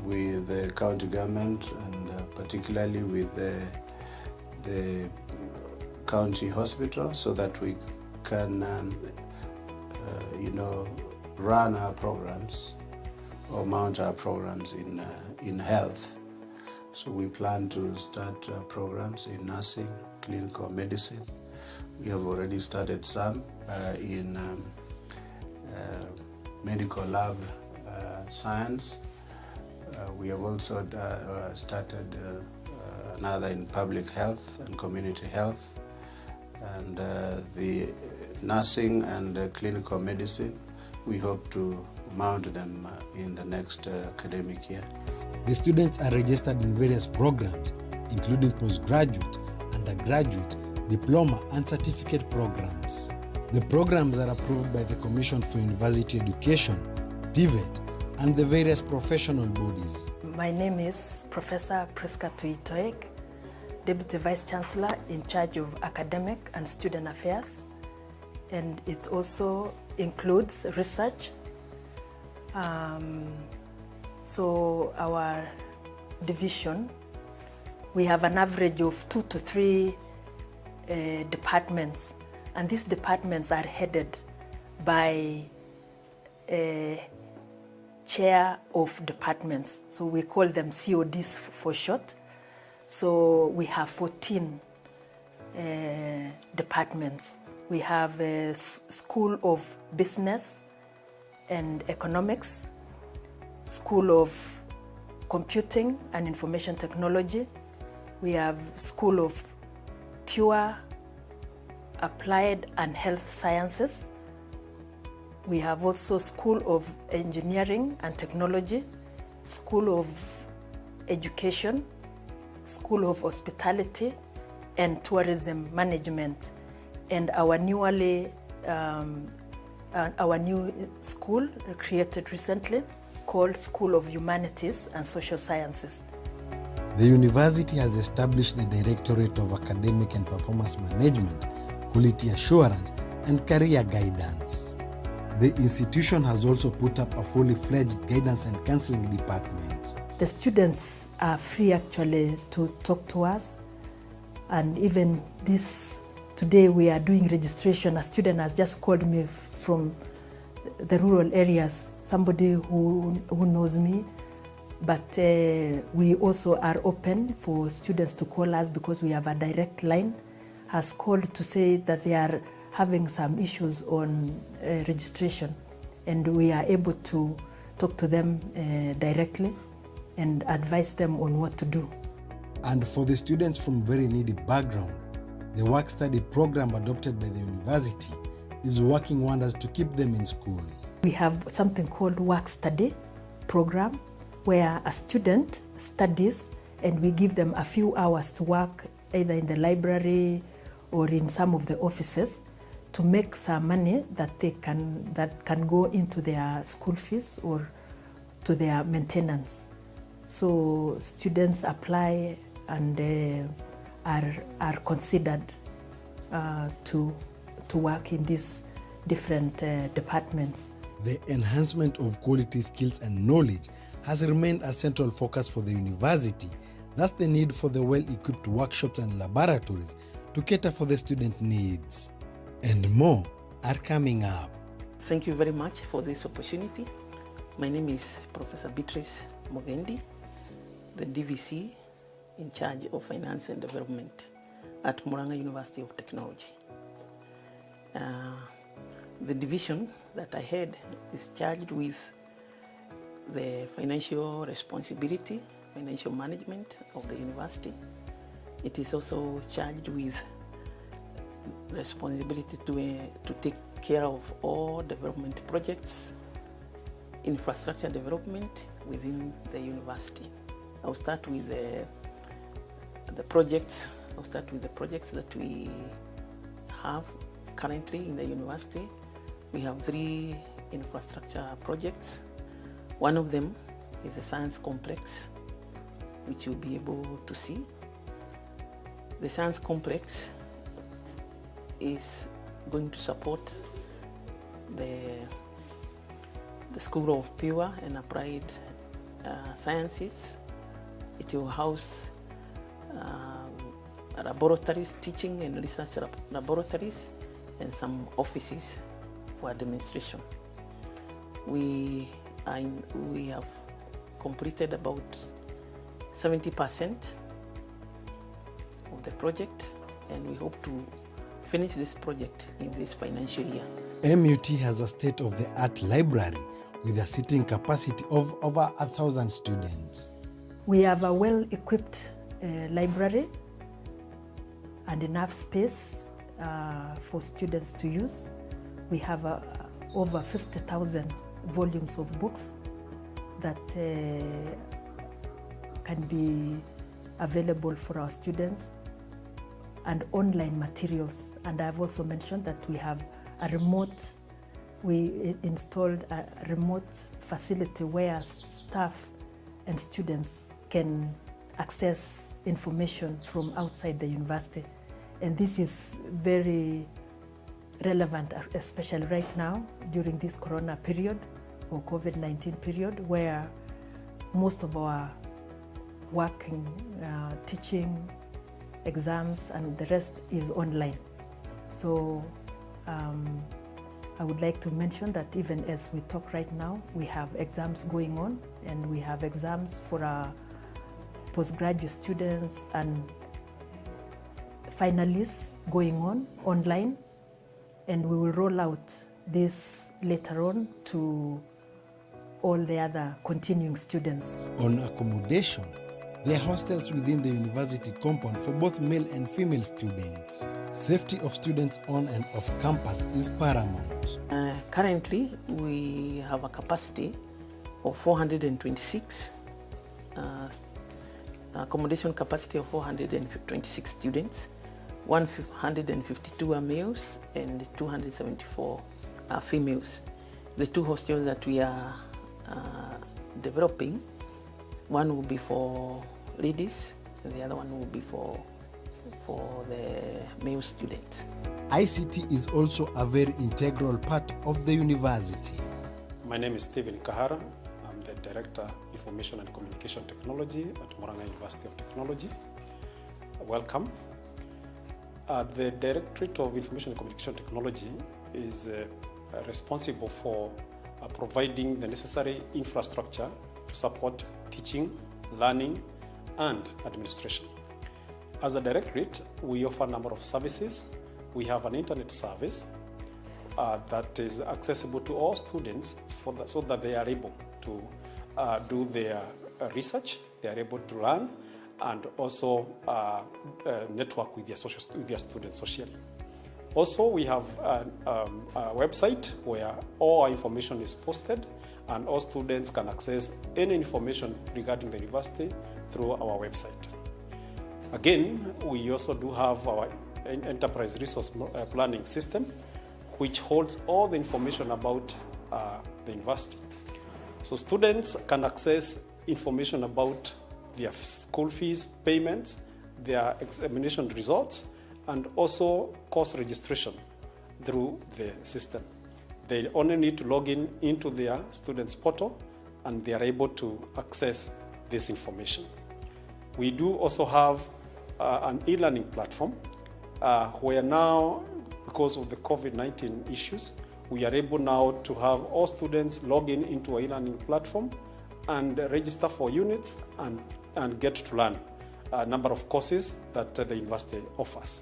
with the county government, and particularly with the county hospital, so that we can run our programs or mount our programs in health. So we plan to start programs in nursing, clinical medicine. We have already started some in medical lab science. We have also started another in public health and community health, and the nursing and clinical medicine, we hope to mount them in the next academic year. The students are registered in various programs, including postgraduate, undergraduate, diploma and certificate programs. The programs are approved by the Commission for University Education, TVET, and the various professional bodies. My name is Professor Priska Tuitoeg, Deputy Vice Chancellor in charge of academic and student affairs, and it also includes research. So our division, we have an average of 2 to 3 departments, and these departments are headed by a chair of departments. So we call them CODs for short. So we have 14 departments. We have a School of Business and Economics, School of Computing and Information Technology. We have School of Pure Applied and Health Sciences. We have also School of Engineering and Technology, School of Education, School of Hospitality and Tourism Management, and our new school created recently called School of Humanities and Social Sciences. The university has established the Directorate of Academic and Performance Management, Quality Assurance, and Career Guidance. The institution has also put up a fully fledged guidance and counseling department. The students are free actually to talk to us, and even today we are doing registration. A student has just called me from the rural areas, somebody who knows me, but we also are open for students to call us because we have a direct line, has called to say that they are having some issues on registration, and we are able to talk to them directly and advise them on what to do. And for the students from very needy background, the work-study program adopted by the university is working wonders to keep them in school. We have something called work study program where a student studies and we give them a few hours to work either in the library or in some of the offices to make some money that can go into their school fees or to their maintenance. So students apply and are considered to work in these different departments. The enhancement of quality skills and knowledge has remained a central focus for the university. Thus the need for the well-equipped workshops and laboratories to cater for the student needs. And more are coming up. Thank you very much for this opportunity. My name is Professor Beatrice Mogendi, the DVC in charge of finance and development at Murang'a University of Technology. The division that I head is charged with the financial responsibility, financial management of the university. It is also charged with responsibility to take care of all development projects, infrastructure development within the university. I'll start with the projects. I'll start with the projects that we have currently in the university. We have 3 infrastructure projects. One of them is a science complex, which you'll be able to see. The science complex is going to support the School of Pure and Applied Sciences. It will house laboratories, teaching and research laboratories, and some offices for administration. We have completed about 70% of the project, and we hope to finish this project in this financial year. MUT has a state-of-the-art library with a seating capacity of over 1,000 students. We have a well-equipped library and enough space for students to use. We have over 50,000 volumes of books that can be available for our students, and online materials. And I've also mentioned that we have we installed a remote facility where staff and students can access information from outside the university. And this is very relevant, especially right now during this corona period or COVID-19 period, where most of our working, teaching, exams and the rest is online. So I would like to mention that even as we talk right now, we have exams going on, and we have exams for our postgraduate students and finalists going on online, and we will roll out this later on to all the other continuing students. On accommodation, there are hostels within the university compound for both male and female students. Safety of students on and off campus is paramount. Currently, we have a capacity of 426, accommodation capacity of 426 students. 152 are males and 274 are females. The 2 hostels that we are developing, one will be for ladies and the other one will be for the male students. ICT is also a very integral part of the university. My name is Stephen Kahara. I'm the Director, Information and Communication Technology at Murang'a University of Technology. Welcome. The Directorate of Information and Communication Technology is responsible for providing the necessary infrastructure to support teaching, learning, and administration. As a directorate, we offer a number of services. We have an internet service that is accessible to all students so that they are able to do their research, they are able to learn, and also network with their students socially. Also, we have a website where all our information is posted, and all students can access any information regarding the university through our website. Again, we also do have our enterprise resource planning system, which holds all the information about the university. So students can access information about their school fees, payments, their examination results, and also course registration through the system. They only need to log in into their students' portal, and they are able to access this information. We do also have an e-learning platform where now, because of the COVID-19 issues, we are able now to have all students log in into an e-learning platform and register for units and get to learn a number of courses that the university offers.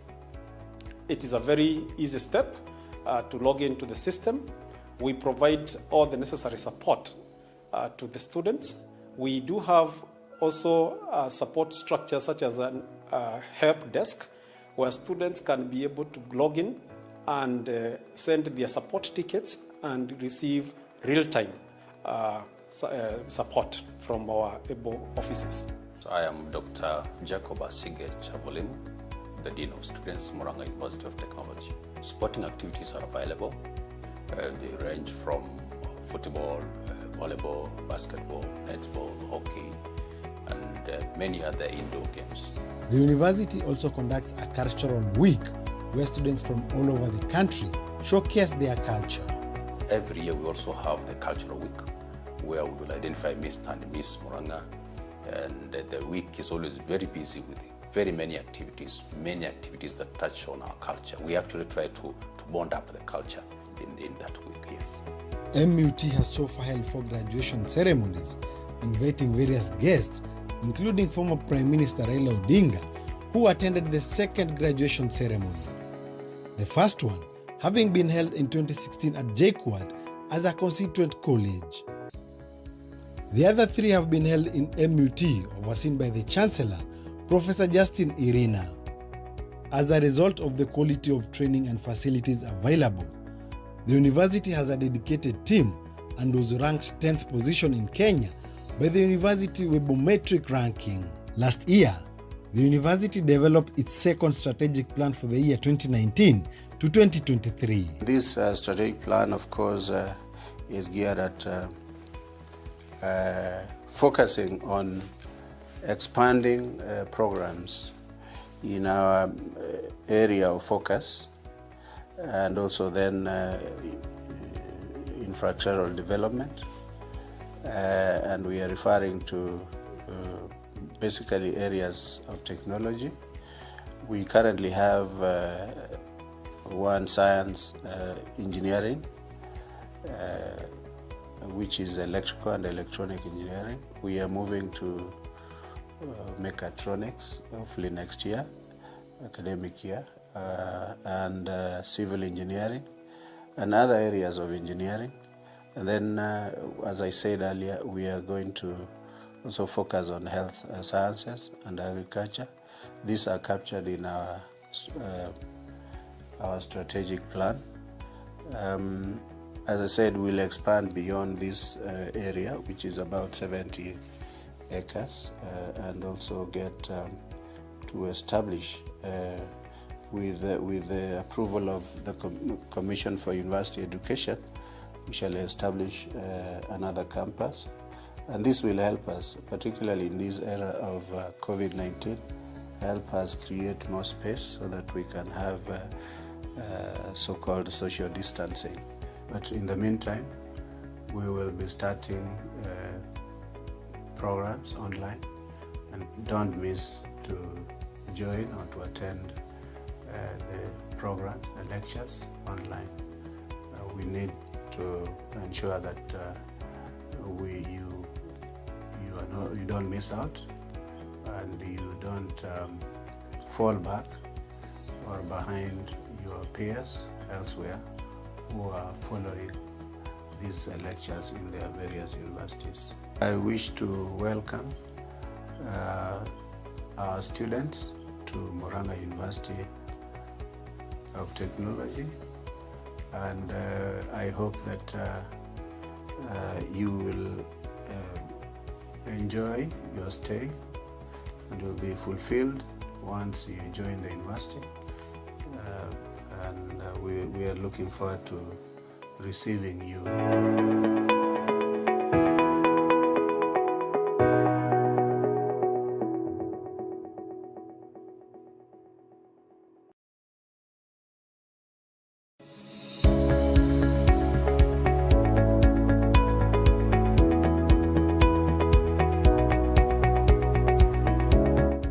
It is a very easy step to log into the system. We provide all the necessary support to the students. We do have also support structures such as a help desk where students can be able to log in and send their support tickets and receive real-time support from our able officers. I am Dr. Jacob Asige Chavolimu, the Dean of Students, Murang'a University of Technology. Sporting activities are available. They range from football, volleyball, basketball, netball, hockey, and many other indoor games. The university also conducts a cultural week where students from all over the country showcase their culture. Every year we also have the Cultural Week, where we will identify Mr. and Miss Murang'a, and the week is always very busy with very many activities that touch on our culture. We actually try to bond up the culture in that week, yes. MUT has so far held 4 graduation ceremonies, inviting various guests, including former Prime Minister Raila Odinga, who attended the second graduation ceremony. The first one having been held in 2016 at JKUAT as a constituent college. The other 3 have been held in MUT, overseen by the Chancellor, Professor Justin Irina. As a result of the quality of training and facilities available, the university has a dedicated team and was ranked 10th position in Kenya by the University Webometric ranking. Last year, the university developed its second strategic plan for the year 2019 to 2023. This strategic plan, of course, is geared at focusing on expanding programs in our area of focus, and also then infrastructural development, and we are referring to basically areas of technology. We currently have one science engineering, which is electrical and electronic engineering. We are moving to mechatronics, hopefully next year, academic year, and civil engineering and other areas of engineering. And then, as I said earlier, we are going to also focus on health sciences and agriculture. These are captured in our strategic plan. As I said, we'll expand beyond this area, which is about 70 acres, and also get to establish, with the approval of the Commission for University Education, we shall establish another campus. And this will help us, particularly in this era of COVID-19, help us create more space so that we can have so-called social distancing. But in the meantime, we will be starting programs online, and don't miss to join or to attend the program, the lectures online. We need to ensure that you don't miss out, and you don't fall back or behind your peers elsewhere who are following these lectures in their various universities. I wish to welcome our students to Murang'a University of Technology, and I hope that you will enjoy your stay and will be fulfilled once you join the university. We are looking forward to receiving you.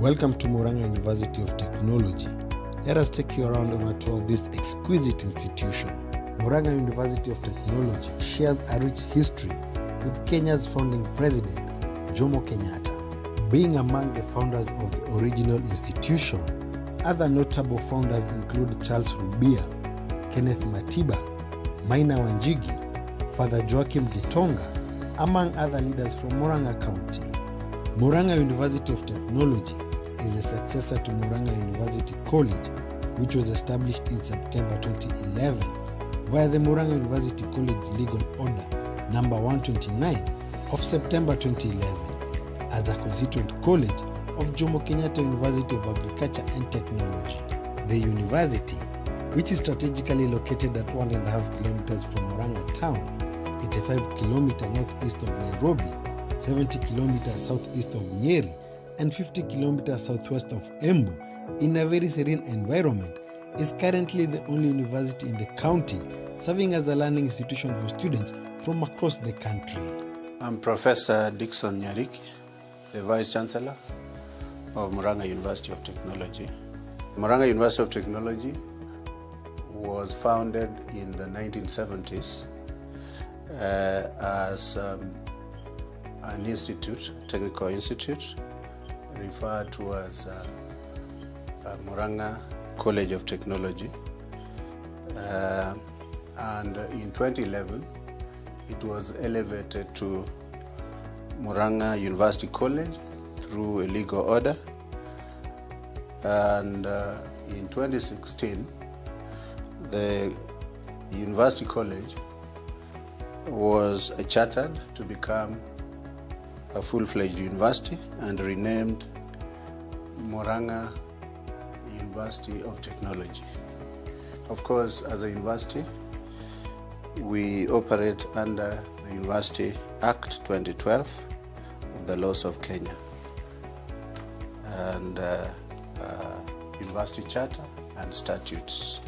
Welcome to Murang'a University of Technology. Let us take you around on a tour of this exquisite institution. Murang'a University of Technology shares a rich history with Kenya's founding president, Jomo Kenyatta. Being among the founders of the original institution, other notable founders include Charles Rubia, Kenneth Matiba, Maina Wanjigi, Father Joachim Gitonga, among other leaders from Murang'a County. Murang'a University of Technology is a successor to Murang'a University College, which was established in September 2011 via the Murang'a University College Legal Order number 129 of September 2011 as a constituent college of Jomo Kenyatta University of Agriculture and Technology. The university, which is strategically located at 1.5 kilometers from Murang'a town, 85 kilometers northeast of Nairobi, 70 kilometers southeast of Nyeri, and 50 kilometers southwest of Embu, in a very serene environment, is currently the only university in the county serving as a learning institution for students from across the country. I'm Professor Dickson Nyarik, the Vice Chancellor of Murang'a University of Technology. Murang'a University of Technology was founded in the 1970s as an institute, technical institute, referred to as Murang'a College of Technology. And in 2011, it was elevated to Murang'a University College through a legal order. And in 2016, the University College was chartered to become a full-fledged university and renamed Murang'a University of Technology. Of course, as a university, we operate under the University Act 2012 of the laws of Kenya and University Charter and statutes.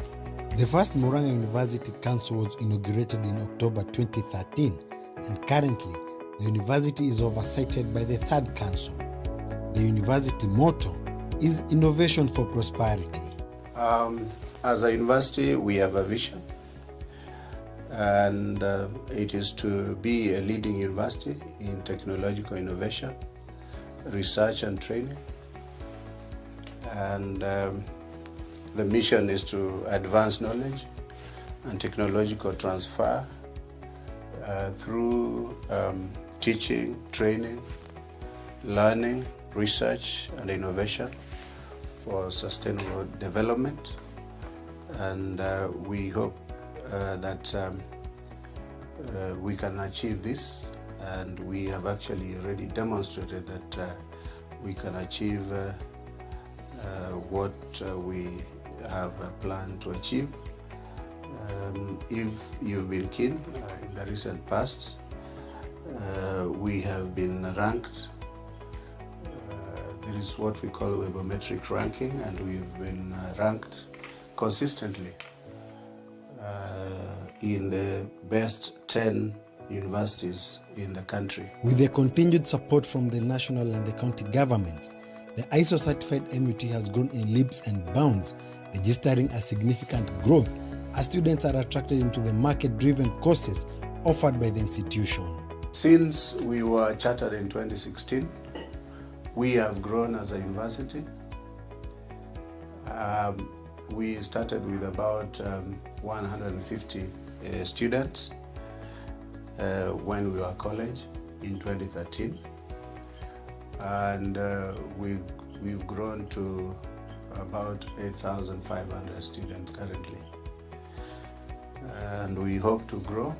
The first Murang'a University Council was inaugurated in October 2013, and currently the university is oversighted by the third council. The university motto is Innovation for Prosperity. As a university, we have a vision, and it is to be a leading university in technological innovation, research and training. And the mission is to advance knowledge and technological transfer through teaching, training, learning, research and innovation for sustainable development. And we hope that we can achieve this, and we have actually already demonstrated that we can achieve what we have planned to achieve. If you've been keen, in the recent past, we have been ranked. There is what we call webometric ranking, and we've been ranked consistently in the best 10 universities in the country. With the continued support from the national and the county governments, the ISO-certified MUT has grown in leaps and bounds, registering a significant growth as students are attracted into the market-driven courses offered by the institution. Since we were chartered in 2016, we have grown as a university. We started with about 150 students when we were a college in 2013. And we've grown to about 8,500 students currently. And we hope to grow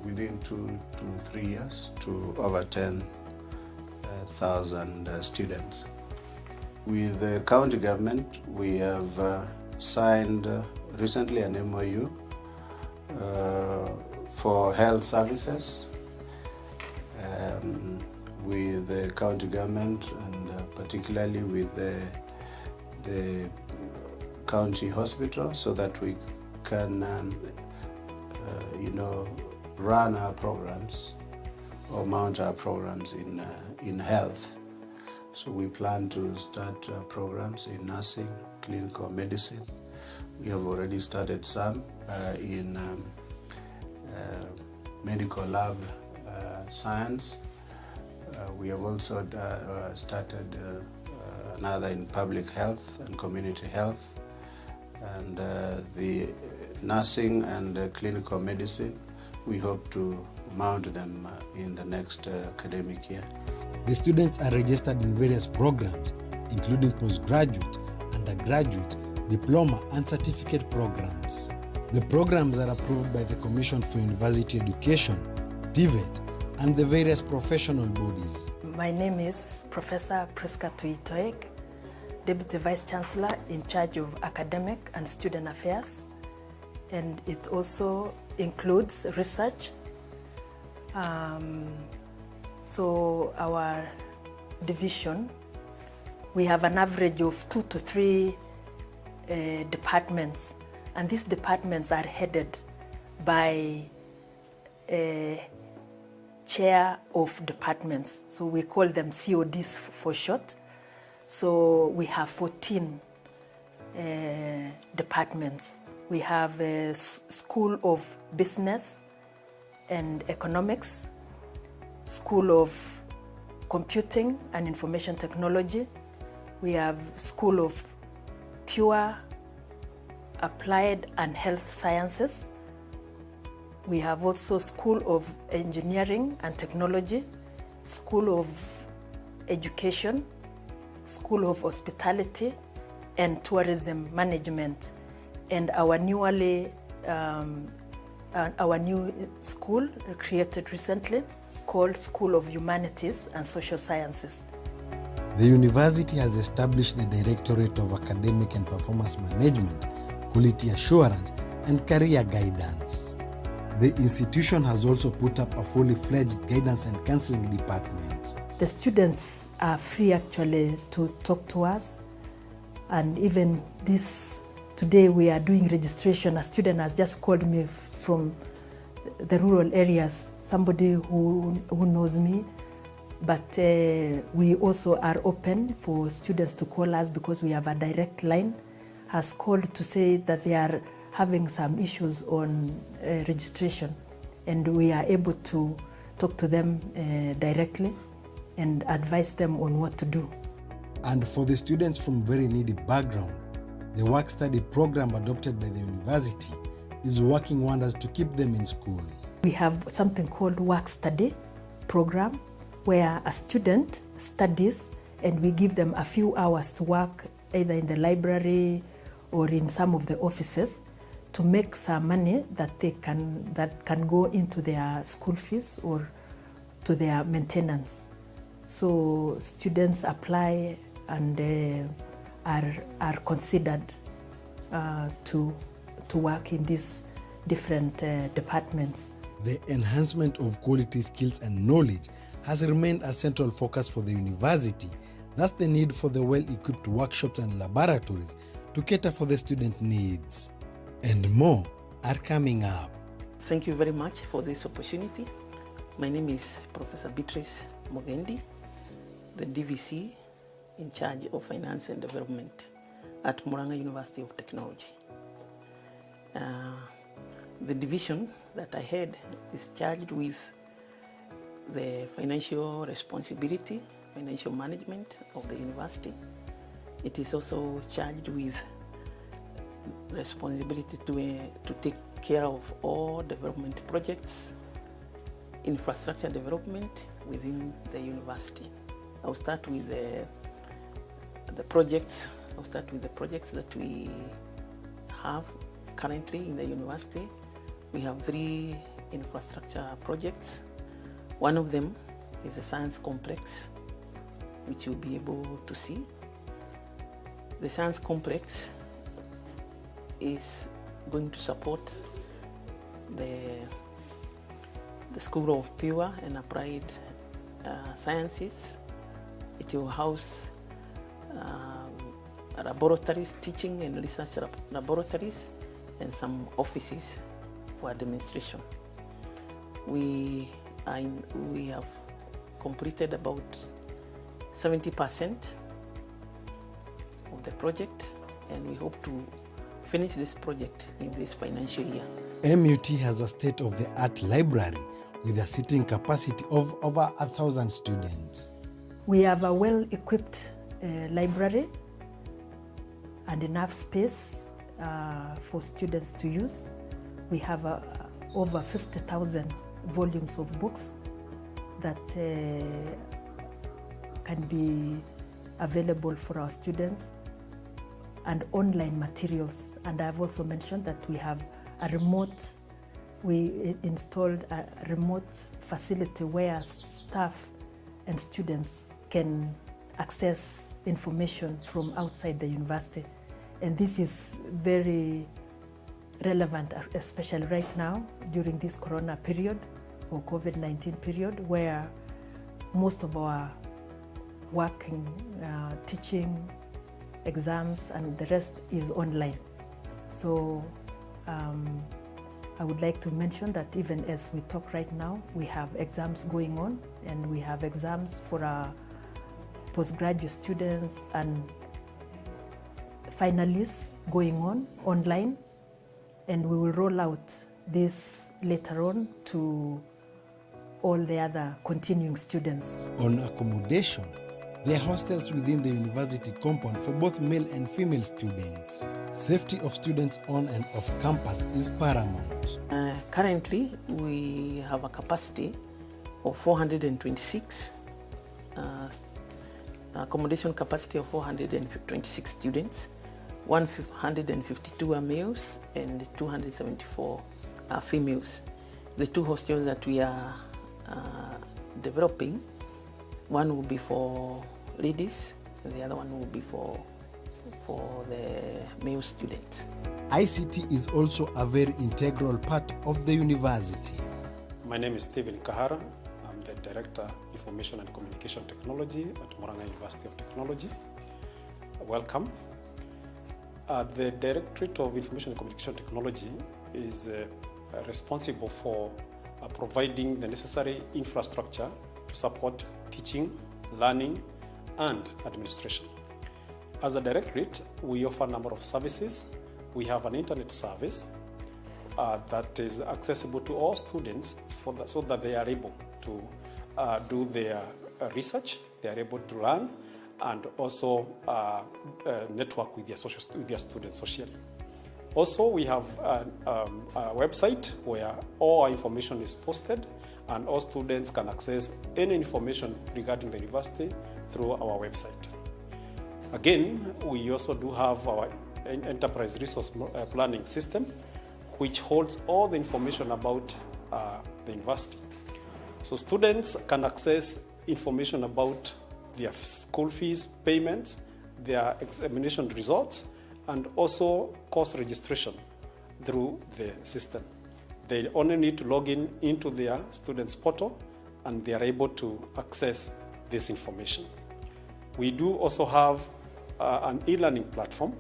within 2 to 3 years to over 10,000 students. With the county government, we have signed recently an MOU for health services with the county government, and particularly with the county hospital, so that we can run our programs or mount our programs in health. So we plan to start programs in nursing, clinical medicine. We have already started some in medical lab science. We have also started another in public health and community health, and the nursing and clinical medicine, we hope to mount them in the next academic year. The students are registered in various programs, including postgraduate, undergraduate, diploma and certificate programs. The programs are approved by the Commission for University Education, TVET, and the various professional bodies. My name is Professor Priska Tuitoek, Deputy Vice Chancellor in charge of Academic and Student Affairs, and it also includes research. So our division, we have an average of 2 to 3 departments, and these departments are headed by a chair of departments. So we call them CODs for short. So we have 14 departments. We have a School of Business and Economics, School of Computing and Information Technology. We have School of Pure Applied and Health Sciences. We have also School of Engineering and Technology, School of Education, School of Hospitality and Tourism Management, and our new school created recently called School of Humanities and Social Sciences. The university has established the Directorate of Academic and Performance Management, Quality Assurance, and Career Guidance. The institution has also put up a fully fledged guidance and counseling department. The students are free actually to talk to us, and even today we are doing registration. A student has just called me from the rural areas, somebody who knows me, but we also are open for students to call us because we have a direct line, has called to say that they are having some issues on registration, and we are able to talk to them directly and advise them on what to do. And for the students from very needy background, the work-study program adopted by the university is working wonders to keep them in school. We have something called work-study program, where a student studies and we give them a few hours to work either in the library or in some of the offices to make some money that can go into their school fees or to their maintenance. So students apply and are considered to work in these different departments. The enhancement of quality skills and knowledge has remained a central focus for the university. Thus the need for the well-equipped workshops and laboratories to cater for the student needs. And more are coming up. Thank you very much for this opportunity. My name is Professor Beatrice Mogendi, the DVC in charge of Finance and Development at Murang'a University of Technology. The division that I head is charged with the financial responsibility, financial management of the university. It is also charged with responsibility to take care of all development projects, infrastructure development within the university. I'll start with the projects I'll start with the projects that we have currently in the university. We have 3 infrastructure projects. One of them is a science complex, which you'll be able to see. The science complex is going to support the School of Pure and Applied Sciences. It will house laboratories, teaching and research laboratories, and some offices for administration. We have completed about 70% of the project, and we hope to finish this project in this financial year. MUT has a state-of-the-art library with a seating capacity of over 1,000 students. We have a well-equipped library and enough space for students to use. We have over 50,000 volumes of books that can be available for our students, and online materials. And I've also mentioned that we have we installed a remote facility where staff and students can access information from outside the university. And this is very relevant, especially right now during this corona period or COVID-19 period, where most of our working, teaching, exams and the rest is online. So I would like to mention that even as we talk right now, we have exams going on, and we have exams for our postgraduate students and finalists going on online, and we will roll out this later on to all the other continuing students. On accommodation, there are hostels within the university compound for both male and female students. Safety of students on and off campus is paramount. Currently, we have a capacity of 426, accommodation capacity of 426 students. 152 are males and 274 are females. The 2 hostels that we are developing, one will be for ladies, and the other one will be for the male students. ICT is also a very integral part of the university. My name is Stephen Kahara. I'm the Director, Information and Communication Technology at Murang'a University of Technology. Welcome. The Directorate of Information and Communication Technology is responsible for providing the necessary infrastructure to support teaching, learning, and administration. As a directorate, we offer a number of services. We have an internet service that is accessible to all students so that they are able to do their research, they are able to learn, and also network with their students socially. Also, we have a website where all our information is posted, and all students can access any information regarding the university through our website. Again, we also do have our enterprise resource planning system, which holds all the information about the university. So students can access information about their school fees, payments, their examination results, and also course registration through the system. They only need to log into their students' portal, and they are able to access this information. We do also have an e-learning platform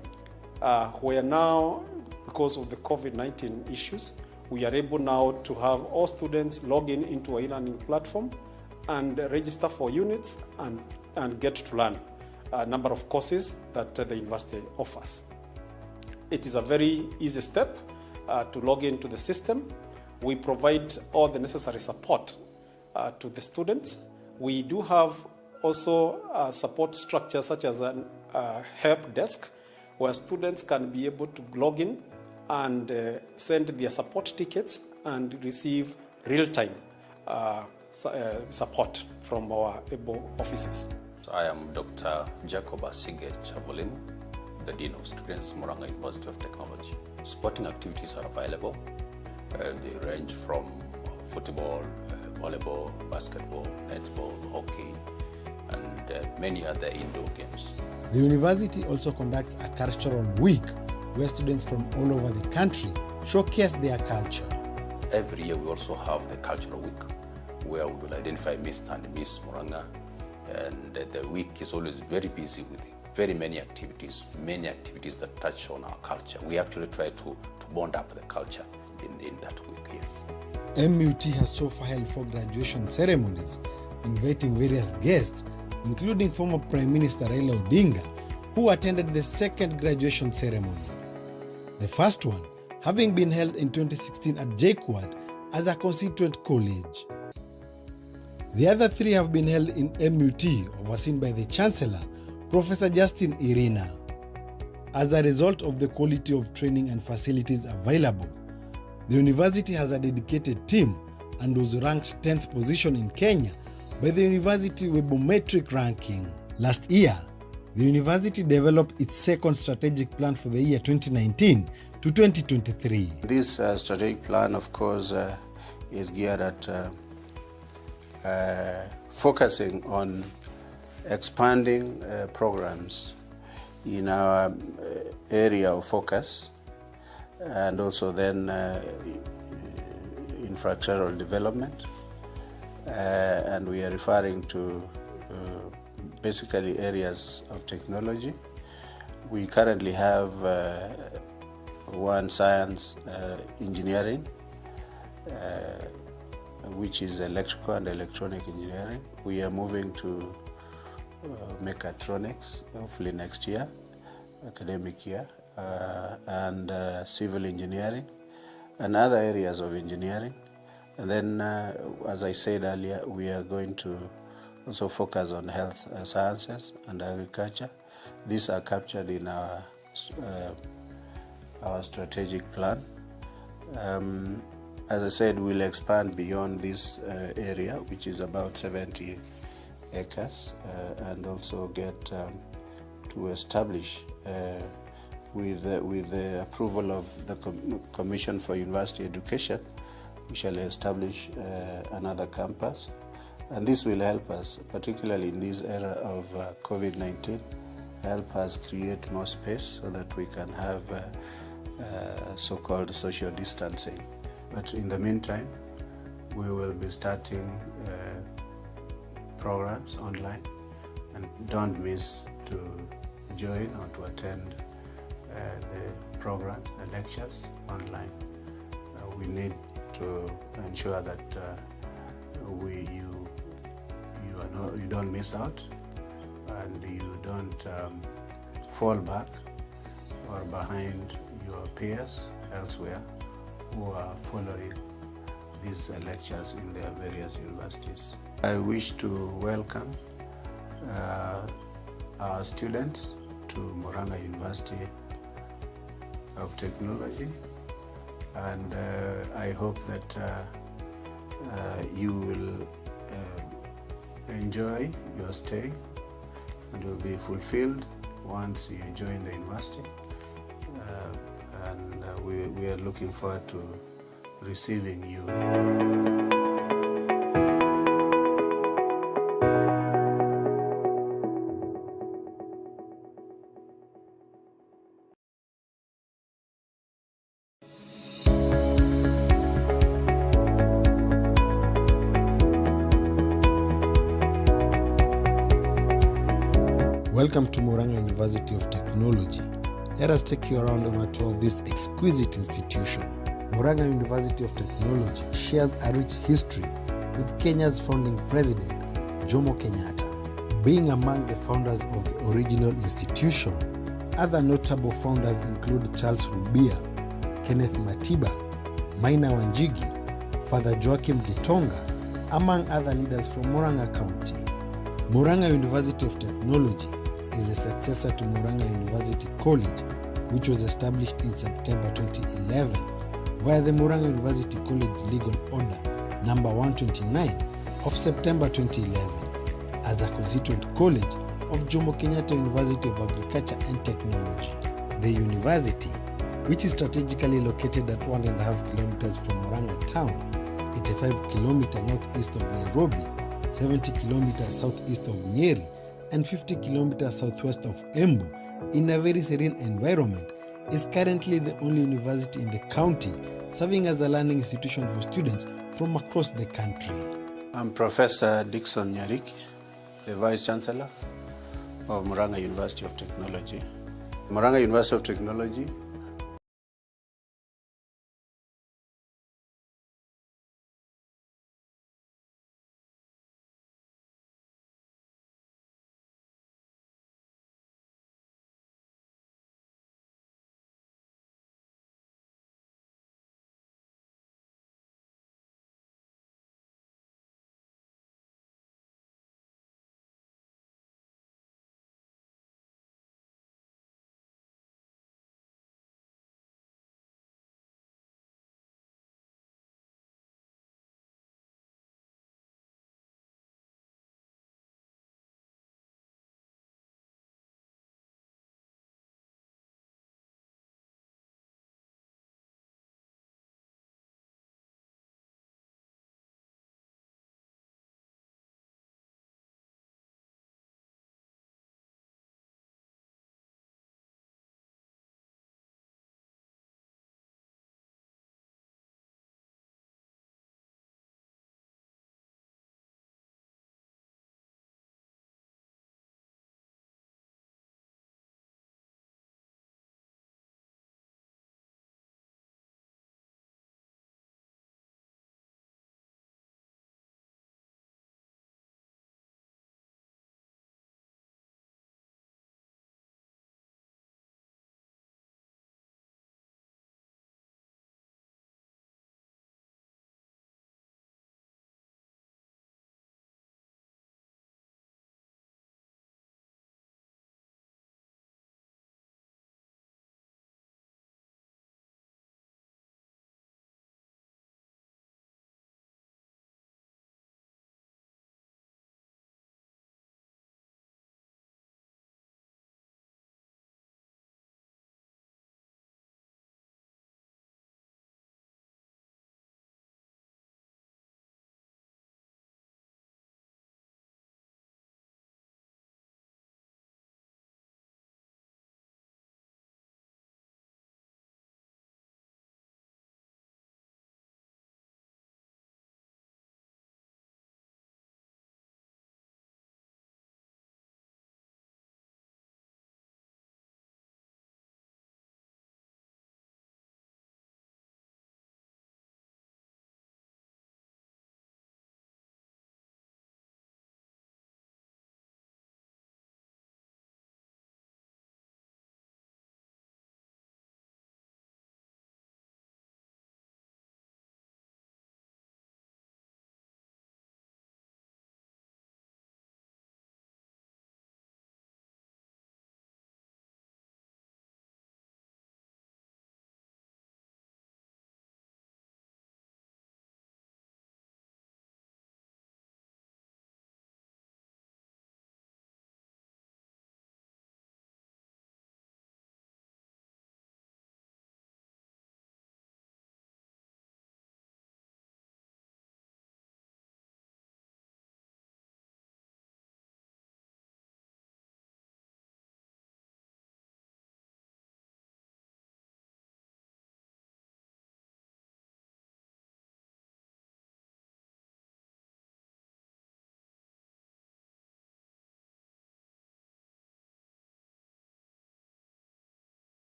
where now, because of the COVID-19 issues, we are able now to have all students log into an e-learning platform and register for units and get to learn a number of courses that the university offers. It is a very easy step to log into the system. We provide all the necessary support to the students. We do have also support structures such as a help desk, where students can be able to log in and send their support tickets and receive real-time support from our able officers. I am Dr. Jacob Asige Chavolimu, the Dean of Students, Murang'a University of Technology. Sporting activities are available. They range from football, volleyball, basketball, netball, hockey, and many other indoor games. The university also conducts a cultural week where students from all over the country showcase their culture. Every year we also have the cultural week where we will identify Mr. and Miss Murang'a, and the week is always very busy with very many activities that touch on our culture. We actually try to bond up the culture in that week, yes. MUT has so far held 4 graduation ceremonies, inviting various guests, including former Prime Minister Raila Odinga, who attended the second graduation ceremony. The first one having been held in 2016 at JKUAT as a constituent college. The other 3 have been held in MUT, overseen by the Chancellor, Professor Justin Irina. As a result of the quality of training and facilities available, the university has a dedicated team and was ranked 10th position in Kenya by the University Webometric ranking. Last year, the university developed its second strategic plan for the year 2019 to 2023. This strategic plan, of course, is geared at focusing on expanding programs in our area of focus, and also then infrastructural development, and we are referring to basically areas of technology. We currently have one science engineering, which is electrical and electronic engineering. We are moving to mechatronics, hopefully next year, academic year, and civil engineering and other areas of engineering. And then, as I said earlier, we are going to also focus on health sciences and agriculture. These are captured in our strategic plan. As I said, we'll expand beyond this area, which is about 70 acres, and also get to establish, with the approval of the Commission for University Education, we shall establish another campus. And this will help us, particularly in this era of COVID-19, help us create more space so that we can have so-called social distancing. But in the meantime, we will be starting programs online, and don't miss to join or to attend the program, the lectures online. We need to ensure that you don't miss out, and you don't fall back or behind your peers elsewhere who are following these lectures in their various universities. I wish to welcome our students to Murang'a University of Technology, and I hope that you will enjoy your stay and will be fulfilled once you join the university, and we are looking forward to receiving you. Welcome to Murang'a University of Technology. Let us take you around on a tour of this exquisite institution. Murang'a University of Technology shares a rich history with Kenya's founding president, Jomo Kenyatta. Being among the founders of the original institution, other notable founders include Charles Rubia, Kenneth Matiba, Maina Wanjigi, Father Joachim Gitonga, among other leaders from Murang'a County. Murang'a University of Technology is a successor to Murang'a University College, which was established in September 2011 via the Murang'a University College Legal Order number 129 of September 2011 as a constituent college of Jomo Kenyatta University of Agriculture and Technology. The university, which is strategically located at 1.5 kilometers from Murang'a town, 85 kilometers northeast of Nairobi, 70 kilometers southeast of Nyeri, and 50 kilometers southwest of Embu, in a very serene environment, is currently the only university in the county serving as a learning institution for students from across the country. I'm Professor Dickson Nyarik, the Vice Chancellor of Murang'a University of Technology. Murang'a University of Technology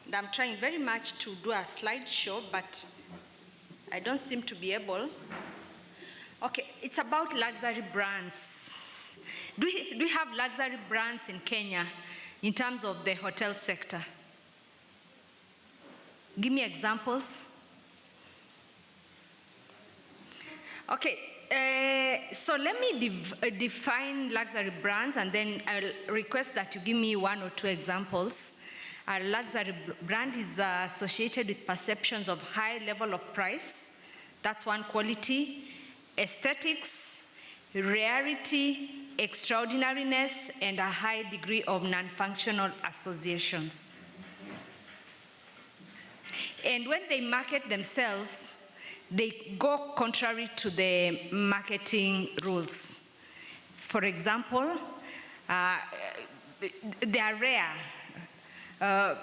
and I'm trying very much to do a slideshow, but I don't seem to be able. Okay, it's about luxury brands. Do we have luxury brands in Kenya in terms of the hotel sector? Give me examples. Okay, so let me define luxury brands, and then I'll request that you give me 1 or 2 examples. A luxury brand is associated with perceptions of high level of price. That's one quality. Aesthetics, rarity, extraordinariness, and a high degree of non-functional associations. And when they market themselves, they go contrary to the marketing rules. For example, they are rare.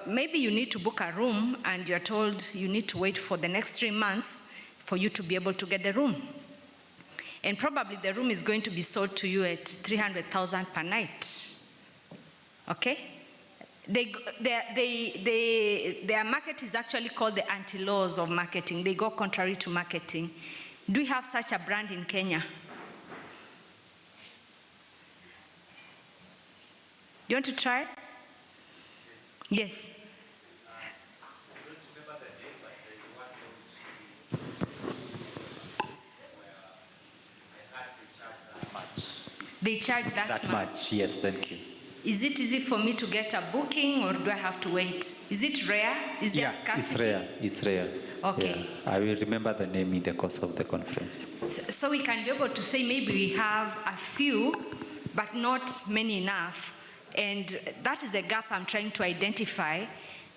Maybe you need to book a room and you're told you need to wait for the next 3 months for you to be able to get the room. And probably the room is going to be sold to you at 300,000 per night. Okay? Their market is actually called the anti-laws of marketing. They go contrary to marketing. Do we have such a brand in Kenya? You want to try? Yes. They charge that much? Yes, thank you. Is it easy for me to get a booking, or do I have to wait? Is it rare? Is there scarcity? It's rare. Okay. Yeah. I will remember the name in the course of the conference. So we can be able to say maybe we have a few, but not many enough. And that is a gap I'm trying to identify,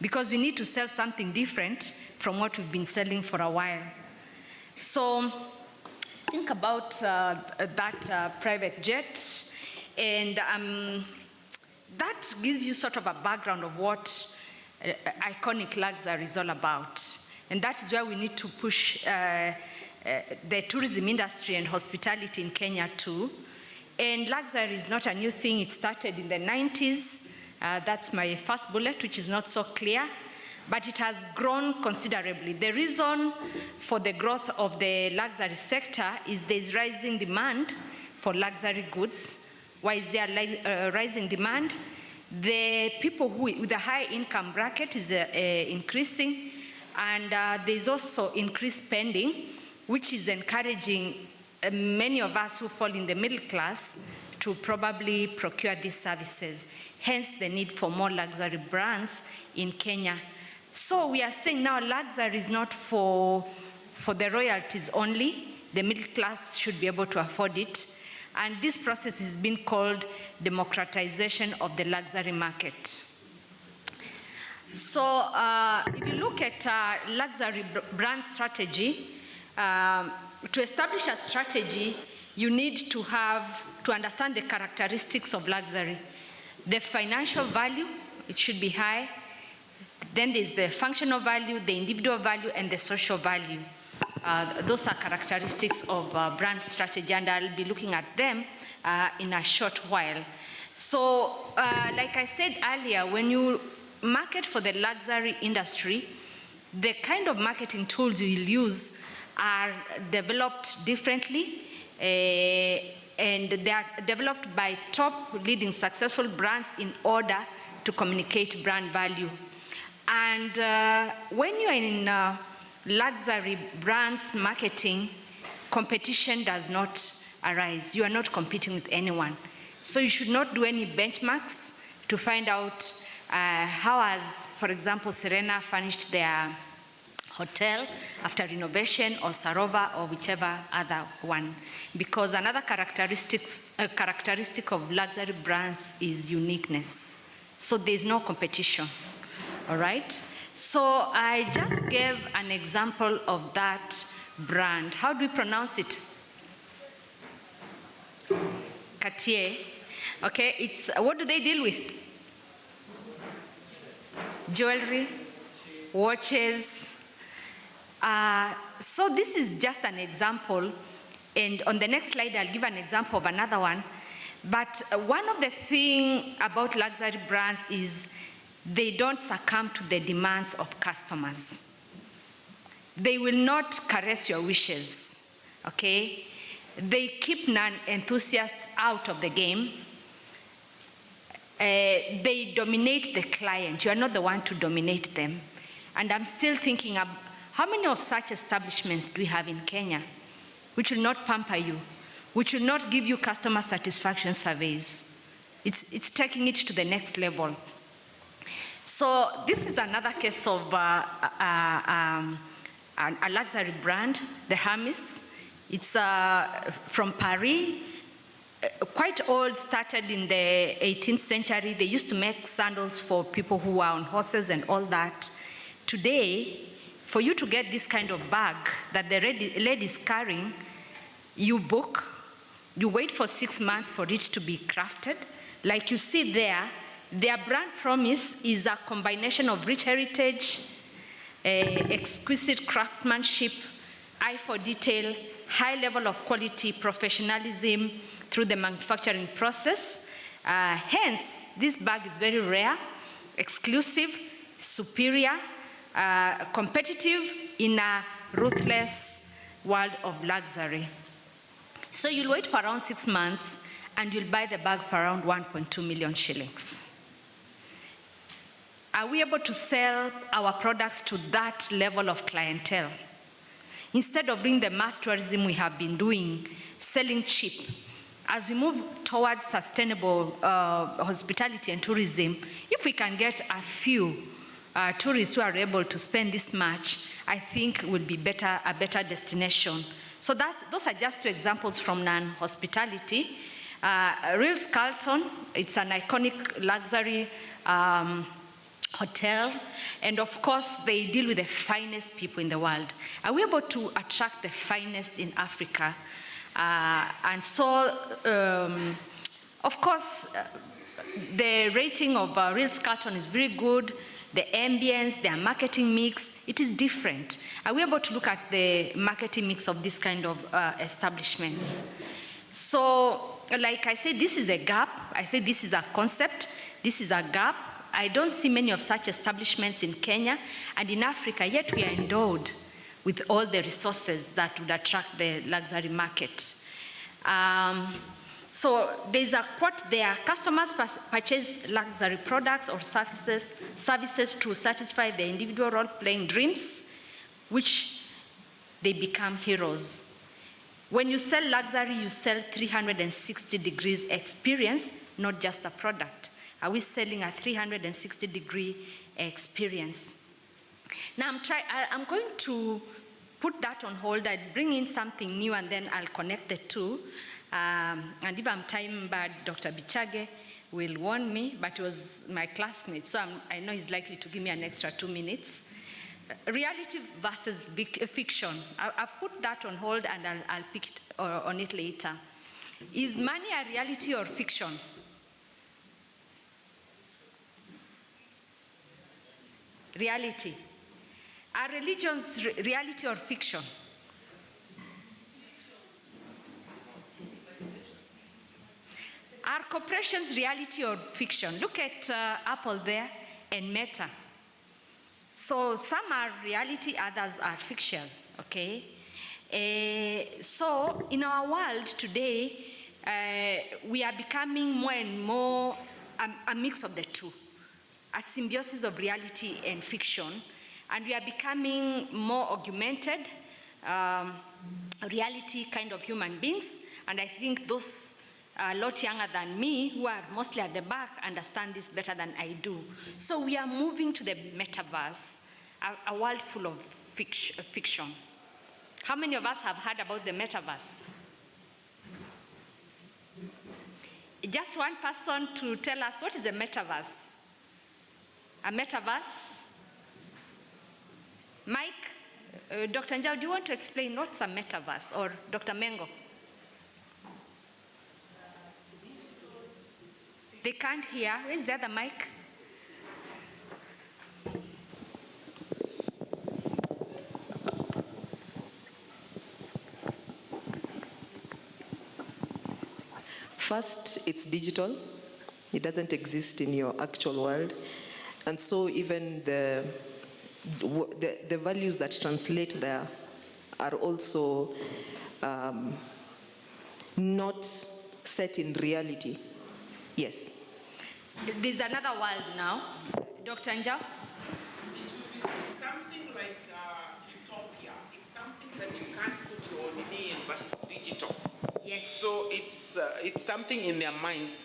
because we need to sell something different from what we've been selling for a while. So think about that private jet, and that gives you sort of a background of what iconic luxury is all about. And that is where we need to push the tourism industry and hospitality in Kenya too. And luxury is not a new thing. It started in the 90s. That's my first bullet, which is not so clear, but it has grown considerably. The reason for the growth of the luxury sector is there's rising demand for luxury goods. Why is there rising demand? The people with a high income bracket is increasing, and there's also increased spending, which is encouraging many of us who fall in the middle class to probably procure these services. Hence the need for more luxury brands in Kenya. So we are saying now luxury is not for the royalties only. The middle class should be able to afford it. And this process has been called democratization of the luxury market. So if you look at luxury brand strategy, to establish a strategy, you need to understand the characteristics of luxury. The financial value, it should be high. Then there's the functional value, the individual value, and the social value. Those are characteristics of brand strategy, and I'll be looking at them in a short while. So, like I said earlier, when you market for the luxury industry, the kind of marketing tools you'll use are developed differently, and they are developed by top leading successful brands in order to communicate brand value. And when you're in luxury brands marketing, competition does not arise. You are not competing with anyone. So you should not do any benchmarks to find out how has, for example, Serena furnished their hotel after renovation, or Sarova, or whichever other one. Because another characteristic of luxury brands is uniqueness. So there's no competition, all right? So I just gave an example of that brand. How do we pronounce it? Cartier. Okay, it's, what do they deal with? Jewelry, watches. So this is just an example, and on the next slide I'll give an example of another one. But one of the things about luxury brands is they don't succumb to the demands of customers. They will not caress your wishes, okay? They keep non-enthusiasts out of the game. They dominate the client. You are not the one to dominate them. And I'm still thinking, how many of such establishments do we have in Kenya which will not pamper you, which will not give you customer satisfaction surveys? It's taking it to the next level. So this is another case of a luxury brand, the Hermes. It's from Paris, quite old, started in the 18th century. They used to make sandals for people who were on horses and all that. Today, for you to get this kind of bag that the lady is carrying, you book, you wait for 6 months for it to be crafted. Like you see there, their brand promise is a combination of rich heritage, exquisite craftsmanship, eye for detail, high level of quality, professionalism through the manufacturing process. Hence, this bag is very rare, exclusive, superior, competitive in a ruthless world of luxury. So you'll wait for around 6 months and you'll buy the bag for around 1.2 million shillings. Are we able to sell our products to that level of clientele? Instead of doing the mass tourism we have been doing, selling cheap, as we move towards sustainable hospitality and tourism, if we can get a few tourists who are able to spend this much, I think it would be a better destination. So those are just 2 examples from non-hospitality. Ritz-Carlton, it's an iconic luxury hotel, and of course they deal with the finest people in the world. Are we able to attract the finest in Africa? And so, of course, the rating of Ritz-Carlton is very good. The ambience, their marketing mix, it is different. Are we able to look at the marketing mix of this kind of establishments? So, like I said, this is a gap. I say this is a concept. This is a gap. I don't see many of such establishments in Kenya and in Africa, yet we are endowed with all the resources that would attract the luxury market. So there's a quote there: customers purchase luxury products or services to satisfy their individual role-playing dreams, which they become heroes. When you sell luxury, you sell 360 degrees experience, not just a product. Are we selling a 360-degree experience? Now I'm going to put that on hold. I'll bring in something new and then I'll connect the two. And if I'm time-bad, Dr. Bichage will warn me, but it was my classmate, so I know he's likely to give me an extra 2 minutes. Reality versus fiction. I've put that on hold and I'll pick it on it later. Is money a reality or fiction? Reality. Are religions reality or fiction? Are corporations reality or fiction? Look at Apple there and Meta. So some are reality, others are fictions, okay? So in our world today, we are becoming more and more a mix of the two, a symbiosis of reality and fiction, and we are becoming more augmented, reality kind of human beings, and I think those a lot younger than me, who are mostly at the back, understand this better than I do. So we are moving to the metaverse, a world full of fiction. How many of us have heard about the metaverse? Just one person to tell us, what is a metaverse? A metaverse? Mike, Dr. Njau, do you want to explain what's a metaverse? Or Dr. Mengo? They can't hear. Where's the other mic? First, it's digital. It doesn't exist in your actual world. And so even the values that translate there are also not set in reality. Yes. There's another world now. Dr. Njau? Something like utopia. It's something that you can't put your name, but it's digital. Yes. So it's something in their minds.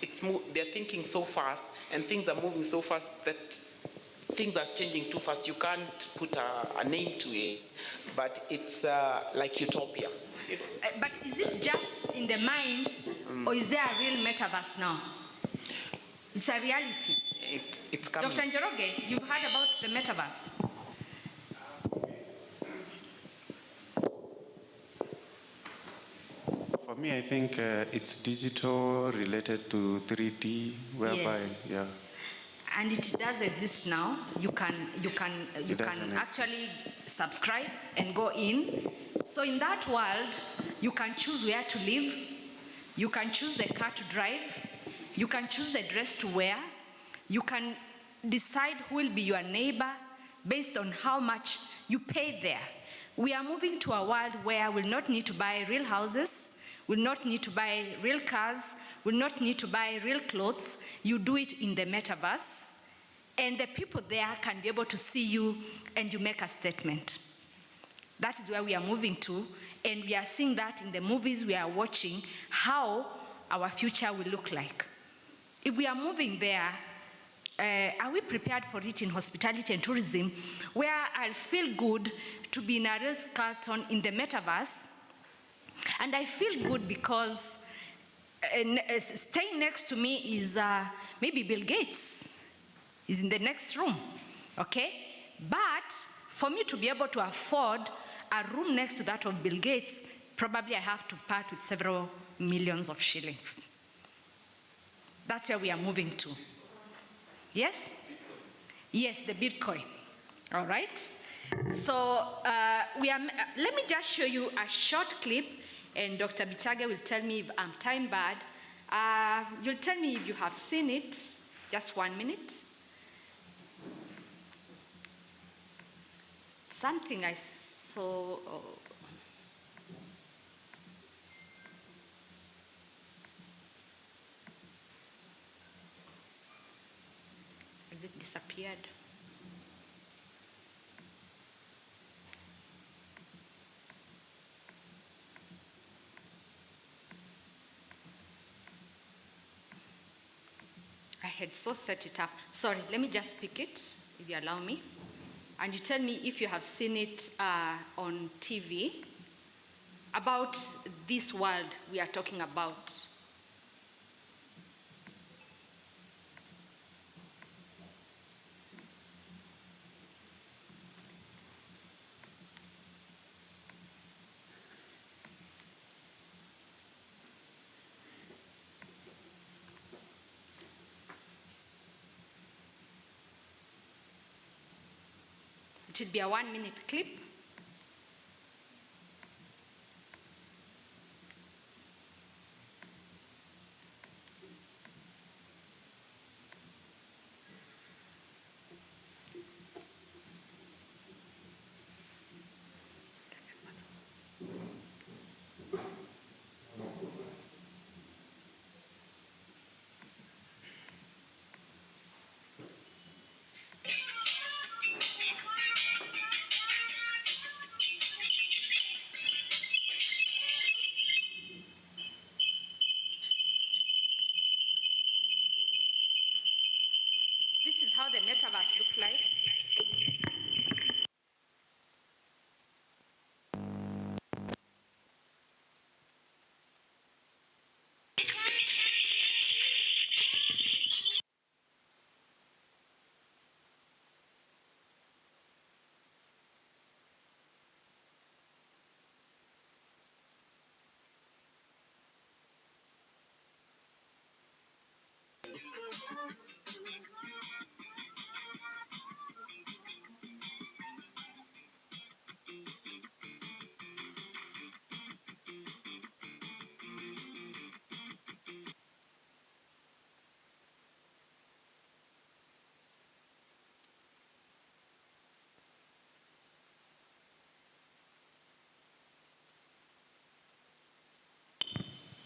They're thinking so fast, and things are moving so fast that things are changing too fast. You can't put a name to it, but it's like utopia. But is it just in the mind, or is there a real metaverse now? It's a reality. It's coming. Dr. Njoroge, you've heard about the metaverse. For me, I think it's digital related to 3D, whereby, Yes. yeah. And it does exist now. You can actually subscribe and go in. So in that world, you can choose where to live. You can choose the car to drive. You can choose the dress to wear. You can decide who will be your neighbor based on how much you pay there. We are moving to a world where we'll not need to buy real houses, we'll not need to buy real cars, we'll not need to buy real clothes. You do it in the metaverse, and the people there can be able to see you and you make a statement. That is where we are moving to, and we are seeing that in the movies we are watching, how our future will look like. If we are moving there, are we prepared for it in hospitality and tourism, where I'll feel good to be in a real skeleton in the metaverse? And I feel good because staying next to me is maybe Bill Gates is in the next room, okay? But for me to be able to afford a room next to that of Bill Gates, probably I have to part with several millions of shillings. That's where we are moving to. Yes? Yes, the Bitcoin. All right? So let me just show you a short clip, and Dr. Bichage will tell me if I'm time bad. You'll tell me if you have seen it. Just 1 minute. Something I saw. Has it disappeared? I had so set it up. Sorry, let me just pick it, if you allow me. And you tell me if you have seen it on TV about this world we are talking about. It will be a 1 minute clip. This is how the metaverse looks like.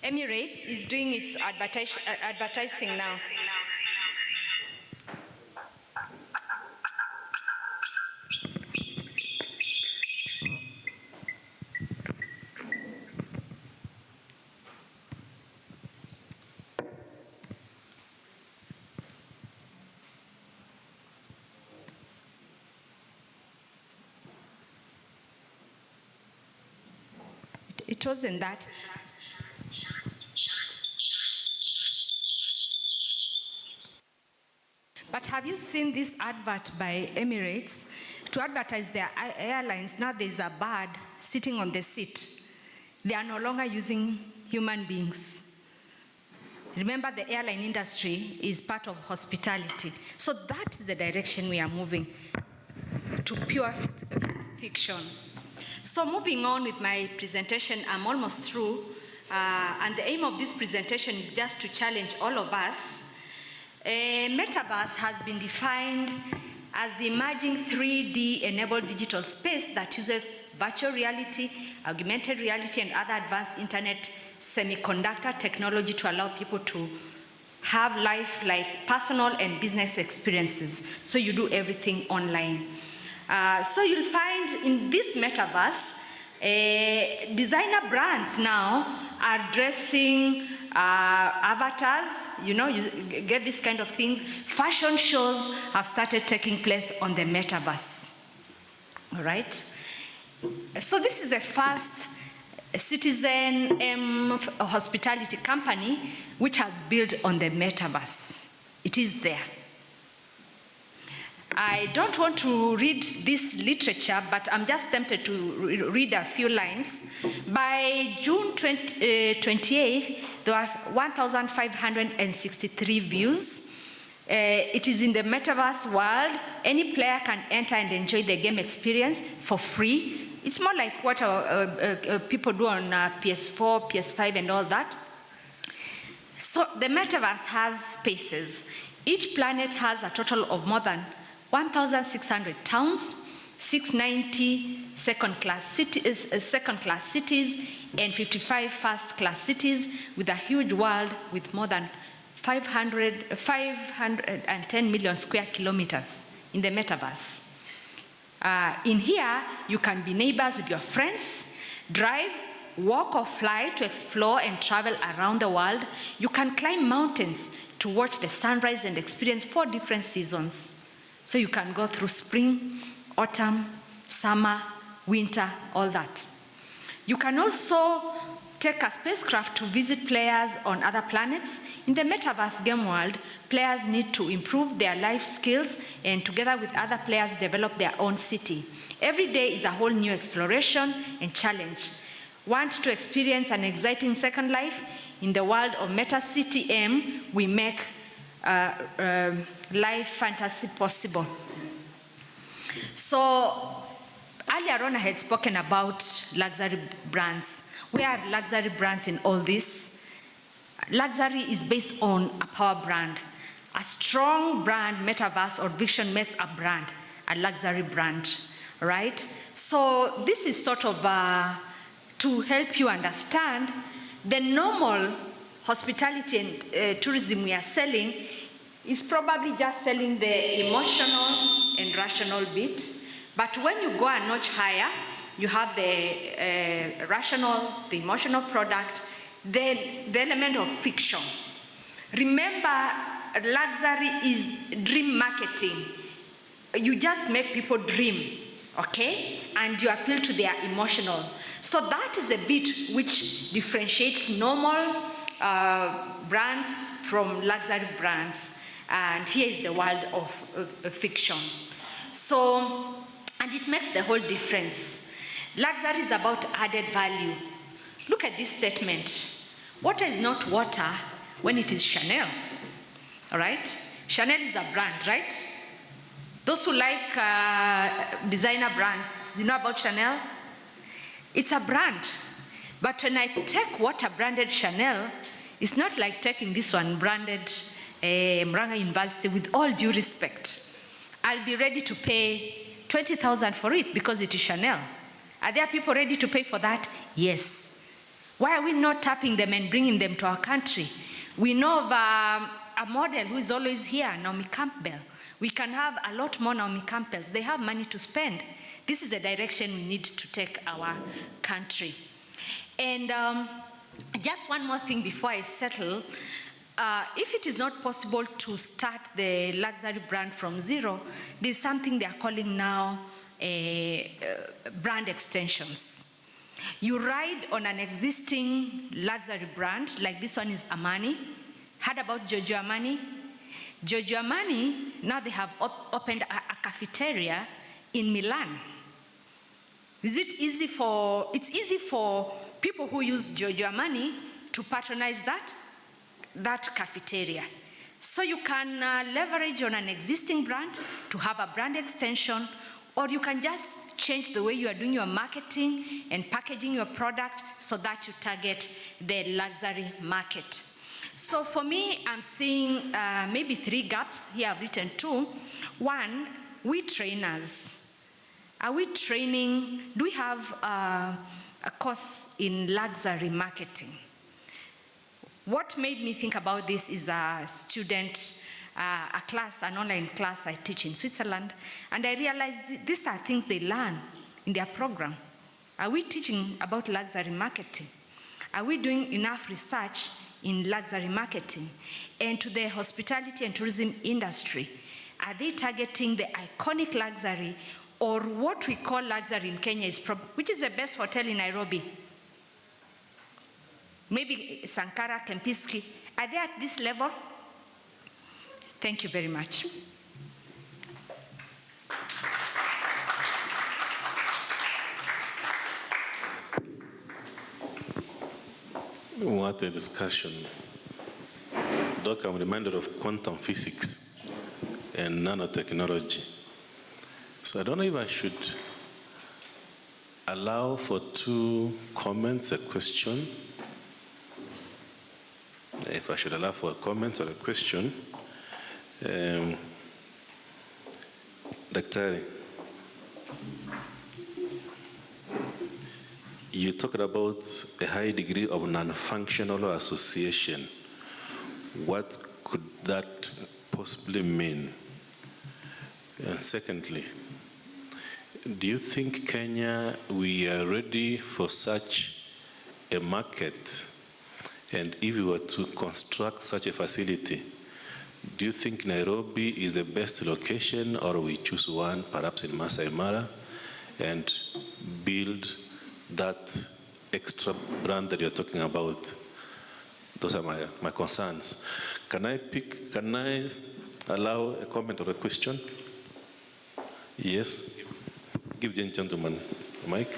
Emirates is doing its advertising now. It wasn't that. But have you seen this advert by Emirates to advertise their airlines? Now there's a bird sitting on the seat. They are no longer using human beings. Remember, the airline industry is part of hospitality. So that is the direction we are moving, to pure fiction. So moving on with my presentation, I'm almost through. And the aim of this presentation is just to challenge all of us. Metaverse has been defined as the emerging 3D-enabled digital space that uses virtual reality, augmented reality, and other advanced internet semiconductor technology to allow people to have life like personal and business experiences. So you do everything online. So you'll find in this metaverse, designer brands now are dressing avatars, you know, you get this kind of things. Fashion shows have started taking place on the metaverse, all right? So this is the first citizen hospitality company which has built on the metaverse. It is there. I don't want to read this literature, but I'm just tempted to read a few lines. By June 28th, there were 1,563 views. It is in the metaverse world. Any player can enter and enjoy the game experience for free. It's more like what people do on PS4, PS5, and all that. So the metaverse has spaces. Each planet has a total of more than 1,600 towns, 690 second-class cities, and 55 first-class cities, with a huge world with more than 510 million square kilometers in the metaverse. In here, you can be neighbors with your friends, drive, walk or fly to explore and travel around the world. You can climb mountains to watch the sunrise and experience 4 different seasons. So you can go through spring, autumn, summer, winter, all that. You can also take a spacecraft to visit players on other planets. In the metaverse game world, players need to improve their life skills and together with other players develop their own city. Every day is a whole new exploration and challenge. Want to experience an exciting second life? In the world of Meta City M, we make life fantasy possible. So earlier on I had spoken about luxury brands. Where are luxury brands in all this? Luxury is based on a power brand. A strong brand, metaverse or vision makes a brand, a luxury brand, right? So this is sort of to help you understand the normal hospitality and tourism we are selling is probably just selling the emotional and rational bit. But when you go a notch higher, you have the rational, the emotional product, then the element of fiction. Remember, luxury is dream marketing. You just make people dream, okay? And you appeal to their emotional. So that is a bit which differentiates normal brands from luxury brands. And here is the world of fiction. So, and it makes the whole difference. Luxury is about added value. Look at this statement. Water is not water when it is Chanel, all right? Chanel is a brand, right? Those who like designer brands, you know about Chanel? It's a brand. But when I take water branded Chanel, it's not like taking this one branded Murang'a University, with all due respect. I'll be ready to pay 20,000 for it because it is Chanel. Are there people ready to pay for that? Yes. Why are we not tapping them and bringing them to our country? We know of a model who is always here, Naomi Campbell. We can have a lot more Naomi Campbells. They have money to spend. This is the direction we need to take our country. And just one more thing before I settle. If it is not possible to start the luxury brand from zero, there's something they are calling now brand extensions. You ride on an existing luxury brand, like this one is Armani. Heard about Giorgio Armani? Giorgio Armani, now they have opened a cafeteria in Milan. It's easy for people who use Giorgio Armani to patronize that cafeteria. So you can leverage on an existing brand to have a brand extension, or you can just change the way you are doing your marketing and packaging your product so that you target the luxury market. So for me, I'm seeing maybe 3 gaps. Here I've written 2. One, we trainers. Are we training? Do we have a course in luxury marketing? What made me think about this is a student, a class, an online class I teach in Switzerland, and I realized these are things they learn in their program. Are we teaching about luxury marketing? Are we doing enough research in luxury marketing? And to the hospitality and tourism industry, are they targeting the iconic luxury, or what we call luxury in Kenya is, which is the best hotel in Nairobi? Maybe Sankara, Kempinski. Are they at this level? Thank you very much. What a discussion. Doc, I'm reminded of quantum physics and nanotechnology. So I don't know if I should allow for 2 comments, a question. If I should allow for a comment or a question. Daktari, you talked about a high degree of non-functional association. What could that possibly mean? And secondly, do you think Kenya, we are ready for such a market? And if we were to construct such a facility, do you think Nairobi is the best location, or we choose one, perhaps in Masai Mara, and build that extra brand that you're talking about? Those are my concerns. Can I allow a comment or a question? Yes. Give the gentleman the mic.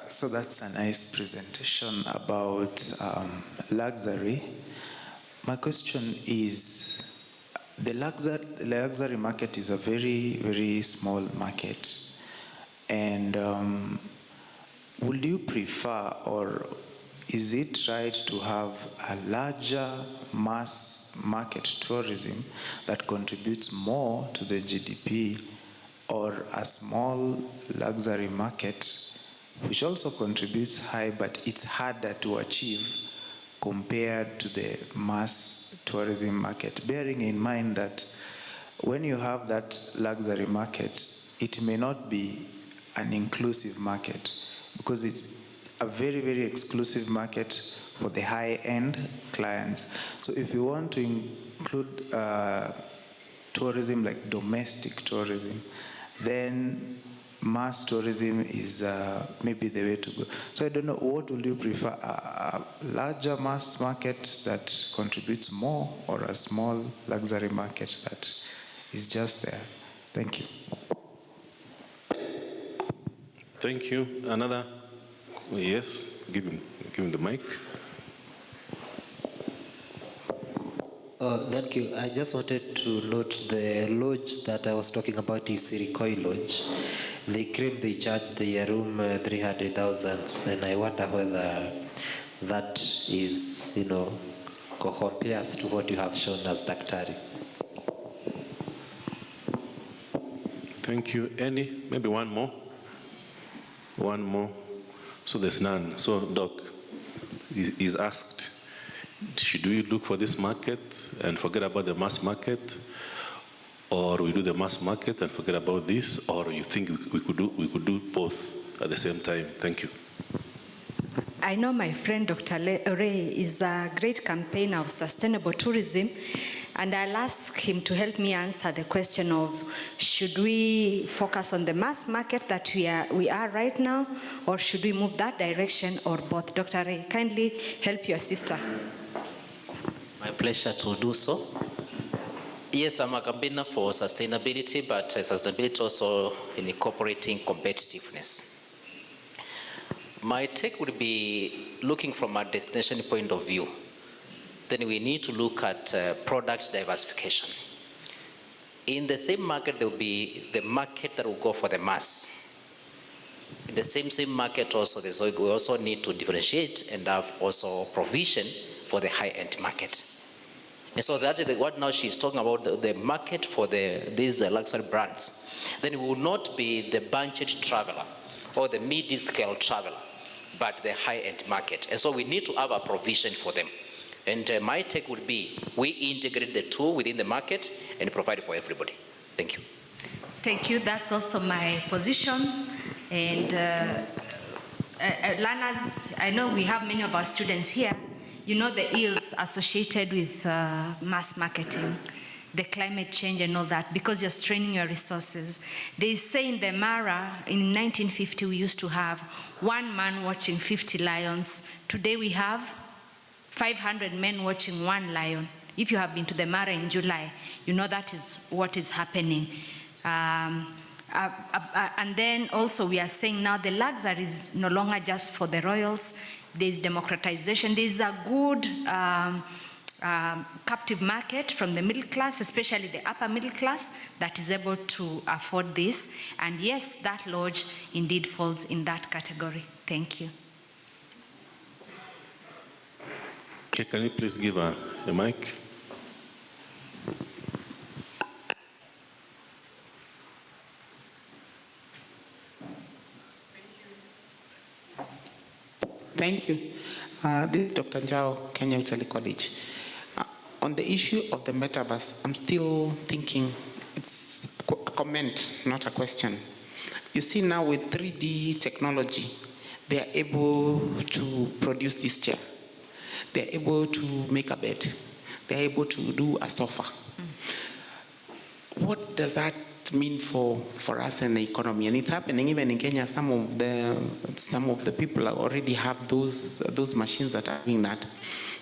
So that's a nice presentation about luxury. My question is, the luxury market is a very, very small market. And would you prefer, or is it right to have a larger mass market tourism that contributes more to the GDP, or a small luxury market which also contributes high, but it's harder to achieve compared to the mass tourism market, bearing in mind that when you have that luxury market, it may not be an inclusive market, because it's a very, very exclusive market for the high-end clients. So if you want to include tourism, like domestic tourism, then mass tourism is maybe the way to go. So I don't know, what would you prefer, a larger mass market that contributes more, or a small luxury market that is just there? Thank you. Thank you. Another? Yes, give him the mic. Thank you. I just wanted to note the lodge that I was talking about is Sirikoi Lodge. They claim they charge the room 300,000, and I wonder whether that is, compares to what you have shown as Daktari. Thank you. Maybe one more? One more. So there's none. So Doc is asked, should we look for this market and forget about the mass market, or we do the mass market and forget about this, or you think we could do both at the same time? Thank you. I know my friend Dr. Ray is a great campaigner of sustainable tourism, and I'll ask him to help me answer the question of should we focus on the mass market that we are right now, or should we move that direction, or both? Dr. Ray, kindly help your sister. My pleasure to do so. Yes, I'm a campaigner for sustainability, but sustainability also in incorporating competitiveness. My take would be looking from a destination point of view. Then we need to look at product diversification. In the same market, there will be the market that will go for the mass. In the same market also, we also need to differentiate and have also provision for the high-end market. And so that is what now she's talking about, the market for these luxury brands. Then it will not be the budget traveler or the mid-scale traveler, but the high-end market. And so we need to have a provision for them. And my take would be, we integrate the two within the market and provide for everybody. Thank you. Thank you. That's also my position. And learners, I know we have many of our students here. You know the ills associated with mass marketing, the climate change and all that, because you're straining your resources. They say in the Mara, in 1950, we used to have one man watching 50 lions. Today we have 500 men watching one lion. If you have been to the Mara in July, you know that is what is happening. And then also we are saying now the luxury is no longer just for the royals. There's democratization. There's a good captive market from the middle class, especially the upper middle class, that is able to afford this. And yes, that lodge indeed falls in that category. Thank you. Okay, can you please give a mic? Thank you. This is Dr. Njao, Kenya Utali College. On the issue of the metaverse, I'm still thinking it's a comment, not a question. You see now with 3D technology, they are able to produce this chair. They're able to make a bed. They're able to do a sofa. What does that mean for us in the economy? And it's happening even in Kenya. Some of the people already have those machines that are doing that.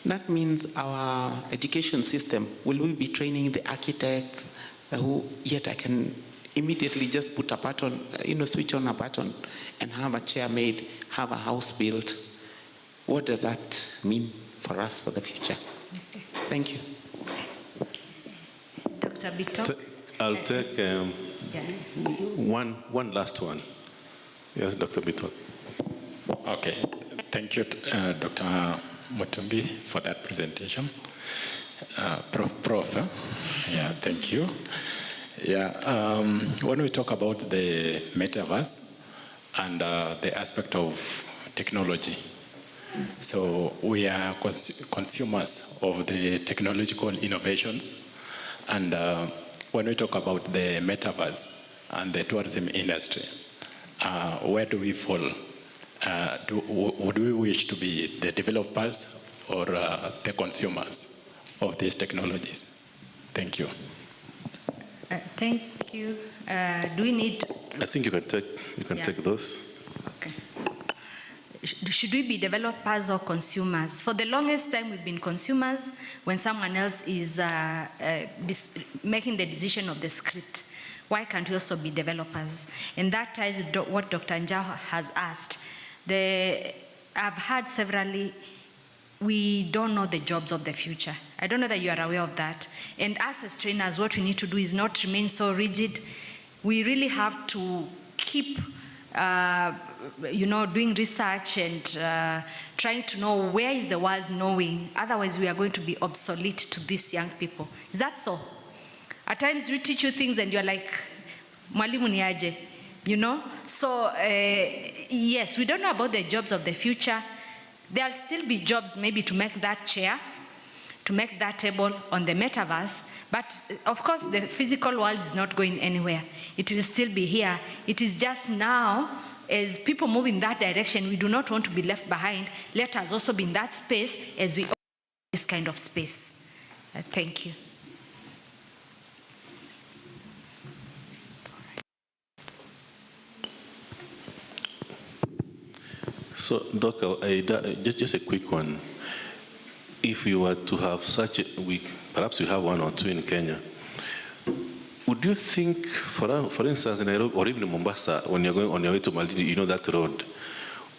That means our education system, will we be training the architects who yet I can immediately just put a button, switch on a button and have a chair made, have a house built? What does that mean for us for the future? Okay. Thank you. Dr. Bito? I'll take one last one. Yes, Dr. Bito. Okay. Thank you, Dr. Mutumbi, for that presentation. Prof. Yeah, thank you. Yeah, when we talk about the metaverse and the aspect of technology, so we are consumers of the technological innovations, and when we talk about the metaverse and the tourism industry, where do we fall? Would we wish to be the developers or the consumers of these technologies? Thank you. Thank you. Do we need? I think you can take those. Okay. Should we be developers or consumers? For the longest time, we've been consumers when someone else is making the decision of the script. Why can't we also be developers? And that ties with what Dr. Njao has asked. I've heard severally, we don't know the jobs of the future. I don't know that you are aware of that. And us as trainers, what we need to do is not remain so rigid. We really have to keep doing research and trying to know where is the world knowing. Otherwise, we are going to be obsolete to these young people. Is that so? At times, we teach you things and you're like, mwalimu ni aje? you know? So, yes, we don't know about the jobs of the future. There'll still be jobs maybe to make that chair, to make that table on the metaverse, but of course the physical world is not going anywhere. It will still be here. It is just now, as people move in that direction, we do not want to be left behind. Let us also be in that space as we open this kind of space. Thank you. So, Doc, just a quick one. If you were to have such a week, perhaps you have one or two in Kenya, would you think, for instance, in Nairobi or even in Mombasa, when you're going on your way to Malindi, you know that road,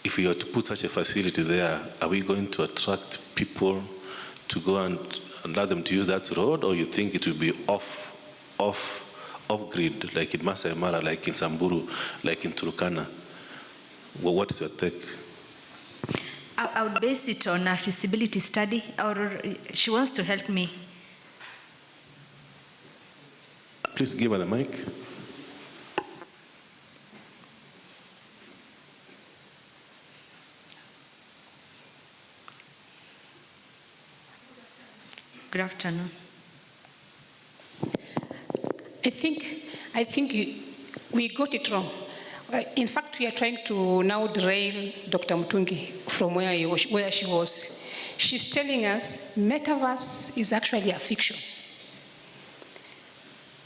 if you were to put such a facility there, are we going to attract people to go and allow them to use that road, or you think it will be off-grid, like in Masai Mara, like in Samburu, like in Turkana? Well, what is your take? I would base it on a feasibility study, or she wants to help me. Please give her the mic. Good afternoon. I think we got it wrong. In fact, we are trying to now derail Dr. Mutungi from where she was. She's telling us metaverse is actually a fiction.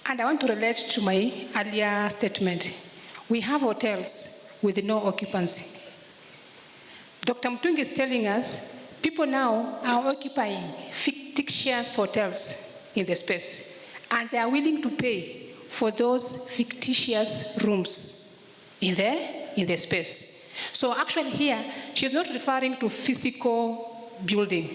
And I want to relate to my earlier statement. We have hotels with no occupancy. Dr. Mutungi is telling us people now are occupying fictitious hotels in the space, and they are willing to pay for those fictitious rooms in the space. So actually here, she's not referring to physical building.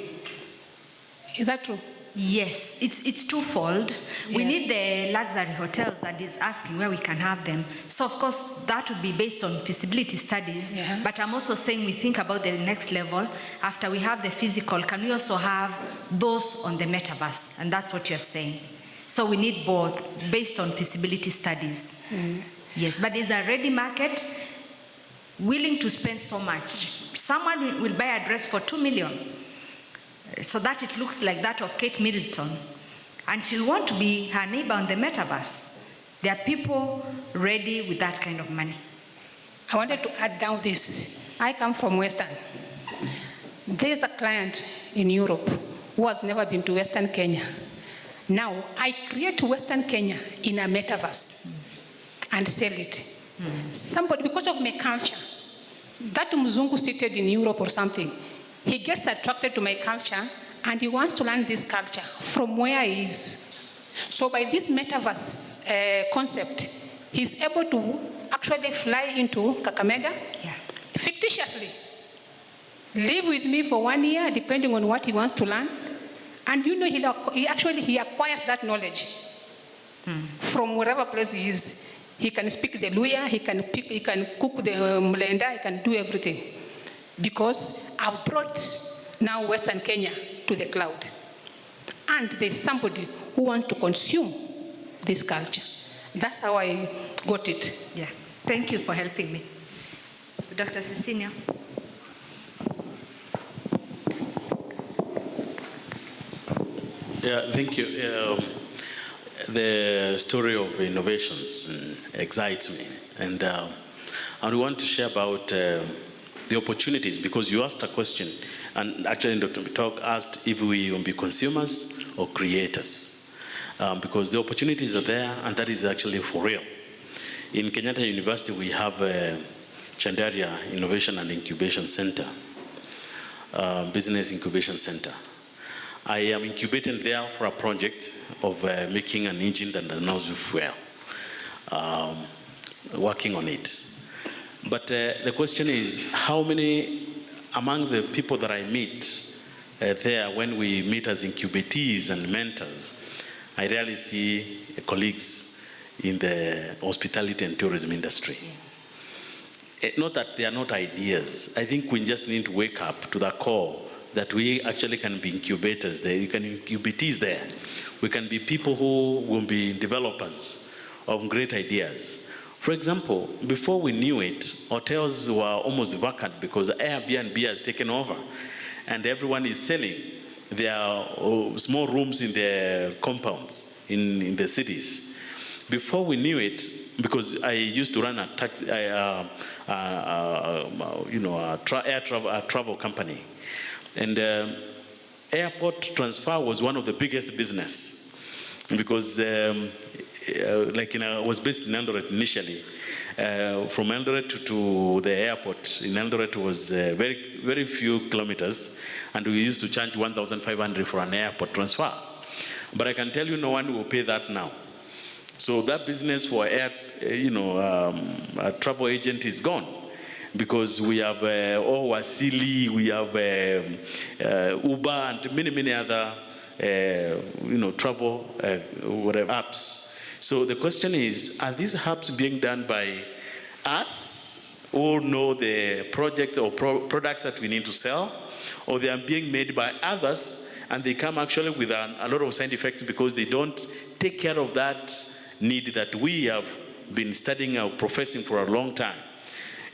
Is that true? Yes, it's twofold. Yeah. We need the luxury hotels that is asking where we can have them. So of course, that would be based on feasibility studies. Yeah. But I'm also saying we think about the next level. After we have the physical, can we also have those on the metaverse? And that's what you're saying. So we need both based on feasibility studies. Mm. Yes, but there's a ready market willing to spend so much. Someone will buy a dress for 2 million so that it looks like that of Kate Middleton, and she'll want to be her neighbor on the metaverse. There are people ready with that kind of money. I wanted to add down this. I come from Western. There's a client in Europe who has never been to Western Kenya. Now, I create Western Kenya in a metaverse and sell it. Somebody, because of my culture, that Mzungu seated in Europe or something, he gets attracted to my culture and he wants to learn this culture from where he is. So by this metaverse concept, he's able to actually fly into Kakamega, fictitiously, live with me for 1 year, depending on what he wants to learn. And you know, he acquires that knowledge from wherever place he is. He can speak the Luya, he can cook the mlenda, he can do everything. Because I've brought now Western Kenya to the cloud. And there's somebody who wants to consume this culture. That's how I got it. Yeah, thank you for helping me. Dr. Cecilia. Yeah, thank you. The story of innovations excites me, and I want to share about the opportunities, because you asked a question, and actually Dr. Bitok asked if we will be consumers or creators, because the opportunities are there, and that is actually for real. In Kenyatta University, we have a Chandaria Innovation and Incubation Center, Business Incubation Center. I am incubating there for a project of making an engine that does not use fuel, working on it. But the question is, how many among the people that I meet there when we meet as incubatees and mentors, I rarely see colleagues in the hospitality and tourism industry. Not that they are not ideas. I think we just need to wake up to the core that we actually can be incubators there. You can incubatees there. We can be people who will be developers of great ideas For example, before we knew it, hotels were almost vacant because Airbnb has taken over and everyone is selling their small rooms in their compounds in the cities. Before we knew it, because I used to run a taxi, a travel company, and airport transfer was one of the biggest business because I was based in Eldoret initially. From Eldoret to the airport in Eldoret was very, very few kilometers, and we used to charge 1,500 for an airport transfer. But I can tell you no one will pay that now. So that business for a travel agent is gone because we have Wasili, we have Uber, and many other travel apps. So the question is, are these apps being done by us who know the projects or products that we need to sell, or they are being made by others and they come actually with a lot of side effects because they don't take care of that need that we have been studying or professing for a long time.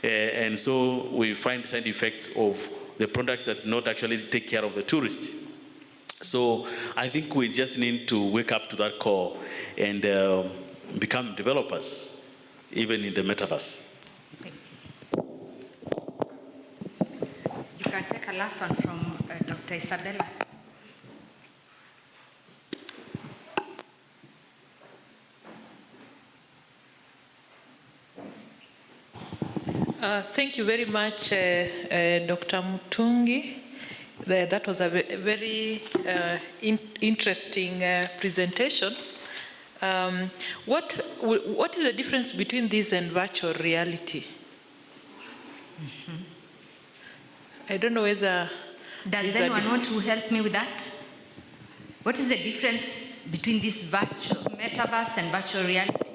And so we find side effects of the products that not actually take care of the tourists. So I think we just need to wake up to that call and become developers, even in the metaverse. You can take a last one from Dr. Isabella. Thank you very much, Dr. Mutungi. That was a very interesting presentation. What is the difference between this and virtual reality? I don't know whether... Does anyone want to help me with that? What is the difference between this virtual metaverse and virtual reality?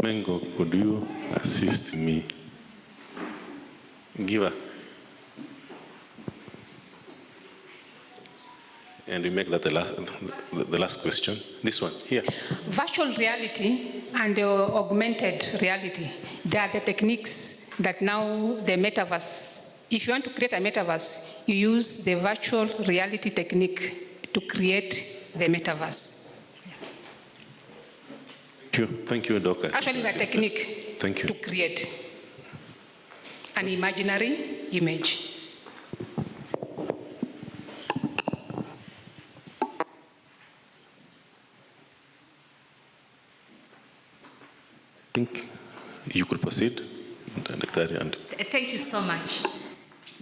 Mengo, could you assist me? Giver. And we make that the last question. This one, here. Virtual reality and augmented reality, they are the techniques that now the metaverse, if you want to create a metaverse, you use the virtual reality technique to create the metaverse. Thank you, Doctor. Actually, it's a technique Thank you. to create an imaginary image. I think you could proceed, Dr. And Thank you so much.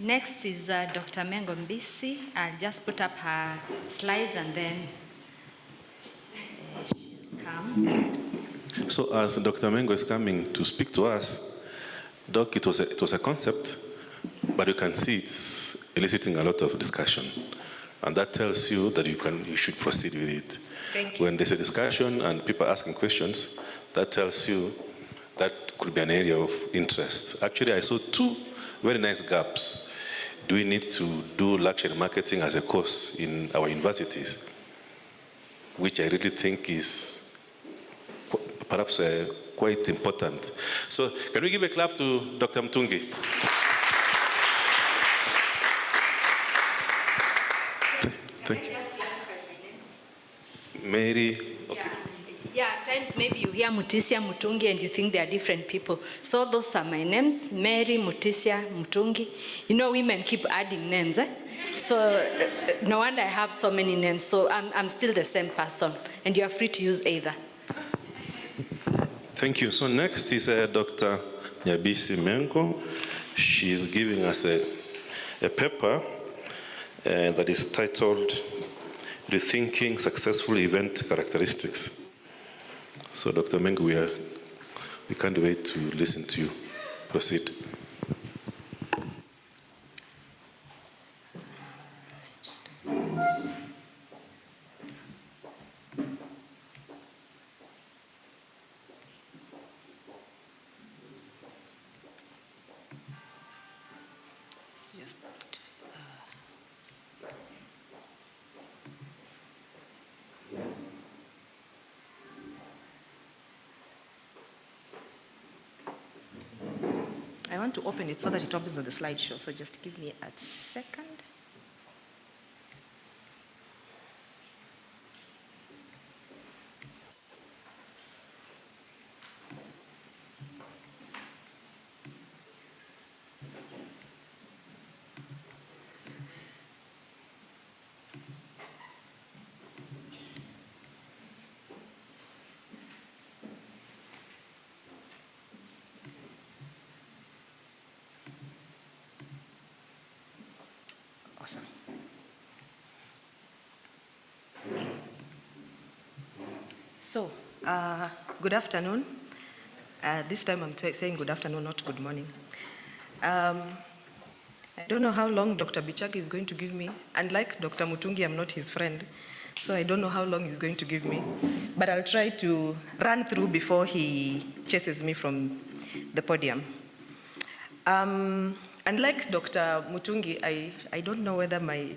Next is Dr. Mengo Mbisi. I'll just put up her slides and then she'll come. So as Dr. Mengo is coming to speak to us, Doc, it was a concept, but you can see it's eliciting a lot of discussion. And that tells you that you should proceed with it. Thank you. When there's a discussion and people are asking questions, that tells you that could be an area of interest. Actually, I saw two very nice gaps. Do we need to do luxury marketing as a course in our universities? Which I really think is perhaps quite important. So can we give a clap to Dr. Mutungi? Thank you. Mary. Okay. Yeah, at times maybe you hear Mutisia, Mutungi, and you think they are different people. So those are my names, Mary, Mutisia, Mutungi. You know, women keep adding names, eh? So no wonder I have so many names. So I'm still the same person, and you are free to use either. Thank you. So next is Dr. Nyabisi Mengo. She's giving us a paper that is titled Rethinking Successful Event Characteristics. So Dr. Mengo, we can't wait to listen to you. Proceed. want to open it so that it opens on the slideshow. So just give me a second. Awesome. So, good afternoon. This time I'm saying good afternoon, not good morning. I don't know how long Dr. Bichak is going to give me. Unlike Dr. Mutungi, I'm not his friend, so I don't know how long he's going to give me. But I'll try to run through before he chases me from the podium. Unlike Dr. Mutungi, I don't know whether my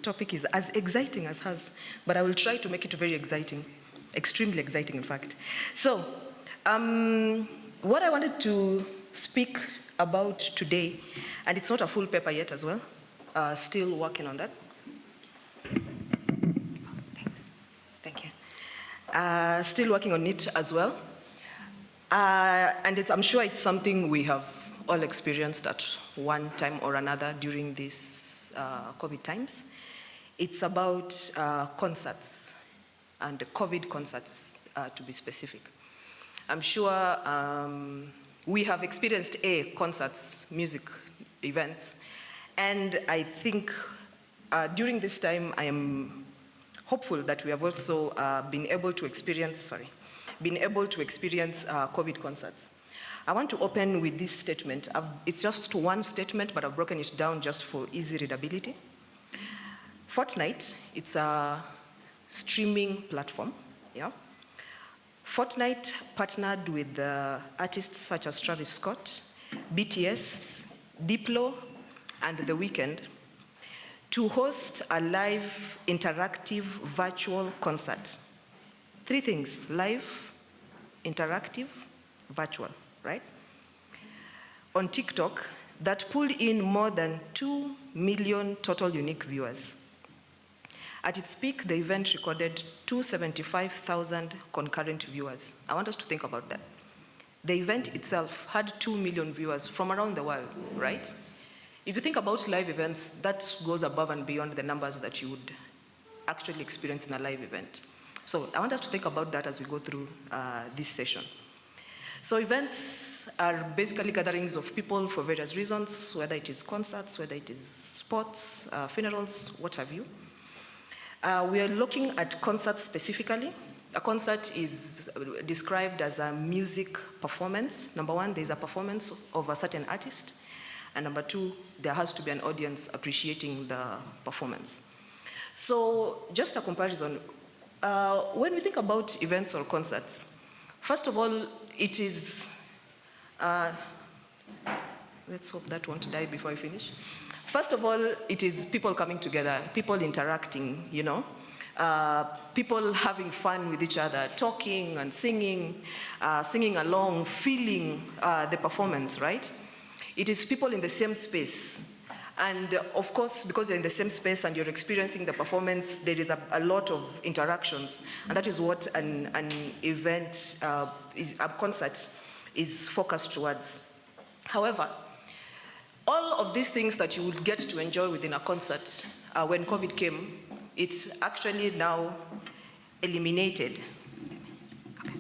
topic is as exciting as hers, but I will try to make it very exciting, extremely exciting, in fact. So, what I wanted to speak about today, and it's not a full paper yet as well, still working on that. Thank you. Still working on it as well. And I'm sure it's something we have all experienced at one time or another during these COVID times. It's about concerts, and COVID concerts to be specific. I'm sure we have experienced concerts, music events, and I think during this time I am hopeful that we have also been able to experience COVID concerts. I want to open with this statement. It's just one statement, but I've broken it down just for easy readability. Fortnite, it's a streaming platform, yeah? Fortnite partnered with artists such as Travis Scott, BTS, Diplo, and The Weeknd to host a live, interactive, virtual concert. Three things: live, interactive, virtual, right? On TikTok, that pulled in more than 2 million total unique viewers. At its peak, the event recorded 275,000 concurrent viewers. I want us to think about that. The event itself had 2 million viewers from around the world, right? If you think about live events, that goes above and beyond the numbers that you would actually experience in a live event. So I want us to think about that as we go through this session. So events are basically gatherings of people for various reasons, whether it is concerts, whether it is sports, funerals, what have you. We are looking at concerts specifically. A concert is described as a music performance. Number one, there's a performance of a certain artist. And number two, there has to be an audience appreciating the performance. So just a comparison. When we think about events or concerts, first of all, it is, let's hope that won't die before I finish. First of all, it is people coming together, people interacting, you know, people having fun with each other, talking and singing, singing along, feeling the performance, right? It is people in the same space. And of course, because you're in the same space and you're experiencing the performance, there is a lot of interactions. And that is what an event, a concert is focused towards. However, all of these things that you would get to enjoy within a concert, when COVID came, it's actually now eliminated. Okay.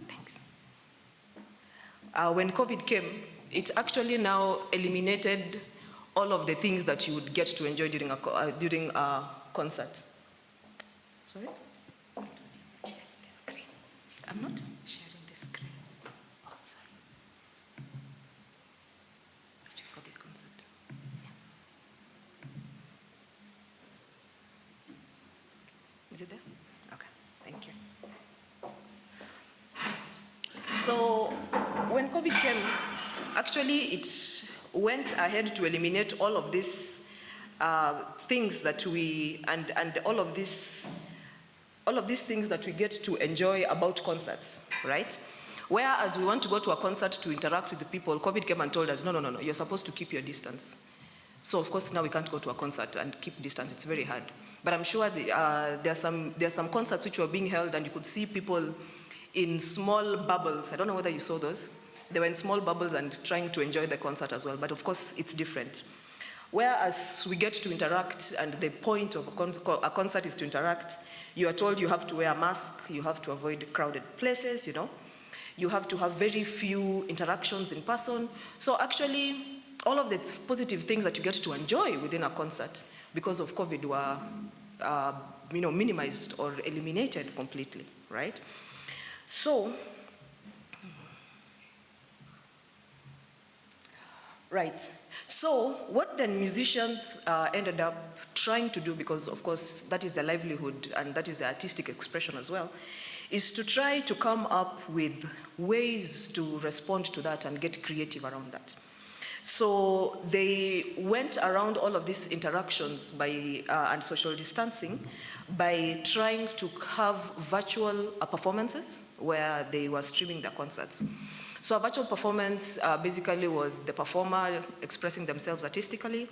Thanks. When COVID came, it actually now eliminated all of the things that you would get to enjoy during a concert. Sorry? The screen. I'm not sharing the screen. Oh, sorry. What do you call this concert? Yeah. Is it there? Okay, thank you. So when COVID came, actually it went ahead to eliminate all of these things that we, and all of these things that we get to enjoy about concerts, right? Whereas we want to go to a concert to interact with the people, COVID came and told us, no, you're supposed to keep your distance. So of course now we can't go to a concert and keep distance, it's very hard. But I'm sure there are some concerts which were being held and you could see people in small bubbles. I don't know whether you saw those. They were in small bubbles and trying to enjoy the concert as well, but of course it's different. Whereas we get to interact, and the point of a concert is to interact, you are told you have to wear a mask, you have to avoid crowded places, you have to have very few interactions in person. So actually, all of the positive things that you get to enjoy within a concert because of COVID were minimized or eliminated completely, right? So, right. So what then musicians ended up trying to do, because of course that is their livelihood and that is their artistic expression as well, is to try to come up with ways to respond to that and get creative around that. So they went around all of these interactions and social distancing by trying to have virtual performances where they were streaming their concerts. So a virtual performance basically was the performer expressing themselves artistically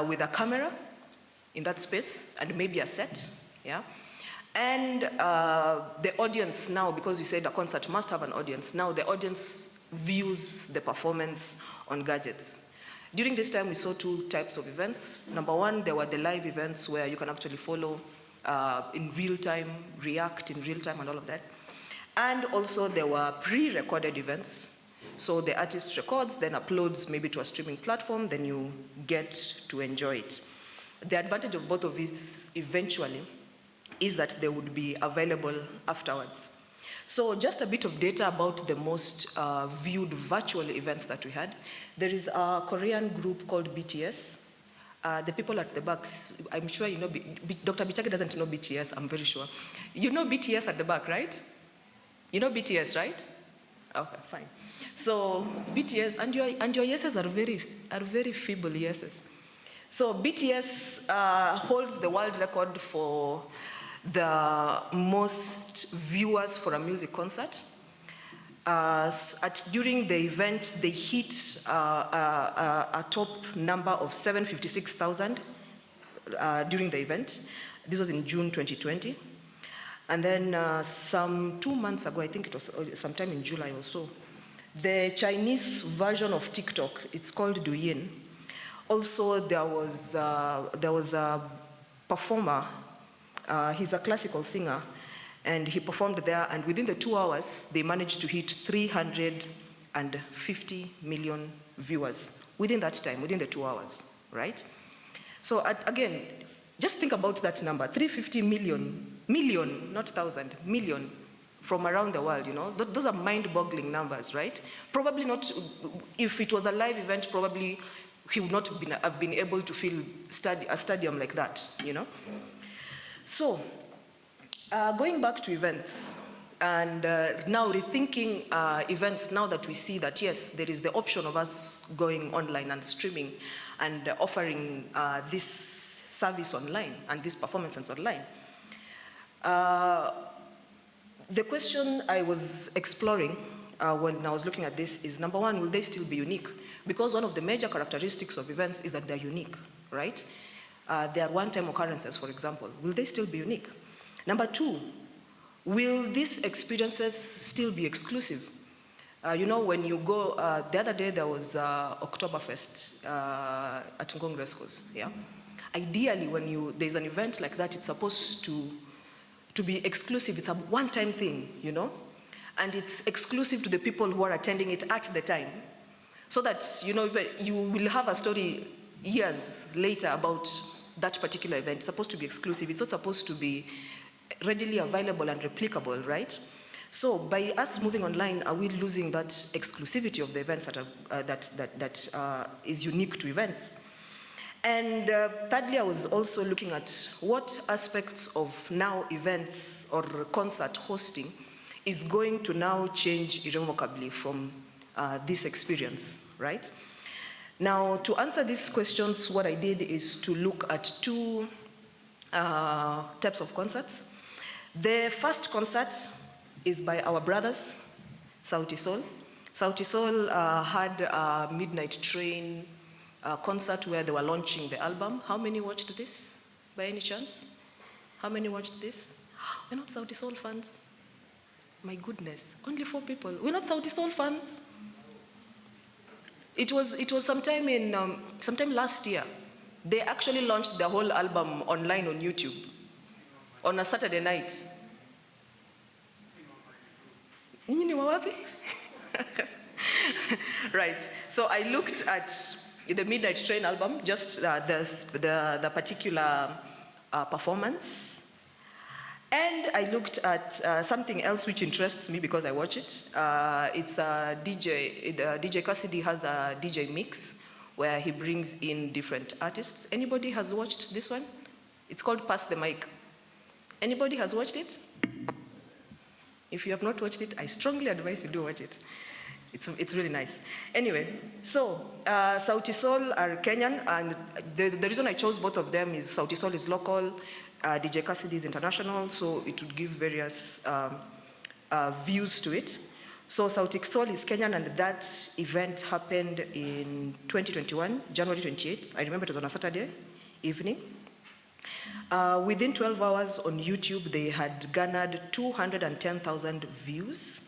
with a camera in that space and maybe a set, yeah? And the audience now, because we said a concert must have an audience, now the audience views the performance on gadgets. During this time, we saw two types of events. Number one, there were the live events where you can actually follow in real time, react in real time and all of that. And also there were pre-recorded events. So the artist records, then uploads maybe to a streaming platform, then you get to enjoy it. The advantage of both of these eventually is that they would be available afterwards. So just a bit of data about the most viewed virtual events that we had. There is a Korean group called BTS. The people at the back, I'm sure you know, Dr. Bichage doesn't know BTS, I'm very sure. You know BTS at the back, right? You know BTS, right? Okay, fine. So BTS, and your yeses are very feeble yeses. So BTS holds the world record for the most viewers for a music concert. During the event, they hit a top number of 756,000 during the event. This was in June 2020. And then some 2 months ago, I think it was sometime in July or so, the Chinese version of TikTok, it's called Douyin. Also, there was a performer, he's a classical singer, and he performed there, and within the 2 hours, they managed to hit 350 million viewers within that time, within the 2 hours, right? So again, just think about that number, 350 million, not thousand, million from around the world, you know? Those are mind-boggling numbers, right? Probably not, if it was a live event, probably he would not have been able to fill a stadium like that, you know? So, going back to events, and now rethinking events, now that we see that, yes, there is the option of us going online and streaming and offering this service online and this performances online. The question I was exploring when I was looking at this is, number one, will they still be unique? Because one of the major characteristics of events is that they're unique, right? They are one-time occurrences, for example. Will they still be unique? Number two, will these experiences still be exclusive? You know, when you go, the other day there was Oktoberfest at Ngong Race Course, yeah? Ideally, when there's an event like that, it's supposed to be exclusive. It's a one-time thing, you know? And it's exclusive to the people who are attending it at the time. So that, you know, you will have a story years later about that particular event. It's supposed to be exclusive. It's not supposed to be readily available and replicable, right? So by us moving online, are we losing that exclusivity of the events that is unique to events? And thirdly, I was also looking at what aspects of now events or concert hosting is going to now change irrevocably from this experience, right? Now, to answer these questions, what I did is to look at two types of concerts. The first concert is by our brothers, Sauti Sol. Sauti Sol had a midnight train concert where they were launching the album. How many watched this, by any chance? How many watched this? We're not Sauti Sol fans. My goodness, only 4 people. We're not Sauti Sol fans. It was sometime last year. They actually launched the whole album online on YouTube on a Saturday night. Nyinyi wa wapi? Right. So I looked at the Midnight Train album, just the particular performance. And I looked at something else which interests me because I watch it. It's a DJ. DJ Cassidy has a DJ mix where he brings in different artists. Anybody has watched this one? It's called Pass the Mic. Anybody has watched it? If you have not watched it, I strongly advise you do watch it. It's really nice. Anyway, so Sauti Sol are Kenyan, and the reason I chose both of them is Sauti Sol is local, DJ Cassidy is international, so it would give various views to it. So Sauti Sol is Kenyan, and that event happened in 2021, January 28th. I remember it was on a Saturday evening. Within 12 hours on YouTube, they had garnered 210,000 views.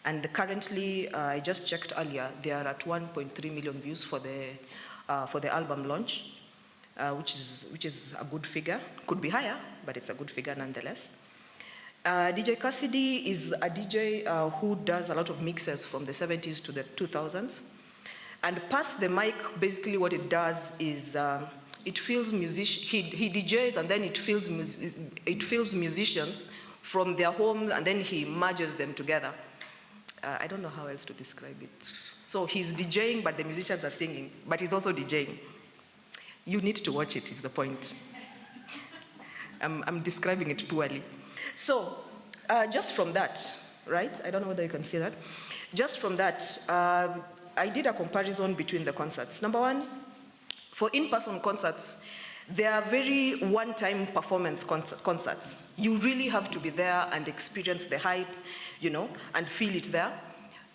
And currently, I just checked earlier, they are at 1.3 million views for the album launch, which is a good figure. Could be higher, but it's a good figure nonetheless. DJ Cassidy is a DJ who does a lot of mixes from the 70s to the 2000s. And Pass the Mic, basically what it does is it fills he DJs, and then it fills musicians from their homes, and then he merges them together. I don't know how else to describe it. So he's DJing, but the musicians are singing, but he's also DJing. You need to watch it, is the point. I'm describing it poorly. So just from that, right? I don't know whether you can see that. Just from that, I did a comparison between the concerts. Number one, for in-person concerts, they are very one-time performance concerts. You really have to be there and experience the hype, and feel it there.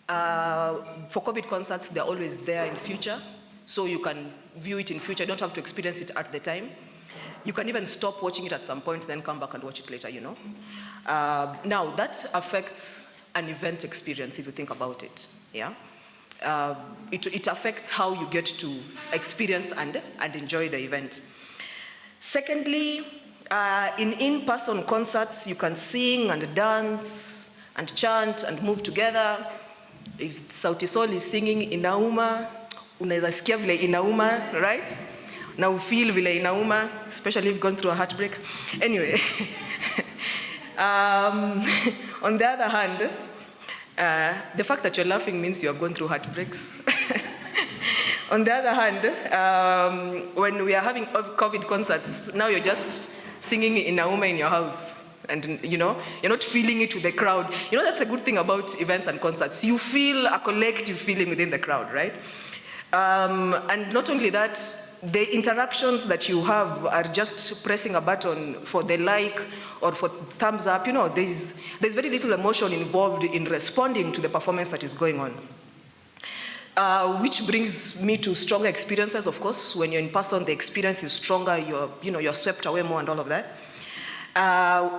For COVID concerts, they're always there in future, so you can view it in future. You don't have to experience it at the time. You can even stop watching it at some point, then come back and watch it later, Now, that affects an event experience, if you think about it, yeah? It affects how you get to experience and enjoy the event. Secondly, in-person concerts, you can sing and dance and chant and move together. If Sauti Sol is singing inauma, unaweza sikia vile inauma, right? Now feel vile inauma, especially if you've gone through a heartbreak. Anyway, on the other hand, the fact that you're laughing means you have gone through heartbreaks. On the other hand, when we are having COVID concerts, now you're just singing inauma in your house. And you're not feeling it with the crowd. That's a good thing about events and concerts. You feel a collective feeling within the crowd, right? And not only that, the interactions that you have are just pressing a button for the like or for thumbs up. There's very little emotion involved in responding to the performance that is going on. Which brings me to stronger experiences, of course. When you're in person, the experience is stronger. You're swept away more and all of that.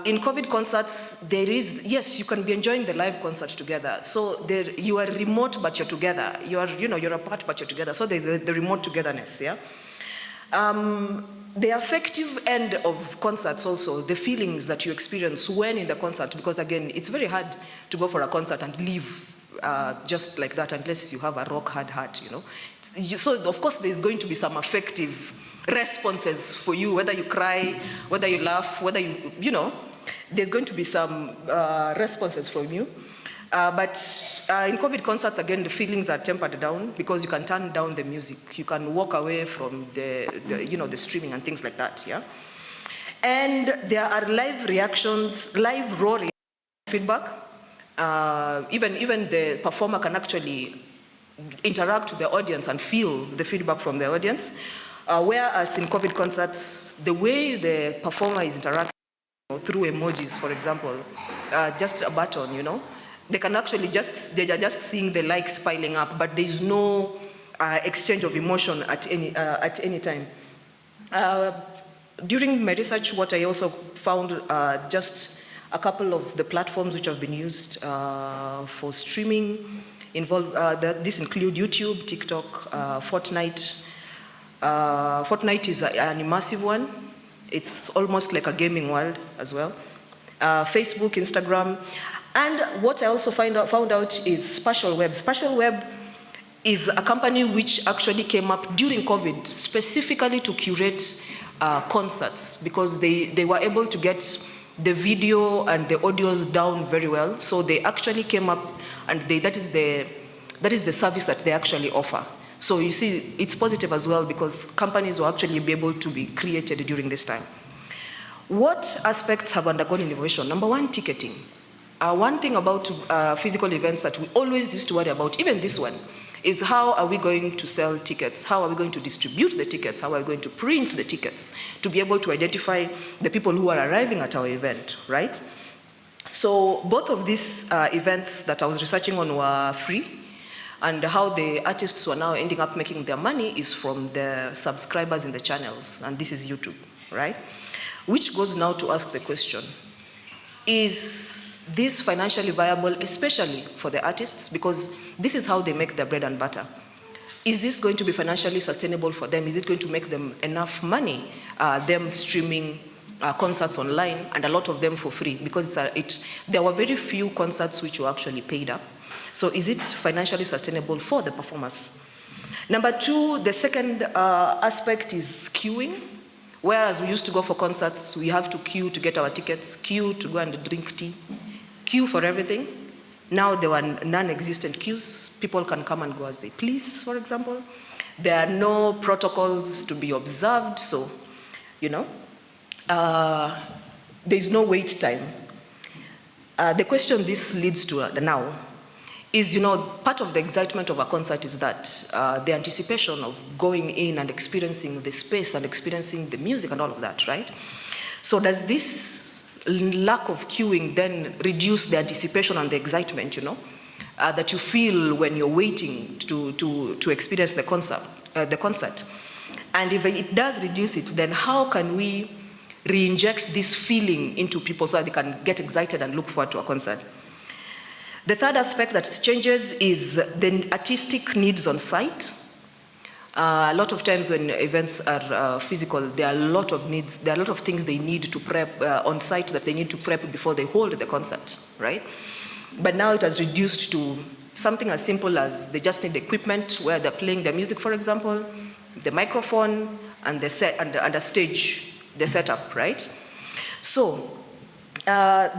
In COVID concerts, yes, you can be enjoying the live concert together. So you are remote, but you're together. You're apart, but you're together. So there's the remote togetherness, yeah? The affective end of concerts also, the feelings that you experience when in the concert, because again, it's very hard to go for a concert and leave just like that unless you have a rock hard heart, So of course there's going to be some affective responses for you, whether you cry, whether you laugh, whether there's going to be some responses from you. But in COVID concerts, again, the feelings are tempered down because you can turn down the music. You can walk away from the streaming and things like that, yeah? And there are live reactions, live raw feedback. Even the performer can actually interact with the audience and feel the feedback from the audience. Whereas in COVID concerts, the way the performer is interacting through emojis, for example, just a button, They can actually they are just seeing the likes piling up, but there is no exchange of emotion at any time. During my research, what I also found just a couple of the platforms which have been used for streaming this include YouTube, TikTok, Fortnite. Fortnite is an immersive one. It's almost like a gaming world as well. Facebook, Instagram. And what I also found out is Spatial Web. Spatial Web is a company which actually came up during COVID specifically to curate concerts, because they were able to get the video and the audios down very well. So they actually came up, and that is the service that they actually offer. So you see, it's positive as well, because companies will actually be able to be created during this time. What aspects have undergone innovation? Number one, ticketing. One thing about physical events that we always used to worry about, even this one, is how are we going to sell tickets? How are we going to distribute the tickets? How are we going to print the tickets to be able to identify the people who are arriving at our event, right? So both of these events that I was researching on were free, and how the artists were now ending up making their money is from the subscribers in the channels, and this is YouTube, right? Which goes now to ask the question, is this financially viable, especially for the artists, because this is how they make their bread and butter? Is this going to be financially sustainable for them? Is it going to make them enough money, them streaming concerts online, and a lot of them for free? Because there were very few concerts which were actually paid up. So is it financially sustainable for the performers? Number two, the second aspect is queuing. Whereas we used to go for concerts, we have to queue to get our tickets, queue to go and drink tea, queue for everything. Now there were non-existent queues. People can come and go as they please, for example. There are no protocols to be observed, so, there's no wait time. The question this leads to now is, part of the excitement of a concert is that the anticipation of going in and experiencing the space and experiencing the music and all of that, right? So does this lack of queuing then reduce the anticipation and the excitement, that you feel when you're waiting to experience the concert? And if it does reduce it, then how can we re-inject this feeling into people so that they can get excited and look forward to a concert? The third aspect that changes is the artistic needs on site. A lot of times when events are physical, there are a lot of needs, there are a lot of things they need to prep on site that they need to prep before they hold the concert, right? But now it has reduced to something as simple as they just need equipment where they're playing their music, for example, the microphone and the set and the stage, the setup, right? So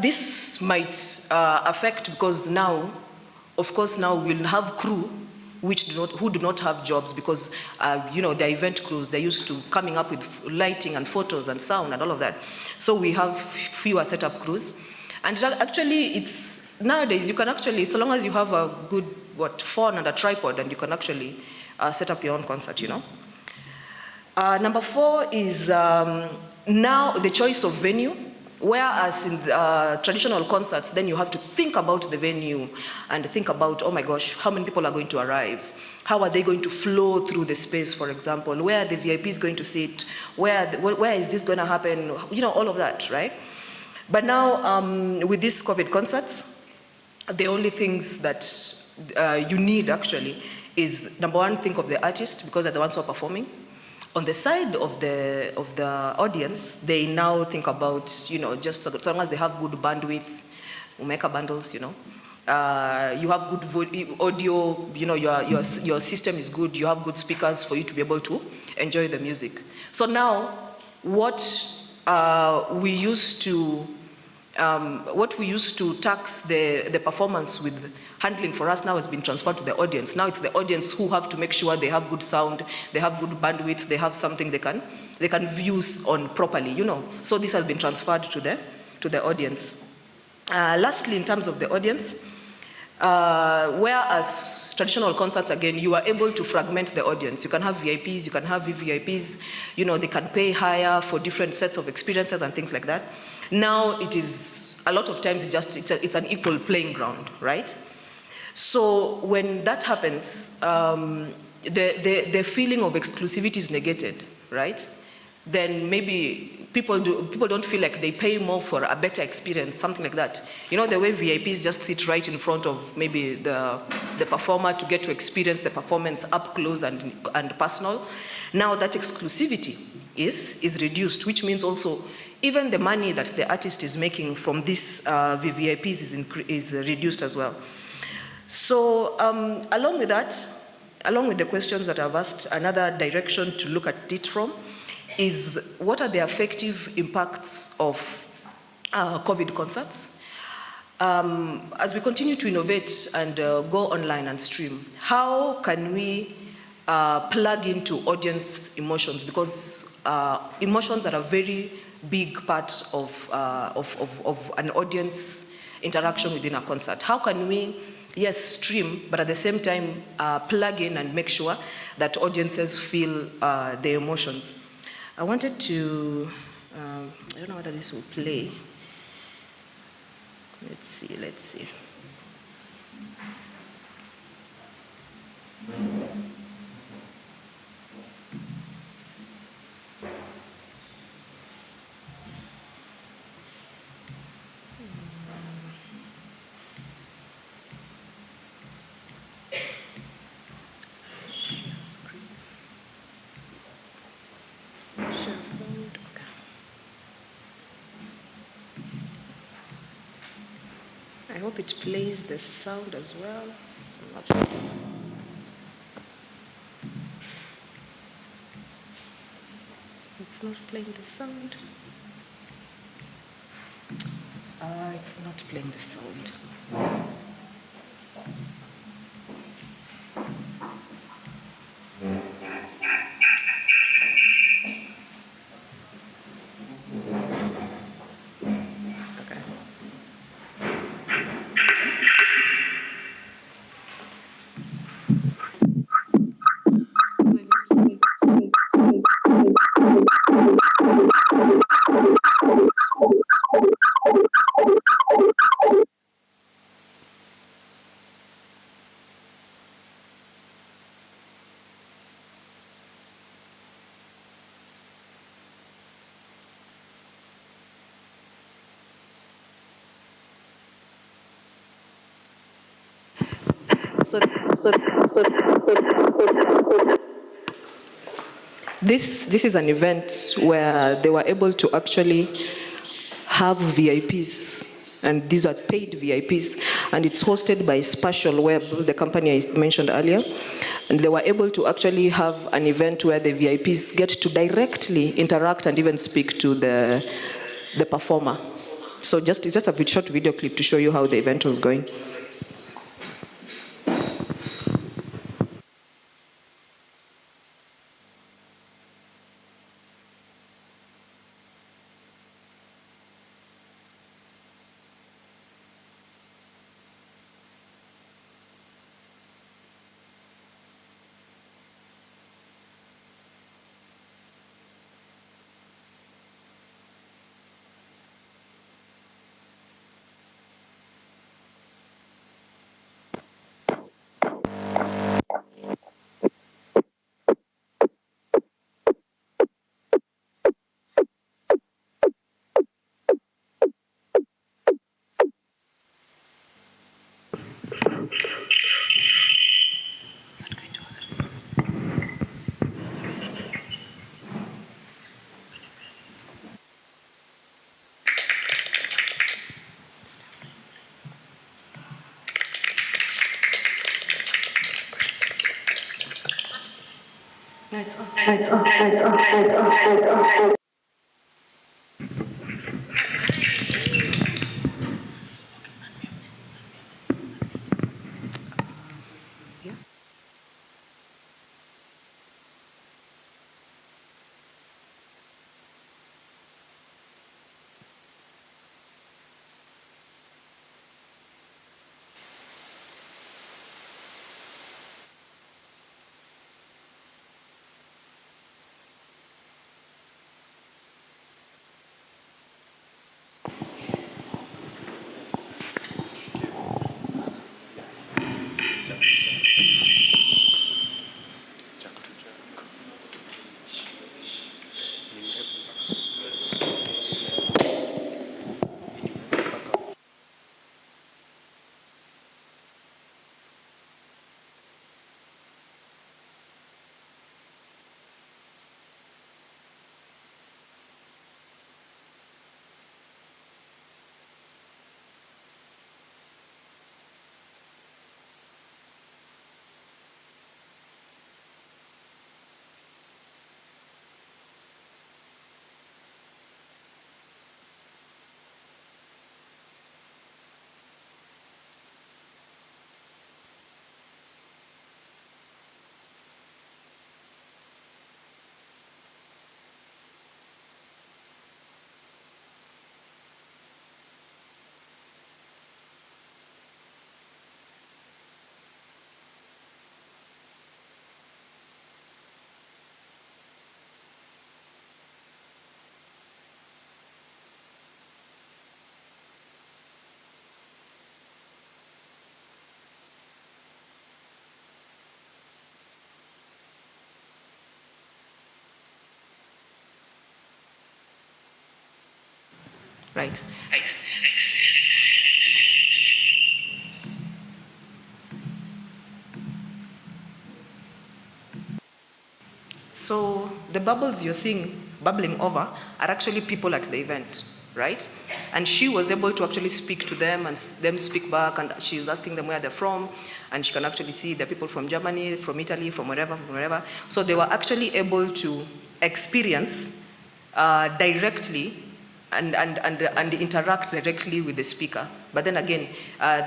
this might affect, because now, of course, now we'll have crew who do not have jobs, because they're event crews, they're used to coming up with lighting and photos and sound and all of that. So we have fewer setup crews. And actually, nowadays you can actually, so long as you have a good phone and a tripod, and you can actually set up your own concert, Number four is now the choice of venue. Whereas in traditional concerts, then you have to think about the venue and think about, oh my gosh, how many people are going to arrive? How are they going to flow through the space, for example? Where are the VIPs going to sit? Where is this going to happen? All of that, right? But now, with these COVID concerts, the only things that you need actually is, number one, think of the artist, because they're the ones who are performing. On the side of the audience, they now think about, just so long as they have good bandwidth, Umeka bundles, you have good audio, your system is good, you have good speakers for you to be able to enjoy the music. So now, what we used to tax the performance with handling for us now has been transferred to the audience. Now it's the audience who have to make sure they have good sound, they have good bandwidth, they have something they can view on properly, So this has been transferred to the audience. Lastly, in terms of the audience, whereas traditional concerts, again, you are able to fragment the audience. You can have VIPs, you can have VVIPs, they can pay higher for different sets of experiences and things like that. Now it is a lot of times it's an equal playing ground, right? So when that happens, the feeling of exclusivity is negated, right? Then maybe people don't feel like they pay more for a better experience, something like that. You know, the way VIPs just sit right in front of maybe the performer to get to experience the performance up close and personal. Now that exclusivity is reduced, which means also even the money that the artist is making from these VIPs is reduced as well. So along with that, along with the questions that I've asked, another direction to look at it from is what are the effective impacts of COVID concerts? As we continue to innovate and go online and stream, how can we plug into audience emotions? Because emotions are a very big part of an audience interaction within a concert. How can we, yes, stream, but at the same time plug in and make sure that audiences feel the emotions? I wanted to, I don't know whether this will play. Let's see. I hope it plays the sound as well. It's not. It's not playing the sound. It's not playing the sound. This is an event where they were able to actually have VIPs, and these are paid VIPs, and it's hosted by Spatial Web, the company I mentioned earlier, and they were able to actually have an event where the VIPs get to directly interact and even speak to the performer. So it's just a short video clip to show you how the event was going. It's on. right? So the bubbles you're seeing bubbling over are actually people at the event, right? And she was able to actually speak to them and them speak back, and she's asking them where they're from, and she can actually see the people from Germany, from Italy, from wherever. So they were actually able to experience directly and interact directly with the speaker. But then again,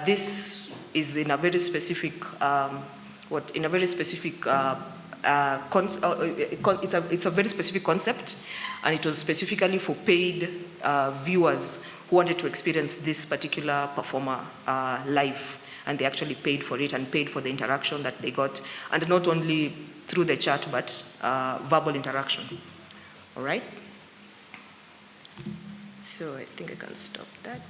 this is in a very specific, it's a very specific concept, and it was specifically for paid viewers who wanted to experience this particular performer live, and they actually paid for it and paid for the interaction that they got, and not only through the chat, but verbal interaction. All right? So I think I can stop that.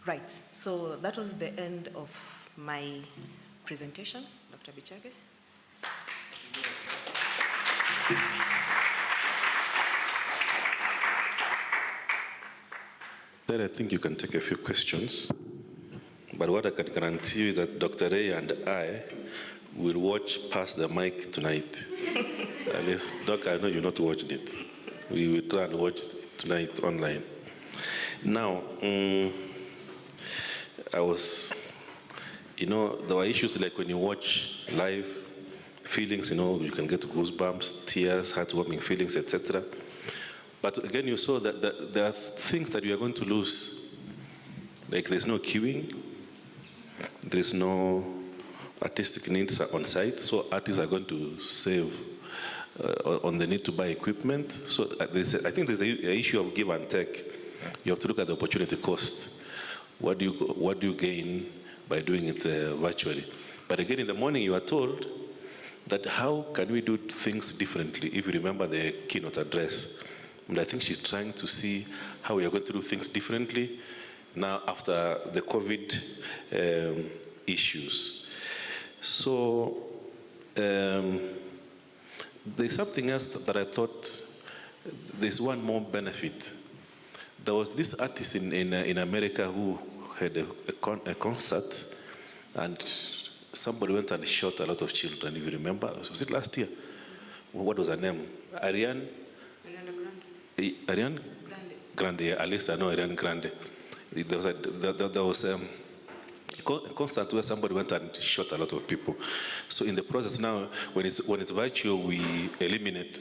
Right, so that was the end of my presentation, Dr. Bichage. Then I think you can take a few questions. But what I can guarantee you is that Dr. Ray and I will watch past the mic tonight. At least, Doc, I know you're not watching it. We will try and watch it tonight online. Now, there were issues like when you watch live, feelings, you can get goosebumps, tears, heartwarming feelings, etc. But again, you saw that there are things that you are going to lose. Like there's no queuing, there's no artistic needs on site, so artists are going to save on the need to buy equipment. So I think there's an issue of give and take. You have to look at the opportunity cost. What do you gain by doing it virtually? But again, in the morning, you are told that how can we do things differently, if you remember the keynote address. And I think she's trying to see how we are going to do things differently now after the COVID issues. So there's something else that I thought, there's one more benefit. There was this artist in America who had a concert, and somebody went and shot a lot of children, if you remember. Was it last year? What was her name? Ariana Grande. At least I know Ariana Grande. There was a concert where somebody went and shot a lot of people. So in the process now, when it's virtual, we eliminate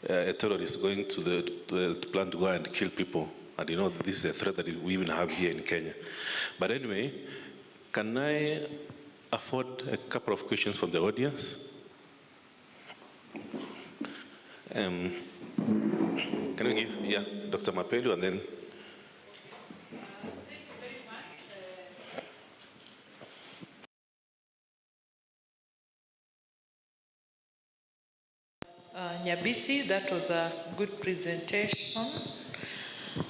a terrorist going to the plan to go and kill people. And this is a threat that we even have here in Kenya. But anyway, can I afford a couple of questions from the audience? Can we give, Dr. Mapelu, and then. Nyabisi, that was a good presentation.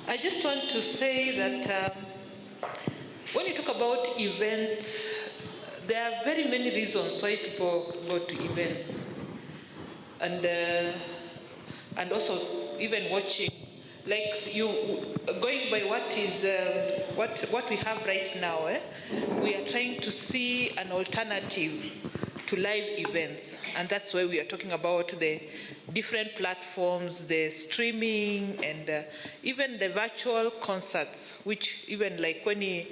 I just want to say that when you talk about events, there are very many reasons why people go to events. And also even watching, like you going by what is what we have right now, we are trying to see an alternative to live events, and that's why we are talking about the different platforms, the streaming, and even the virtual concerts, which even like when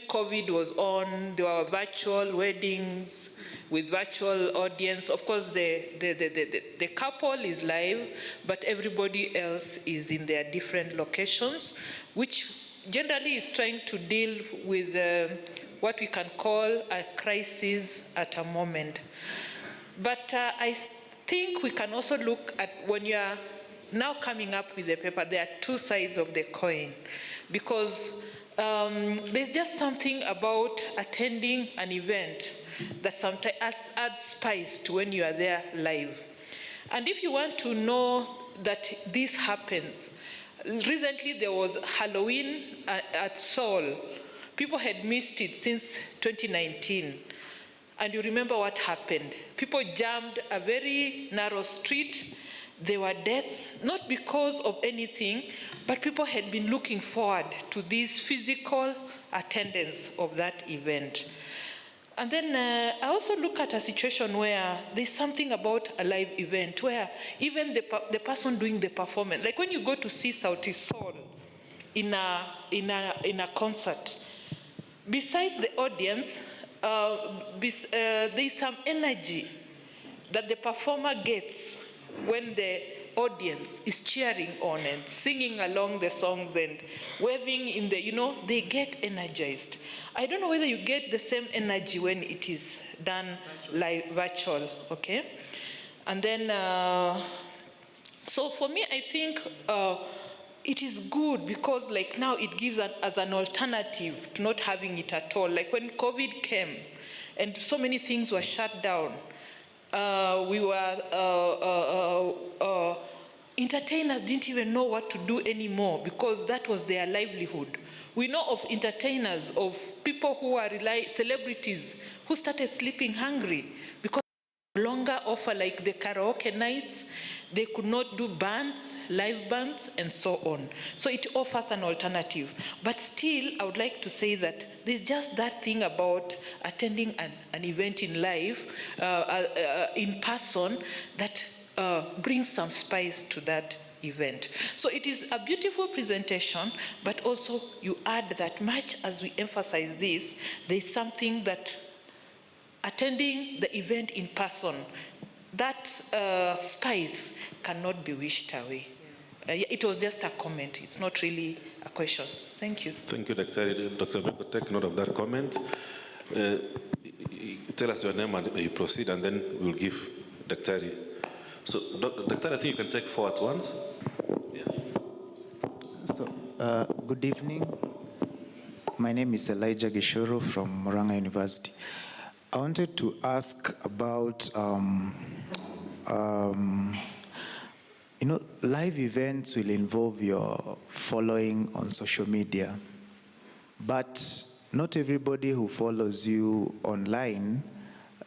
COVID was on, there were virtual weddings with virtual audience. Of course, the couple is live, but everybody else is in their different locations, which generally is trying to deal with what we can call a crisis at a moment. But I think we can also look at when you are now coming up with the paper, there are two sides of the coin, because there's just something about attending an event that sometimes adds spice to when you are there live. And if you want to know that this happens, recently there was Halloween at Seoul. People had missed it since 2019. And you remember what happened. People jammed a very narrow street. There were deaths, not because of anything, but people had been looking forward to this physical attendance of that event. And then I also look at a situation where there's something about a live event where even the person doing the performance, like when you go to see Sauti Sol in a concert, besides the audience, there's some energy that the performer gets when the audience is cheering on and singing along the songs and waving in the, they get energized. I don't know whether you get the same energy when it is done live virtual, okay? And then, so for me, I think it is good because like now it gives as an alternative to not having it at all. Like when COVID came and so many things were shut down, entertainers didn't even know what to do anymore because that was their livelihood. We know of entertainers, of people who are celebrities who started sleeping hungry because they no longer offer like the karaoke nights. They could not do bands, live bands, and so on. So it offers an alternative. But still, I would like to say that there's just that thing about attending an event in live, in person, that brings some spice to that event. So it is a beautiful presentation, but also you add that much as we emphasize this, there's something that attending the event in person, that spice cannot be wished away. It was just a comment. It's not really a question. Thank you. Thank you, Dr. Beko. Take note of that comment. Tell us your name and you proceed, and then we'll give Dr. So, Dr. I think you can take 4 at once. Yeah. So, good evening. My name is Elijah Gishuru from Murang'a University. I wanted to ask about, live events will involve your following on social media, but not everybody who follows you online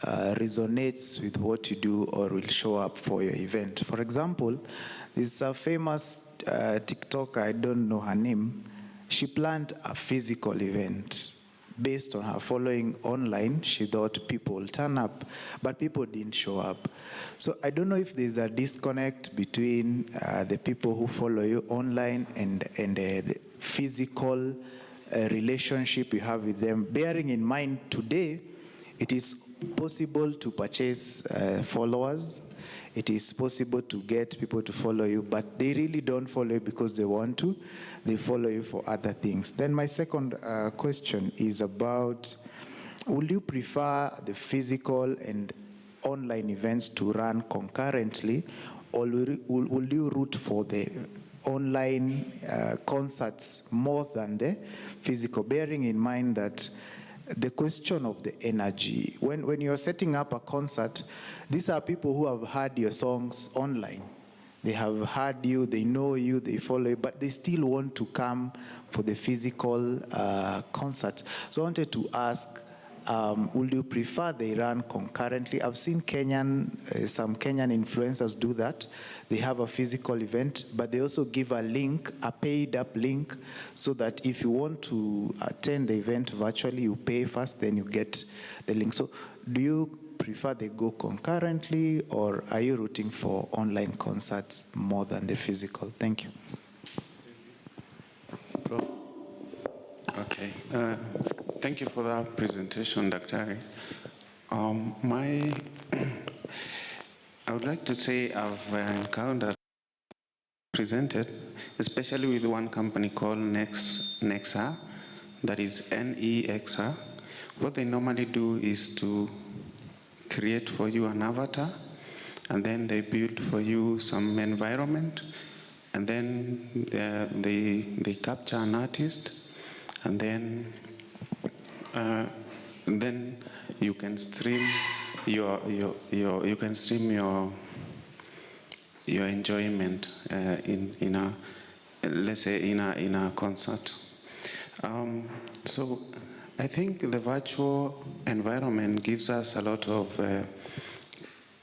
resonates with what you do or will show up for your event. For example, this is a famous TikToker, I don't know her name. She planned a physical event. Based on her following online, she thought people will turn up, but people didn't show up. So I don't know if there's a disconnect between the people who follow you online and the physical relationship you have with them. Bearing in mind today, it is possible to purchase followers. It is possible to get people to follow you, but they really don't follow you because they want to. They follow you for other things. Then my second question is about, will you prefer the physical and online events to run concurrently, or will you root for the online concerts more than the physical, bearing in mind that the question of the energy. When you're setting up a concert, these are people who have heard your songs online. They have heard you, they know you, they follow you, but they still want to come for the physical concerts. So I wanted to ask, would you prefer they run concurrently? I've seen some Kenyan influencers do that. They have a physical event, but they also give a link, a paid up link, so that if you want to attend the event virtually, you pay first, then you get the link. So do you prefer they go concurrently, or are you rooting for online concerts more than the physical? Thank you. Okay. Thank you for that presentation, Dr. I would like to say I've encountered presented, especially with one company called Nexa, that is NEXA. What they normally do is to create for you an avatar, and then they build for you some environment, and then they capture an artist, and then you can stream your enjoyment in a, let's say, in a concert. So I think the virtual environment gives us a lot of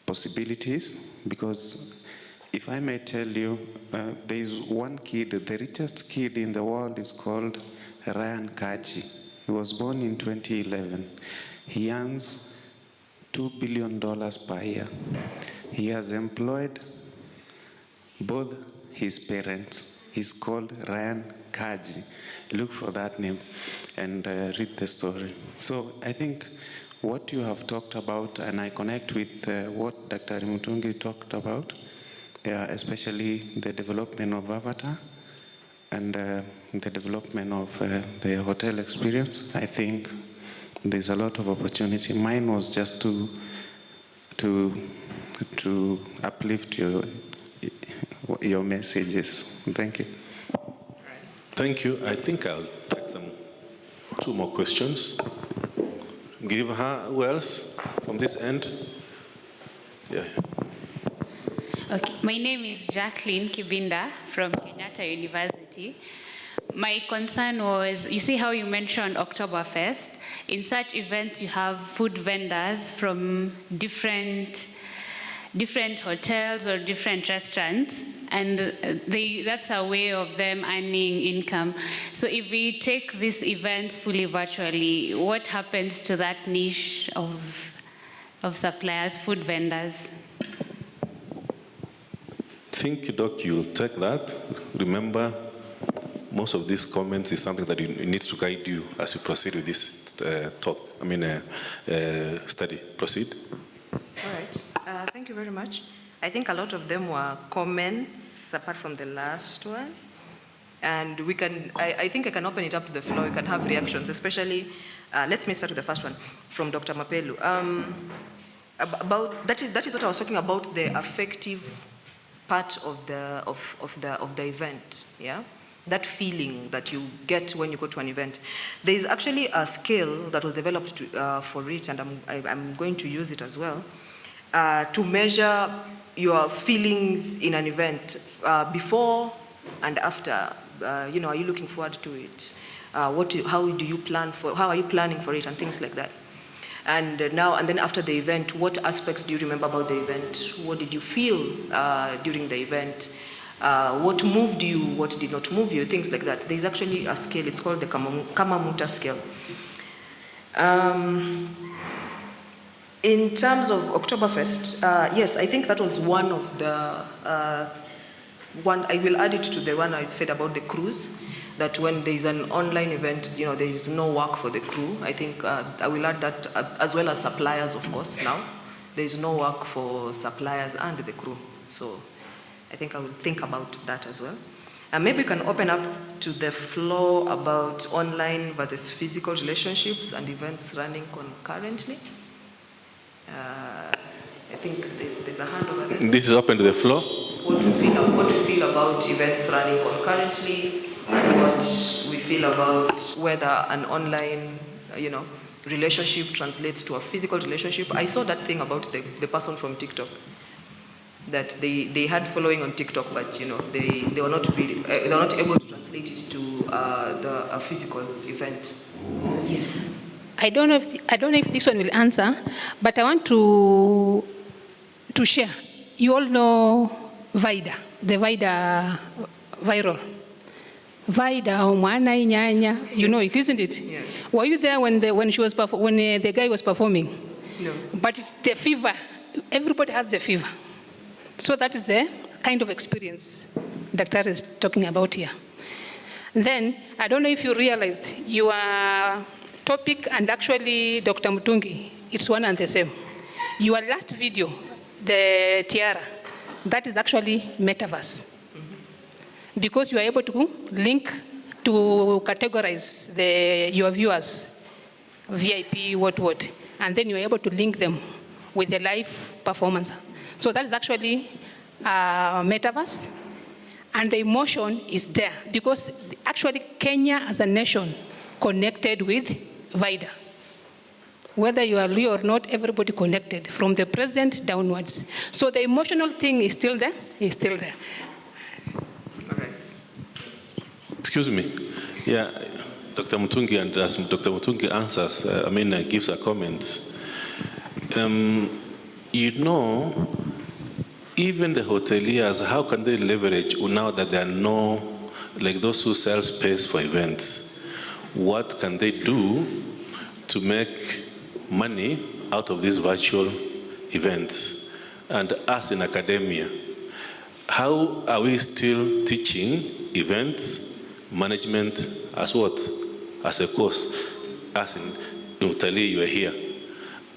possibilities, because if I may tell you, there is one kid, the richest kid in the world is called Ryan Kaji. He was born in 2011. He earns $2 billion per year. He has employed both his parents. He's called Ryan Kaji. Look for that name and read the story. So I think what you have talked about, and I connect with what Dr. Mutungi talked about, especially the development of Avatar and the development of the hotel experience. I think there's a lot of opportunity. Mine was just to uplift your messages. Thank you. Thank you. I think I'll take two more questions. Give her, who else from this end? Yeah. Okay, my name is Jacqueline Kibinda from Kenyatta University. My concern was, you see how you mentioned Oktoberfest. In such events, you have food vendors from different hotels or different restaurants, and that's a way of them earning income. So if we take these events fully virtually, what happens to that niche of suppliers, food vendors? I think, Doc, you'll take that. Remember, most of these comments is something that needs to guide you as you proceed with this study. Proceed. All right. Thank you very much. I think a lot of them were comments, apart from the last one. And we can, I think I can open it up to the floor. We can have reactions, especially, let me start with the first one from Dr. Mapelu. That is what I was talking about, the affective part of the event, yeah? That feeling that you get when you go to an event. There is actually a scale that was developed for it, and I'm going to use it as well, to measure your feelings in an event before and after. Are you looking forward to it? How are you planning for it, and things like that. And then after the event, what aspects do you remember about the event? What did you feel during the event? What moved you? What did not move you? Things like that. There's actually a scale. It's called the Kamamuta scale. In terms of Oktoberfest, yes, I think that was one of the one. I will add it to the one I said about the cruise. That when there is an online event, there is no work for the crew. I think I will add that, as well as suppliers, of course, now. There is no work for suppliers and the crew. So I think I will think about that as well. And maybe we can open up to the floor about online versus physical relationships and events running concurrently. I think there's a hand over there. This is open to the floor. What we feel about events running concurrently, what we feel about whether an online, relationship translates to a physical relationship. I saw that thing about the person from TikTok, that they had following on TikTok, but they were not able to translate it to a physical event. Yes. I don't know if this one will answer, but I want to share. You all know Vida, the Vida viral. Vida, Omwana, Inyanya, you know it, isn't it? Yeah. Were you there when the guy was performing? No. But it's the fever. Everybody has the fever. So that is the kind of experience Dr. is talking about here. Then, I don't know if you realized your topic and actually Dr. Mutungi, it's one and the same. Your last video, the tiara, that is actually metaverse. Because you are able to link to categorize your viewers, VIP, what, and then you are able to link them with the live performance. So that is actually metaverse, and the emotion is there because actually Kenya as a nation connected with Vida. Whether you are real or not, everybody connected from the president downwards. So the emotional thing is still there, Excuse me. Yeah, Dr. Mutungi, and as Dr. Mutungi answers, gives her comments, even the hoteliers, how can they leverage now that there are no, like those who sell space for events, what can they do to make money out of these virtual events? And us in academia, how are we still teaching events management as what? As a course? As in Utali, you are here.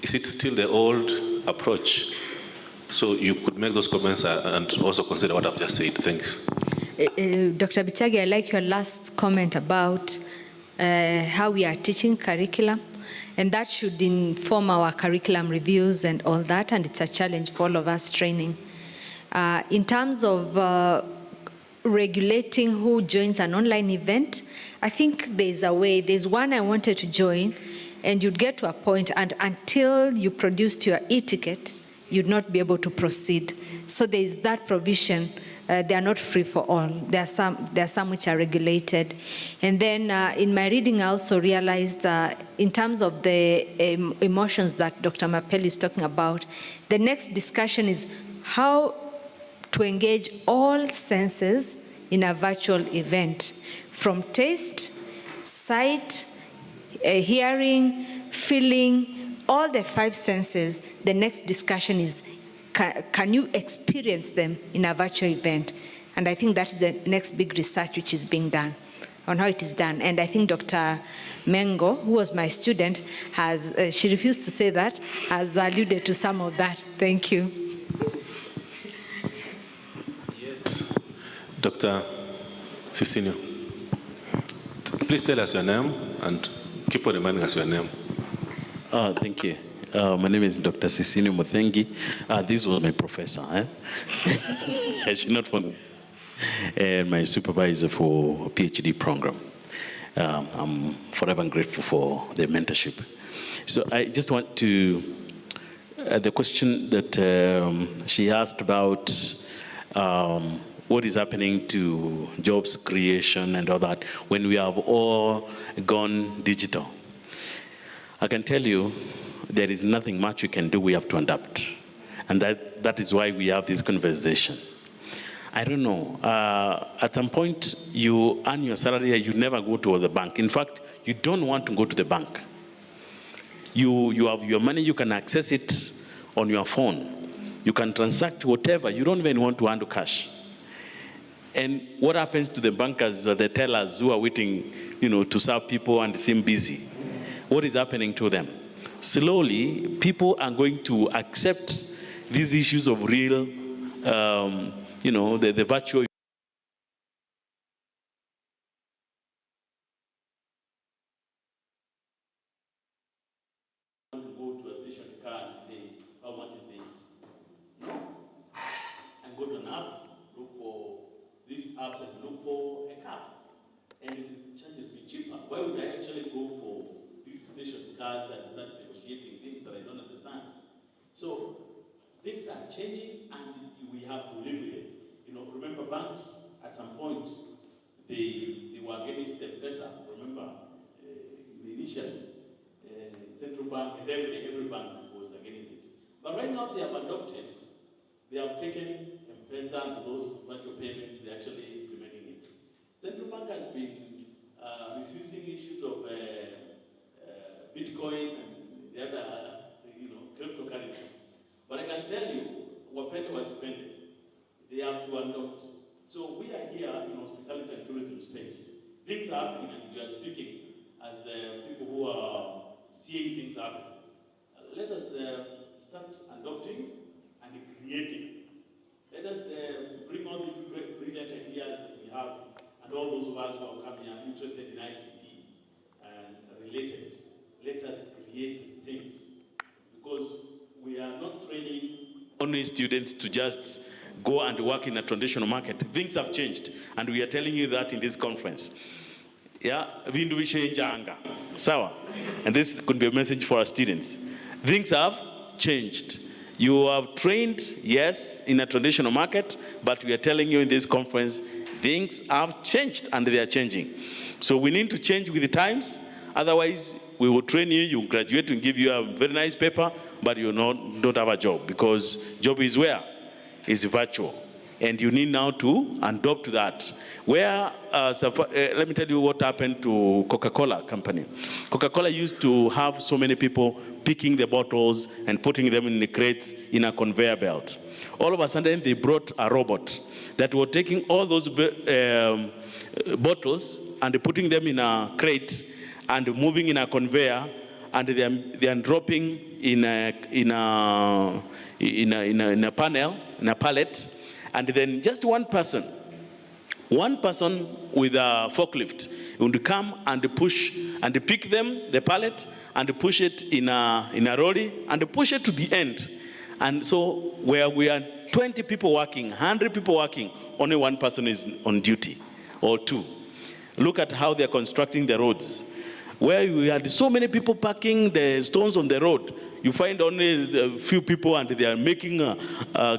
Is it still the old approach? So you could make those comments and also consider what I've just said. Thanks. Dr. Bichagi, I like your last comment about how we are teaching curriculum, and that should inform our curriculum reviews and all that, and it's a challenge for all of us training. In terms of regulating who joins an online event, I think there's a way. There's one I wanted to join, and you'd get to a point, and until you produced your e-ticket, you'd not be able to proceed. So there's that provision. They are not free for all. There are some which are regulated. And then in my reading, I also realized in terms of the emotions that Dr. Mapeli is talking about, the next discussion is how to engage all senses in a virtual event, from taste, sight, hearing, feeling, all the 5 senses. The next discussion is, can you experience them in a virtual event? And I think that is the next big research which is being done on how it is done. And I think Dr. Mengo, who was my student, she refused to say that, has alluded to some of that. Thank you. Yes. Dr. Cicinio, please tell us your name and keep on reminding us your name. Thank you. My name is Dr. Cicinio Muthengi. This was my professor. I should not forget. And my supervisor for PhD program. I'm forever grateful for the mentorship. So I just want to, the question that she asked about what is happening to jobs creation and all that when we have all gone digital. I can tell you there is nothing much we can do. We have to adapt. And that is why we have this conversation. I don't know. At some point, you earn your salary and you never go to the bank. In fact, you don't want to go to the bank. You have your money, you can access it on your phone. You can transact whatever. You don't even want to handle cash. And what happens to the bankers, the tellers who are waiting, to serve people and seem busy? What is happening to them? Slowly, people are going to accept these issues of real, the virtual. Go to a station car and say, how much is this? No. And go to an app, look for these apps and look for a car. And it charges me cheaper. Why would I actually go for these station cars and start negotiating things that I don't understand? So things are changing and we have to live with it. Remember banks at some point, they were against the M-Pesa. Remember, initially, central bank and every bank was against it. But right now they have adopted, they have taken M-Pesa and those virtual payments, they're actually implementing it. Central bank has been refusing issues of Bitcoin and the other, cryptocurrency. But I can tell you, Wapenda was pending. They have to adopt. So we are here in hospitality and tourism space. Things are happening, and we are speaking as people who are seeing things happen. Let us start adopting and creating. Let us bring all these great, brilliant ideas that we have, and all those of us who have come here interested in ICT and related. Let us create things, because we are not training only students to just go and work in a traditional market. Things have changed, and we are telling you that in this conference. Yeah, vindu vishenjanga. Sawa. And this could be a message for our students. Things have changed. You have trained, yes, in a traditional market, but we are telling you in this conference, things have changed and they are changing. So we need to change with the times. Otherwise, we will train you, you graduate and give you a very nice paper, but you don't have a job, because job is where? Is virtual. And you need now to adopt to that. Where, let me tell you what happened to Coca-Cola company. Coca-Cola used to have so many people picking the bottles and putting them in the crates in a conveyor belt. All of a sudden, they brought a robot that was taking all those bottles and putting them in a crate and moving in a conveyor, and they are dropping in a panel, in a pallet, and then just one person with a forklift would come and push and pick them, the pallet, and push it in a lorry and push it to the end. And so where we are 20 people working, 100 people working, only one person is on duty, or two. Look at how they're constructing the roads. Where we had so many people parking the stones on the road, you find only a few people and they are making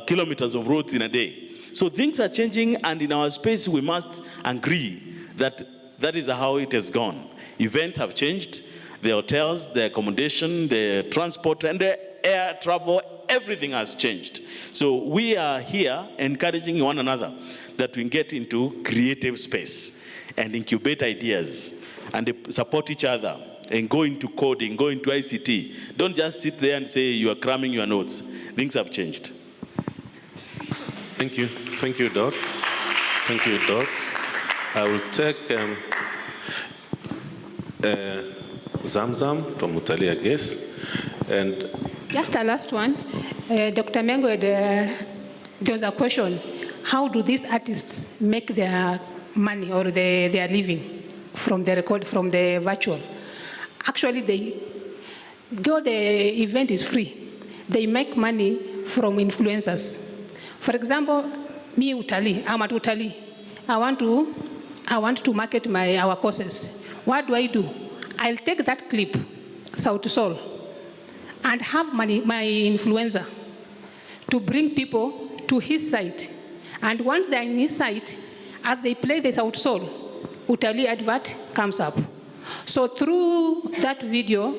kilometers of roads in a day. So things are changing, and in our space we must agree that that is how it has gone. Events have changed, the hotels, the accommodation, the transport, and the air travel, everything has changed. So we are here encouraging one another that we get into creative space and incubate ideas and support each other and go into coding, go into ICT. Don't just sit there and say you are cramming your notes. Things have changed. Thank you. Thank you, Doc. Thank you, Doc. I will take Zamzam from Utali, I guess. And just a last one. Dr. Mengo, there was a question. How do these artists make their money or their living from the record, from the virtual? Actually, though the event is free, they make money from influencers. For example, me, Utali, I'm at Utali. I want to market our courses. What do? I'll take that clip, South to Soul, and have my influencer to bring people to his site. And once they're in his site, as they play the South Soul, Utali advert comes up. So through that video,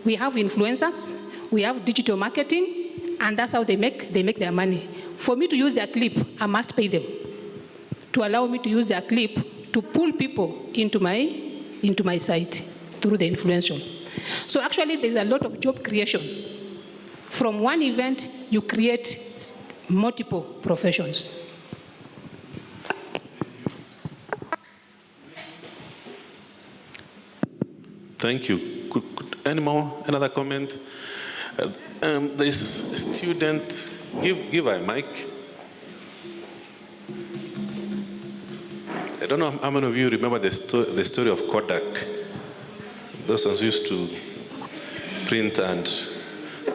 we have influencers, we have digital marketing, and that's how they make their money. For me to use their clip, I must pay them to allow me to use their clip to pull people into my site through the influential. So actually, there's a lot of job creation. From one event, you create multiple professions. thank you. Another comment? This student, give a mic. I don't know how many of you remember the story of Kodak. Those ones used to print and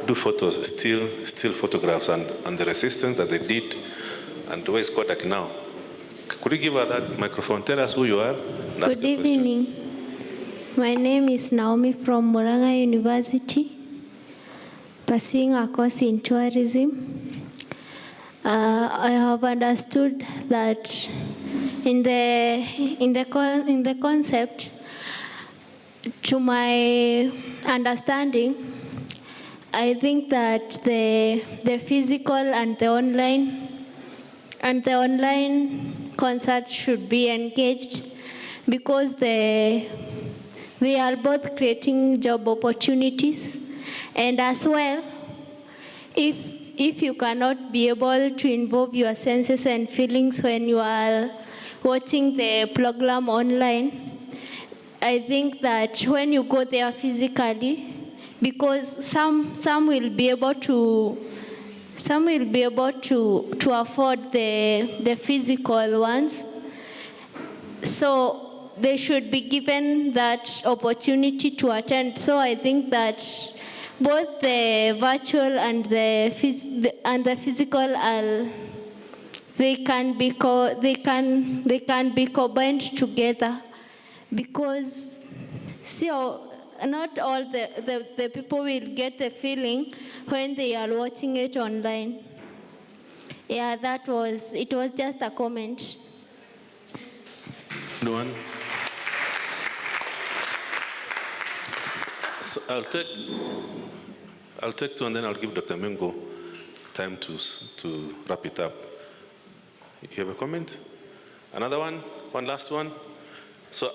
do photos, still photographs, and the resistance that they did. And where is Kodak now? Could you give her that microphone? Tell us who you are. And ask Good evening. My name is Naomi from Murang'a University, pursuing a course in tourism. I have understood that in the concept, to my understanding, I think that the physical and the online concerts should be engaged, because they are both creating job opportunities, and as well, if you cannot be able to involve your senses and feelings when you are watching the program online, I think that when you go there physically, because some will be able to afford the physical ones, so they should be given that opportunity to attend. So I think that both the virtual and the physical they can be combined together, because not all the people will get the feeling when they are watching it online. Yeah, it was just a comment. No one? So I'll take two, and then I'll give Dr. Mengo time to wrap it up. You have a comment? Another one? One last one? So.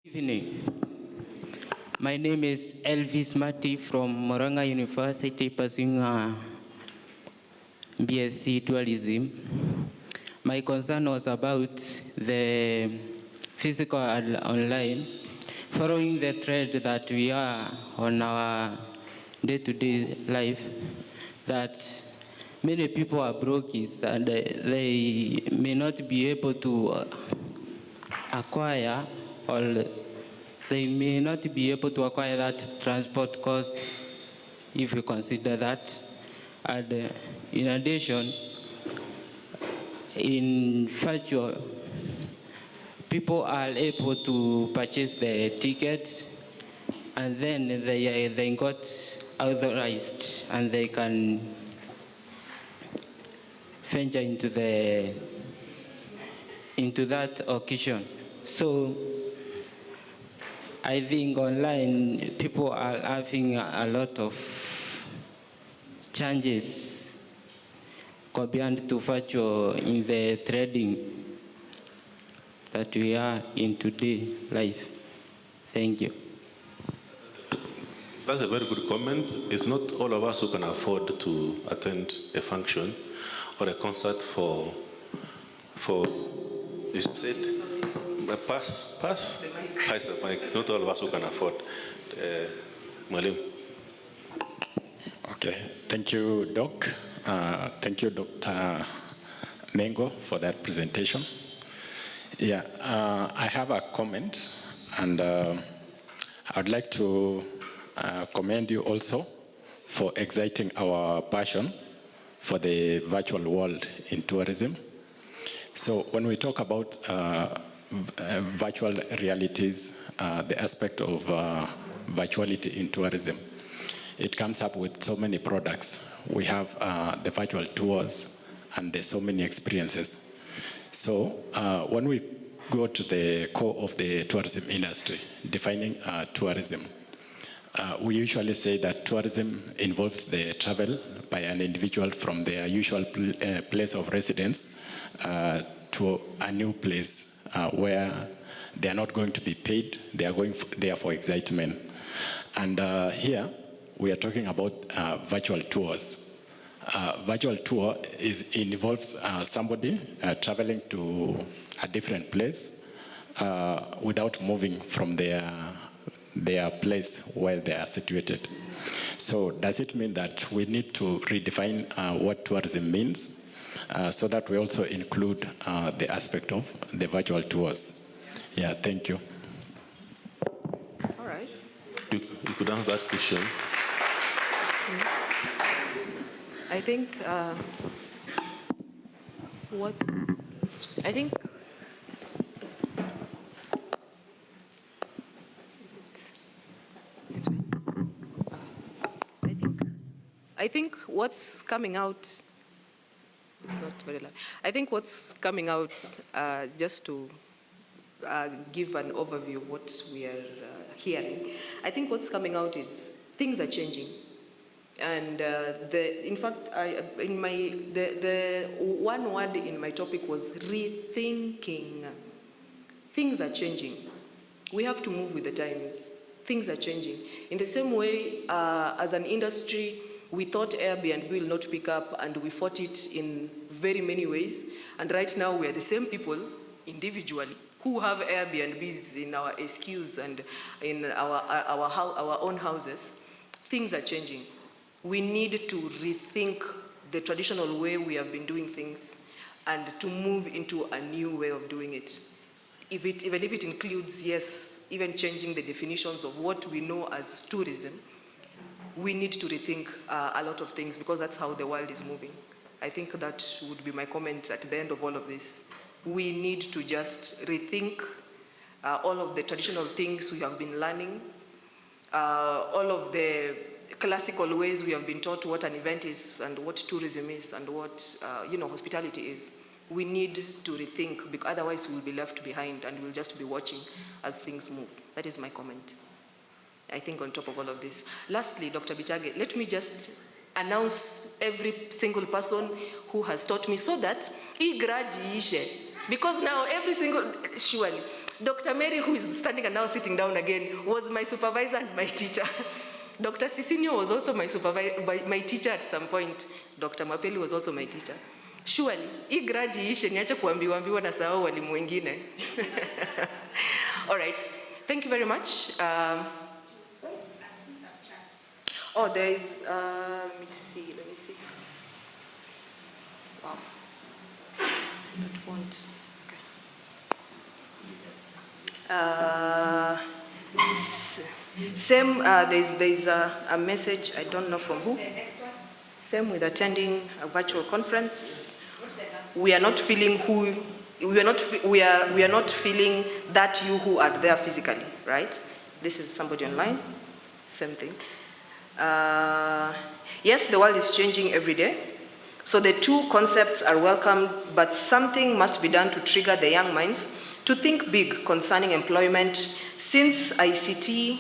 Evening. My name is Elvis Mati from Murang'a University, pursuing BSc Tourism. My concern was about the physical and online, following the trend that we are on our day-to-day life, that many people are brokies and they may not be able to acquire, or they may not be able to acquire that transport cost, if you consider that. And in addition, in virtual, people are able to purchase the tickets, and then they got authorized, and they can venture into that occasion. So I think online people are having a lot of changes compared to virtual in the trading that we are in today life. Thank you. That's a very good comment. It's not all of us who can afford to attend a function or a concert for you said, pass the mic. It's not all of us who can afford. Malim. Okay, thank you, Doc. Thank you, Dr. Mengo, for that presentation. Yeah, I have a comment, and I'd like to commend you also for exciting our passion for the virtual world in tourism. So when we talk about virtual realities, the aspect of virtuality in tourism, it comes up with so many products. We have the virtual tours, and there's so many experiences. So when we go to the core of the tourism industry, defining tourism, we usually say that tourism involves the travel by an individual from their usual place of residence to a new place where they are not going to be paid, they are going there for excitement. And here, we are talking about virtual tours. Virtual tour involves somebody traveling to a different place without moving from their place where they are situated. So does it mean that we need to redefine what tourism means so that we also include the aspect of the virtual tours? Yeah, thank you. All right. You could answer that question. Yes. I think I think what's coming out, it's not very loud. I think what's coming out, just to give an overview of what we are hearing, I think what's coming out is things are changing. And in fact, the one word in my topic was rethinking. Things are changing. We have to move with the times. Things are changing. In the same way, as an industry, we thought Airbnb will not pick up, and we fought it in very many ways. And right now, we are the same people, individually, who have Airbnbs in our SQs and in our own houses. Things are changing. We need to rethink the traditional way we have been doing things and to move into a new way of doing it. Even if it includes, yes, even changing the definitions of what we know as tourism, we need to rethink a lot of things because that's how the world is moving. I think that would be my comment at the end of all of this. We need to just rethink all of the traditional things we have been learning, all of the classical ways we have been taught what an event is and what tourism is and what hospitality is. We need to rethink, because otherwise we'll be left behind and we'll just be watching as things move. That is my comment, I think, on top of all of this. Lastly, Dr. Bichage, let me just announce every single person who has taught me, so that because now every single, surely, Dr. Mary, who is standing and now sitting down again, was my supervisor and my teacher. Dr. Sisinio was also my supervisor, my teacher at some point. Dr. Mapeli was also my teacher. Surely, igraji niache kuambiwa na sawa walimu wengine. All right, thank you very much. There is, let me see. Wow. That won't. Same, there's a message, I don't know from who. Same with attending a virtual conference. We are not feeling we are not feeling that you who are there physically, right? This is somebody online, same thing. Yes, the world is changing every day. So the two concepts are welcome, but something must be done to trigger the young minds to think big concerning employment, since ICT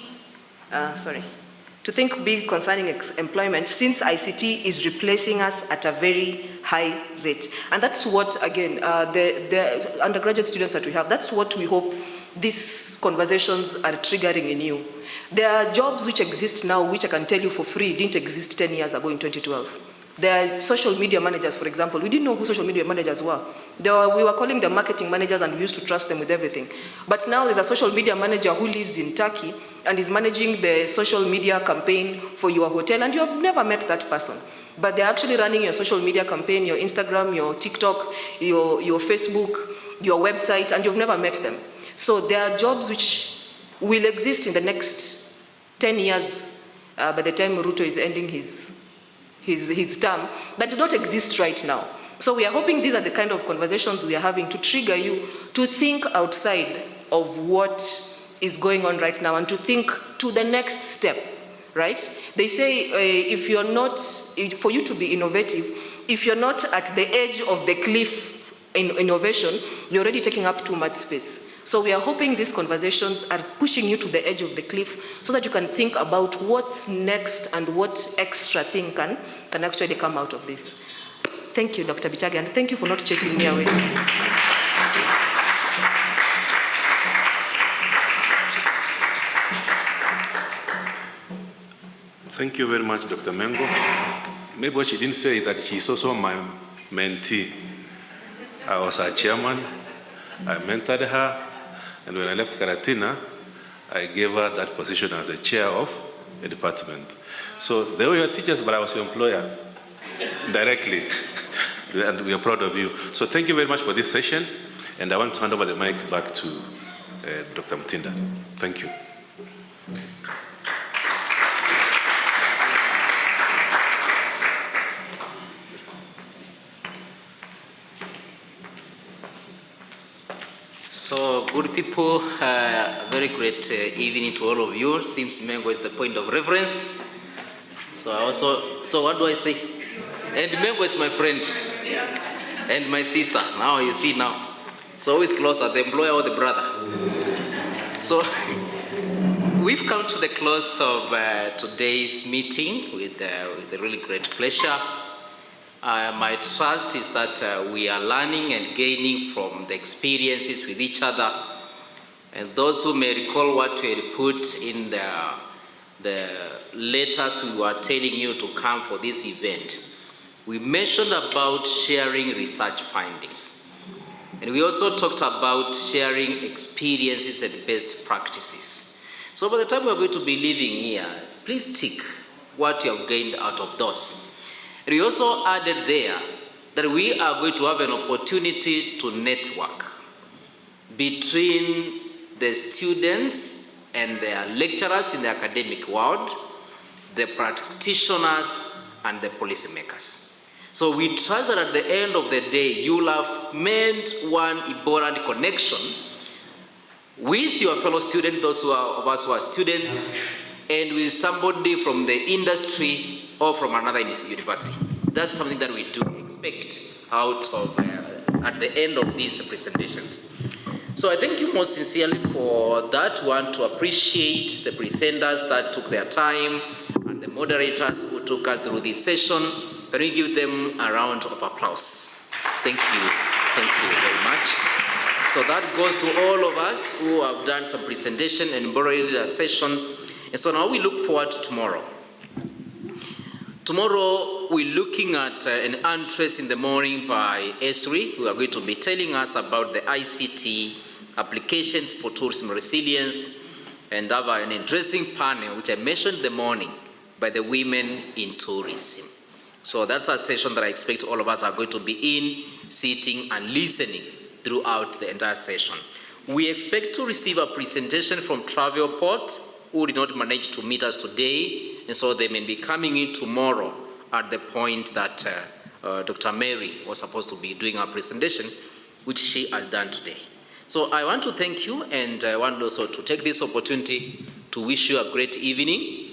is replacing us at a very high rate. And that's what, again, the undergraduate students that we have, that's what we hope these conversations are triggering in you. There are jobs which exist now, which I can tell you for free, didn't exist 10 years ago in 2012. There are social media managers, for example. We didn't know who social media managers were. We were calling them marketing managers and we used to trust them with everything. But now there's a social media manager who lives in Turkey and is managing the social media campaign for your hotel, and you have never met that person. But they're actually running your social media campaign, your Instagram, your TikTok, your Facebook, your website, and you've never met them. So there are jobs which will exist in the next 10 years by the time Ruto is ending his term, that do not exist right now. So we are hoping these are the kind of conversations we are having to trigger you to think outside of what is going on right now and to think to the next step, right? They say for you to be innovative, if you're not at the edge of the cliff in innovation, you're already taking up too much space. So we are hoping these conversations are pushing you to the edge of the cliff so that you can think about what's next and what extra thing can actually come out of this. Thank you, Dr. Bichage, and thank you for not chasing me away. Thank you very much, Dr. Mengo. Maybe what she didn't say is that she's also my mentee. I was her chairman. I mentored her. And when I left Karatina, I gave her that position as the chair of a department. So they were your teachers, but I was your employer directly. And we are proud of you. So thank you very much for this session. And I want to hand over the mic back to Dr. Mutinda. Thank you. So, good people, very great evening to all of you. Seems Mengo is the point of reference. So what do I say? And Mengo is my friend and my sister. Now you see now. So who is closer, the employer or the brother? So we've come to the close of today's meeting with a really great pleasure. My trust is that we are learning and gaining from the experiences with each other. And those who may recall what we had put in the letters we were telling you to come for this event, we mentioned about sharing research findings. And we also talked about sharing experiences and best practices. So by the time we're going to be leaving here, please tick what you have gained out of those. And we also added there that we are going to have an opportunity to network between the students and their lecturers in the academic world, the practitioners, and the policymakers. So we trust that at the end of the day, you'll have made one important connection with your fellow students, those of us who are students, and with somebody from the industry or from another university. That's something that we do expect out of at the end of these presentations. So I thank you most sincerely for that. I want to appreciate the presenters that took their time and the moderators who took us through this session. Can we give them a round of applause? Thank you very much. So that goes to all of us who have done some presentation and moderated a session. And so now we look forward to tomorrow. Tomorrow we're looking at an address in the morning by Esri, who are going to be telling us about the ICT applications for tourism resilience, and have an interesting panel, which I mentioned in the morning, by the women in tourism. So that's a session that I expect all of us are going to be in, sitting and listening throughout the entire session. We expect to receive a presentation from Travelport, who did not manage to meet us today, and so they may be coming in tomorrow at the point that Dr. Mary was supposed to be doing her presentation, which she has done today. So I want to thank you, and I want also to take this opportunity to wish you a great evening.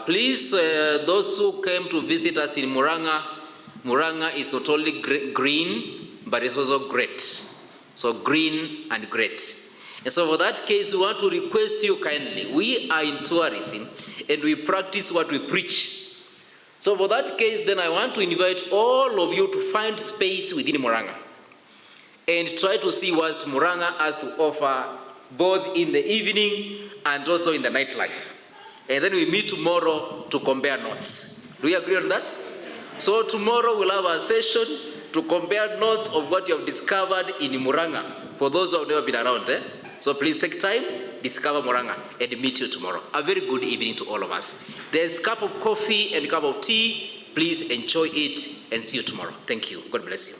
Please, those who came to visit us in Murang'a, Murang'a is not only green, but it's also great. So green and great. And so for that case, we want to request you kindly. We are in tourism, and we practice what we preach. So for that case, then I want to invite all of you to find space within Murang'a and try to see what Murang'a has to offer, both in the evening and also in the nightlife. And then we meet tomorrow to compare notes. Do we agree on that? So tomorrow we'll have a session to compare notes of what you have discovered in Murang'a, for those who have never been around. So please take time, discover Murang'a, and meet you tomorrow. A very good evening to all of us. There's a cup of coffee and a cup of tea. Please enjoy it and see you tomorrow. Thank you. God bless you.